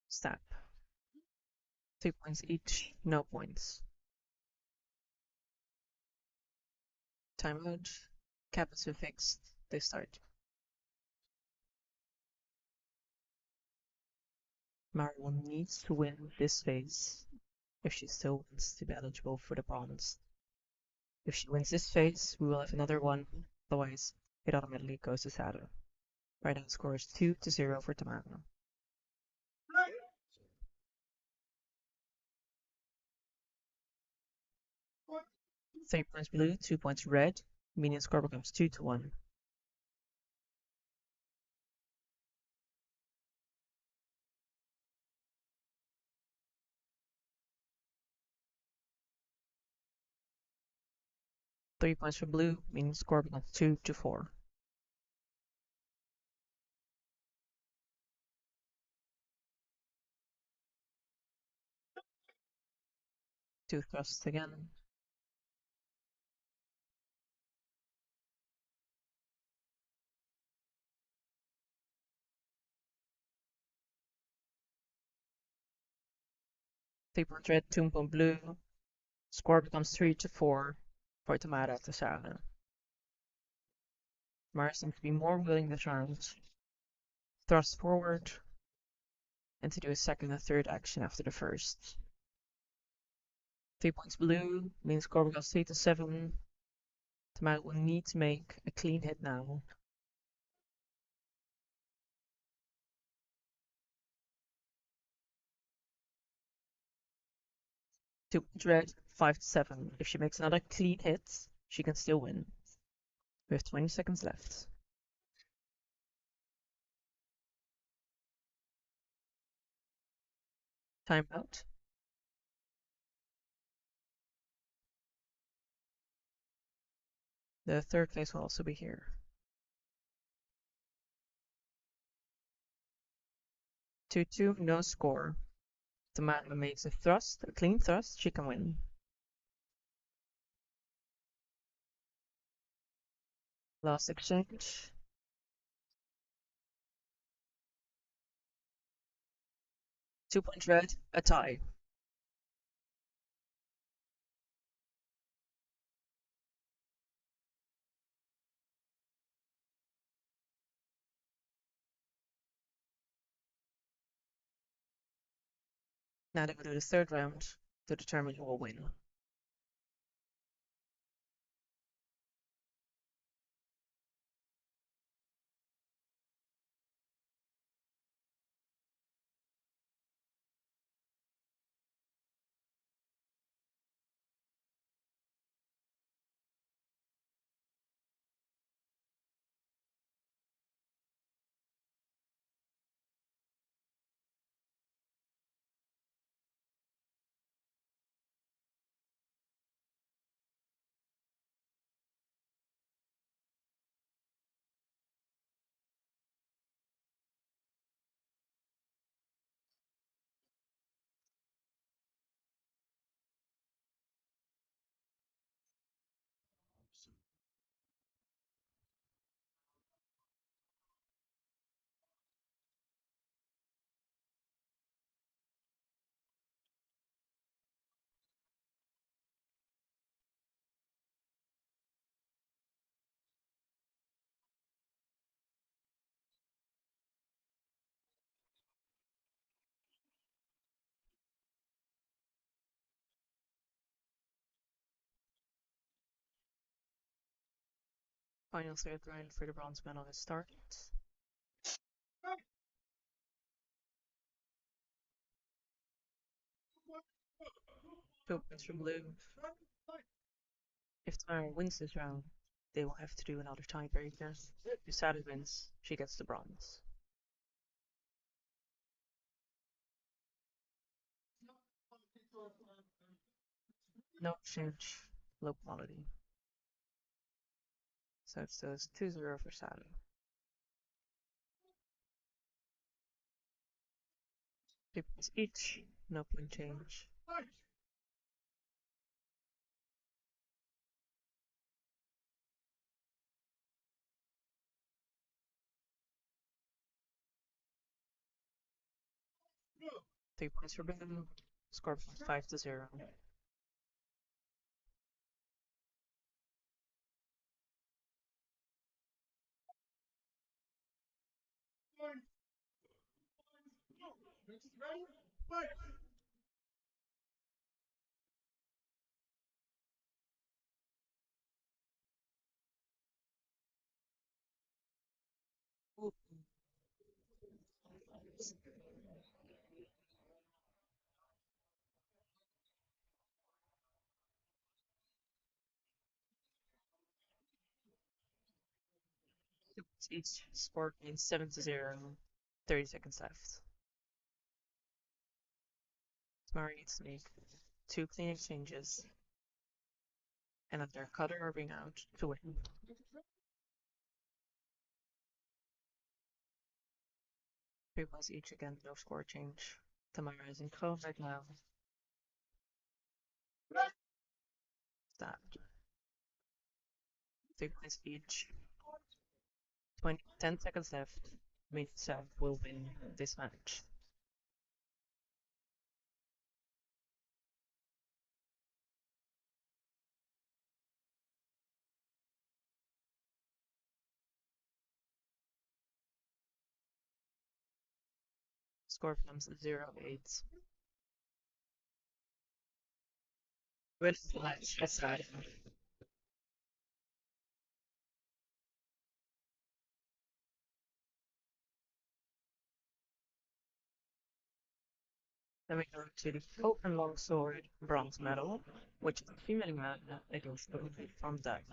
Speaker 2: Step. 2 points each, no points. Timeout. Cap is fixed. They start. Marion needs to win this phase if she still wants to be eligible for the bronze. If she wins this phase, we will have another one. Otherwise, it automatically goes to Saturn. Right now, the score is 2-0 for Tamara. Three points blue, 2 points red, meaning the score becomes 2-1. Three points for blue, meaning the score becomes 2-4. Two thrusts again. Three points red, 2 points blue. Score becomes 3-4 for Tamara to Sarah. Mara seems to be more willing this round. Thrust forward and to do a second and third action after the first. 3 points blue means score becomes 3-7. Tamara will need to make a clean hit now. Two points red, 5-7. If she makes another clean hit, she can still win. We have 20 seconds left. Timeout. The third phase will also be here. 2-2, no score. Tamara makes a thrust, a clean thrust, she can win. Last exchange. Two points red, a tie. Now they will do the third round to determine who will win. Final third round for the bronze medal has started. Two points for blue. If Tamara wins this round, they will have to do another tiebreaker. If Sada wins, she gets the bronze. No change, low quality. So it says 2-0 for Sada. Three points each, no point change. Three points for blue, score 5-0. Two points each, score means 7-0. 30 seconds left. Tamara needs to make 2 clean exchanges and either cutter or ring out to win. 3 points each again, no score change. Tamara is in control right now. Stop. 3 points each. 10 seconds left. Means Sav will win this match. Score becomes 0-8. Win the match. That's right. Then we go to the open longsword bronze medal, which is a female man against the from deck.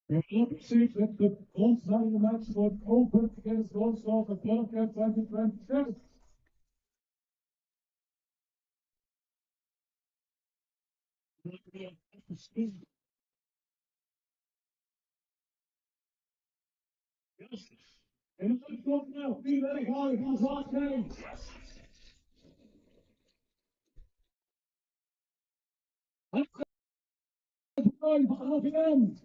Speaker 1: We will proceed with the bronze medal match for open against Ronsdorf at Butr-Cup 2022. Yes. And let's go now. Be very high from the last game. Let's go for the end.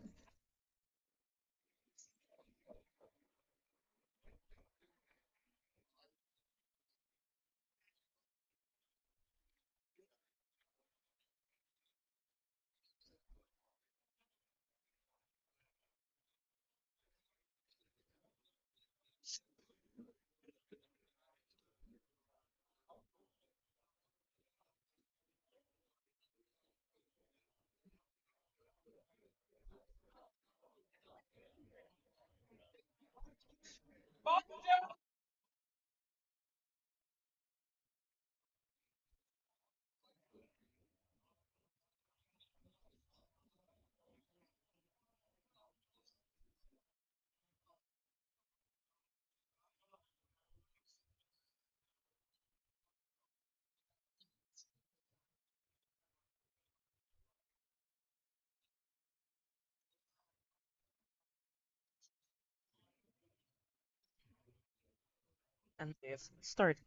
Speaker 2: And they have started.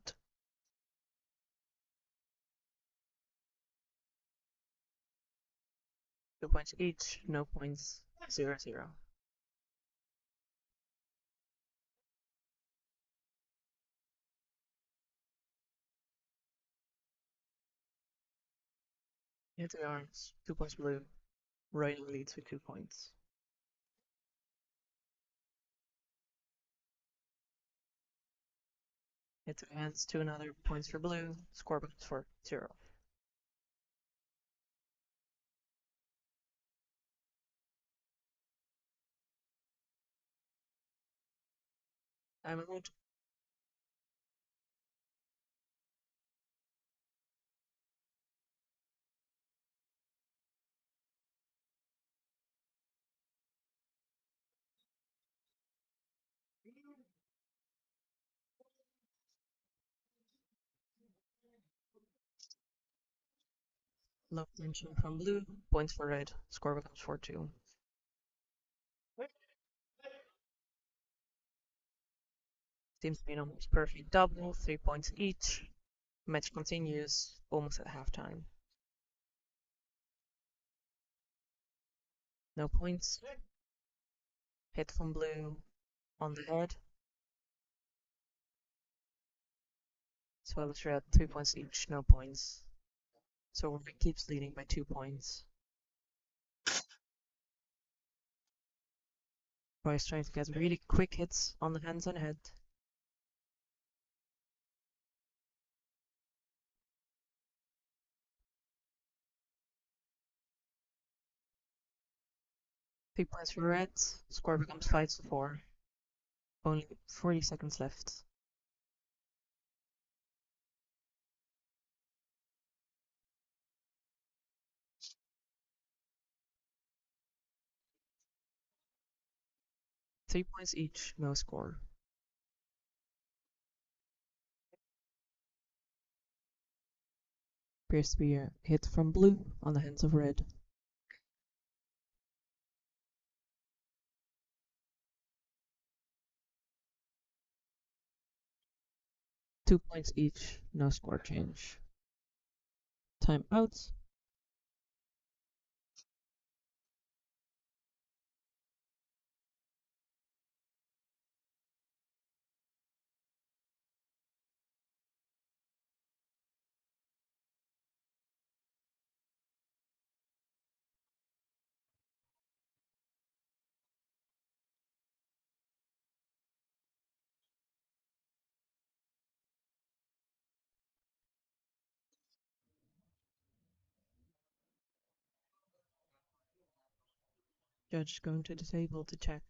Speaker 2: 2 points each, no points, 0-0. Hit the arms, 2 points blue. Royal leads with 2 points. It adds 2 another points for blue. Score becomes 4-0. I'm out. Low tension from blue. Points for red. Score becomes 4-2. Seems to be an almost perfect double. 3 points each. Match continues almost at halftime. No points. Hit from blue on the head. As well as red. 3 points each. No points. So red keeps leading by 2 points. Roy's trying to get really quick hits on the hands and head. Three points for red. Score becomes 5-4. Only 40 seconds left. Three points each, no score. Appears to be a hit from blue on the hands of red. Two points each, no score change. Time out. Judge going to the table to check.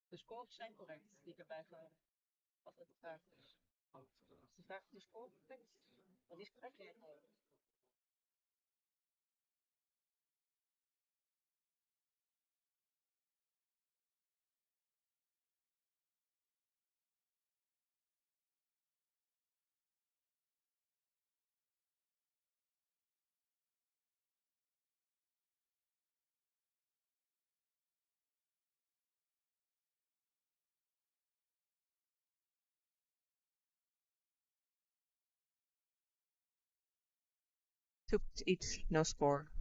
Speaker 2: De scores zijn correct die ik erbij ga. Wat het vraag is. Is de vraag de score correct? Wat is correct? 2 points each, no score.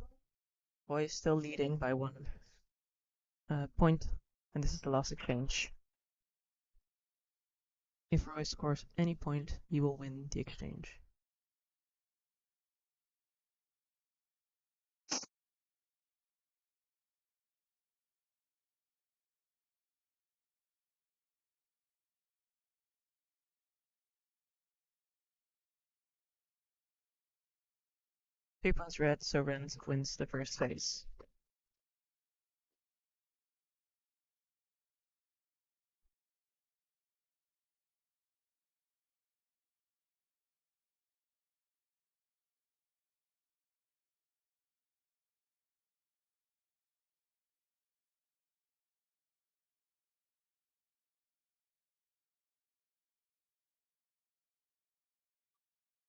Speaker 2: Roy is still leading by 1 point, and this is the last exchange. If Roy scores any point, he will win the exchange. Three points red, so red wins the first phase.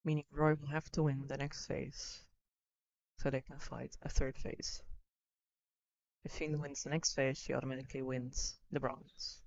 Speaker 2: Meaning Roy will have to win the next phase, so they can fight a third phase. If Fiend wins the next phase, she automatically wins the bronze.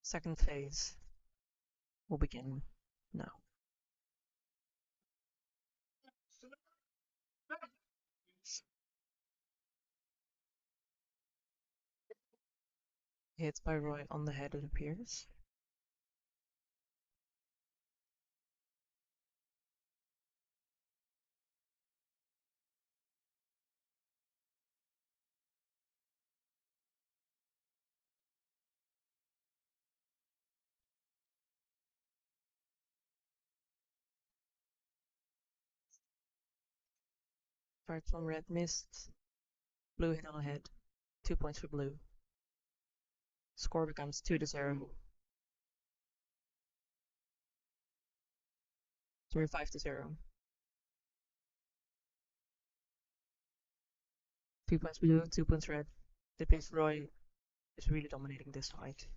Speaker 2: Second phase will begin now. Hit by Roy on the head, it appears. Fired from red, missed. Blue hit on the head. 2 points for blue. Score becomes 2-0. 5-0. 2 points blue, 2 points red. The piece Roy is really dominating this fight.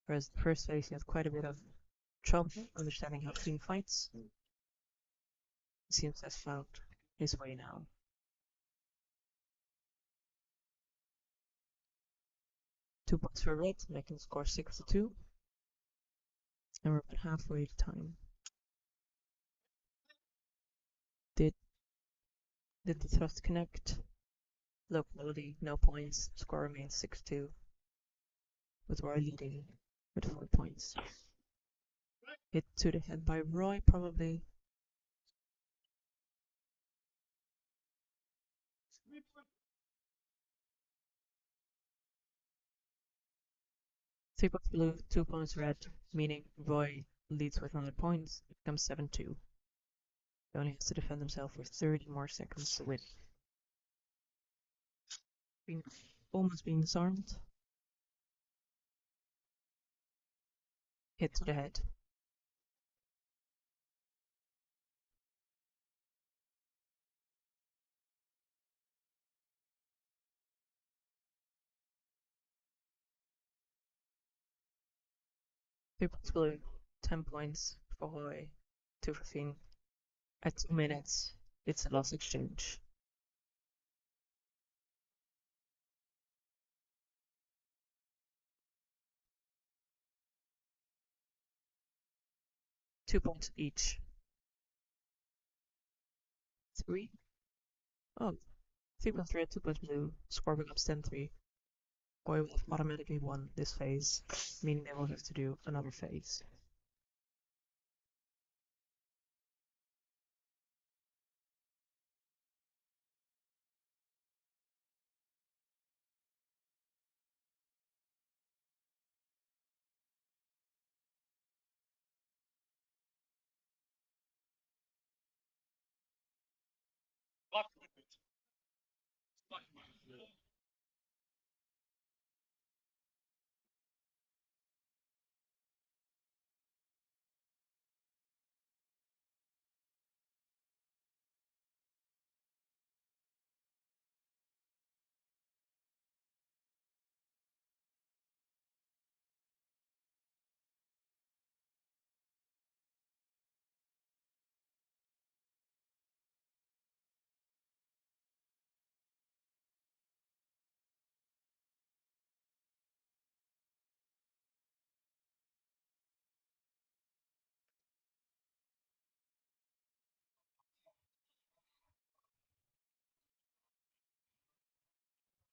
Speaker 2: Whereas the first phase he had quite a bit of trouble understanding how team fights. He seems to have found his way now. Two points for red, making the score 6-2. And we're about halfway to time. Did the thrust connect? Low quality, no points. Score remains 6-2. With Roy leading with 4 points. Hit to the head by Roy, probably. Three points blue, 2 points red, meaning Roy leads with 100 points. It becomes 7-2. He only has to defend himself for 30 more seconds to win. Almost being disarmed. Hit to the head. Three points blue, 10 points for Roy, 2 for Finn. At 2 minutes, it's a loss exchange. Two points each. 3. Oh, 3 points red, 2 points blue. Score becomes 10-3. Roy will have automatically won this phase, meaning they will have to do another phase.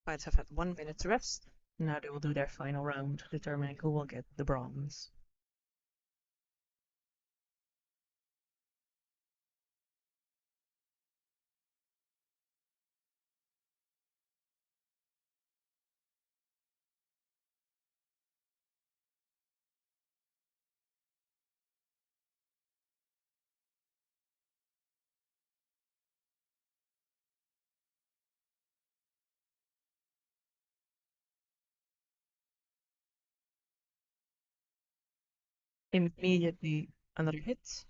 Speaker 2: Fights have had 1 minute to rest. Now they will do their final round, determining who will get the bronze. Immediately another hit.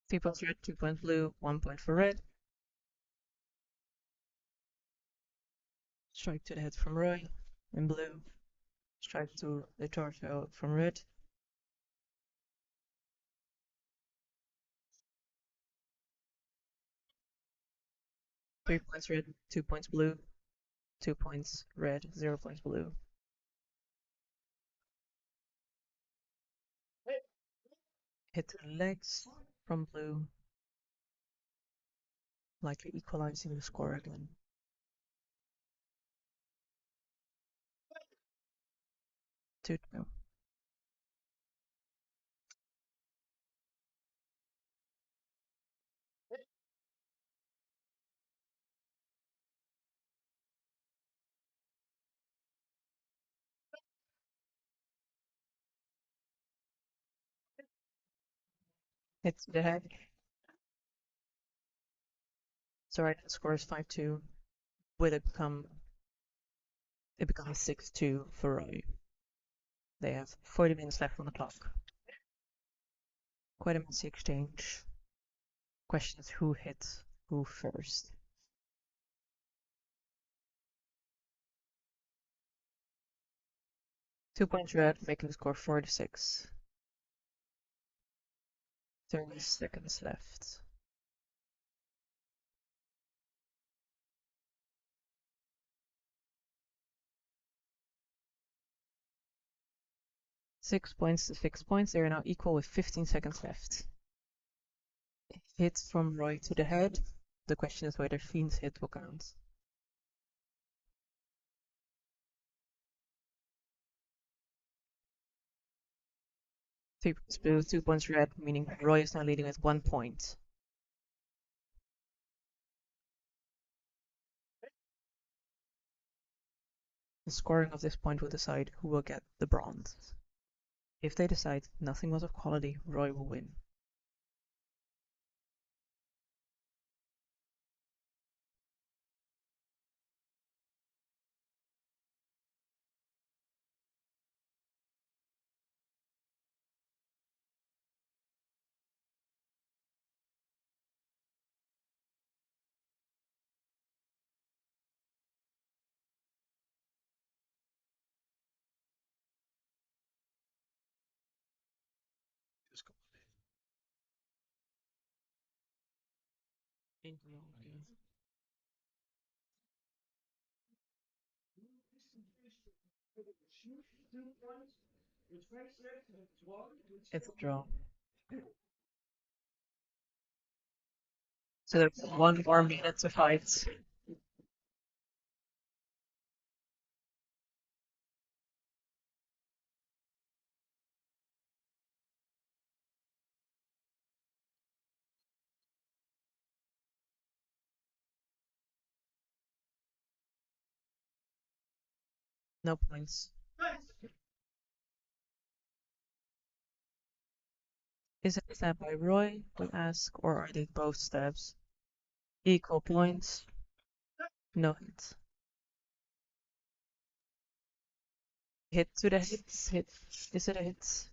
Speaker 2: Three points red, 2 points blue, 1 point for red. Strike to the head from Roy in blue. Strike to the torso from red. 3 points red, 2 points blue, 2 points red, 0 points blue. Hit to the legs from blue, likely equalizing the score again. Two. Hit to the head. So right now the score is 5-2. Will it becomes 6-2 for Roy. They have 40 minutes left on the clock. Quite a messy exchange. Question is who hits who first. Two points red, making the score 4-6. 30 seconds left. Six points to 6 points. They are now equal with 15 seconds left. Hit from Roy to the head. The question is whether Fiend's hit will count. Three points blue, 2 points red, meaning Roy is now leading with 1 point. The scoring of this point will decide who will get the bronze. If they decide nothing was of quality, Roy will win. It's a draw. So there's 1 more minute to fight. No points. Is it a stab by Roy, we ask, or are they both stabs? Equal points. No hits. Hit to the hits. Hit. Is it a hit?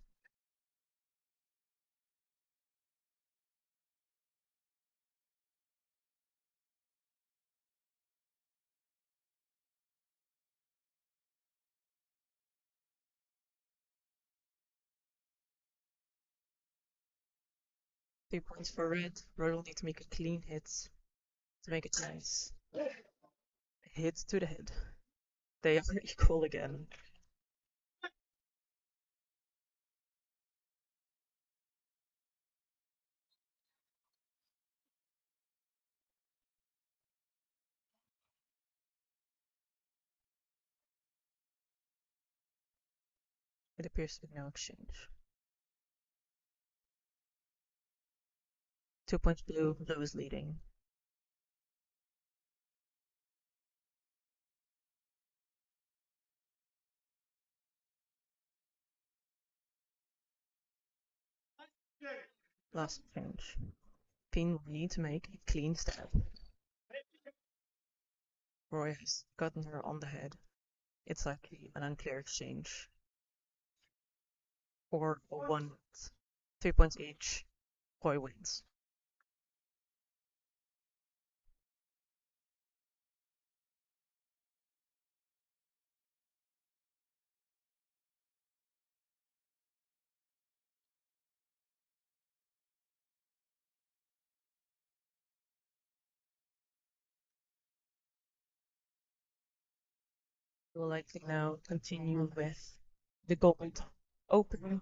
Speaker 2: Three points for red. Red will need to make a clean hit to make it nice. Hit to the head. They are equal again. It appears to be no exchange. 2 points blue, blue is leading. Last exchange. Pin will need to make a clean stab. Roy has gotten her on the head. It's likely an unclear exchange. Or a 1. 3 points each. Roy wins. We'll likely now continue with the Gold Open.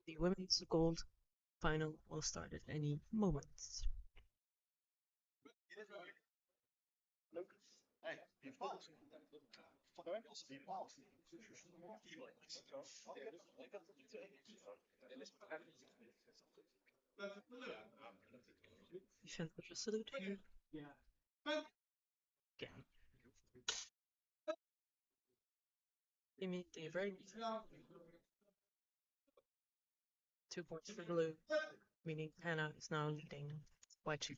Speaker 2: The women's gold final will start at any moment. Defend with a salute here. Again. Immediately right. 2 points for blue, meaning Hannah is now leading by 2.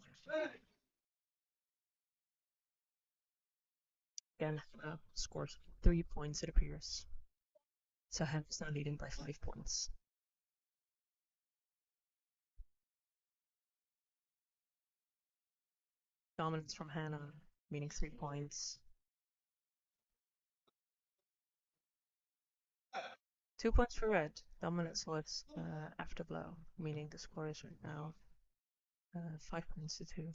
Speaker 2: Again, scores 3 points, it appears. So Hannah's now leading by 5 points. Dominance from Hannah, meaning 3 points. 2 points for red. Dominance was after blow, meaning the score is right now 5 points to 2.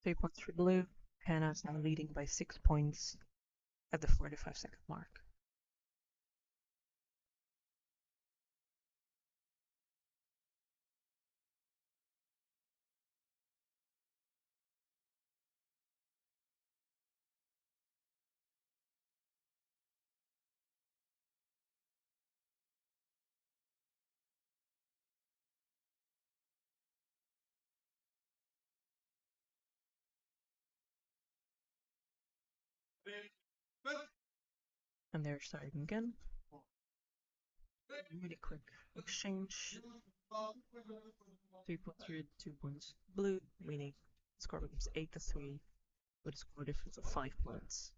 Speaker 2: 3 points for blue. Hannah is now leading by 6 points at the 45-second mark. And they're starting again. Really quick exchange. 3 points red, 2 points blue, meaning score becomes 8-3 with a score difference of 5 points.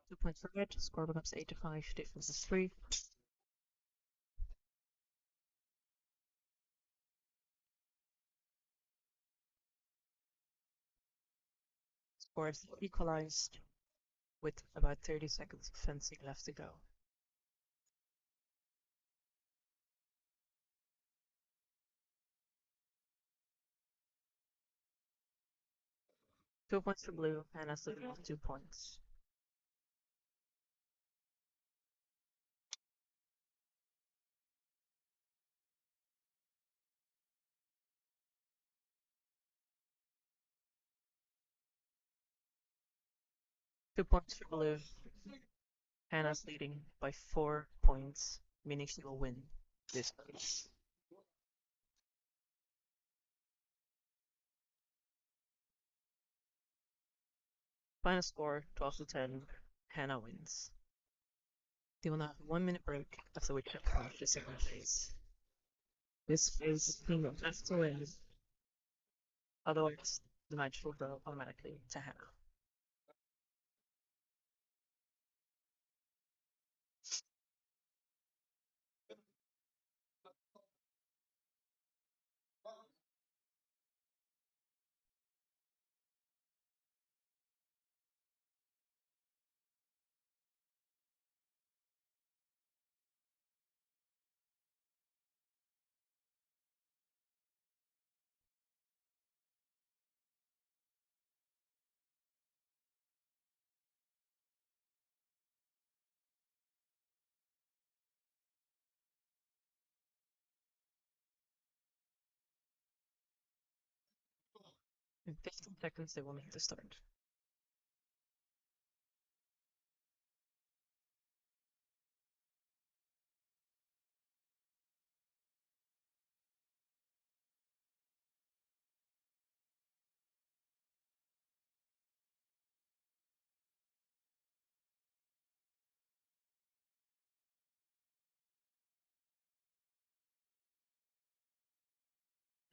Speaker 2: Two points for red, score becomes 8-5, difference is 3. Score is equalized with about 30 seconds of fencing left to go. Two points for blue, and that's the 2 points. Two points for blue. Hannah's leading by 4 points, meaning she will win this race. Final score 12-10. Hannah wins. They will now have a 1 minute break, after which they'll finish the second phase. This phase, the team will have to win, otherwise the match will go automatically to Hannah. In 15 seconds, they will make the start.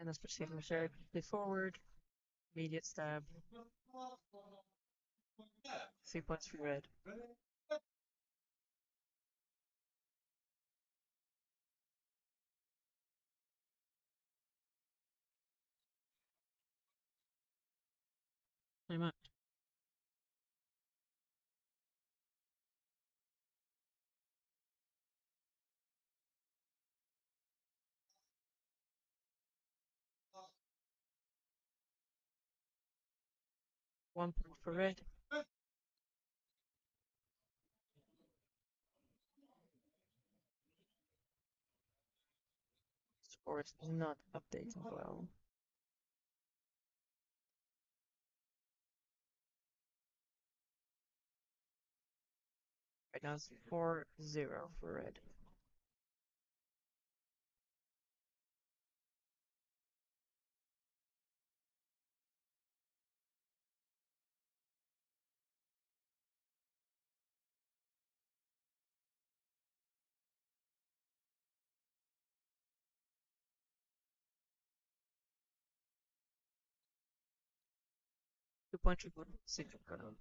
Speaker 2: And let's proceed with directly forward, immediate stab. 3 points for red. Pretty much. One point for red. Score is not updating well. Right now it's 4-0 for red. Two points for blue, 6 for red.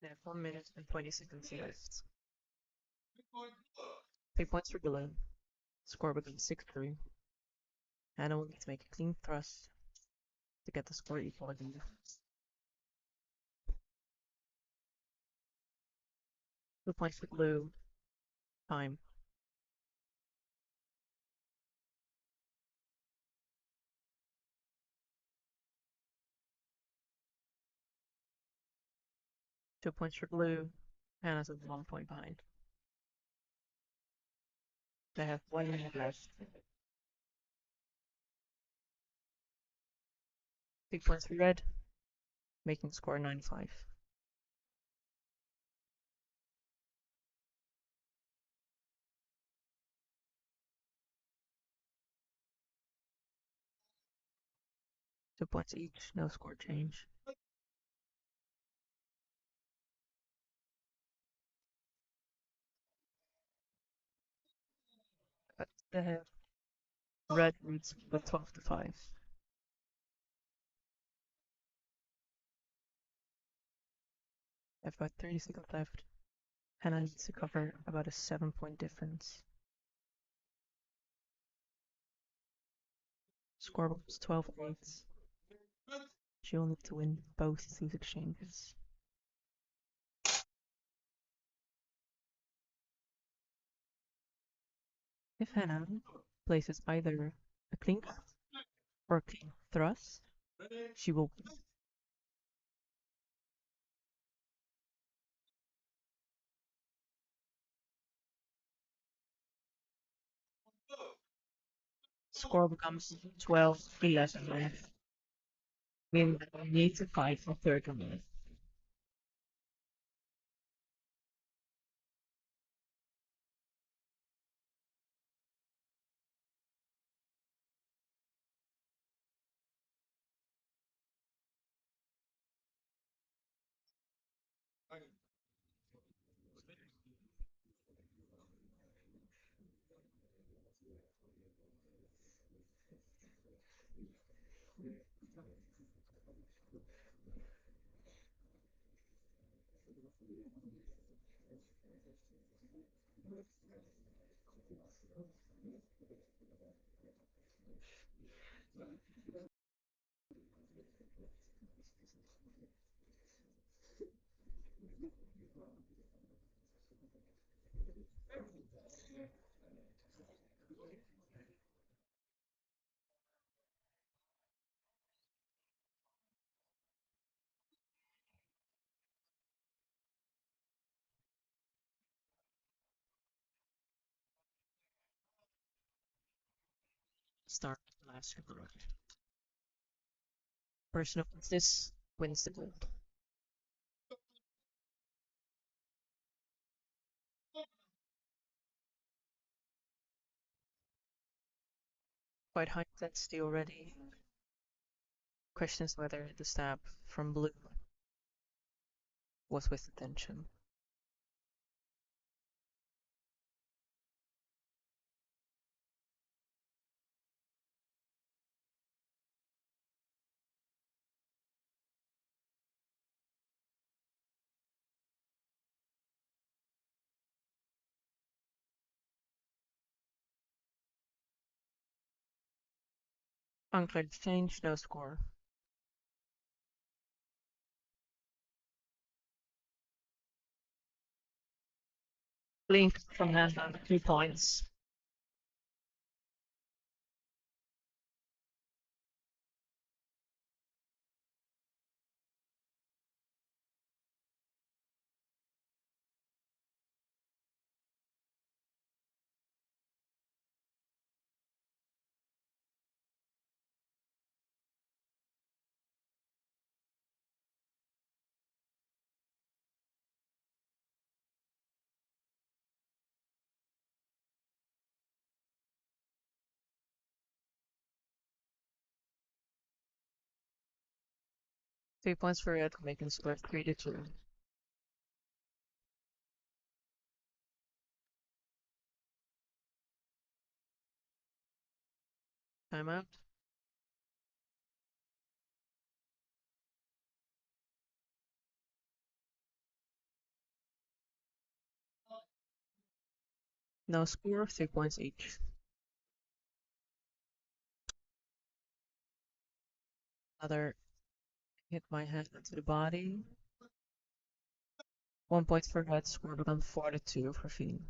Speaker 2: They have 1 minute and 20 seconds left. 3 points for blue. Score becomes 6-3. Hannah will need to make a clean thrust to get the score equal again. 2 points for blue. Time. Two points for blue. Hannah's at 1 point behind. They have 1 minute left. 3 points for red, making the score 9-5. 2 points each, no score change. But the red leads with 12-5. I've got 30 seconds left. Hannah needs to cover about a 7-point difference. Scoreboard is 12-8. She'll need to win both these exchanges. If Hannah places either a clean cut or a clean thrust, she will win. Score becomes 12-11. Meaning that we need to fight for third minute. Start last round. Person who wins this wins the gold. Quite high intensity already. Questions whether the stab from blue was with intention. Unclear exchange, no score. Blink from hand on 2 points. Three points for red, making score 3-2. Timeout. No score, 3 points each. Another hit my hand into the body. 1 point for red, score becomes 4-2 for Fiend.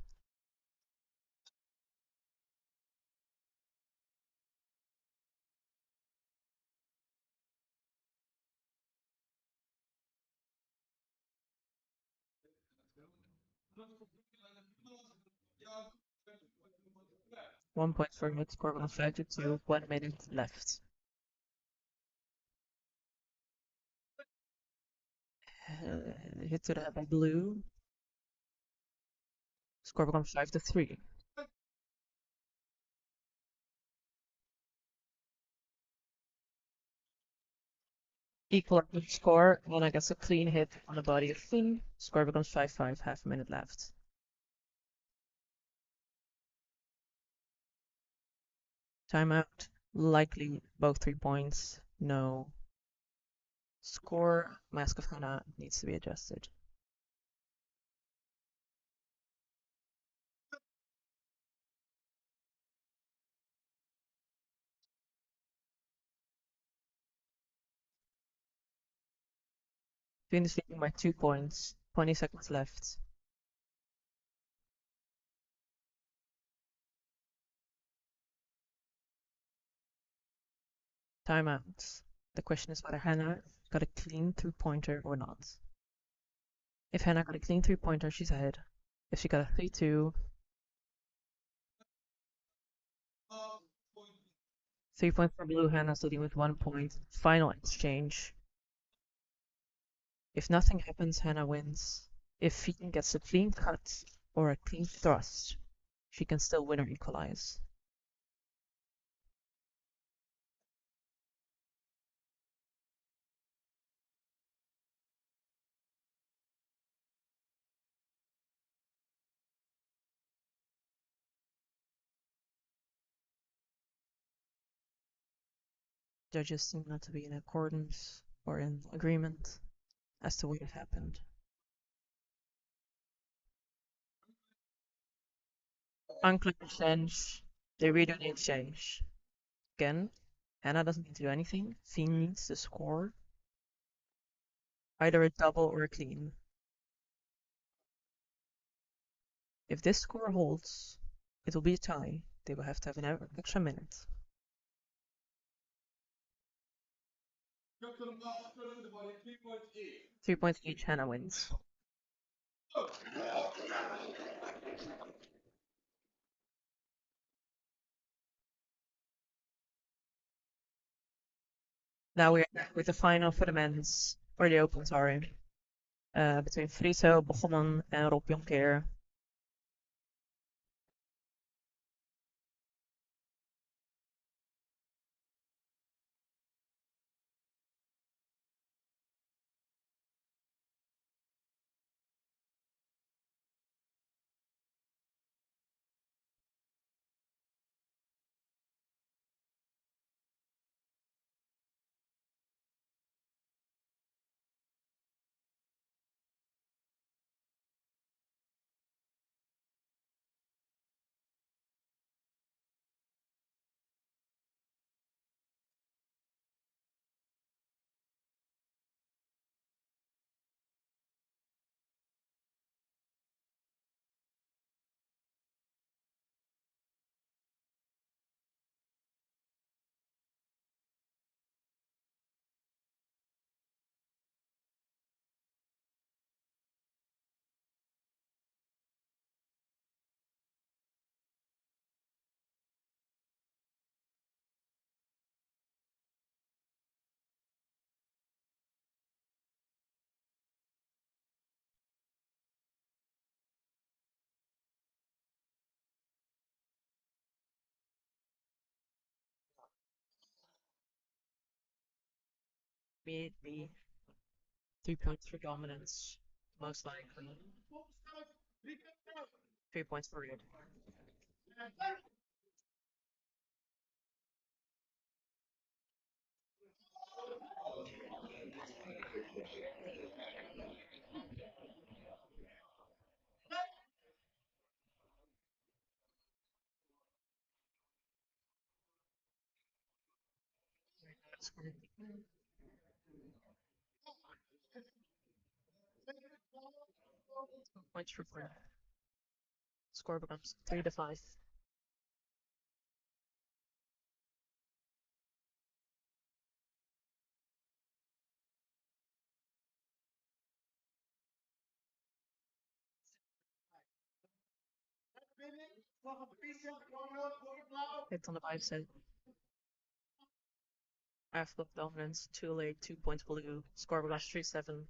Speaker 2: One point for red, score becomes 5-2, 1 minute left. Hit to the head by blue. Score becomes 5-3. Equal score, and I gets a clean hit on the body of Finn. Score becomes 5-5, half a minute left. Timeout, likely both 3 points, no. Score, Mask of Hana needs to be adjusted. Finn is leading by 2 points, 20 seconds left. Timeouts. The question is whether Hannah got a clean 3-pointer or not. If Hannah got a clean 3-pointer, she's ahead. If she got a 3-2, 3 points for blue, Hannah's leading with 1 point. Final exchange. If nothing happens, Hannah wins. If Finn gets a clean cut or a clean thrust, she can still win or equalize. Judges seem not to be in accordance or in agreement as to what happened. Unclear exchange. They redo the exchange. Again, Hannah doesn't need to do anything. Finn needs to score either a double or a clean. If this score holds, it will be a tie. They will have to have an extra minute. Three points each, Hannah wins. Now we're with the final for the men's, or the open, sorry. Between Friso, Bogoman, and Rob Jonker. Be 3 points for dominance, most likely. 3 points for red. Points for red. Score becomes 3-5. Hits on the 5 set. After dominance, 2 late, 2 points blue. Score becomes 3-7.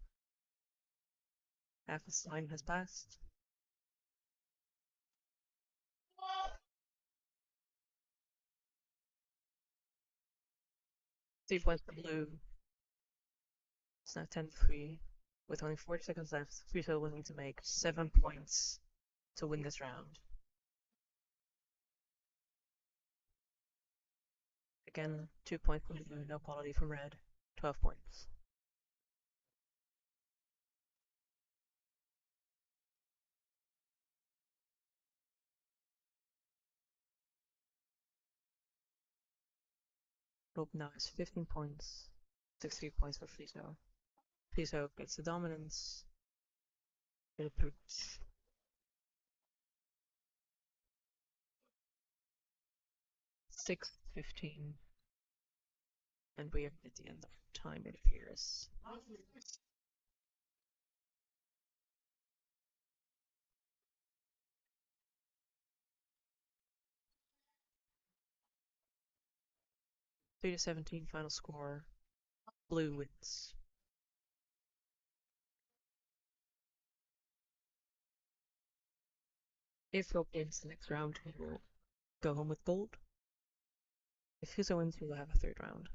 Speaker 2: Half the time has passed. Three points for blue. It's now 10-3. With only 40 seconds left, Friso will need to make 7 points to win this round. Again, 2 points from blue, no quality from red, 12 points. Rob now has 15 points, 63 points for Friso. Friso gets the dominance. It approves. 6:15. And we are at the end of time, it appears. Three to 17 final score. Blue wins. If Rob wins the next round, he will go home with gold. If Friso wins, we will have a third round.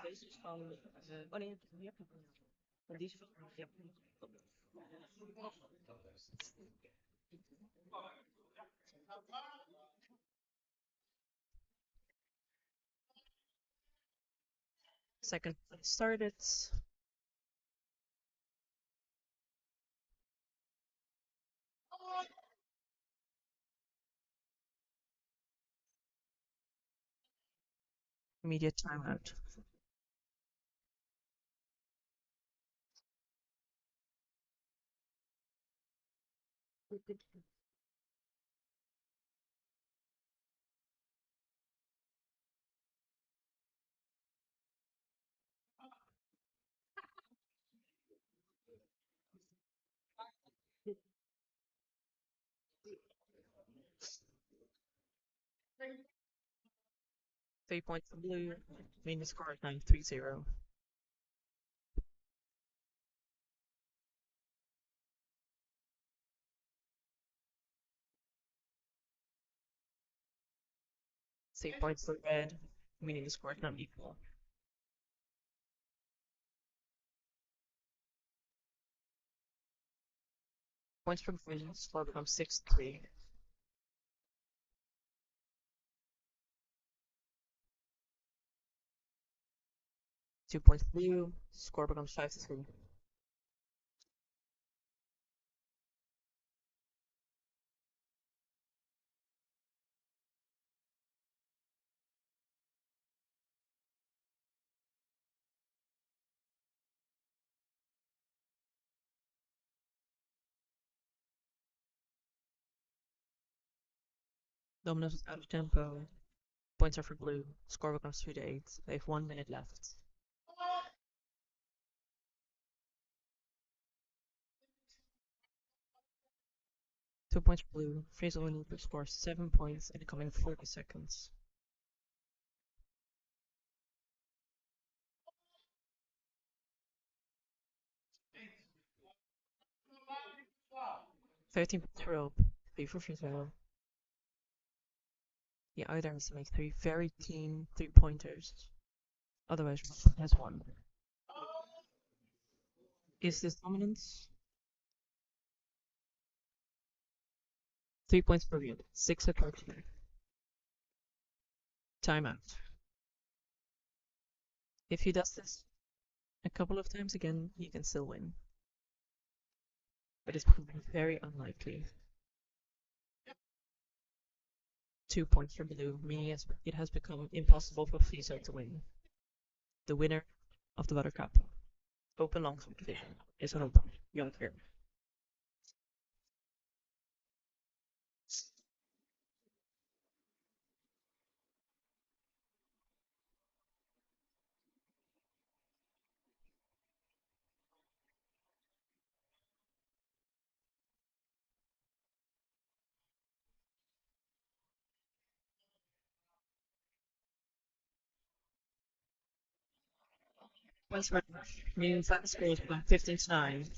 Speaker 2: Deze is van wanneer? Ja. Die is van ja. Second started. Immediate timeout. Three points for blue. Meaning the score is now 3-0. Save points for red, meaning the score is not equal. Points for green, score becomes 6-3. Two points blue, score becomes 5-3. Dominus is out of tempo. Points are for blue. Score becomes 3-8. They have 1 minute left. Two points for blue. Friso will need to score 7 points in the coming 40 seconds. $13 points for Rob. 3 for Friso. He either has to make 3 very clean 3-pointers. Otherwise, Rob has 1. Is this dominance? 3 points per game. 6-13. Timeout. If he does this a couple of times again, he can still win. But it's proving very unlikely. 2 points for blue, meaning it has become impossible for Friso to win. the winner of the Butr-Cup. Open long competition is an open. Young here. Westford means that score is 15-9.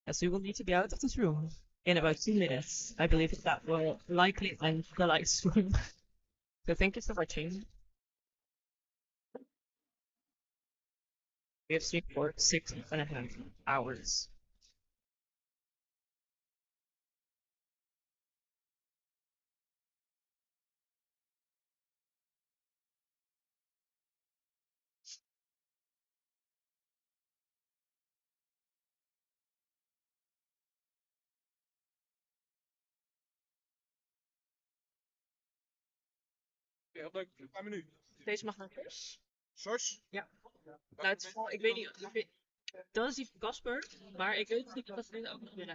Speaker 2: As we will need to be out of this room in about 2 minutes. I believe that will likely end the live stream. So thank you for watching. We have streamed for 6.5 hours.
Speaker 8: Heel leuk, een paar minuten.
Speaker 2: Deze mag naar huis.
Speaker 8: Sos?
Speaker 2: Ja. Nou, het is wel, ik weet niet, dat is die van Casper, maar ik weet niet of dat dit ook nog weer